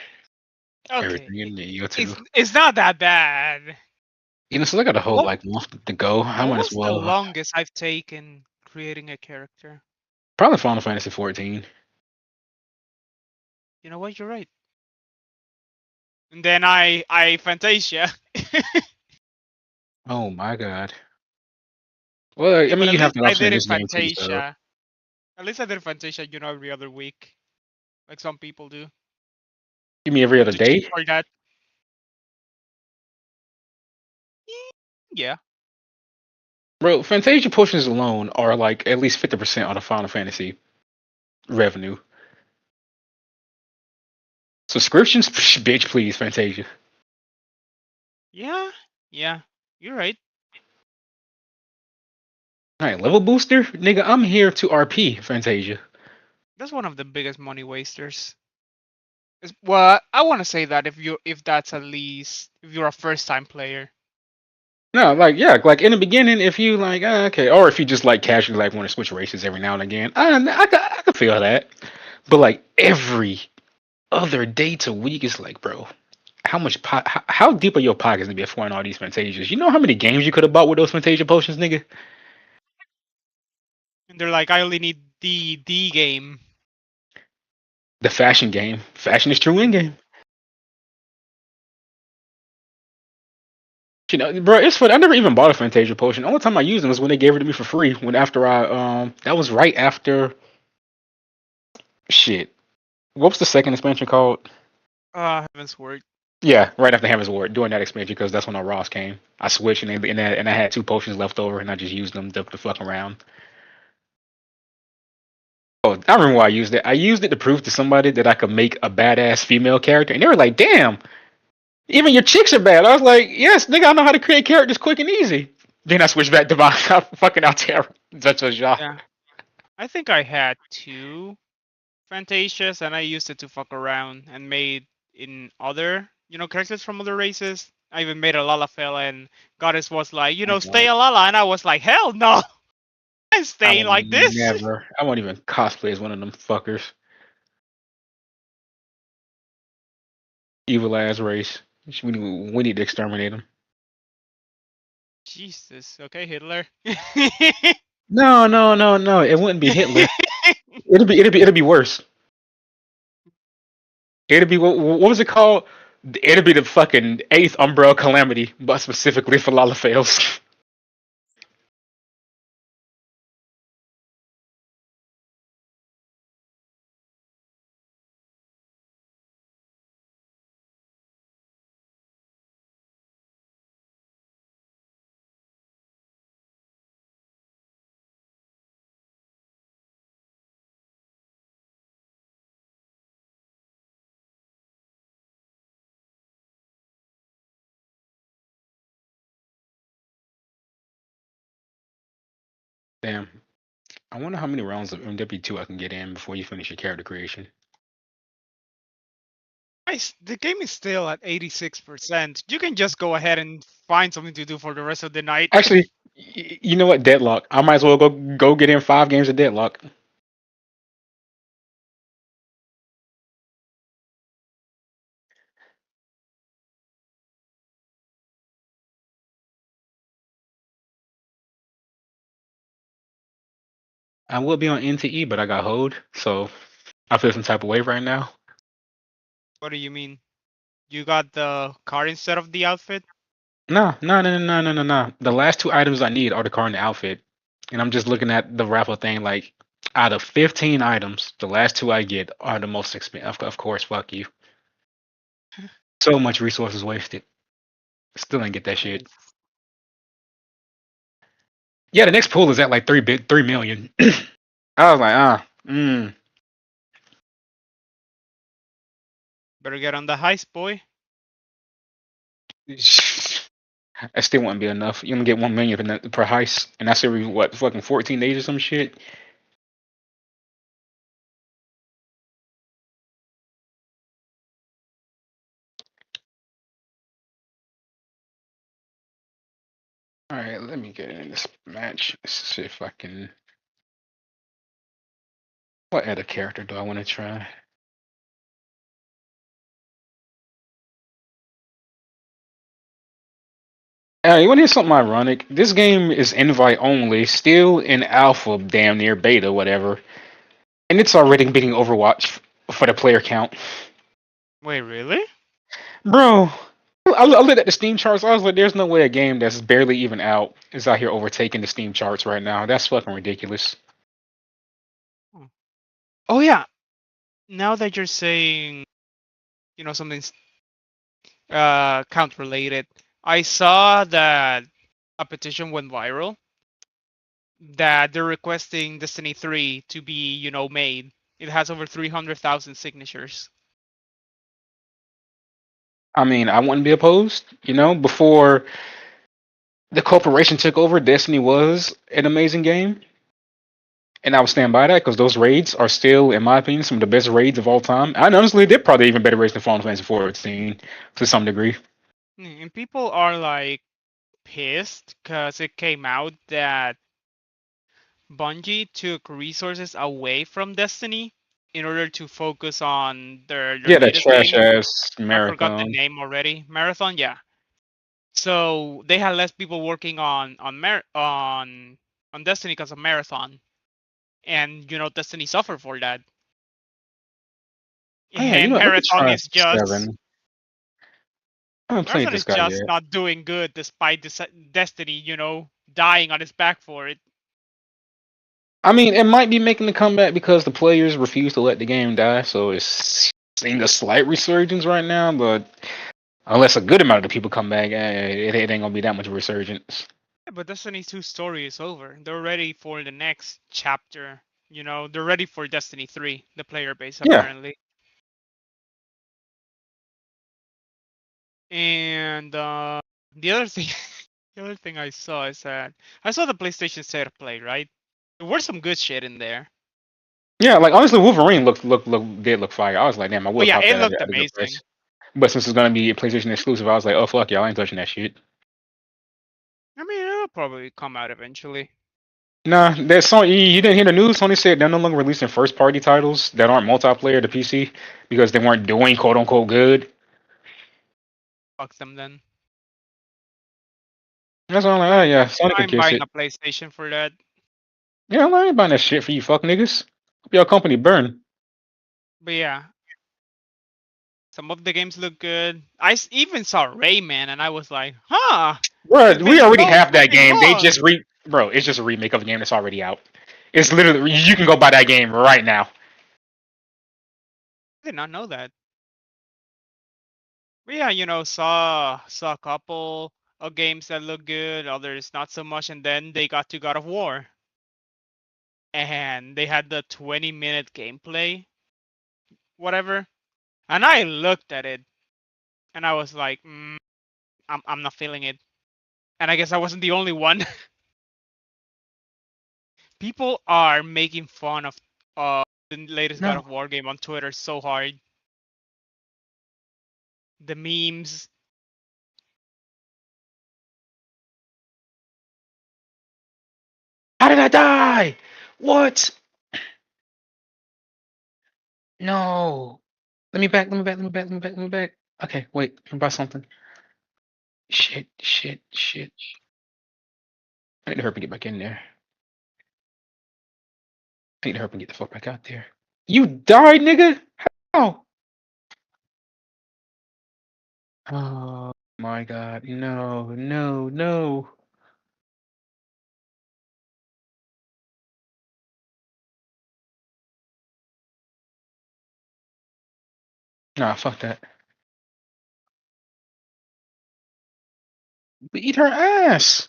G: Okay,
B: everything in the year two?
G: it's not that bad.
B: Since I got a whole
G: What
B: like month to go, I
G: what
B: might as
G: was the
B: well
G: longest I've taken creating a character?
B: probably Final Fantasy 14.
G: You know what? You're right. And then I Fantasia.
B: Oh my god. Well, I
G: Yeah, but
B: mean,
G: at
B: you have
G: least
B: that
G: I
B: option in
G: did in
B: this game too. So
G: Fantasia. At least I did in Fantasia, every other week, like some people do.
B: give me every other
G: To cheat
B: day,
G: for that. Yeah.
B: bro. Fantasia portions alone are like at least 50% of the Final Fantasy revenue. Subscriptions, bitch, please, Fantasia.
G: Yeah. Yeah. You're right.
B: All right, level booster, nigga. I'm here to RP Fantasia.
G: That's one of the biggest money wasters. Well, I want to say that if that's at least if you're a first time player.
B: No, like yeah, like in the beginning, if you like okay, or if you just like casually like want to switch races every now and again, I can feel that. But like every other day to week, it's like, bro, how much how deep are your pockets to be affording all these Fantasias? You know how many games you could have bought with those Fantasia potions, nigga?
G: And they're like, I only need the D game.
B: The fashion game, fashion is true in game. You know, bro, it's funny. I never even bought a Fantasia potion. The only time I used them was when they gave it to me for free. When after that was right after shit. What was the second expansion called?
G: Heaven's Word.
B: Yeah, right after Hammer's Ward, during that expansion because that's when our Ross came. I switched and I had two potions left over and I just used them to fuck around. Oh, I remember why I used it. I used it to prove to somebody that I could make a badass female character, and they were like, "Damn, even your chicks are bad." I was like, "Yes, nigga, I know how to create characters quick and easy." Then I switched back to my fucking Altera. That's what y'all.
G: Yeah, I think I had two Fantasias, and I used it to fuck around and made in other, characters from other races. I even made a Lalafell, and Goddess was like, stay a Lala, and I was like, hell no, I'm
B: I
G: staying
B: would
G: like this.
B: never. I won't even cosplay as one of them fuckers. Evil ass race. We need to exterminate them.
G: Jesus, okay, Hitler.
B: No, no, no, no. It wouldn't be Hitler. It'll be worse. It'll be what was it called? It'll be the fucking eighth umbrella calamity, but specifically for Lalafels. Damn. I wonder how many rounds of MW2 I can get in before you finish your character creation.
G: Guys, the game is still at 86%. You can just go ahead and find something to do for the rest of the night.
B: Actually, you know what? Deadlock. I might as well go get in 5 games of Deadlock. I will be on NTE, but I got hold, so I feel some type of way right now.
G: What do you mean? You got the card instead of the outfit?
B: No, no, no, no, no, no, no. The last 2 items I need are the car and the outfit, and I'm just looking at the raffle thing. Like, out of 15 items, the last 2 I get are the most expensive. Of course, fuck you. So much resources wasted. Still ain't get that shit. Yeah, the next pool is at like 3 million. I was like,
G: Better get on the heist, boy.
B: That still wouldn't be enough. You only get 1 million per heist, and that's every what fucking 14 days or some shit. All right, let me get in this match. Let's see if I can. What other character do I want to try? You want to hear something ironic? This game is invite only, still in alpha, damn near beta, whatever, and it's already beating Overwatch for the player count.
G: Wait, really?
B: Bro, I looked at the Steam charts. I was like, "There's no way a game that's barely even out is out here overtaking the Steam charts right now. That's fucking ridiculous."
G: Oh yeah. Now that you're saying, something's count related, I saw that a petition went viral that they're requesting Destiny 3 to be, made. It has over 300,000 signatures.
B: I mean, I wouldn't be opposed. Before the corporation took over, Destiny was an amazing game, and I would stand by that because those raids are still, in my opinion, some of the best raids of all time. And honestly, they're probably even better raids than Final Fantasy 14 to some degree.
G: And people are like pissed because it came out that Bungie took resources away from Destiny in order to focus on their
B: Yeah, that
G: latest
B: trash
G: game.
B: ass
G: I forgot the
B: marathon.
G: name already. Marathon, yeah. So they had less people working on Destiny because of Marathon, and Destiny suffered for that.
B: Oh yeah, you
G: And
B: know what? Let me try 7. I haven't played
G: Marathon
B: this
G: is
B: guy
G: just
B: yet.
G: not doing good despite Destiny, dying on its back for it.
B: I mean, it might be making the comeback because the players refuse to let the game die, so it's seeing a slight resurgence right now. But unless a good amount of the people come back, it ain't gonna be that much of a resurgence.
G: Yeah, but Destiny 2 story is over. They're ready for the next chapter. They're ready for Destiny 3, the player base
B: Yeah,
G: apparently. And the other thing, the other thing I saw is that I saw the PlayStation State of Play, right? There was some good shit in there.
B: yeah. Like honestly, Wolverine did look fire. I was like, damn, I
G: Oh
B: would
G: yeah,
B: cop
G: it
B: that
G: looked
B: at a good
G: amazing.
B: price. But since it's gonna be a PlayStation exclusive, I was like, oh fuck y'all, I ain't touching that shit.
G: I mean, it'll probably come out eventually.
B: Nah, that Sony. You didn't hear the news. Sony said they're no longer releasing first party titles that aren't multiplayer to PC because they weren't doing quote unquote good.
G: Fuck them then.
B: That's why I'm like, oh
G: I'm
B: yeah, Sony can
G: I'm
B: kiss
G: buying
B: it.
G: a PlayStation for that.
B: Yeah, I ain't buying that shit for you fuck niggas. Hope your company burn.
G: But yeah, some of the games look good. I even saw Rayman and I was like, huh, it's
B: Bro, we
G: been
B: already
G: so
B: have that
G: fucking
B: game. They
G: long.
B: just bro, it's just a remake of a game that's already out. It's literally you can go buy that game right now.
G: I did not know that. But yeah, saw a couple of games that look good, others not so much, and then they got to God of War. And they had the 20-minute gameplay, whatever. And I looked at it and I was like, I'm not feeling it. And I guess I wasn't the only one. People are making fun of the latest God
B: No.
G: of War game on Twitter so hard. The memes.
B: How did I die? What? No. Let me back, let me back, let me back, let me back, let me back. Okay, wait, let me buy something. Shit, shit, shit. I need to hurry and get back in there. I need to hurry and get the fuck back out there. You died, nigga? How? Oh my god, no, no, no. Nah, fuck that. Eat her ass.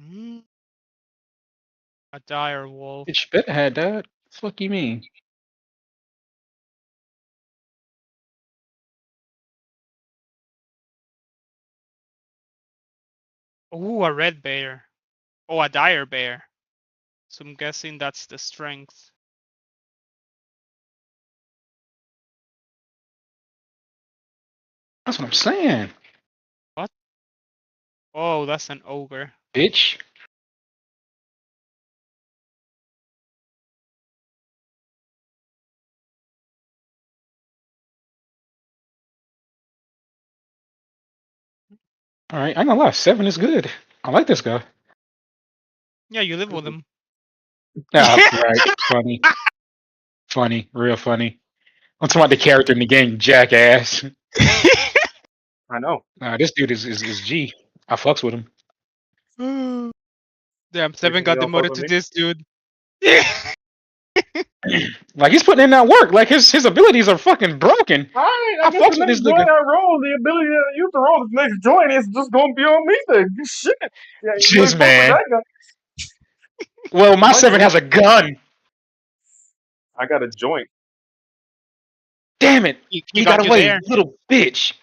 G: Mm, a dire wolf.
B: Bitch, better had that. Fuck you mean?
G: Ooh, a red bear. Oh, a dire bear. So I'm guessing that's the strength.
B: That's what I'm saying,
G: What? Oh, that's an ogre.
B: bitch. All right, I ain't gonna lie. 7 is good. I like this guy.
G: Yeah, you live with him.
B: Ah, right. Funny, funny, real funny. I'm talking about the character in the game, jackass.
H: I know.
B: Nah, this dude is G. I fucks with him.
G: Damn, Seven
H: Basically, you
G: got
H: don't fuck
G: demoted
H: with
G: to
H: me.
G: this dude.
B: Like he's putting in that work. Like his abilities are fucking broken.
H: Alright, I
B: I
H: guess the
B: fucks with
H: next
B: this
H: joint
B: nigga.
H: I roll, the ability to use the roll the next joint is just gonna be on me then. Shit. Yeah, you
B: Jeez,
H: ain't fuck with
B: man.
H: that guy.
B: Well, my
H: My
B: 7
H: joint.
B: has a gun.
H: I got a joint.
B: Damn it!
G: He
B: You got
G: got you
B: away,
G: there.
B: little bitch.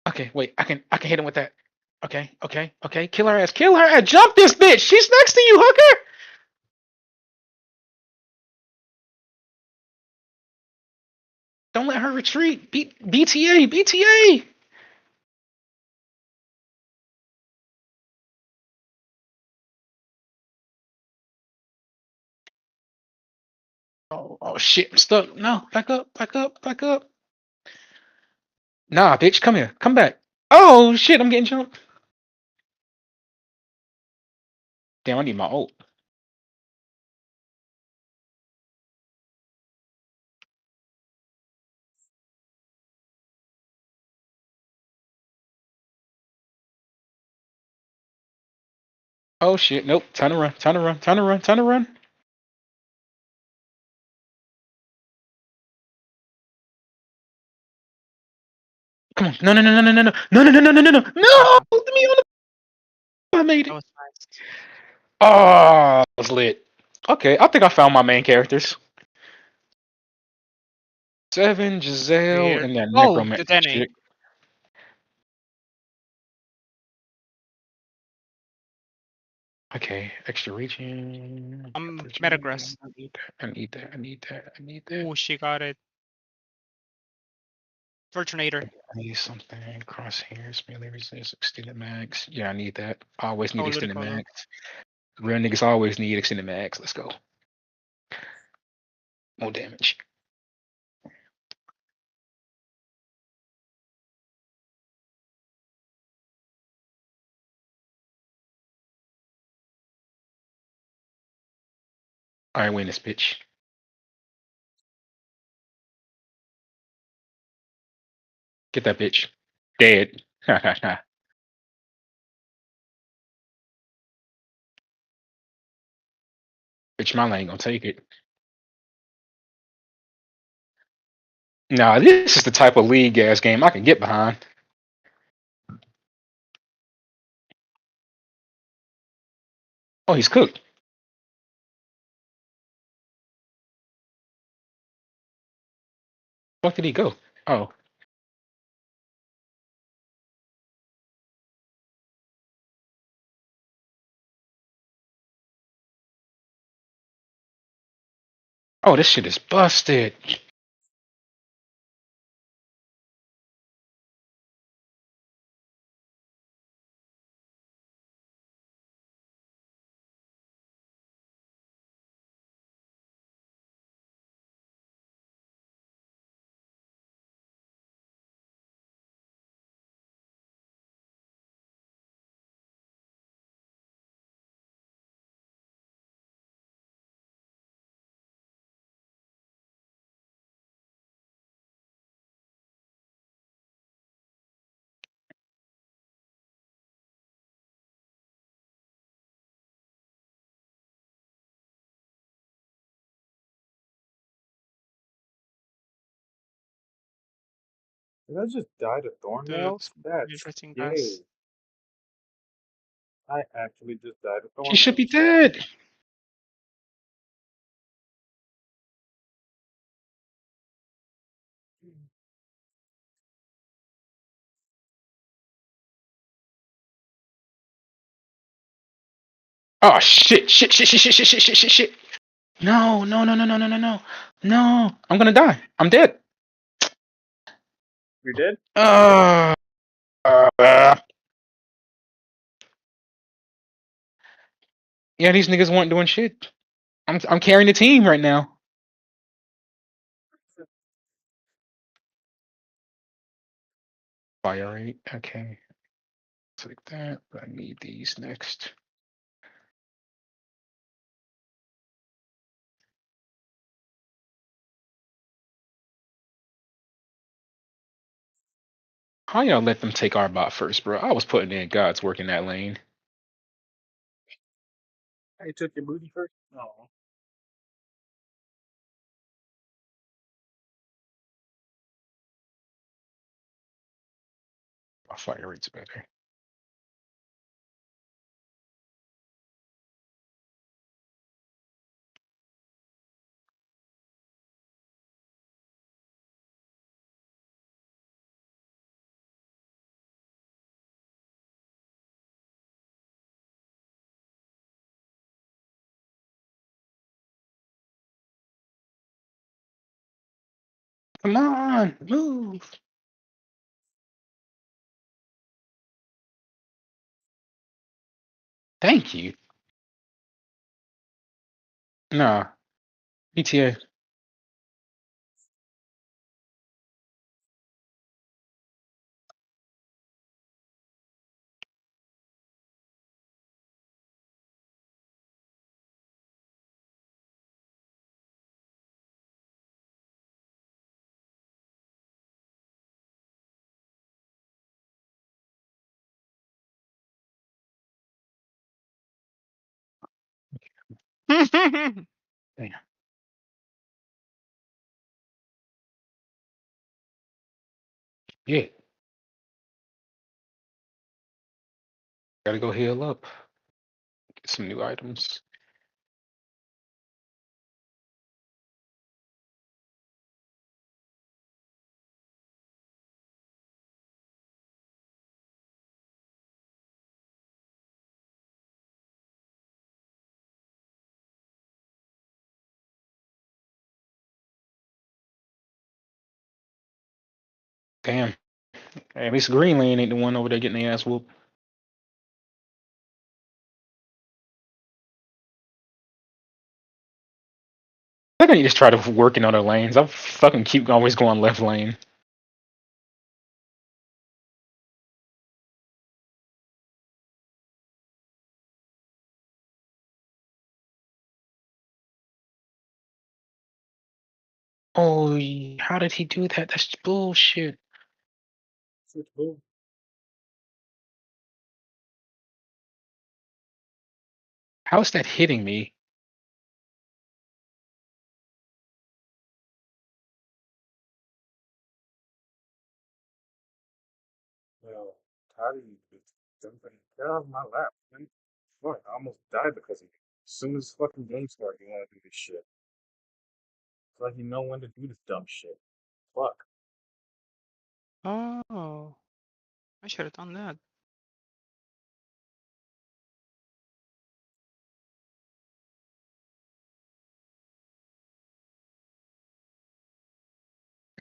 B: Okay, wait. I can hit him with that. Okay. Kill her ass. Kill her ass. Jump this bitch. She's next to you, hooker. Don't let her retreat. BTA. BTA. Oh shit. I'm stuck. No. Back up. Back up. Back up. Nah, bitch. Come here. Come back. Oh shit. I'm getting jumped. Damn. I need my ult. Oh shit. Nope. Time to run. Time to run. Time to run. Time to run. Come on. No. No. No. No. No. No. No. No. No. No. No. No. No. No. Let me on the. I made
G: That
B: it.
G: was nice.
B: Oh, that was lit. Okay. I think I found my main characters. Seven, Giselle,
G: Weird.
B: and that
G: Oh,
B: necromancer
G: the Denny.
B: chick. Okay, extra region.
G: Metagross.
B: I need that. I need that. I need that. I need that.
G: Ooh, she got it. Fortunator.
B: I need something. Crosshairs, melee resist, extended max. Yeah, I need that. I always need
G: Oh,
B: extended
G: Ludicolo.
B: max. Real niggas always need extended max. Let's go. More damage. Alright, win this bitch. Get that bitch. Dead. Bitch, my lane gonna take it. Nah, this is the type of league gas game I can get behind. Oh, he's cooked. Fuck did he go? Oh. Oh, this shit is busted.
H: Did I just die to
G: Dude,
H: Thornmails?
G: some
H: That's
G: interesting
H: gay.
G: guys.
H: I actually just died to
B: She should be
H: Thornmails.
B: dead. Oh shit. No. No. I'm gonna die. I'm dead.
H: You're dead?
B: Uh, uh, yeah, these niggas weren't doing shit. I'm carrying the team right now. Fire rate. Okay. Take that. I need these next. How y'all let them take our bot first, bro? I was putting in God's work in that lane.
H: I took your booty first? No.
B: My fire rate's better. Come on, move. Thank you. Nah, PTA. Damn. Yeah, gotta go heal up. Get some new items. Damn. Hey, at least Green Lane ain't the one over there getting their ass whooped. I think I need to try to work in other lanes. I fucking keep always going left lane. Oh, how did he do that? That's bullshit.
H: Switch bull.
B: How is that hitting me?
H: Well, Toddy is jumping. Get out of my lap, man. Fuck, I almost died because of you. As soon as fucking game start, you want to do this shit. It's like you know when to do this dumb shit. Fuck.
G: Oh, I should have done that.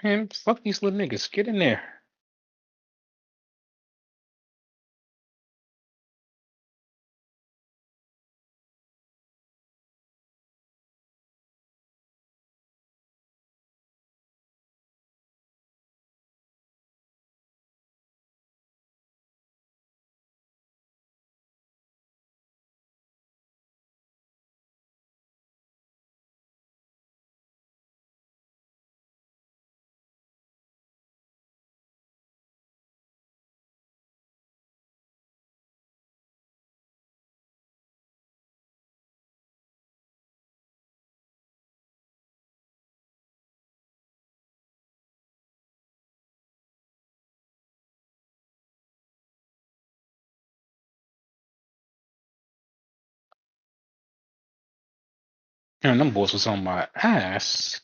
B: Man, fuck these little niggas. Get in there. Man, them boys was on my ass.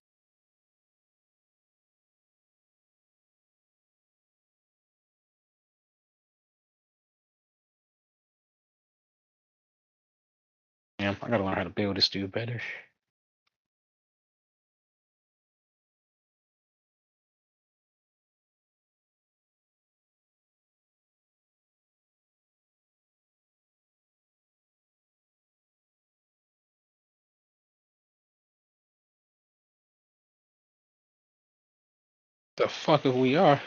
B: Damn, I gotta learn how to build this dude better. The fuck if we are?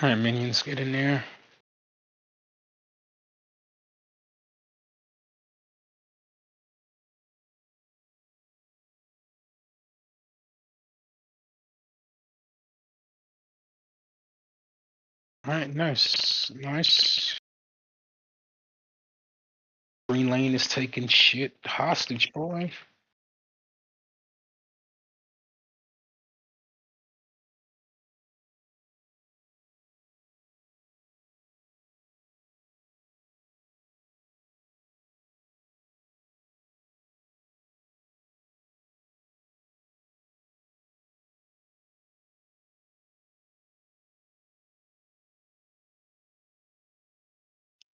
B: Alright, minions, get in there. Alright, nice. Nice. Green lane is taking shit hostage, boy.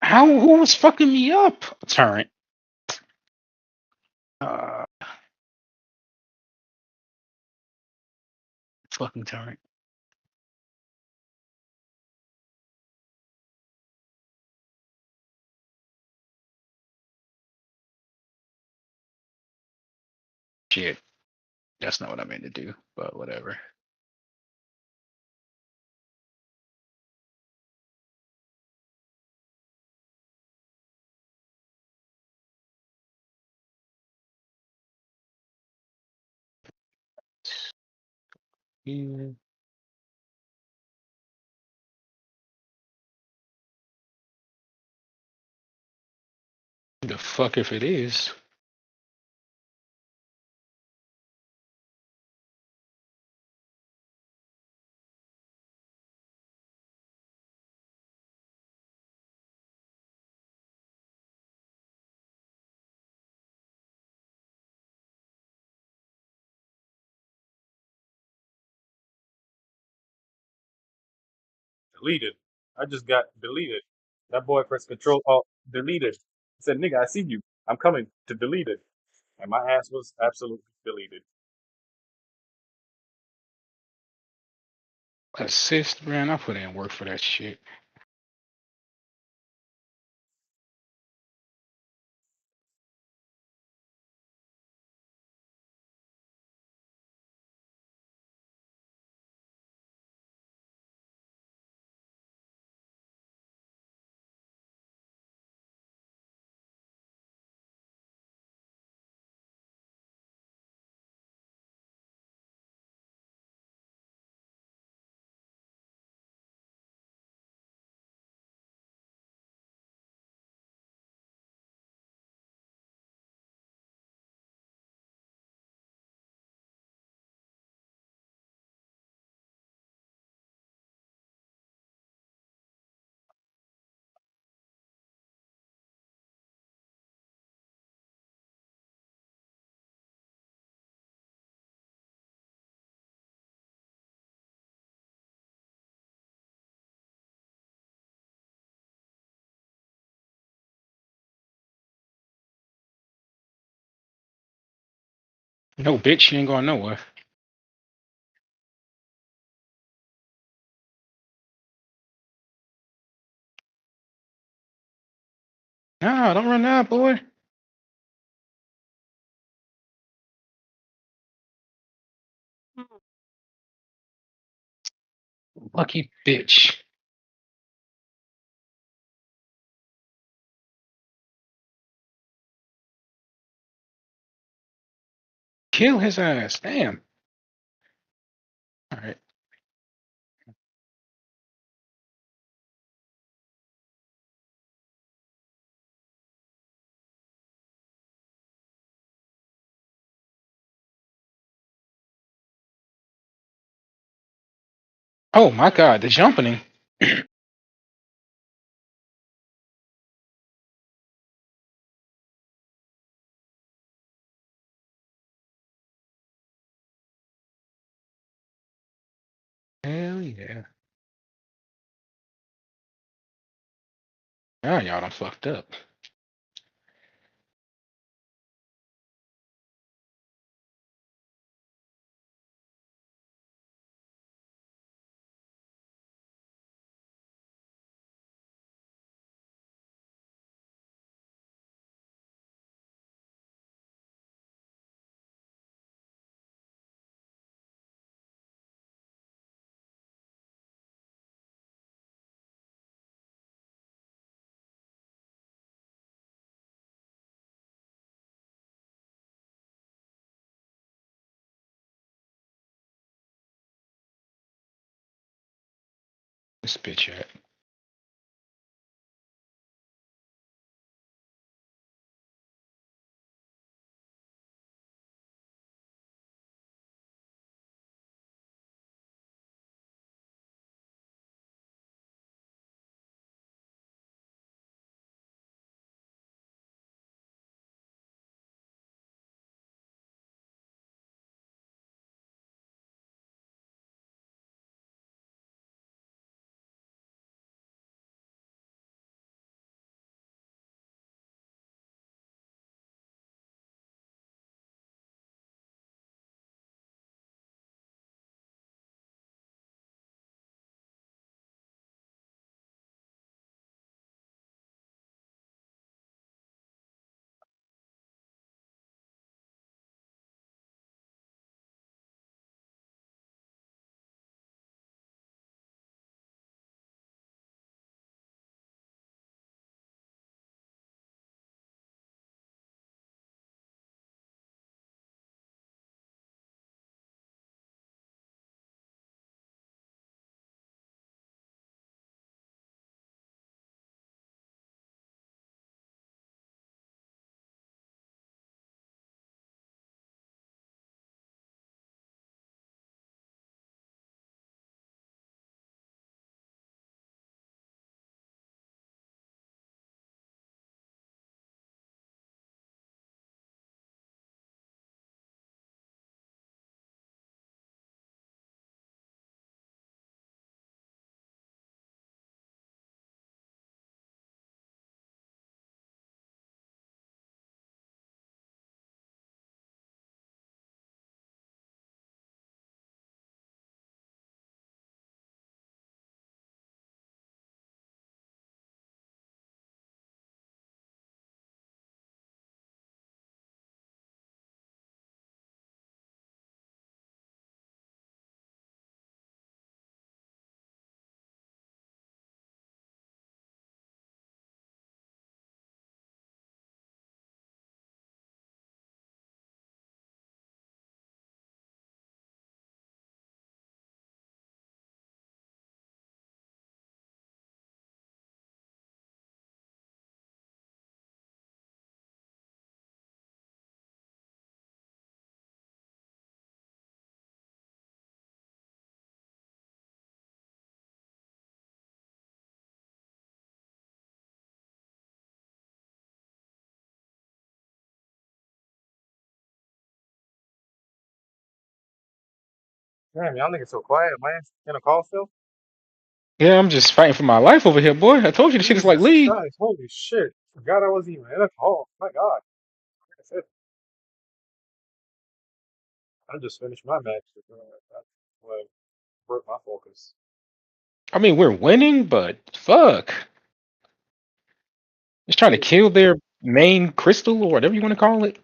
B: Who was fucking me up? Turret. Uh, fucking turret. Shit. That's not what I meant to do, but whatever. Yeah. The fuck if it is.
H: Deleted. I just got deleted. That boy pressed Control Alt deleted. He said, "Nigga, I see you. I'm coming to delete it," and my ass was absolutely deleted.
B: Assist, man. I put in work for that shit. No, bitch, you ain't going nowhere. No, don't run out, boy. Lucky bitch. Kill his ass. Damn. All right. Oh my god, the jumping. Hell yeah. Now y'all done fucked up. This bitch at?
H: Damn, y'all niggas so quiet, man. In a call still?
B: Yeah, I'm just fighting for my life over here, boy. I told you the shit is like
H: Jesus
B: League.
H: Christ, holy shit. Forgot I wasn't even in a call. My God. Like I said, I just finished my match. That's what broke my focus.
B: I mean, we're winning, but fuck. Just trying to
H: Hey,
B: kill their main crystal or whatever you want to call it.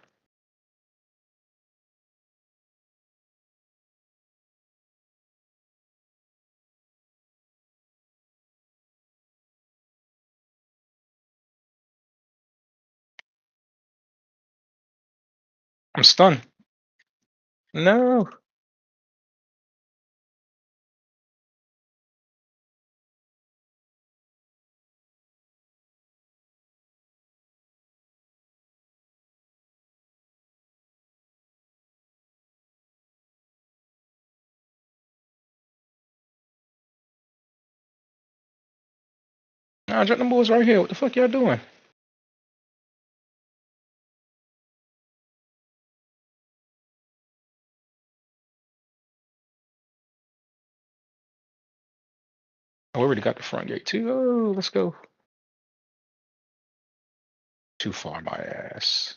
B: I'm stunned. No. Nah, drop them boys right here. What the fuck y'all doing? Oh, we already got the front gate too. Oh, let's go. Too far, my ass.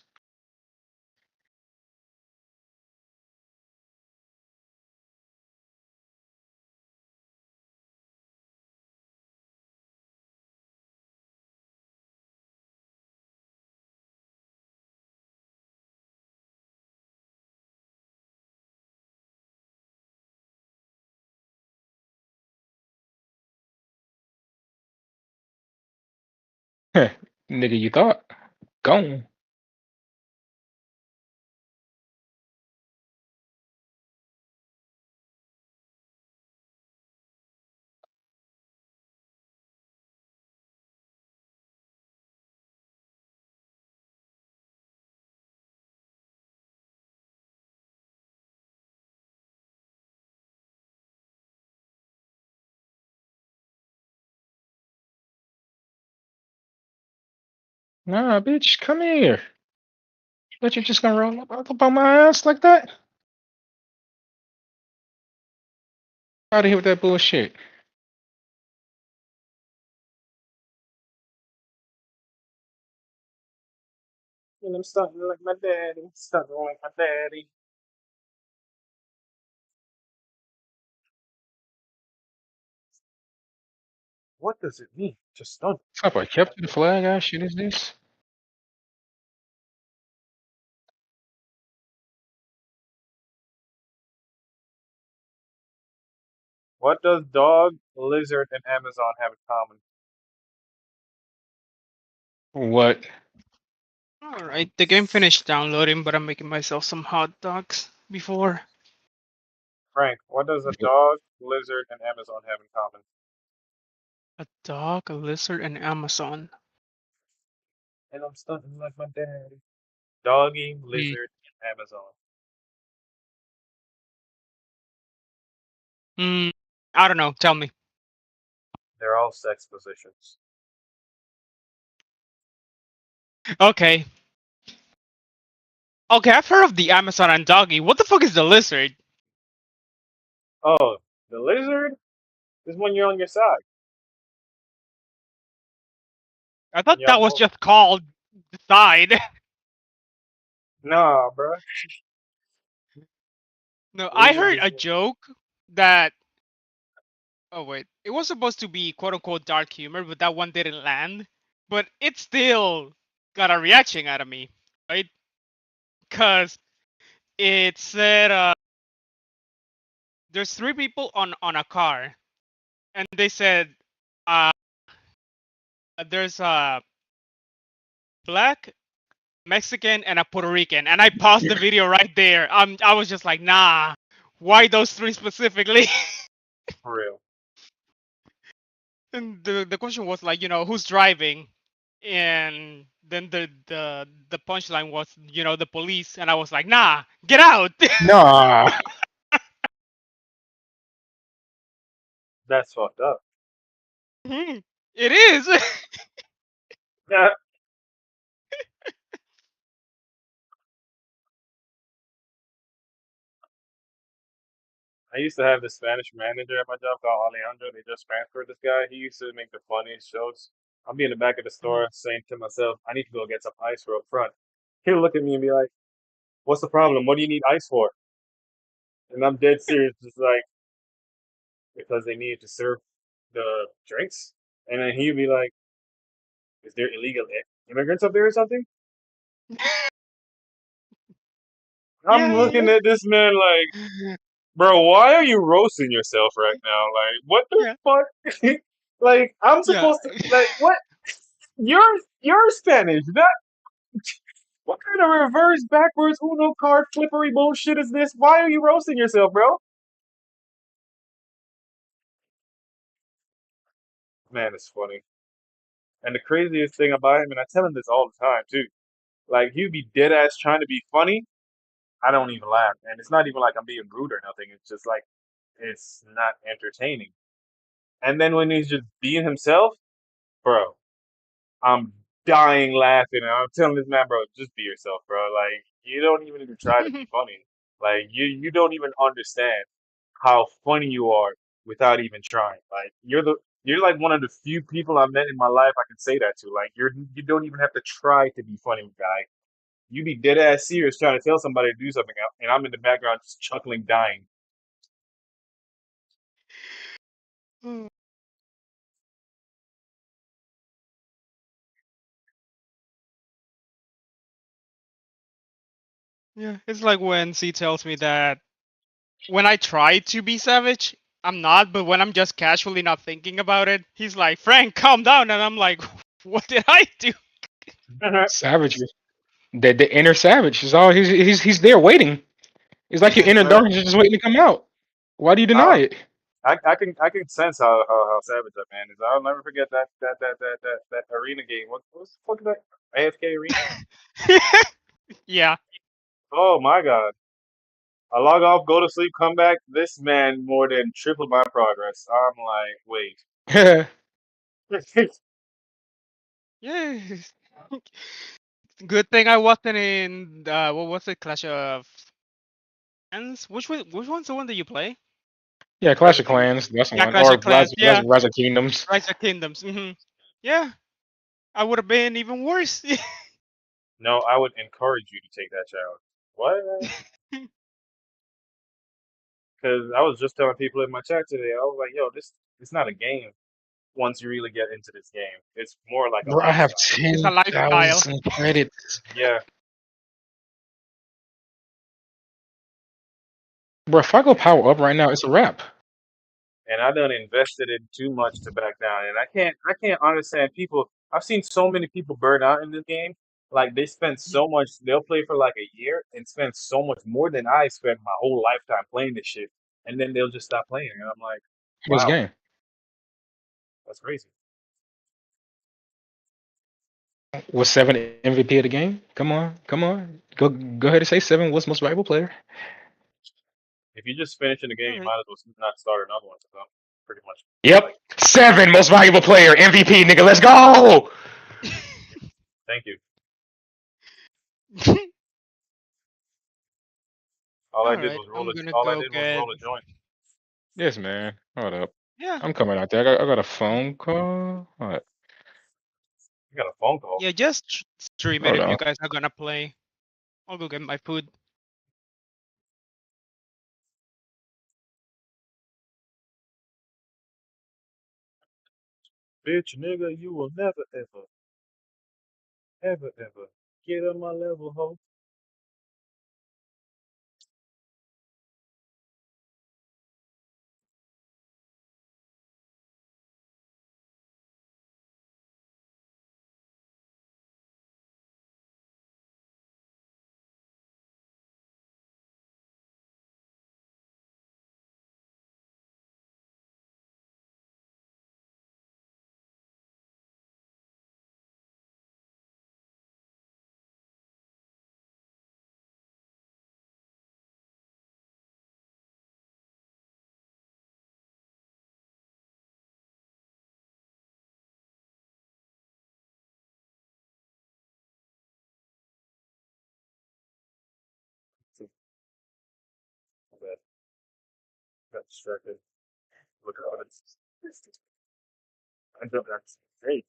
B: Heh, nigga, you thought? Gone. Nah, bitch, come here. But you're just gonna roll up on my ass like that? Out of here with that bullshit.
H: And I'm starting like my daddy. Starting like my daddy. What does it mean to stun?
B: Stop, I kept the flag ass shit is this?
H: What does dog, lizard, and Amazon have in common?
B: What?
G: Alright, the game finished downloading, but I'm making myself some hot dogs before.
H: Frank, what does a dog, lizard, and Amazon have in common?
G: A dog, a lizard, and Amazon.
H: And I'm stunting like my daddy. Doggy,
G: Hmm.
H: lizard, and Amazon.
G: I don't know. Tell me.
H: They're all sex positions.
G: Okay. Okay, I've heard of the Amazon and doggy. What the fuck is the lizard?
H: Oh, the lizard is when you're on your side.
G: I
H: When
G: thought
H: you're
G: that
H: on
G: was
H: both.
G: just called the side.
H: Nah, bruh.
G: No, I
H: Lizard
G: heard
H: is
G: a joke that. Oh wait, it was supposed to be quote unquote dark humor, but that one didn't land. But it still got a reaction out of me, right? Cause it said there's three people on a car, and they said uh there's a black, Mexican, and a Puerto Rican, and I paused the video right there. I was just like, nah, why those three specifically?
H: for real.
G: And the question was like, who's driving? And then the punchline was, the police, and I was like, nah, get out.
B: Nah.
H: That's fucked up.
G: It is.
H: Yeah. I used to have this Spanish manager at my job called Alejandro. They just transferred this guy. He used to make the funniest jokes. I'll be in the back of the store saying to myself, I need to go get some ice for up front. He'll look at me and be like, what's the problem? What do you need ice for? And I'm dead serious, just like, because they needed to serve the drinks. And then he'd be like, is there illegal immigrants up there or something? I'm looking
G: Yeah,
H: at this man like, bro, why are you roasting yourself right now? Like, what the
G: yeah,
H: fuck? Like, I'm
G: yeah.
H: supposed to, like, what? You're Spanish. That what kind of reverse backwards Uno card flippery bullshit is this? Why are you roasting yourself, bro? Man, it's funny. And the craziest thing about him, and I tell him this all the time too. Like, he'd be dead ass trying to be funny. I don't even laugh, and it's not even like I'm being rude or nothing. It's just like it's not entertaining. And then when he's just being himself, bro, I'm dying laughing, and I'm telling this man, bro, just be yourself, bro. Like you don't even need to try to be funny. Like you don't even understand how funny you are without even trying. Like you're like one of the few people I've met in my life I can say that to. Like you don't even have to try to be funny, guy. You be dead ass serious trying to tell somebody to do something, and I'm in the background just chuckling, dying.
G: Yeah, it's like when C tells me that when I try to be savage, I'm not, but when I'm just casually not thinking about it, he's like, Frank, calm down. And I'm like, what did I do?
B: Savage. The inner savage is all he's there waiting. It's like your inner
H: Man,
B: darkness is just waiting to come out. Why do you
H: I,
B: deny it?
H: I can sense how savage that man is. I'll never forget that arena game. What's the fuck is that? AFK arena?
G: Yeah.
H: Oh my god. I log off, go to sleep, come back. This man more than tripled my progress. I'm like, wait.
G: Yeah. Good thing I wasn't in what was it, Clash of Clans? Which one's the one that you play?
B: Yeah,
A: Rise
B: Clash
A: of
B: of
A: Kingdoms.
B: Clans. That's the
G: Yeah,
B: one.
G: Clash
B: Or
G: of Clans. Yeah,
B: Rise of Kingdoms.
G: Rise of Kingdoms. Yeah, I would have been even worse.
A: No, I would encourage you to take that challenge. What? Because I was just telling people in my chat today, I was like, yo, this it's not a game once you really get into this game. It's more like a
B: Bro, I have
A: lifestyle.
G: It's a lifestyle.
B: 10,000 credits.
A: Yeah.
B: Bro, if I go power up right now, it's a wrap.
A: And I done invested in too much to back down. And I can't understand people. I've seen so many people burn out in this game. Like they spend so much, they'll play for like a year and spend so much more than I spent my whole lifetime playing this shit. And then they'll just stop playing. And I'm like,
B: This
A: wow,
B: game.
A: that's crazy.
B: Was 7 MVP of the game? Come on, come on. Go ahead and say 7 was most valuable player.
A: If you just finish in the game,
G: All
A: you
G: right.
A: might as well not start another one. So pretty much
B: Yep.
A: like,
B: 7 most valuable player. MVP, nigga. Let's go.
A: thank you. All I
G: All
A: did
G: right,
A: was
G: I'm gonna
A: all I
G: go
A: did was
G: get.
A: roll a joint.
B: Yes, man. Hold up.
G: Yeah,
B: I'm coming out there. I got a phone call.
A: You got a phone call.
G: yeah, just stream it
B: Hold
G: if you
B: on.
G: guys are gonna play. I'll go get my food.
A: Bitch, nigga, you will never, ever get on my level, ho. My bad. Got distracted. Looking at it. I jumped out. Hey,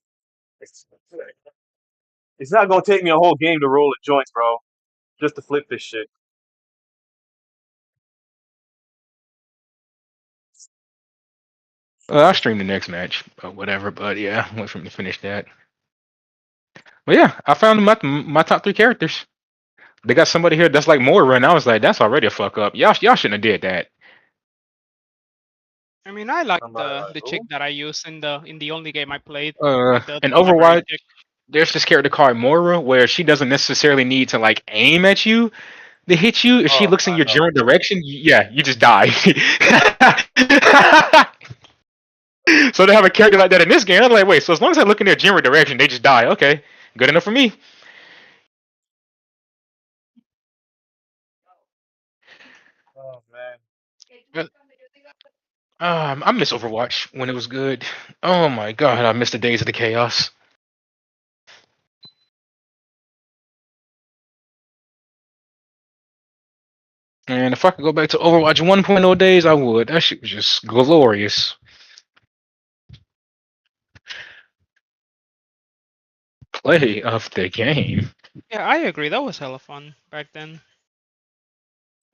A: it's not gonna take me a whole game to roll a joint, bro. Just to flip this shit.
B: I'll stream the next match or whatever. But yeah, wait for him to finish that. But yeah, I found my top 3 characters. They got somebody here that's like Moira, and I was like, that's already a fuck up. Y'all shouldn't have did that.
G: I mean, I like
A: Somebody
G: the
A: like,
G: chick
A: who?
G: that I use in the only game I played,
B: Uh,
G: like the
B: in
G: library
B: Overwatch,
G: chick.
B: there's this character called Moira where she doesn't necessarily need to like aim at you to hit you. If she
A: Oh,
B: looks in
A: I
B: your
A: know.
B: general direction, yeah, you just die. So to have a character like that in this game, I'm like, wait, so as long as I look in their general direction, they just die. Okay, good enough for me.
A: Oh man.
B: Uh, I miss Overwatch when it was good. Oh my god, I miss the days of the chaos. And if I could go back to Overwatch 1.0 days, I would. That shit was just glorious. Play of the game.
G: Yeah, I agree. That was hella fun back then.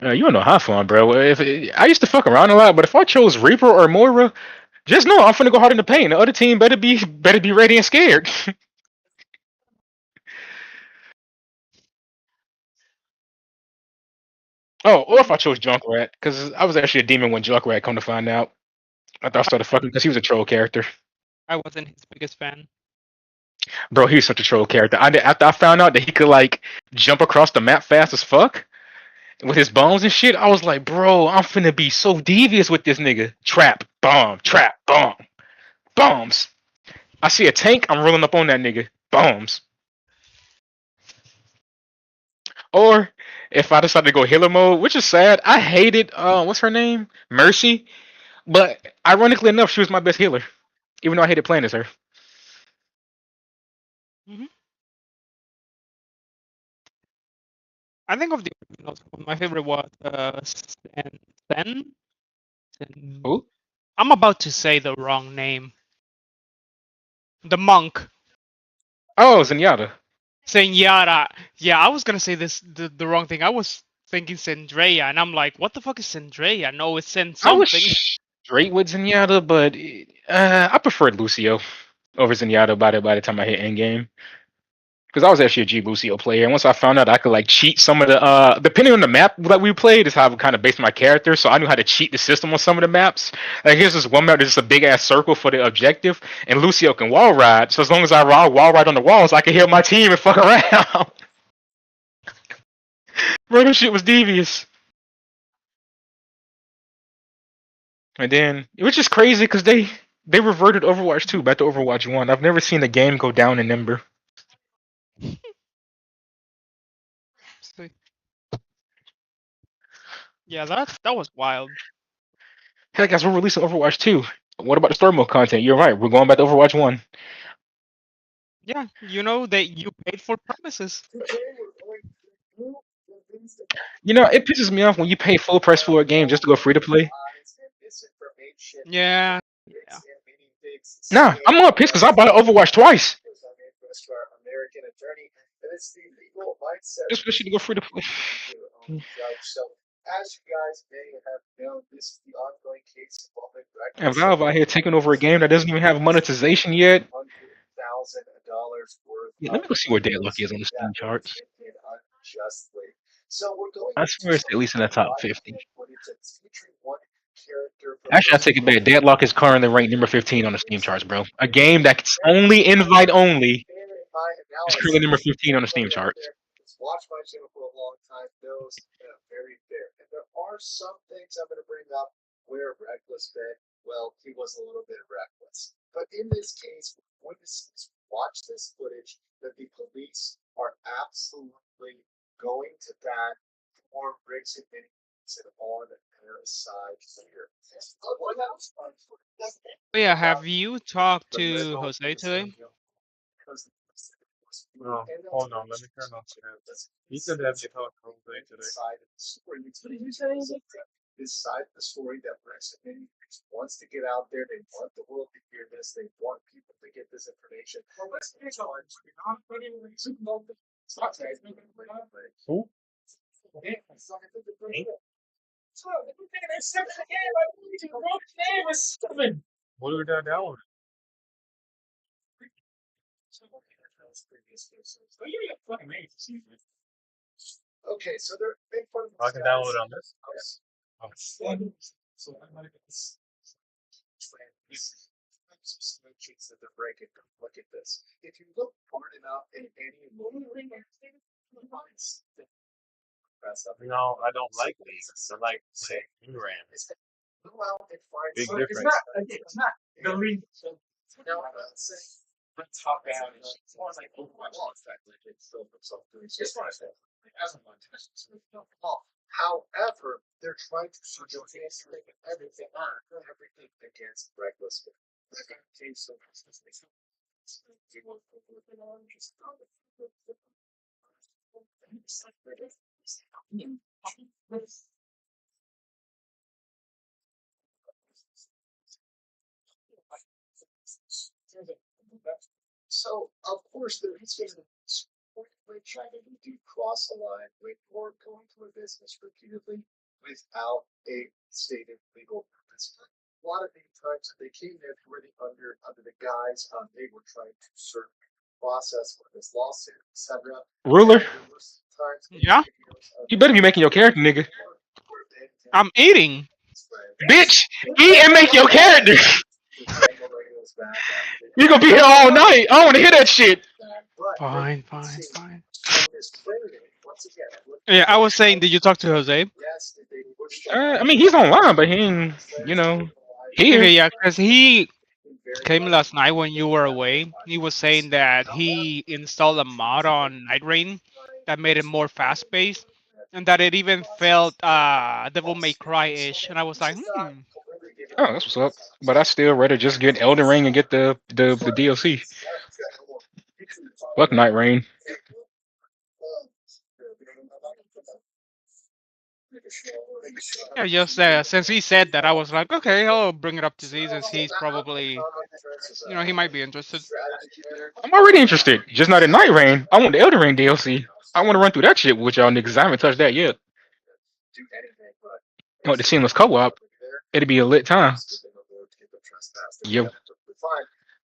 B: You don't know how fun, bro. I used to fuck around a lot, but if I chose Reaper or Moira, just know I'm finna go hard in the paint. The other team better be ready and scared. Oh, or if I chose Junkrat, because I was actually a demon when Junkrat come to find out. I thought I started fucking because he was a troll character.
G: I wasn't his biggest fan.
B: Bro, he was such a troll character. After I found out that he could like jump across the map fast as fuck with his bones and shit, I was like, bro, I'm finna be so devious with this nigga. Trap, bomb, bombs. I see a tank, I'm rolling up on that nigga. Bombs. Or if I decide to go healer mode, which is sad, I hated what's her name? Mercy. But ironically enough, she was my best healer. Even though I hated playing as her.
G: Hmm. I think of the originals. My favorite was Sen. Sen.
B: Who?
G: I'm about to say the wrong name. The monk.
B: Oh, Zenyatta.
G: Senyara. Yeah, I was gonna say the wrong thing. I was thinking Sendrea, and I'm like, what the fuck is Sendrea? No, it's Sen
B: I was
G: something.
B: straight with Zenyatta, but I preferred Lucio over Zenyatta by the time I hit endgame. Because I was actually a G Lucio player, and once I found out I could like cheat some of the depending on the map that we played is how I kind of based my character. So I knew how to cheat the system on some of the maps. Like here's this one map that's just a big ass circle for the objective, and Lucio can wall ride. So as long as I wall ride on the walls, I can heal my team and fuck around. Bro, this shit was devious. And then it was just crazy because they reverted Overwatch 2 back to Overwatch 1. I've never seen the game go down in number.
G: So, yeah, that was wild.
B: Hey guys, we're releasing Overwatch 2. What about the story mode content? You're right. We're going back to Overwatch 1.
G: Yeah, you know that you paid for promises.
B: You know, it pisses me off when you pay full price for a game just to go free to play.
G: Yeah. Yeah.
B: Nah, I'm more pissed because I bought Overwatch twice. Just for this shit to go free to play.
C: As you guys may have known, this is the ongoing case involving
B: And Valve out here taking over a game that doesn't even have monetization yet.
C: $100,000 worth
B: Yeah,
C: of
B: let me go see where Deadlock
C: funds
B: is on the
C: that
B: Steam
C: were
B: charts.
C: taken unjustly. So we're going
B: I
C: into
B: swear it's
C: some
B: at least in the top 50.
C: footage that's featuring one character from
B: Actually, I take it back. Deadlock is currently ranked number 15 on the Steam charts, bro. A game that's only invite only is currently number 15 on the Steam charts.
C: Watched my channel for a long time, knows very fair. And there are some things I'm going to bring up where Reckless been, well, he was a little bit reckless. But in this case, when you watch this footage, that the police are absolutely going to bat for Briggs and Minnie on their side here.
G: But yeah, have you talked to Jose today?
H: Oh, hold on, let me turn off the app. He said that he talked to Jose today.
C: This side of the story that Brexit wants to get out there. They want the world to hear this. They want people to get this information.
H: Who? What do we got down?
C: Okay, so they're big fun.
H: I can download it on this. Oh.
C: That they're breaking. Look at this. If you look hard enough in any
H: No, I don't like these. I like, say, RAM.
C: go out and find
H: Big
C: something.
H: difference.
C: It's not. No, I'm not saying. Top down. It's more like it's still for something. It's what I said. However, they're trying to everything against reckless. So, of course, there is going to be trying to do cross a line or going to a business repeatedly without a stated legal purpose. A lot of the times that they came there, they were under the guise of they were trying to serve process for this lawsuit, etc.
B: Ruler,
G: Yeah,
B: you better be making your character, nigga.
G: I'm eating.
B: Bitch, eat and make your character. You gonna be here all night. I want to hear that shit.
G: Fine, fine, fine. Yeah, I was saying, did you talk to Jose?
B: I mean, he's online, but he ain't, you know, here.
G: Okay, yeah, because he came last night when you were away. He was saying that he installed a mod on Night Rain that made it more fast paced, and that it even felt Devil May Cry-ish. And I was like,
B: Oh, that's what's up. But I still rather just get Elden Ring and get the DLC. Fuck Night Rain.
G: Yeah, just since he said that, I was like, okay, I'll bring it up to Z since he's probably, he might be interested.
B: I'm already interested, just not in Night Rain. I want the Elden Ring DLC. I want to run through that shit with y'all niggas. I haven't touched that yet. I want the seamless co-op. It'd be a lit time. Yo.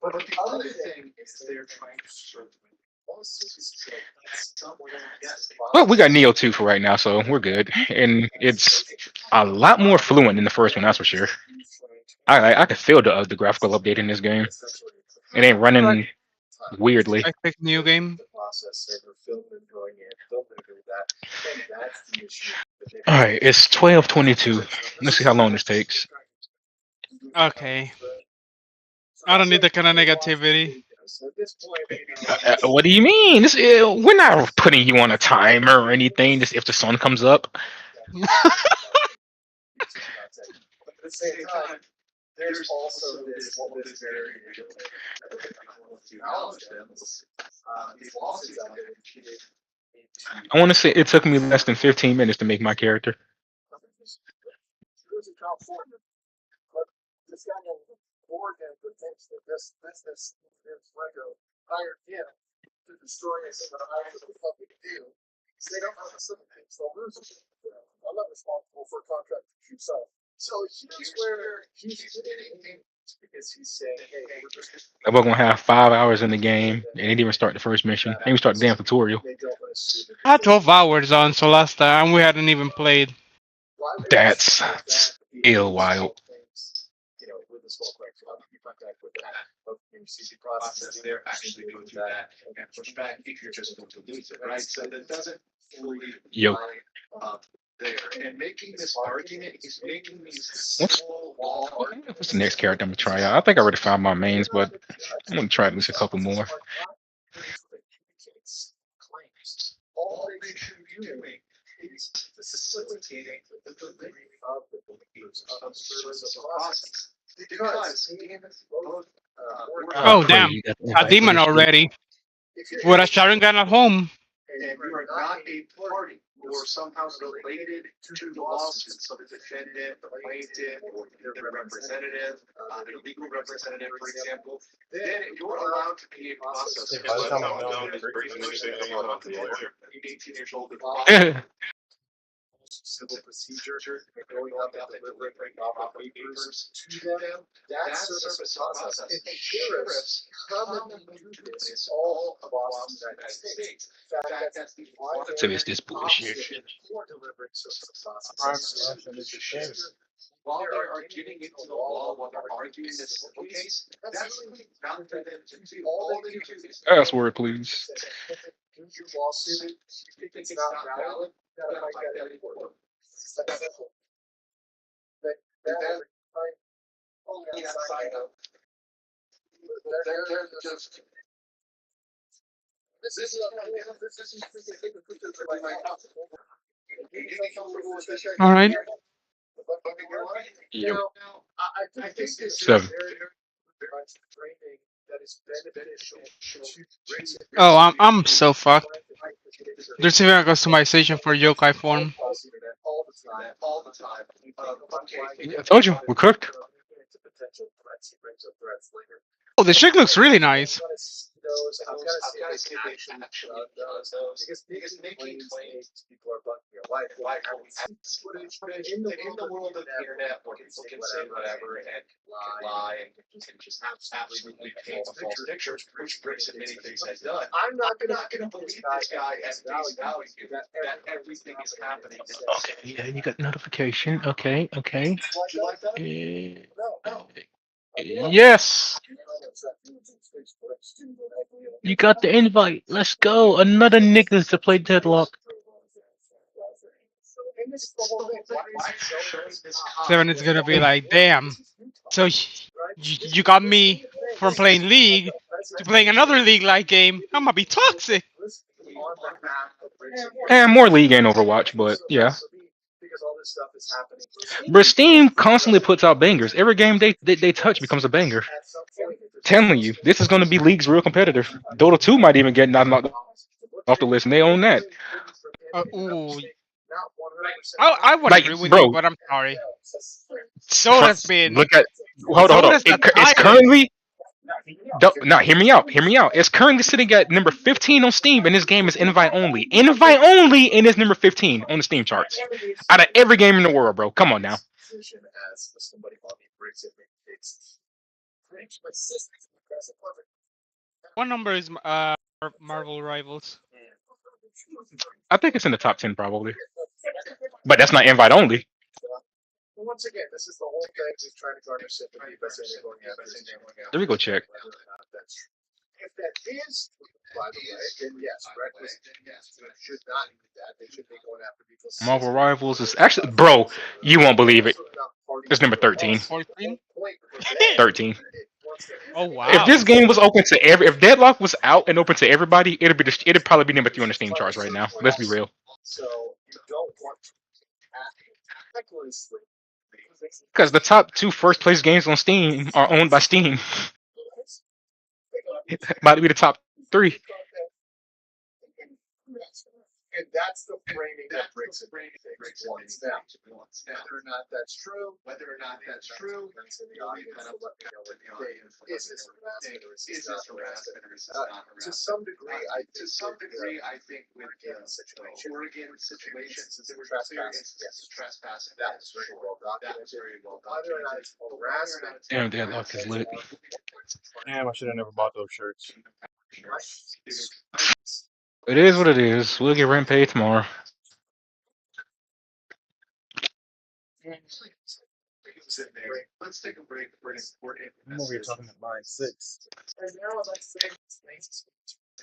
D: But the other thing is they're trying to serve
B: Well, we got Neo 2 for right now, so we're good. And it's a lot more fluent than the first one, that's for sure. I can feel the graphical update in this game. It ain't running weirdly.
G: I picked new game.
B: Alright, it's 12:22. Let's see how long this takes.
G: Okay. I don't need that kind of negativity.
B: What do you mean? We're not putting you on a timer or anything. Just if the sun comes up.
D: there's also this very these lawsuits out there.
B: I want to say it took me less than 15 minutes to make my character.
D: This guy in Oregon thinks that this business is Lego hired him to destroy us in the eyes of the public view. So they don't have to submit things, they'll lose it. I'm not responsible for a contract himself. So here's where he's getting because he's saying, hey, we're just
B: We're gonna have 5 hours in the game, and didn't even start the first mission. Didn't even start the damn tutorial.
G: I had 12 hours on, so last time we hadn't even played.
B: That's ill wild.
D: With this whole contact with that process, they're actually doing that and push back if you're just going to lose it, right? So that doesn't fully line up there. And making this argument, he's making these small
B: What's the next character I'm gonna try out? I think I already found my mains, but I'm gonna try at least a couple more.
D: All they should be doing is facilitating the delivery of the beliefs of service of process. Because
G: Oh, damn. A demon already. With a Sharon gun at home.
D: and you are not a party or somehow related to the lawsuit, so the defendant, the plaintiff, or their representative, their legal representative, for example, then you're allowed to be a process.
H: By the time I'm done,
D: You're 18 years old. Civil procedure, going up and delivering papers to them, that's service process. And the sheriffs come and do this all across the United States. In fact, that's the
B: So it's this bullshit.
D: for delivering service process. While they are getting into the law, while they're arguing this civil case, that's really not for them to do. All they do is
B: Password, please.
D: your lawsuit, you think it's not valid, that might get it important. That only outside of they're just this is
G: All right.
B: Yep.
D: I think this is
B: 7.
D: very much training that is beneficial to
G: Oh, I'm so fucked. There's even a customization for yokai form.
D: all the time.
B: I told you, we're cooked.
G: Oh, the chick looks really nice.
D: Because making claims people are bugging your life. In the world of the internet, where people can say whatever and lie and just absolutely paint false pictures, which brings in many things I've done. I'm not gonna believe this guy at face value that everything is happening.
B: Okay, yeah, you got notification. Okay.
D: Do you like that? No.
B: Yes, you got the invite. Let's go. Another niggas to play Deadlock.
G: 7 is gonna be like, damn. So you got me from playing League to playing another League-like game. I'm gonna be toxic.
B: And more League and Overwatch, but yeah. But Steam constantly puts out bangers. Every game they touch becomes a banger. Telling you, this is going to be league's real competitive. Dota 2 might even get knocked off the list, and they own that.
G: Ooh, I would
B: Like,
G: agree with you,
B: bro,
G: but I'm sorry. Dota's been
B: look at hold on.
G: Dota's the
B: It's
G: title.
B: currently no. Hear me out. Hear me out. It's currently sitting at number 15 on Steam, and this game is invite only. Invite only, and it's number 15 on the Steam charts. Out of every game in the world, bro. Come on now.
G: What number is Marvel Rivals?
B: I think it's in the top 10 probably, but that's not invite only.
A: Once again, this is the whole thing. He's trying to garner sympathy by saying they're going after his name.
B: Let me go check.
A: If that is, by the way, then yes, reckless should not do that. They should be going after people.
B: Marvel Rivals is actually, bro, you won't believe it. It's number 13.
G: 14?
B: 13.
G: Oh wow!
B: If this game was open to if Deadlock was out and open to everybody, it'd probably be number 3 on the Steam charts right now. Let's be real.
A: So you don't want to recklessly.
B: Because the top 2 first place games on Steam are owned by Steam. Might be the top 3.
A: And that's the framing that breaks it. Now, whether or not that's true, is this harassment or is this not harassment? To some degree, I think with Oregon situation, this is trespassing. That is very well documented. Whether or not it's harassment.
B: Damn, Deadlock is lit.
H: Damn, I should have never bought those shirts.
B: It is what it is. We'll get rent paid tomorrow.
D: Let's take a break for an important
H: I'm over here talking at line 6.
A: And now I'd like to say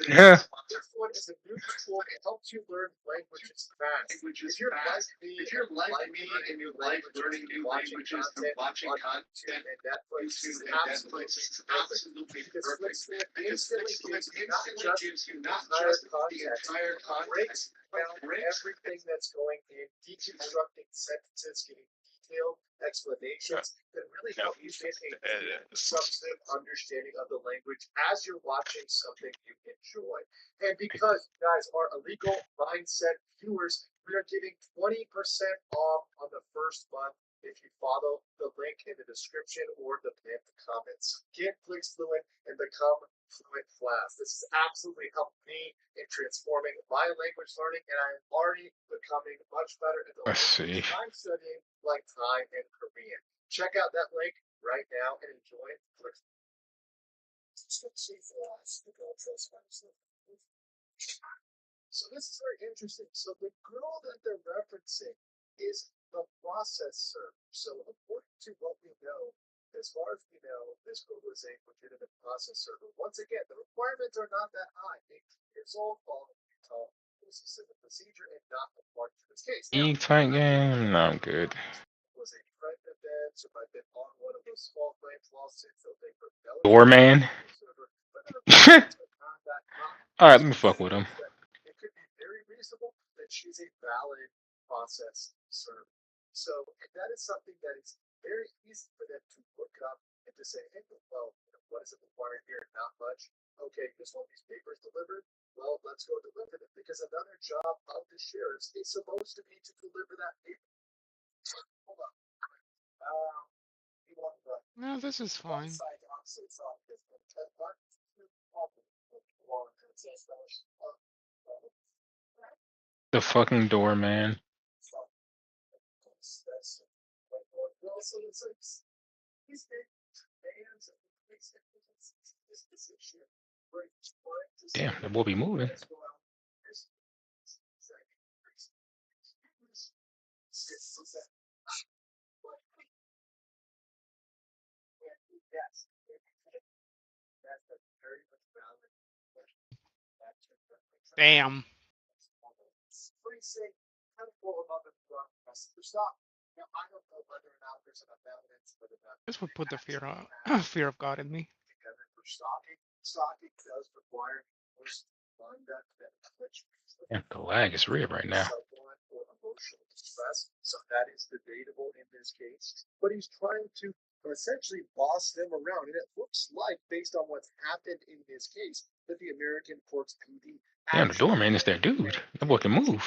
B: Yeah.
A: Therefore, is a new tool that helps you learn languages fast. If you're like me and you like learning new languages through watching content, and Netflix is absolutely perfect. Because Netflix instantly gives you not just the entire context, but everything that's going in, deconstructing sentences, giving detailed explanations that really help you get a substantive understanding of the language as you're watching something you enjoy. And because, guys, our illegal mindset viewers, we are giving 20% off on the first month if you follow the link in the description or the pinned comments. Get Flix Fluent and become fluent fast. This has absolutely helped me in transforming my language learning, and I am already becoming much better at the language I'm studying, like Thai and Korean. Check out that link right now and enjoy Flix. So this is very interesting. So the girl that they're referencing is the process server. So according to what we know, as far as we know, this girl was a legitimate process server. Once again, the requirements are not that high. 18 years old, following Utah specific procedure, and not the part in this case.
B: E-type game? No, I'm good.
A: Was a friend of theirs who might have been on one of those small claims lawsuits that they rebelled.
B: Doorman? Alright, let me fuck with him.
A: It could be very reasonable that she's a valid process server. So that is something that is very easy for them to look up and to say, hey, well, what is it required here? Not much. Okay, just want these papers delivered. Well, let's go deliver them, because another job of the sheriffs is supposed to be to deliver that paper. Hold on.
G: No, this is fine.
B: The fucking doorman. Damn, that boy be moving.
G: Damn. This would put the fear of God in me.
B: Yeah, the lag is real right now.
A: So that is debatable in this case. But he's trying to
C: essentially boss them around. And it looks like, based on what's happened in this case, that the American Courts PD.
B: Damn, the doorman is that dude. That boy can move.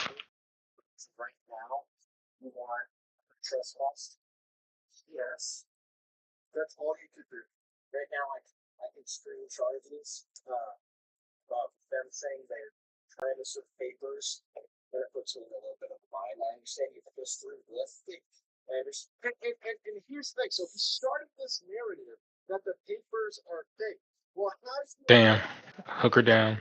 C: Right now, you want trespass? Yes. That's all you could do. Right now, I can screen charges about them saying they're trying to serve papers. That puts me in a little bit of a bind. I understand you goes through this thing. And here's the thing. So he started this narrative that the papers are fake. Well, how does he
B: Damn. Hook her down.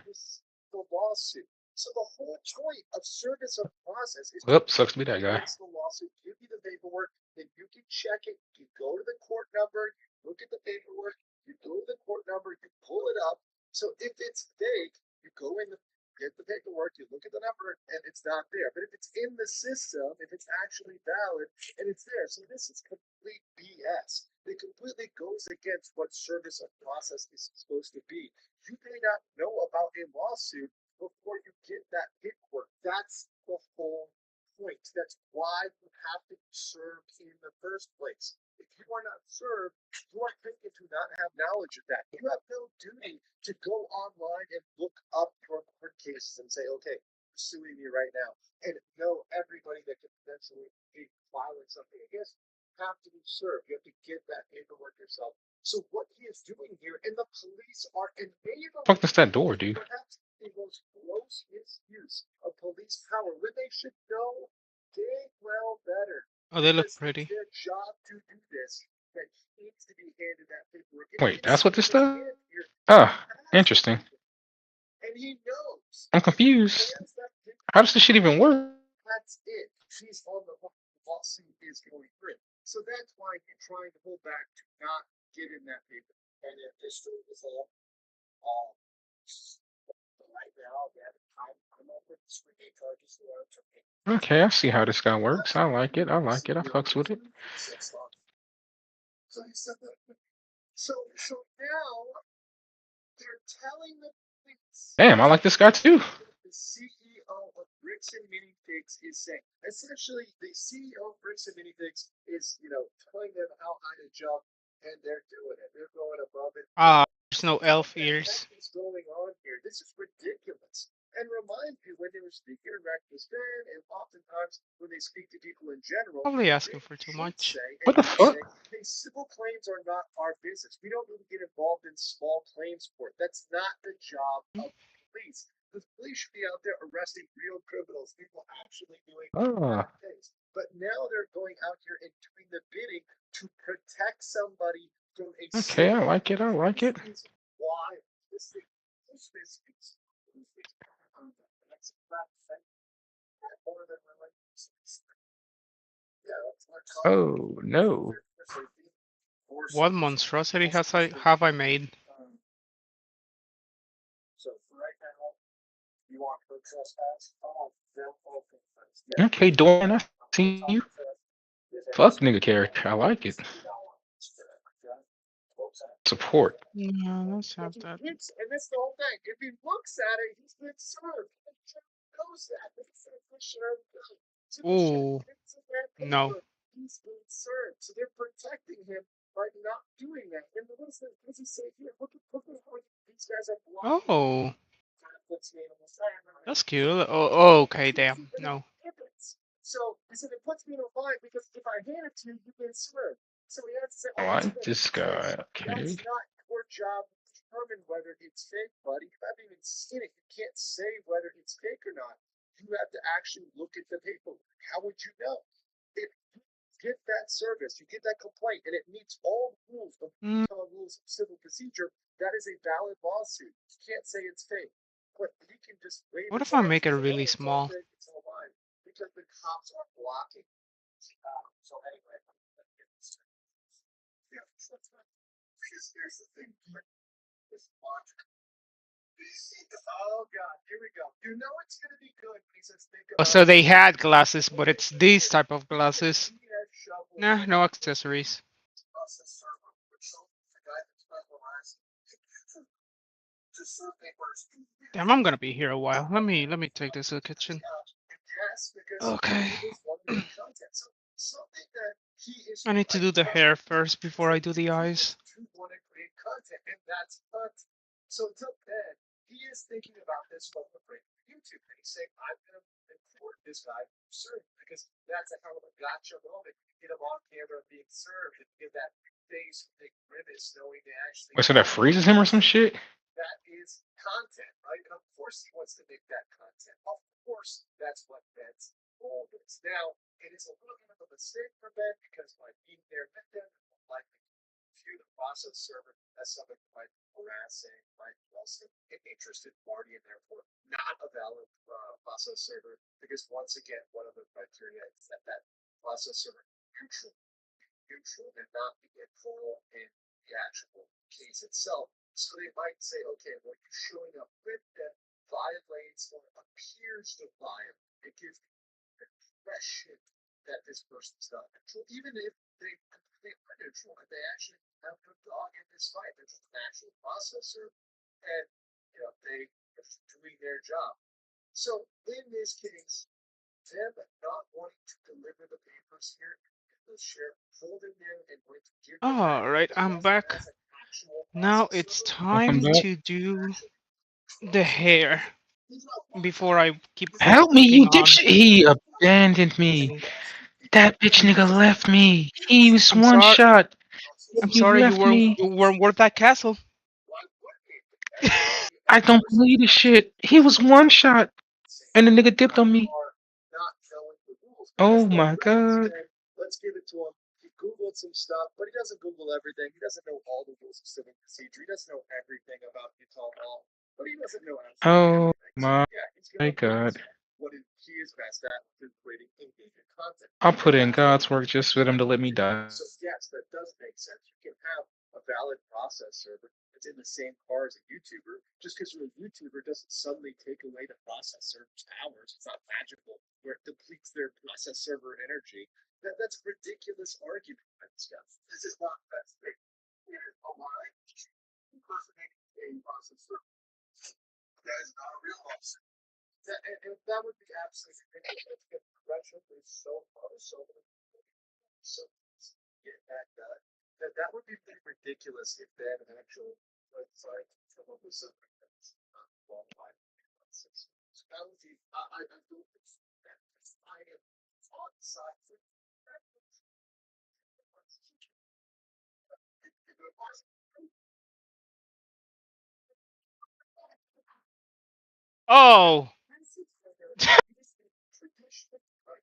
C: the lawsuit? So the whole point of service of process is
B: Whoop, sucks to be that guy.
C: the lawsuit, give you the paperwork, then you can check it. You go to the court number, you look at the paperwork, you go to the court number, you pull it up. So if it's fake, you go in, get the paperwork, you look at the number, and it's not there. But if it's in the system, if it's actually valid, and it's there. So this is complete BS. It completely goes against what service of process is supposed to be. You may not know about a lawsuit before you get that paperwork. That's the whole point. That's why you have to be served in the first place. If you are not served, you are thinking to not have knowledge of that. You have no duty to go online and look up your court cases and say, okay, you're suing me right now. And know everybody that could potentially be filing something against you have to be served. You have to get that paperwork yourself. So what he is doing here, and the police are enabling.
B: Fuck, that's that door, dude.
C: Perhaps the most gross misuse of police power when they should know dang well better.
G: Oh, they look
C: It's
G: pretty.
C: their job to do this. That he needs to be handed that paperwork.
B: Wait, that's what this does? Ah, interesting.
C: And he knows.
B: I'm confused. How does this shit even work?
C: That's it. She's on the lawsuit is going through. So that's why you're trying to hold back to not get in that paper. And if this truth is all right now, again, I'm over the screen charges to our
B: Okay, I see how this guy works. I like it. I like it. I fucks with it.
C: So now they're telling the police.
B: Damn, I like this guy too.
C: The CEO of Bricks and Minifigs is saying, essentially, the CEO of Bricks and Minifigs is, telling them how high to jump, and they're doing it. They're going above it.
G: There's no elf ears.
C: What is going on here? This is ridiculous. And remind you, when they were speaking in Rakistan, and oftentimes when they speak to people in general,
G: Probably asking for too much.
B: What the fuck?
C: Hey, civil claims are not our business. We don't need to get involved in small claims court. That's not the job of police. The police should be out there arresting real criminals, people actually doing things. But now they're going out here and doing the bidding to protect somebody from a.
B: Okay, I like it. I like it.
C: Why this thing?
B: Oh no.
G: What monstrosity have I made?
C: So right now, you want her trespass?
B: Okay, Dorian, I see you. Fuck nigga character. I like it. Support.
G: No, let's have that.
C: And that's the whole thing. If he looks at it, he's been served. He knows that.
G: Ooh. No.
C: He's been served. So they're protecting him by not doing that. And what does he say here? Look at how these guys are blocking.
G: Oh. That's cute. Oh, okay, damn. No.
C: So he said it puts me in a bind because if I hand it to you, you've been served. So he has to say,
B: I like this guy. Okay.
C: That's not your job to determine whether it's fake, buddy. You haven't even seen it. You can't say whether it's fake or not. You have to actually look at the paperwork. How would you know? If you get that service, you get that complaint, and it meets all rules of rules of civil procedure, that is a valid lawsuit. You can't say it's fake. But you can just wait.
G: What if I make it really small?
C: Because the cops are blocking. So anyway. Because here's the thing. Oh god, here we go. You know it's gonna be good when he says think
G: Oh, so they had glasses, but it's these type of glasses. Nah, no accessories. Damn, I'm gonna be here a while. Let me take this to the kitchen. Okay.
C: Something that
F: he is
G: I need to do the hair first before I do the eyes.
F: to want to create content, and that's fun. So until then, he is thinking about this from the brain of YouTube, and he's saying, I'm going to import this guy from serve because that's a hell of a gotcha moment. You get him on camera being served and give that face big grimace knowing they actually
B: Wait, so that freezes him or some shit?
F: that is content, right? And of course he wants to make that content. Of course that's what Ben's goal is. Now, it is a little bit of a mistake for Ben because by being there with them, likely view the process server as something who might be harassing, might be also an interested party, and therefore not a valid process server. Because once again, one of the criteria is that that process server neutral and not be involved in the actual case itself. So they might say, okay, well, you're showing up with that violates or appears to violate. It gives the impression that this person's not neutral, even if they are neutral and they actually have no dog in this fight. They're just an actual processor, and they are doing their job. So in this case, them not wanting to deliver the papers here, the sheriff holding them and going to give them back
G: Alright, I'm back.
F: as an actual
G: Now
F: processor.
G: it's
B: Welcome
G: time
B: back.
G: to do the hair before I keep
B: Help me,
G: clicking
B: you
G: on
B: dipshit! He abandoned me.
G: any.
B: That bitch nigga left me. He was
G: I'm
B: one
G: sorry.
B: shot.
G: I'm
B: He
G: sorry.
B: left me.
G: You weren't worth that castle.
B: I don't believe this shit. He was one shot, and the nigga dipped on me.
F: Not knowing the rules.
B: Oh
F: Because
B: my god.
F: let's give it to him. He Googled some stuff, but he doesn't Google everything. He doesn't know all the rules of civil procedure. He doesn't know everything about Utah law, but he doesn't know
B: Oh
F: everything. So,
B: my
F: yeah, he's going to
B: god.
F: what he is best at through creating engaging content.
B: I'll put in God's work just for them to let me die.
F: So yes, that does make sense. You can have a valid process server that's in the same car as a YouTuber. Just because you're a YouTuber doesn't suddenly take away the process server's powers. It's not magical where it depletes their process server energy. That's a ridiculous argument by this guy. This is not best thing. It is a lie. Impersonating a process server. That is not a real lawsuit. And that would be absolutely ridiculous. The progression is so far, so get that done. That would be pretty ridiculous if that actual website come up with something that's not qualified. So that would be I don't think that I am on the side for that.
G: Oh,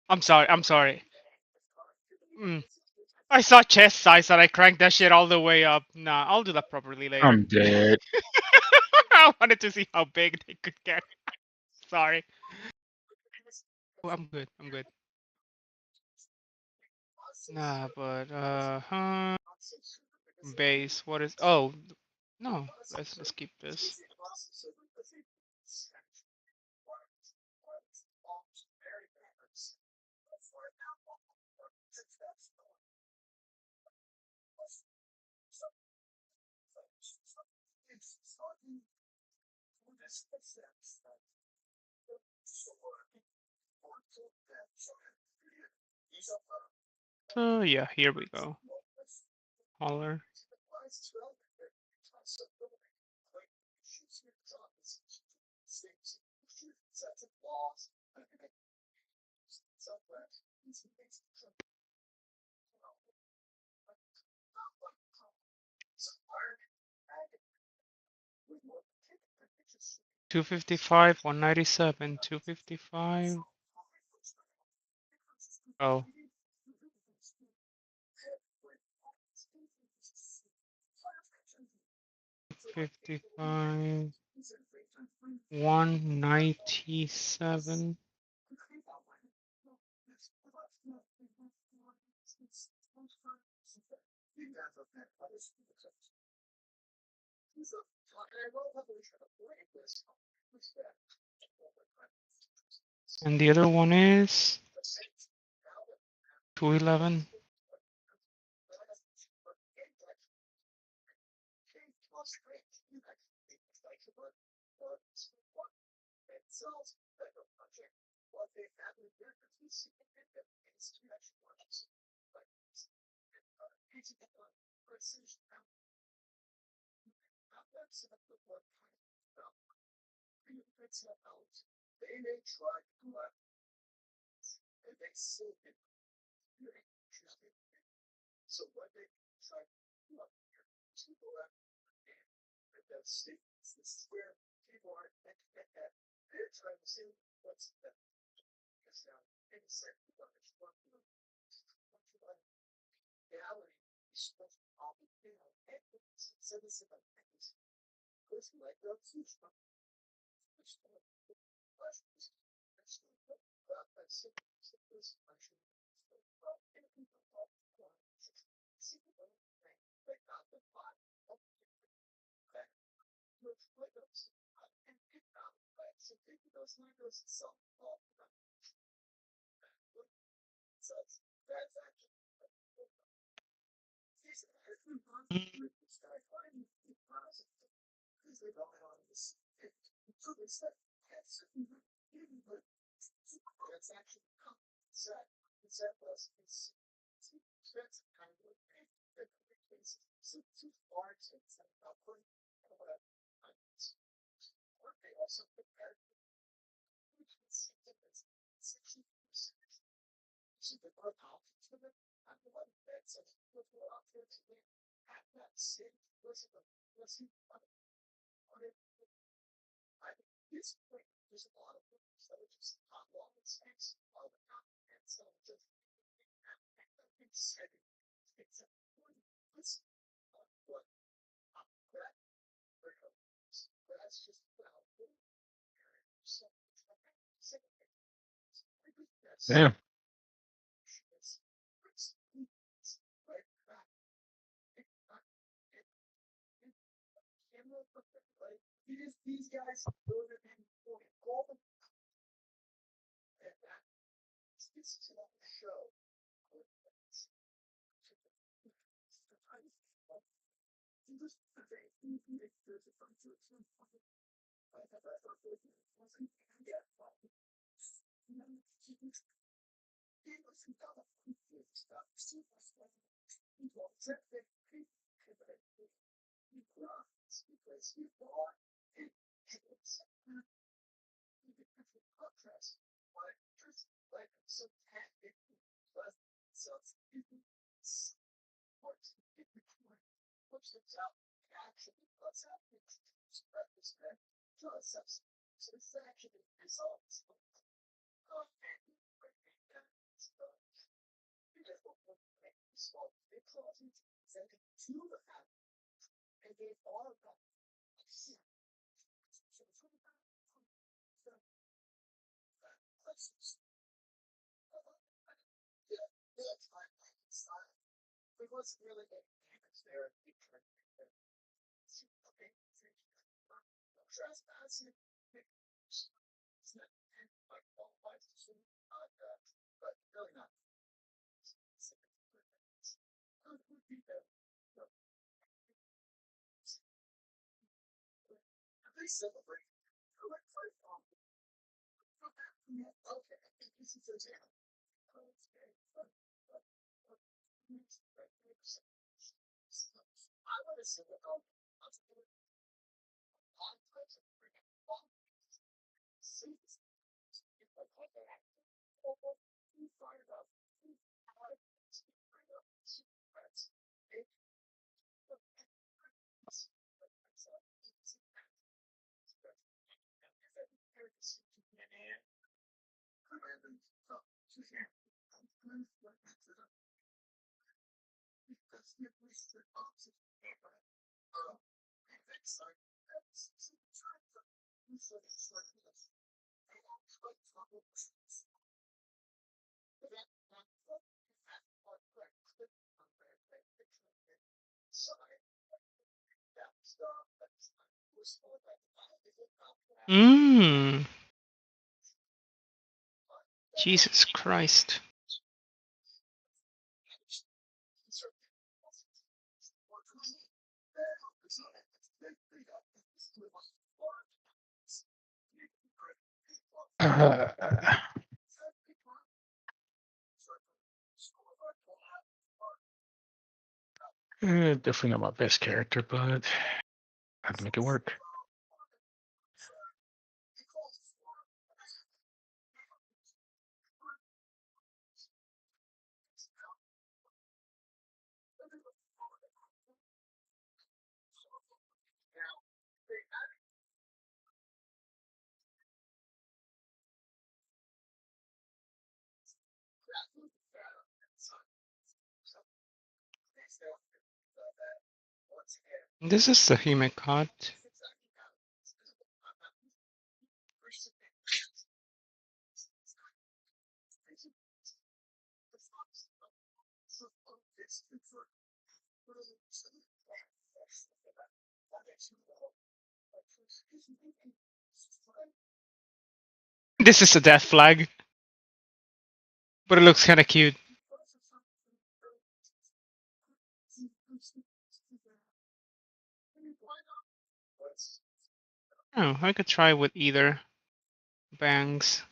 G: I'm sorry. I'm sorry. I saw chest size and I cranked that shit all the way up. Nah, I'll do that properly later.
B: I'm dead.
G: I wanted to see how big they could get. Sorry. Oh, I'm good. I'm good. Nah, but base. What is? Oh, no. Let's keep this. So yeah, here we go. Holler. $255, $197, $255. Oh. 55, 197. And the other one is 211.
F: They may try to go out, and they still get very interested. So what they try to do up here is to go out and those statements. This is where people are they're trying to say what's the because now in a second reality is supposed to all be and so this is like things. This like the future.
B: Damn.
F: These guys go to all the this is not the show. It wasn't really any damage there. Trespassing. It's not like all life but really not. They celebrate. Okay, this is a jam. I want to see what
G: Jesus Christ.
B: Definitely not my best character, but I have to make it work.
G: This is the human card. This is a death flag, but it looks kind of cute. Oh, I could try with either bangs.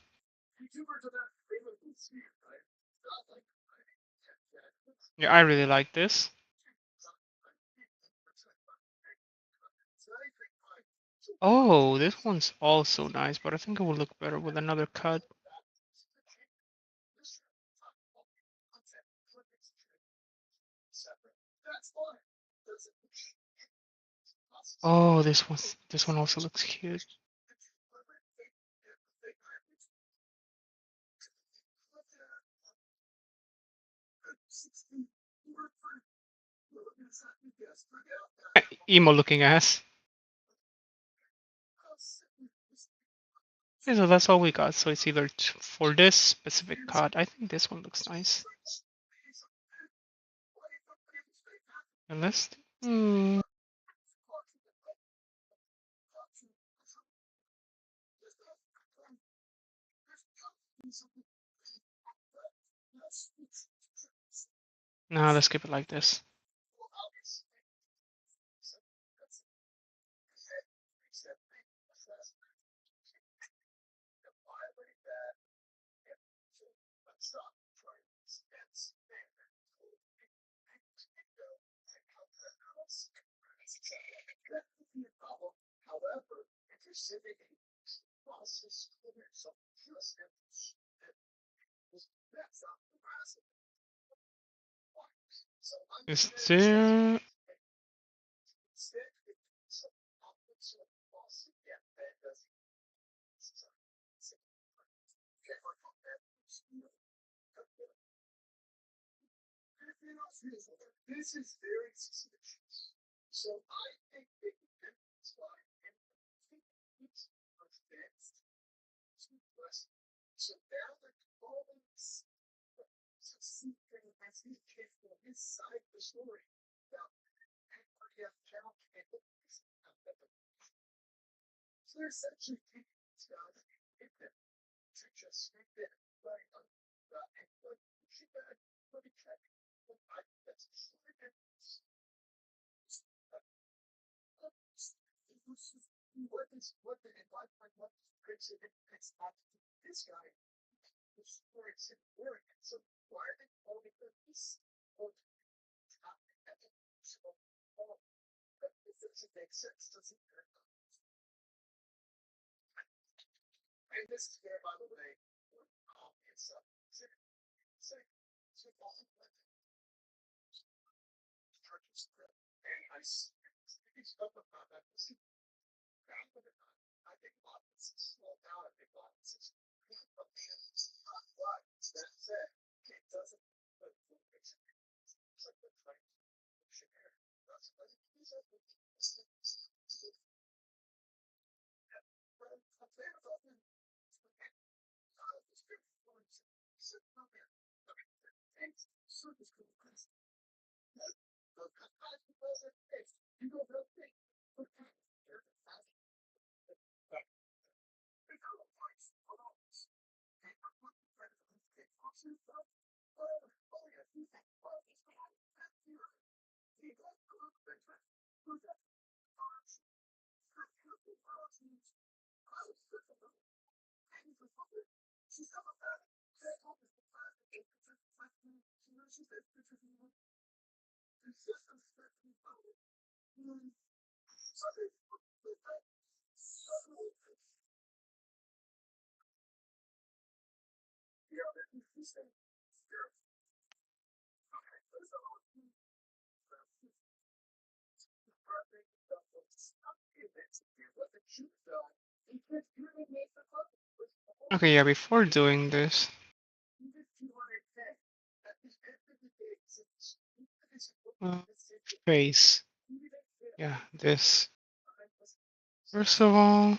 G: Yeah, I really like this. Oh, this one's also nice, but I think it would look better with another cut. Oh, this one also looks cute. Emo looking ass. Okay, so that's all we got. So it's either for this specific card. I think this one looks nice. And let's. Nah, let's keep it like this. Is there? Okay, yeah, before doing this, uh, face, yeah, this. First of all,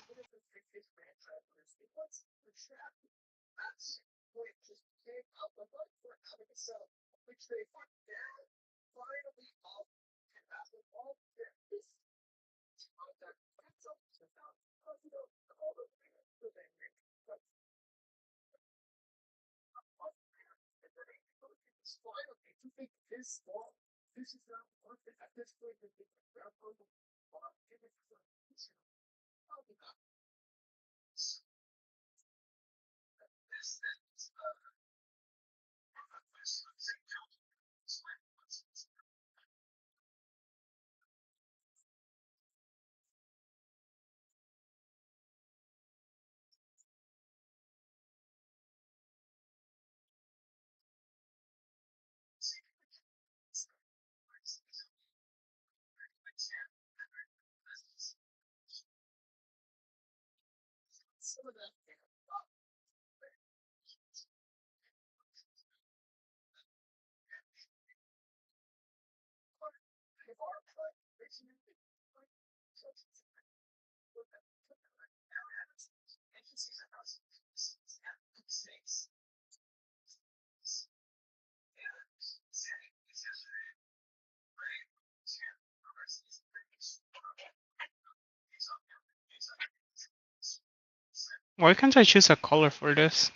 G: why can't I choose a color for this?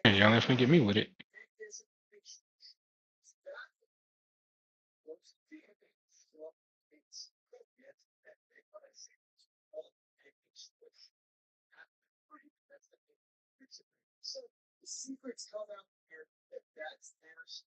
B: And y'all let me get me with it.
C: So the secrets come out here that that's theirs.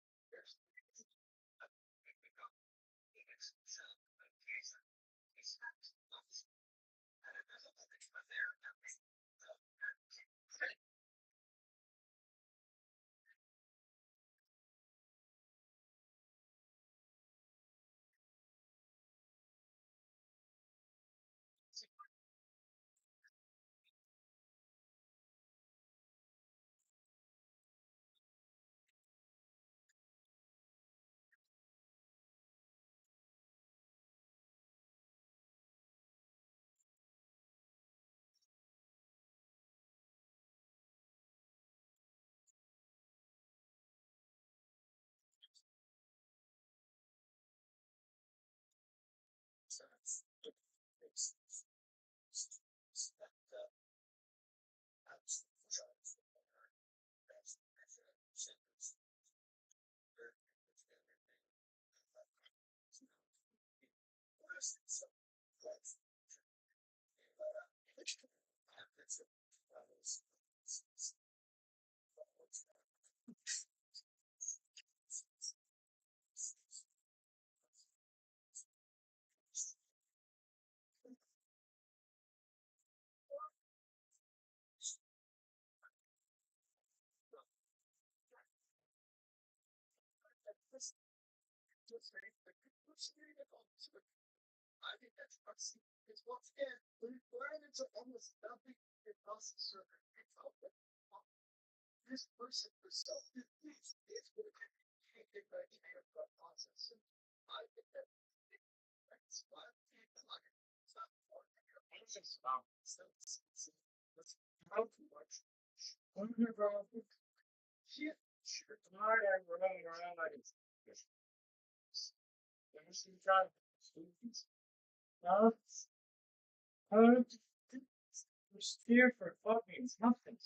C: I think that's what's because once again, learning into almost nothing in process server. This person was so confused. It's what can't get back to the process. I think that's why it's not it's just about it's how too much. Whenever shit, sure, tired and running around like it's there's some kind of students. Uh, we're here for fucking nothing.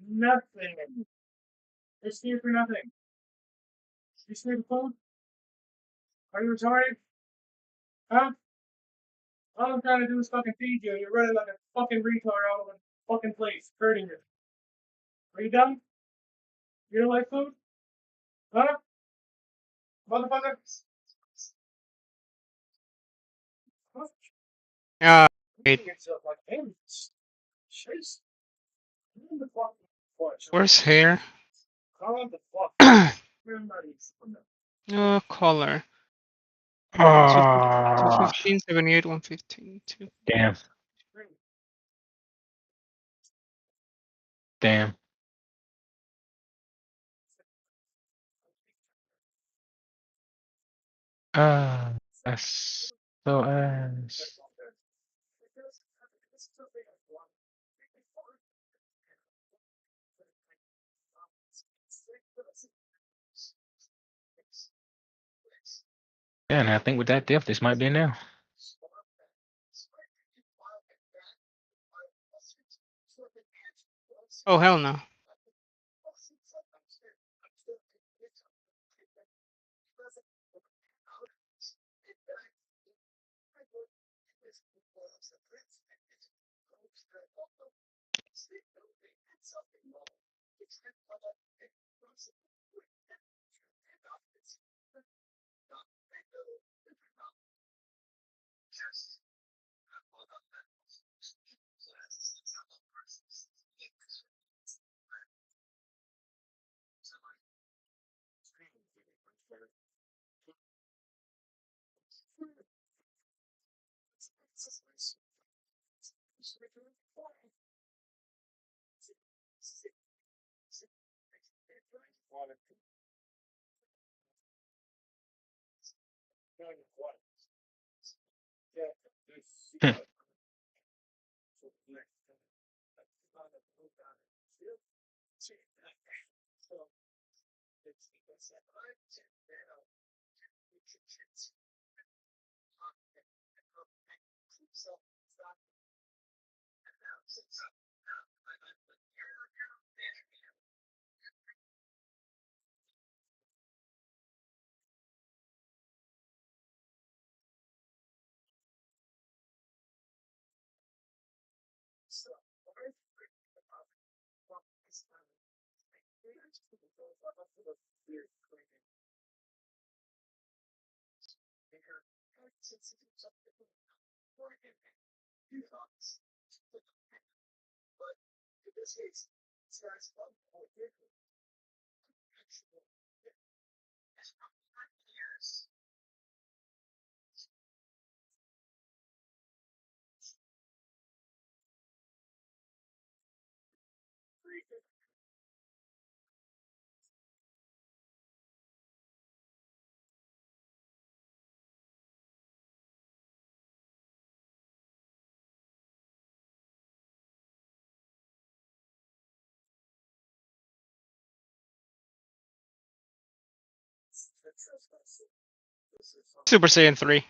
C: Nothing. It's here for nothing. You see the phone? Are you retarded? Huh? All I'm trying to do is fucking feed you, and you're running like a fucking retard all over the fucking place, hurting you. Are you done? You don't like food? Huh? Motherfucker? Huh?
G: Wait,
C: Yourself like, hey, chase. Calm the fuck.
G: where's hair?
C: Calm the fuck.
G: No color.
B: Ah,
G: 215, 78, 115,
B: damn, damn. That's so ass. Yeah, and I think with that depth, this might be now.
G: Oh, hell no.
B: Hmm.
G: Super Saiyan 3.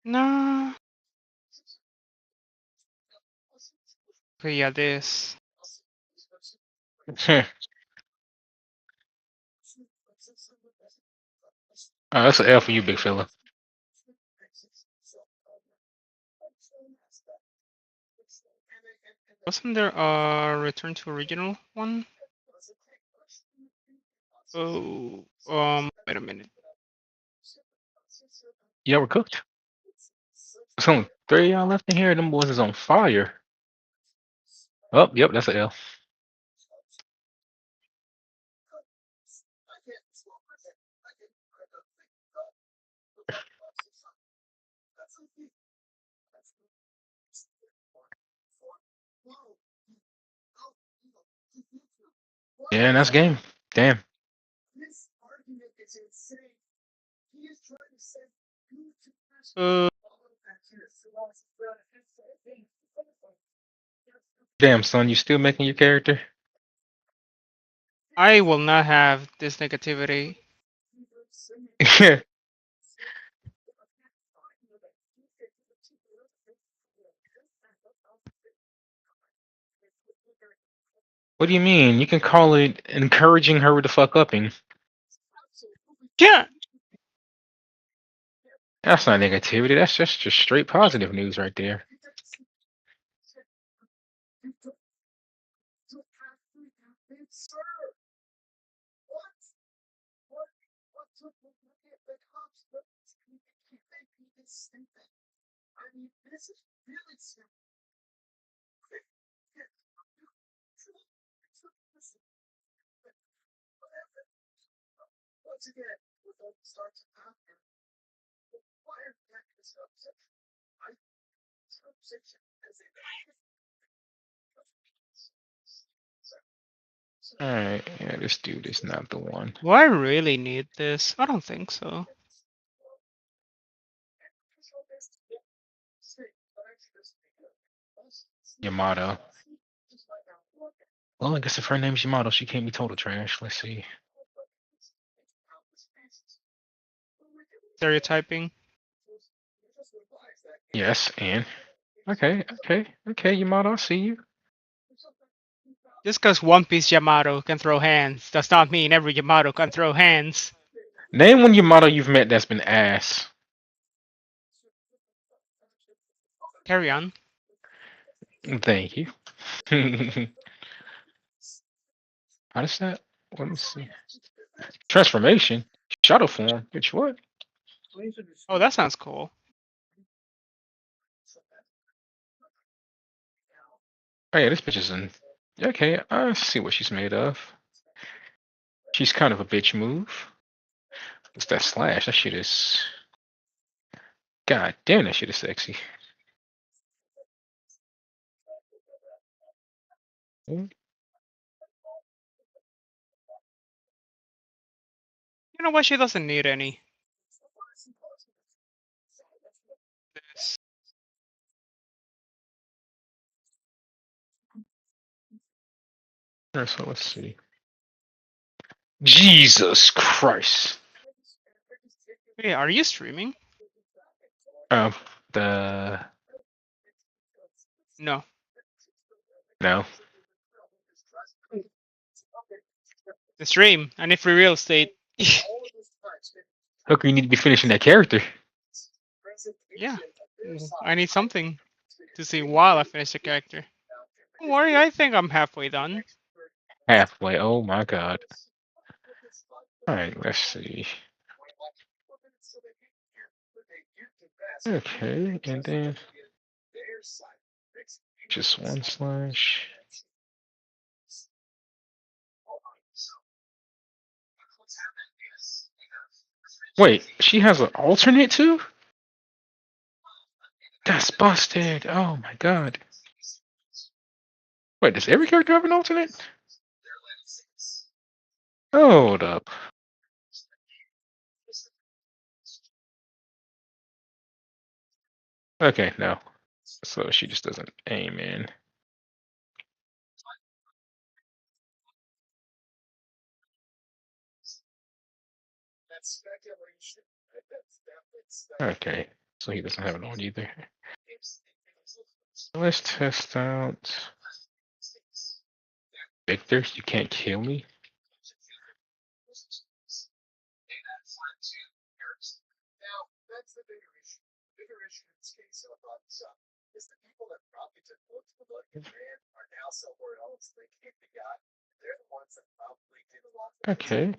G: No. Okay, yeah, this.
B: Oh, that's an L for you, big fella.
G: Wasn't there a return to original one? Oh, wait a minute.
B: Yeah, we're cooked. There's only 3 of y'all left in here. Them boys is on fire. Oh, yep, that's an L. Yeah, and that's game. Damn.
G: Uh,
B: Damn, son, you still making your character?
G: I will not have this negativity.
B: What do you mean? You can call it encouraging her to fuck upping.
G: Yeah.
B: That's not negativity. That's just straight positive news right there. Alright, yeah, this dude is not the one.
G: Do I really need this? I don't think so.
B: Yamato. Well, I guess if her name's Yamato, she can't be total trash. Let's see.
G: Stereotyping.
B: Yes, and okay, Yamato, I see you.
G: Just because One Piece Yamato can throw hands does not mean every Yamato can throw hands.
B: Name one Yamato you've met that's been ass.
G: Carry on.
B: Thank you. How does that? Let me see. Transformation? Shadow form? Which what?
G: Oh, that sounds cool.
B: Oh yeah, this bitch is in. Okay, I see what she's made of. She's kind of a bitch move. What's that slash? That shit is. God damn, that shit is sexy.
G: You know what? She doesn't need any. This.
B: Alright, so let's see. Jesus Christ.
G: Hey, are you streaming?
B: Um, the
G: No.
B: no.
G: The stream. I need free real estate.
B: Hooker, you need to be finishing that character.
G: Yeah. I need something to see while I finish the character. Don't worry, I think I'm halfway done.
B: Halfway. Oh my god. Alright, let's see. Okay, and then just one slash. Wait, she has an alternate too? That's busted. Oh my god. Wait, does every character have an alternate? Hold up. Okay, no. So she just doesn't aim in. Okay, so he doesn't have it on either. Let's test out Victor. You can't kill me. Okay.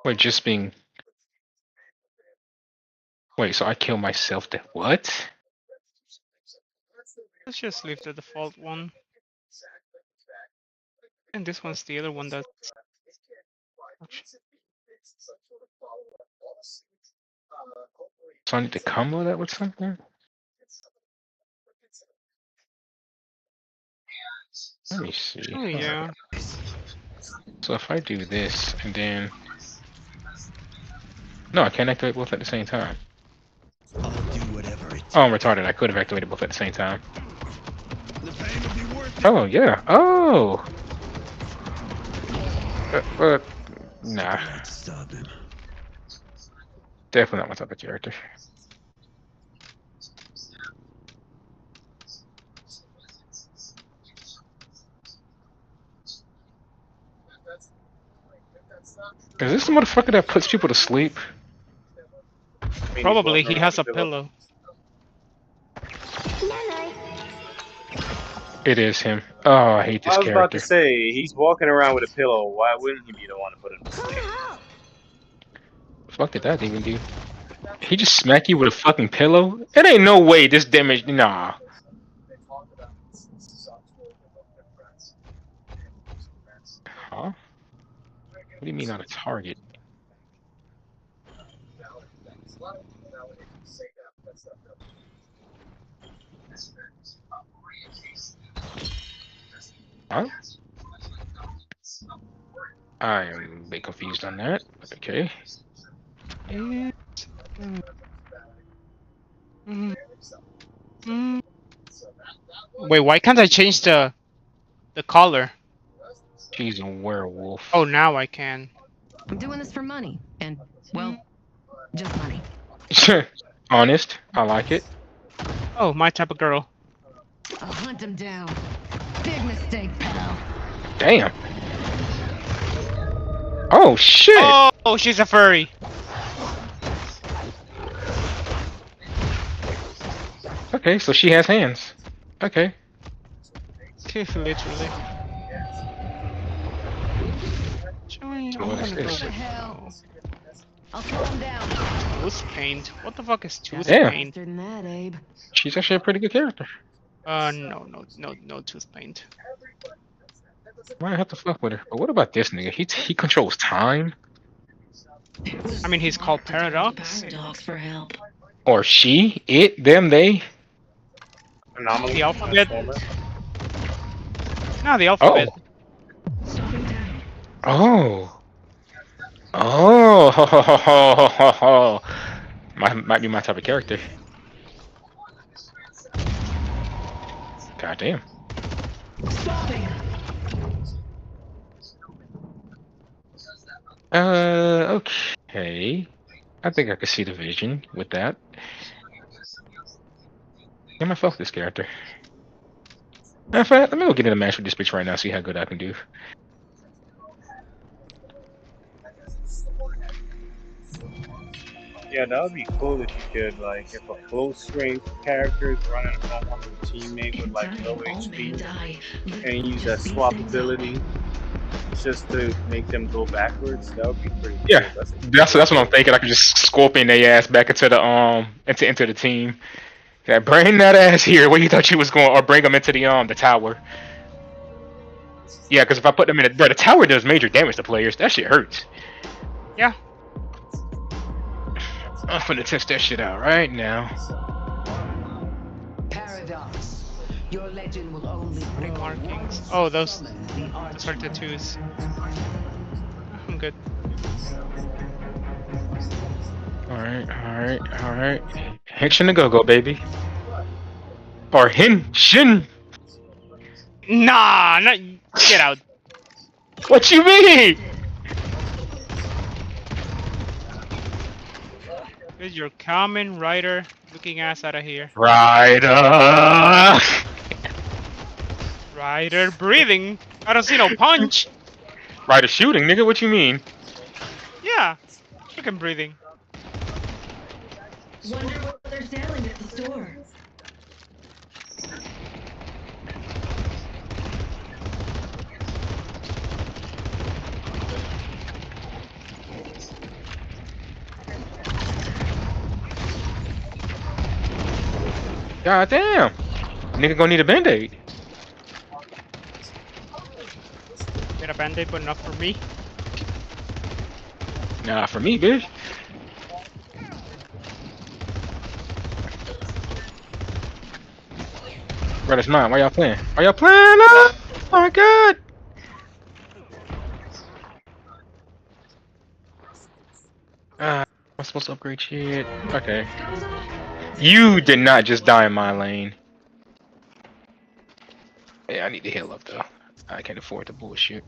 B: Wait, just being. Wait, so I kill myself to what?
G: Let's just leave the default one. And this one's the other one that's.
B: So I need to combo that with something? Let me see.
G: Oh yeah.
B: So if I do this and then. No, I can't activate both at the same time.
I: I'll do whatever it takes.
B: Oh, I'm retarded. I could have activated both at the same time.
I: The pain will be worth it.
B: Oh, yeah. Oh! Nah.
I: Glad to stop him.
B: Definitely not my type of character. Is this the motherfucker that puts people to sleep?
G: Probably he has a pillow.
B: It is him. Oh, I hate this
J: I was
B: character.
J: about to say, he's walking around with a pillow. Why wouldn't he be the one to put him to sleep?
B: Fuck did that even do? He just smack you with a fucking pillow? It ain't no way this damage. Nah. Huh? What do you mean not a target? Huh? I am a bit confused on that. Okay.
G: Wait, why can't I change the color?
B: She's a werewolf.
G: Oh, now I can.
K: I'm doing this for money, and well, just money.
B: Honest. I like it.
G: Oh, my type of girl.
K: I'll hunt him down. Big mistake, pal.
B: Damn. Oh shit.
G: Oh, she's a furry.
B: Okay, so she has hands. Okay.
G: Literally. Joey,
B: So
G: I'm
B: what is
G: gonna go
B: this?
G: with
K: Hell.
G: no.
K: I'll slow him down.
G: Tooth paint. What the fuck is tooth
B: Damn.
G: paint?
K: Faster than that, Abe.
B: She's actually a pretty good character.
G: No tooth paint.
B: Might have to fuck with her. But what about this nigga? He controls time?
G: I mean, he's called Paradox.
K: Paradox for help.
B: Or she? It? Them? They?
J: Anomaly
G: The alphabet.
J: transformer.
G: No, the alphabet.
B: Oh. Oh. Might be my type of character. God damn. Okay. I think I could see the vision with that. Get myself this character. In fact, let me go get in a match with this bitch right now, see how good I can do.
J: Yeah, that would be cool if you could, like, if a close range character is running from one of the teammate with like low HP, and use that swap ability just to make them go backwards. That would be pretty cool.
B: Yeah, that's what I'm thinking. I could just scorpion their ass back into the into the team. Yeah, bring that ass here. Where you thought you was going, or bring them into the tower. Yeah, because if I put them in the tower does major damage to players. That shit hurts.
G: Yeah.
B: I'm finna test that shit out right now.
K: Paradox. Your legend will only
G: Putting markings. Oh, those are tattoos. I'm good.
B: Alright. Henshin to go, baby. Or Henshin.
G: Nah, not get out.
B: What you mean?
G: Get your common rider looking ass out of here.
B: Rider.
G: Rider breathing. I don't see no punch.
B: Rider shooting, nigga. What you mean?
G: Yeah. Fucking breathing.
K: Wonder what they're selling at the store.
B: God damn. Nigga gonna need a band-aid.
G: Get a band-aid, but not for me.
B: Nah, for me, bitch. Bro, that's mine. Why y'all playing? Why y'all playing? Oh my god. I'm supposed to upgrade shit. Okay. You did not just die in my lane. Yeah, I need to heal up though. I can't afford the bullshit.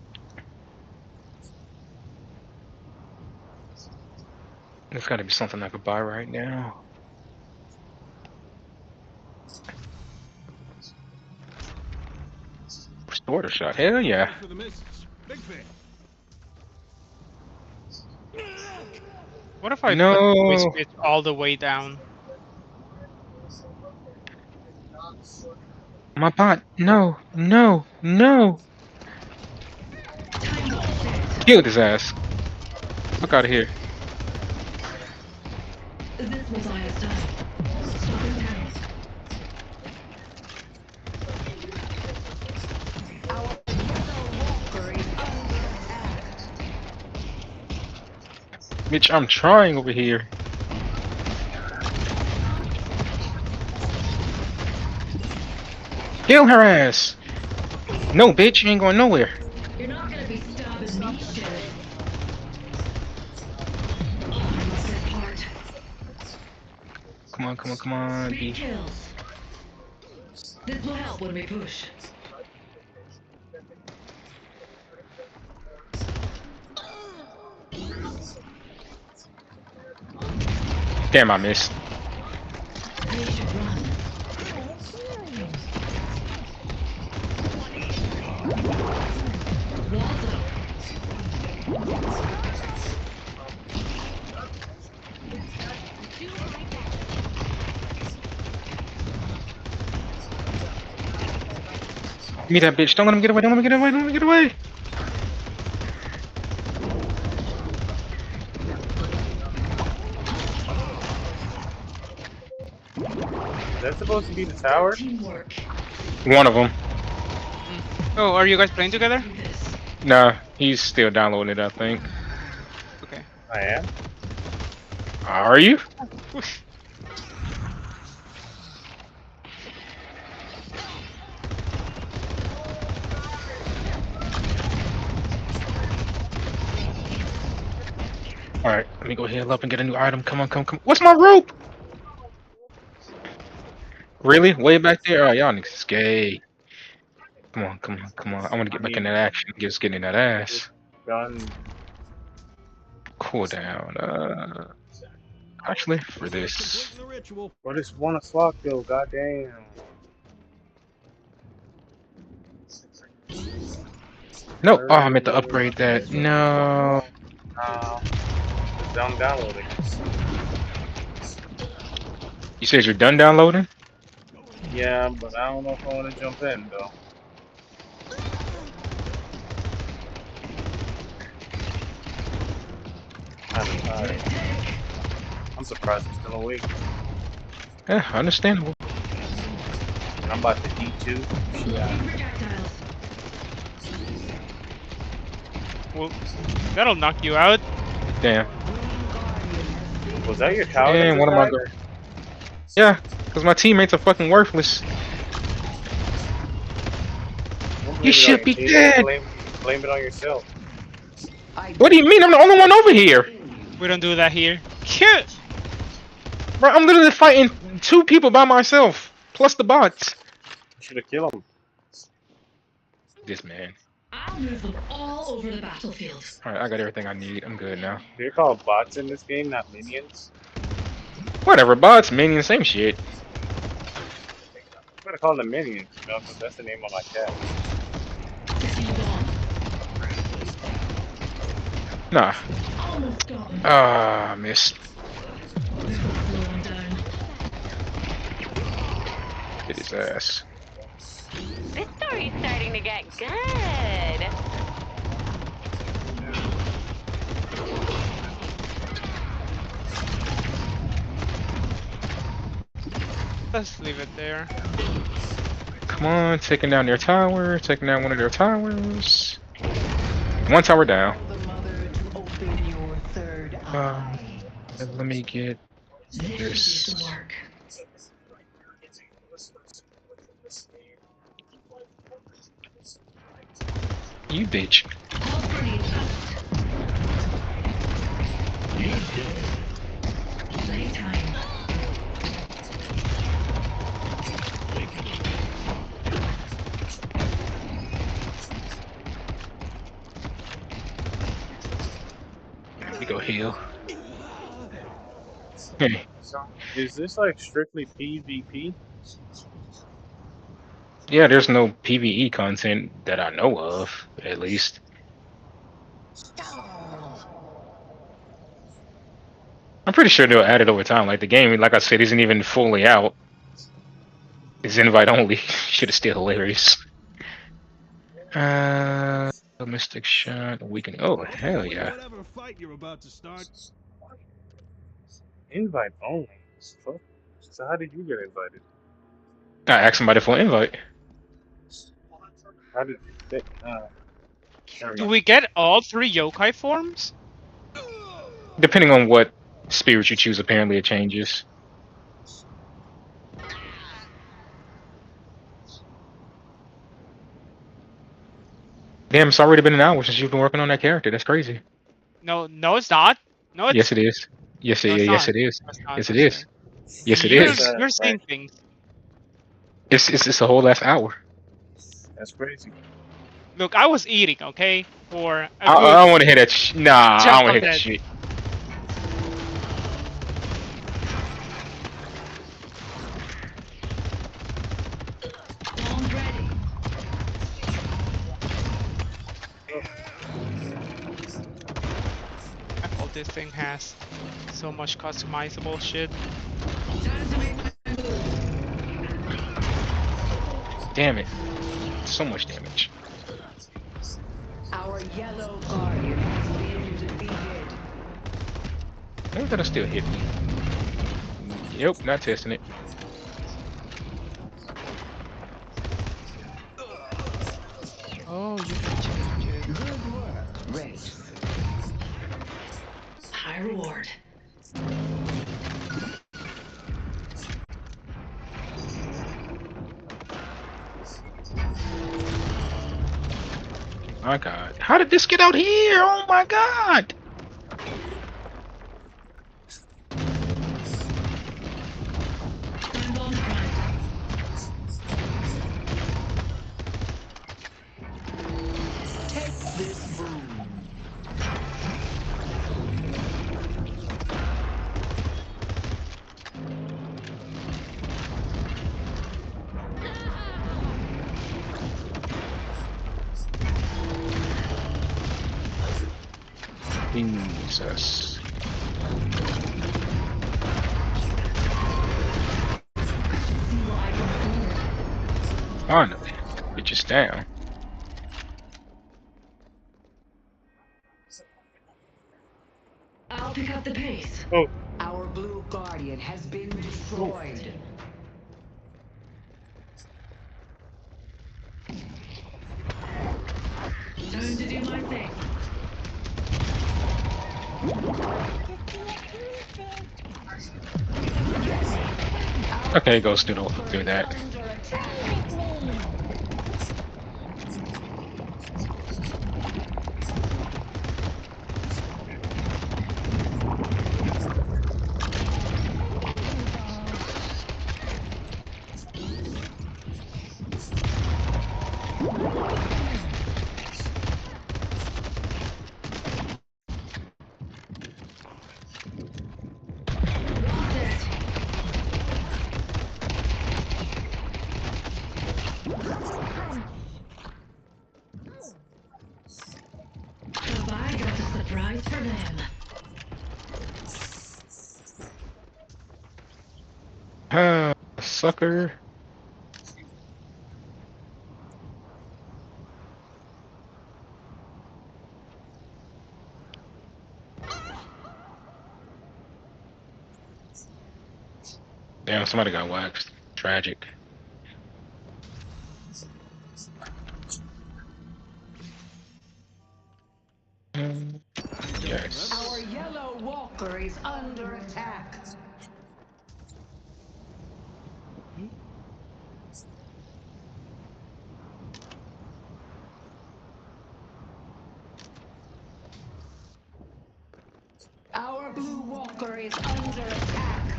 B: There's gotta be something I could buy right now. Restored a shot. Hell yeah.
G: What if I
B: No.
G: put voice pitch all the way down?
B: My bot. No. Killed his ass. Fuck out of here.
K: This was Aya's time. Stop him down. Our Walker is under attack.
B: Bitch, I'm trying over here. Kill her ass. No, bitch, you ain't going nowhere.
K: You're not gonna be stopping me, Sheriff. I must take part.
B: Come on.
K: Speed kills. This will help when we push.
B: Damn, I missed.
K: We should run.
B: Give me that bitch. Don't let him get away. Don't let him get away. Don't let him get away.
J: Is that supposed to be the tower?
B: One of them.
G: Oh, are you guys playing together?
B: Nah, he's still downloading it, I think.
G: Okay.
J: I am.
B: Are you? Alright, let me go heal up and get a new item. Come on, come, come. What's my rope? Really? Way back there? Oh, y'all niggas is gay. Come on, come on, come on. I want to get back in that action. Just getting in that ass.
J: Gun.
B: Cool down. Actually, for this.
I: Completing the ritual.
J: What is 1 o'clock though? Goddamn.
B: No. Oh, I meant to upgrade that. No.
J: It's done downloading.
B: You said you're done downloading?
J: Yeah, but I don't know if I want to jump in though. Kinda tired. I'm surprised I'm still awake.
B: Yeah, understandable.
J: And I'm about to D2. Yeah.
G: Well, that'll knock you out.
B: Damn.
J: Was that your tower that
B: And
J: just
B: one of my
J: died?
B: guards. Yeah, because my teammates are fucking worthless.
J: Don't blame
B: You
J: it on
B: should
J: your
B: be
J: team,
B: dead.
J: blame it on yourself.
B: What do you mean? I'm the only one over here.
G: We don't do that here. Shit!
B: Bro, I'm literally fighting 2 people by myself. Plus the bots.
J: You should have killed him.
B: This man.
K: I'll move them all over the battlefield.
B: Alright, I got everything I need. I'm good now.
J: They're called bots in this game, not minions.
B: Whatever, bots, minions, same shit.
J: I'm gonna call them minions, you know, because that's the name of my cat.
B: Nah.
K: Almost got them.
B: Ah, missed. Hit his ass.
L: This story's starting to get good.
G: Let's leave it there.
B: Come on, taking down their tower, taking down one of their towers. 1 tower down. Let me get this. You bitch. Let me go heal. Hey.
J: So, is this like strictly PvP?
B: Yeah, there's no PvE content that I know of, at least. I'm pretty sure they'll add it over time. Like the game, like I said, isn't even fully out. It's invite only. Shit is still hilarious. Mystic shot. We can. Oh hell yeah!
I: Whatever fight you're about to start.
J: Invite only. So how did you get invited?
B: I asked somebody for an invite.
J: How did they, never
G: Do
J: mind.
G: we get all 3 yokai forms?
B: Depending on what spirit you choose, apparently it changes. Damn, it's already been an hour since you've been working on that character. That's crazy.
G: No, no, it's not. No, it's
B: Yes, it is. Yes,
G: no, it's
B: yes,
G: not.
B: it is.
G: No, it's not.
B: Yes,
G: No,
B: it
G: sir.
B: is. Yes, it
G: You're
B: is.
G: you're seeing things.
B: It's a whole last hour.
J: That's crazy.
G: Look, I was eating, okay, for a
B: I
G: good
B: don't want to hear that. Nah, I
G: chunk
B: don't want to
G: of
B: hear that
G: that.
B: shit.
G: this thing has so much customizable shit.
B: Damn it. So much damage.
K: Our yellow guardian has been defeated.
B: Maybe that'll still hit me. Yep, not testing it.
G: Oh, you can change it.
K: Good work, Race. High reward.
B: My God. How did this get out here? Oh my God.
K: Take this boom.
B: Jesus. Finally. Get your down.
K: I'll pick up the pace.
J: Oh,
K: Our blue guardian has been destroyed. Time to do my thing.
B: Okay, go through that.
K: Under attack. Have I got a surprise for them?
B: Sucker. Damn, somebody got waxed. Tragic. Yes.
K: Our yellow walker is under attack. Our blue walker is under attack.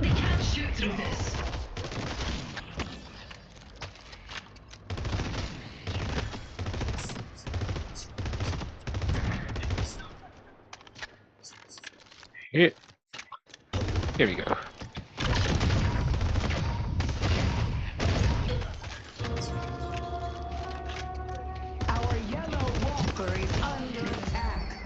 K: They can't shoot through this.
B: Hit. Here we go.
K: Our yellow walker is under attack.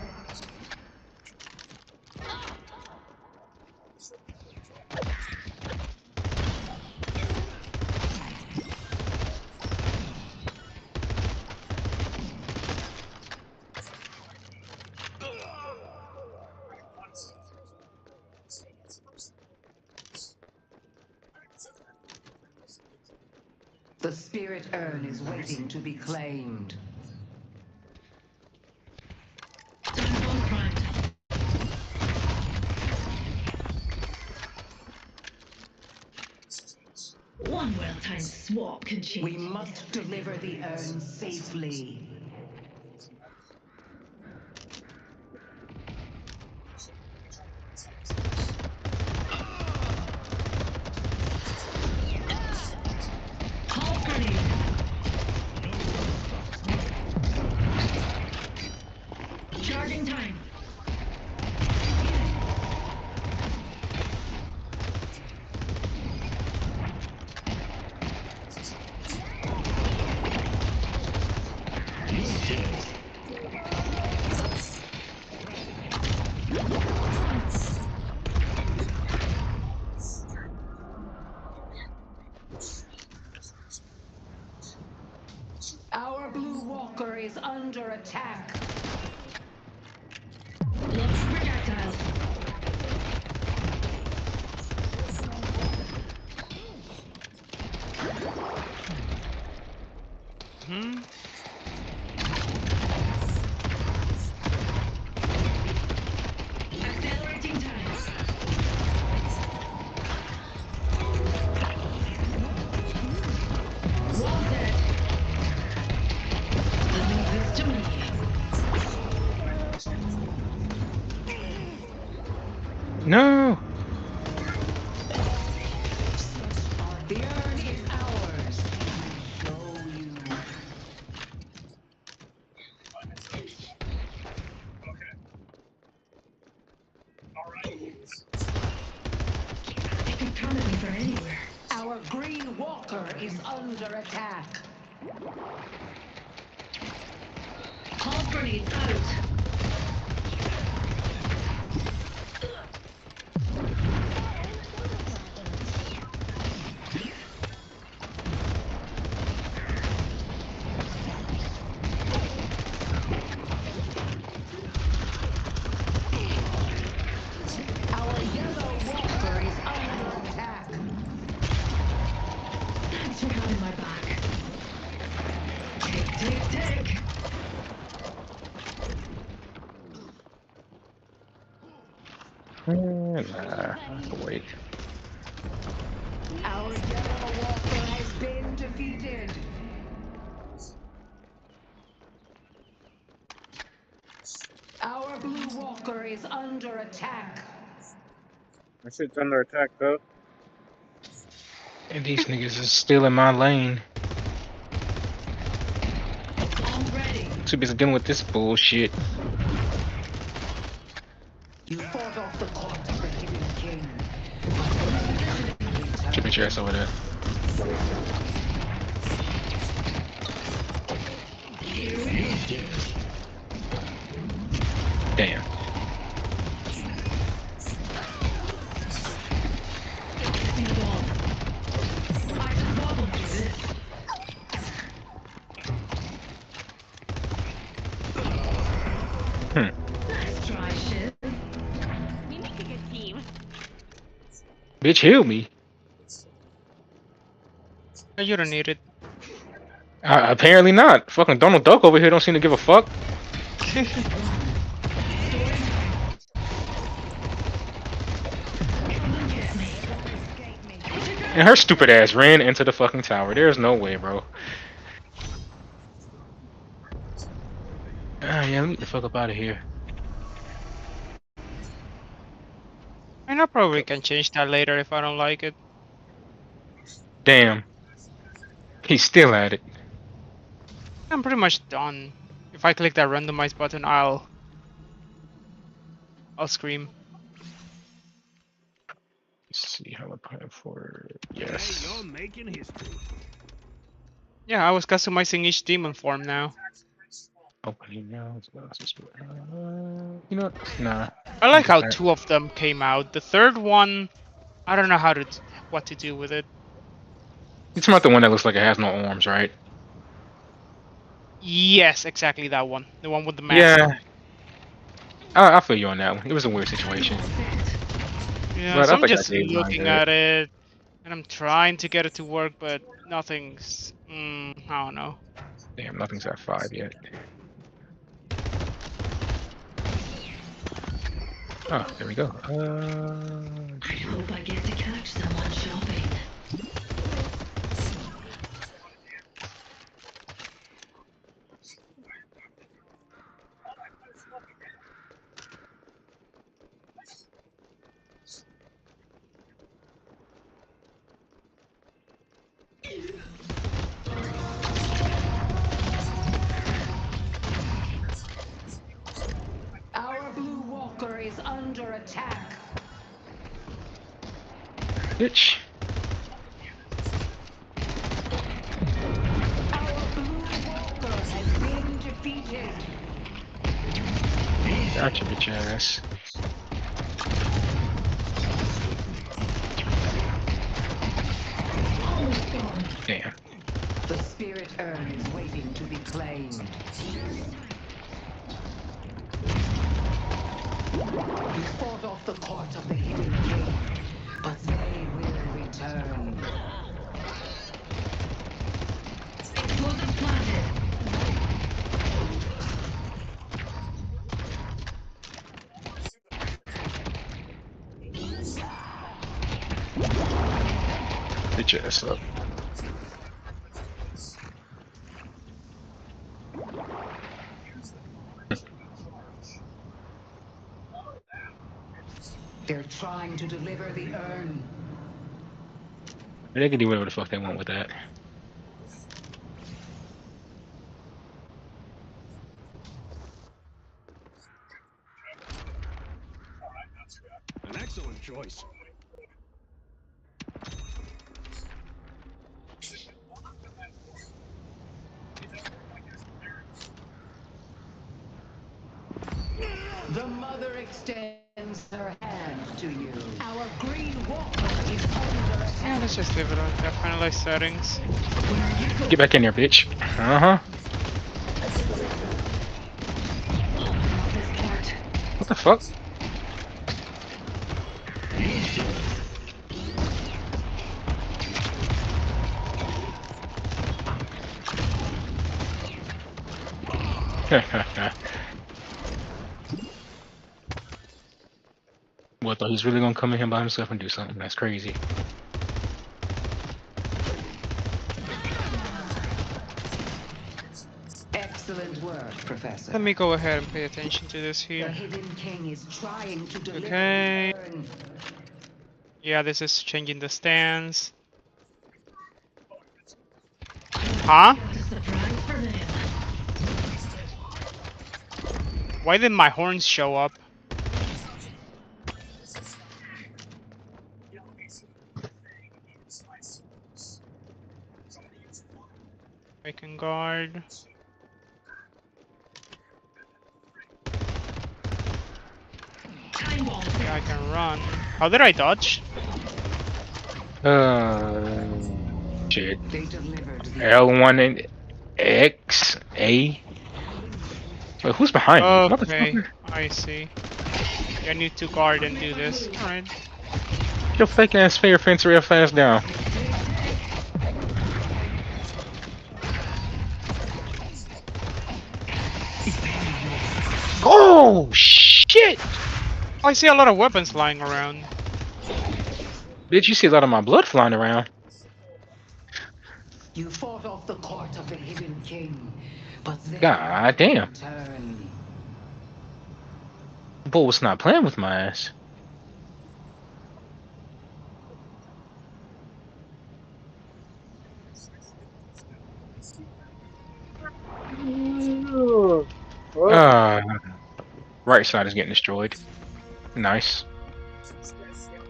K: The spirit urn is waiting to be claimed. One well-timed swap can change. We must deliver the urn safely. Charging time. walker is under attack. Launch projectile.
G: Hmm.
K: Accelerating time. Wall dead. Leave this to me.
B: No.
K: The urn is ours. Show you. They can come at me from anywhere. Our green walker is under attack. Call grenade out. Our yellow walker is under attack. Thanks for having my back. Take.
B: Nah, wait.
K: Our yellow walker has been defeated. Our blue walker is under attack.
J: That shit's under attack, though.
B: And these niggas is still in my lane.
K: I'm ready.
B: Too busy dealing with this bullshit.
K: You fought off the corpse of the hidden king.
B: Keep your ass over there. Damn.
K: Nice try, Shiv.
L: We make a good team.
B: Bitch, heal me.
G: You don't need it.
B: Apparently not. Fucking Donald Duck over here don't seem to give a fuck. And her stupid ass ran into the fucking tower. There's no way, bro. Yeah, let me get the fuck up out of here.
G: I probably can change that later if I don't like it.
B: Damn. He's still at it.
G: I'm pretty much done. If I click that randomize button, I'll scream.
B: Let's see how I plan for it.
I: Hey,
B: Yes.
I: you're making history.
G: Yeah, I was customizing each demon form now.
B: Opening now. You know what? Nah.
G: I like how 2 of them came out. The third one, I don't know what to do with it.
B: It's not the one that looks like it has no arms, right?
G: Yes, exactly that one. The one with the mask.
B: Yeah. I feel you on that one. It was a weird situation.
G: Yeah,
B: But
G: so
B: I
G: I'm
B: think I
G: just
B: gave mine
G: looking
B: good.
G: at it, and I'm trying to get it to work, but nothing's. I don't know.
B: Damn, nothing's at 5 yet. Oh, there we go.
K: I hope I get to catch someone shopping. Our blue walker is under attack.
B: bitch.
K: Our blue walker has been defeated.
B: Gotcha, bitch ass.
K: Almost gone.
B: Damn.
K: The spirit urn is waiting to be claimed. You fought off the court of the hidden king, but they will return. Explosive planted.
B: Get your ass up.
K: They're trying to deliver the urn.
B: They can do whatever the fuck they want with that.
I: An excellent choice.
K: The mother extends her hand to you. Our green walker is under attack.
G: Yeah, let's just leave it on the finalized settings.
B: Get back in there, bitch. Uh-huh. What the fuck? What, thought he's really gonna come in here by himself and do something? That's crazy.
K: Excellent work, Professor.
G: Let me go ahead and pay attention to this
K: The
G: here.
K: hidden king is trying to deliver
G: Okay.
K: the urn.
G: Yeah, this is changing the stance. Huh? Why did my horns show up? I can guard. Yeah, I can run. How did I dodge?
B: Shit.
K: They delivered the
B: L1 and X, A. Wait, who's behind me?
G: Okay,
B: Motherfucker.
G: I see. Yeah, I need to guard and do this. Alright.
B: Get your fake ass finger fence real fast down. Oh, shit!
G: I see a lot of weapons lying around.
B: Bitch, you see a lot of my blood flying around.
K: You fought off the court of the hidden king, but they
B: God damn.
K: return.
B: Bull was not playing with my ass. Uh, right side is getting destroyed. Nice.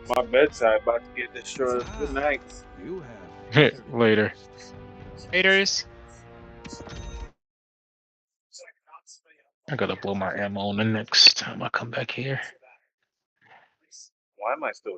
J: My bedside about to get destroyed. Good night.
I: You have
B: Later.
G: Haters.
B: I gotta blow my ammo on the next time I come back here.
J: Why am I still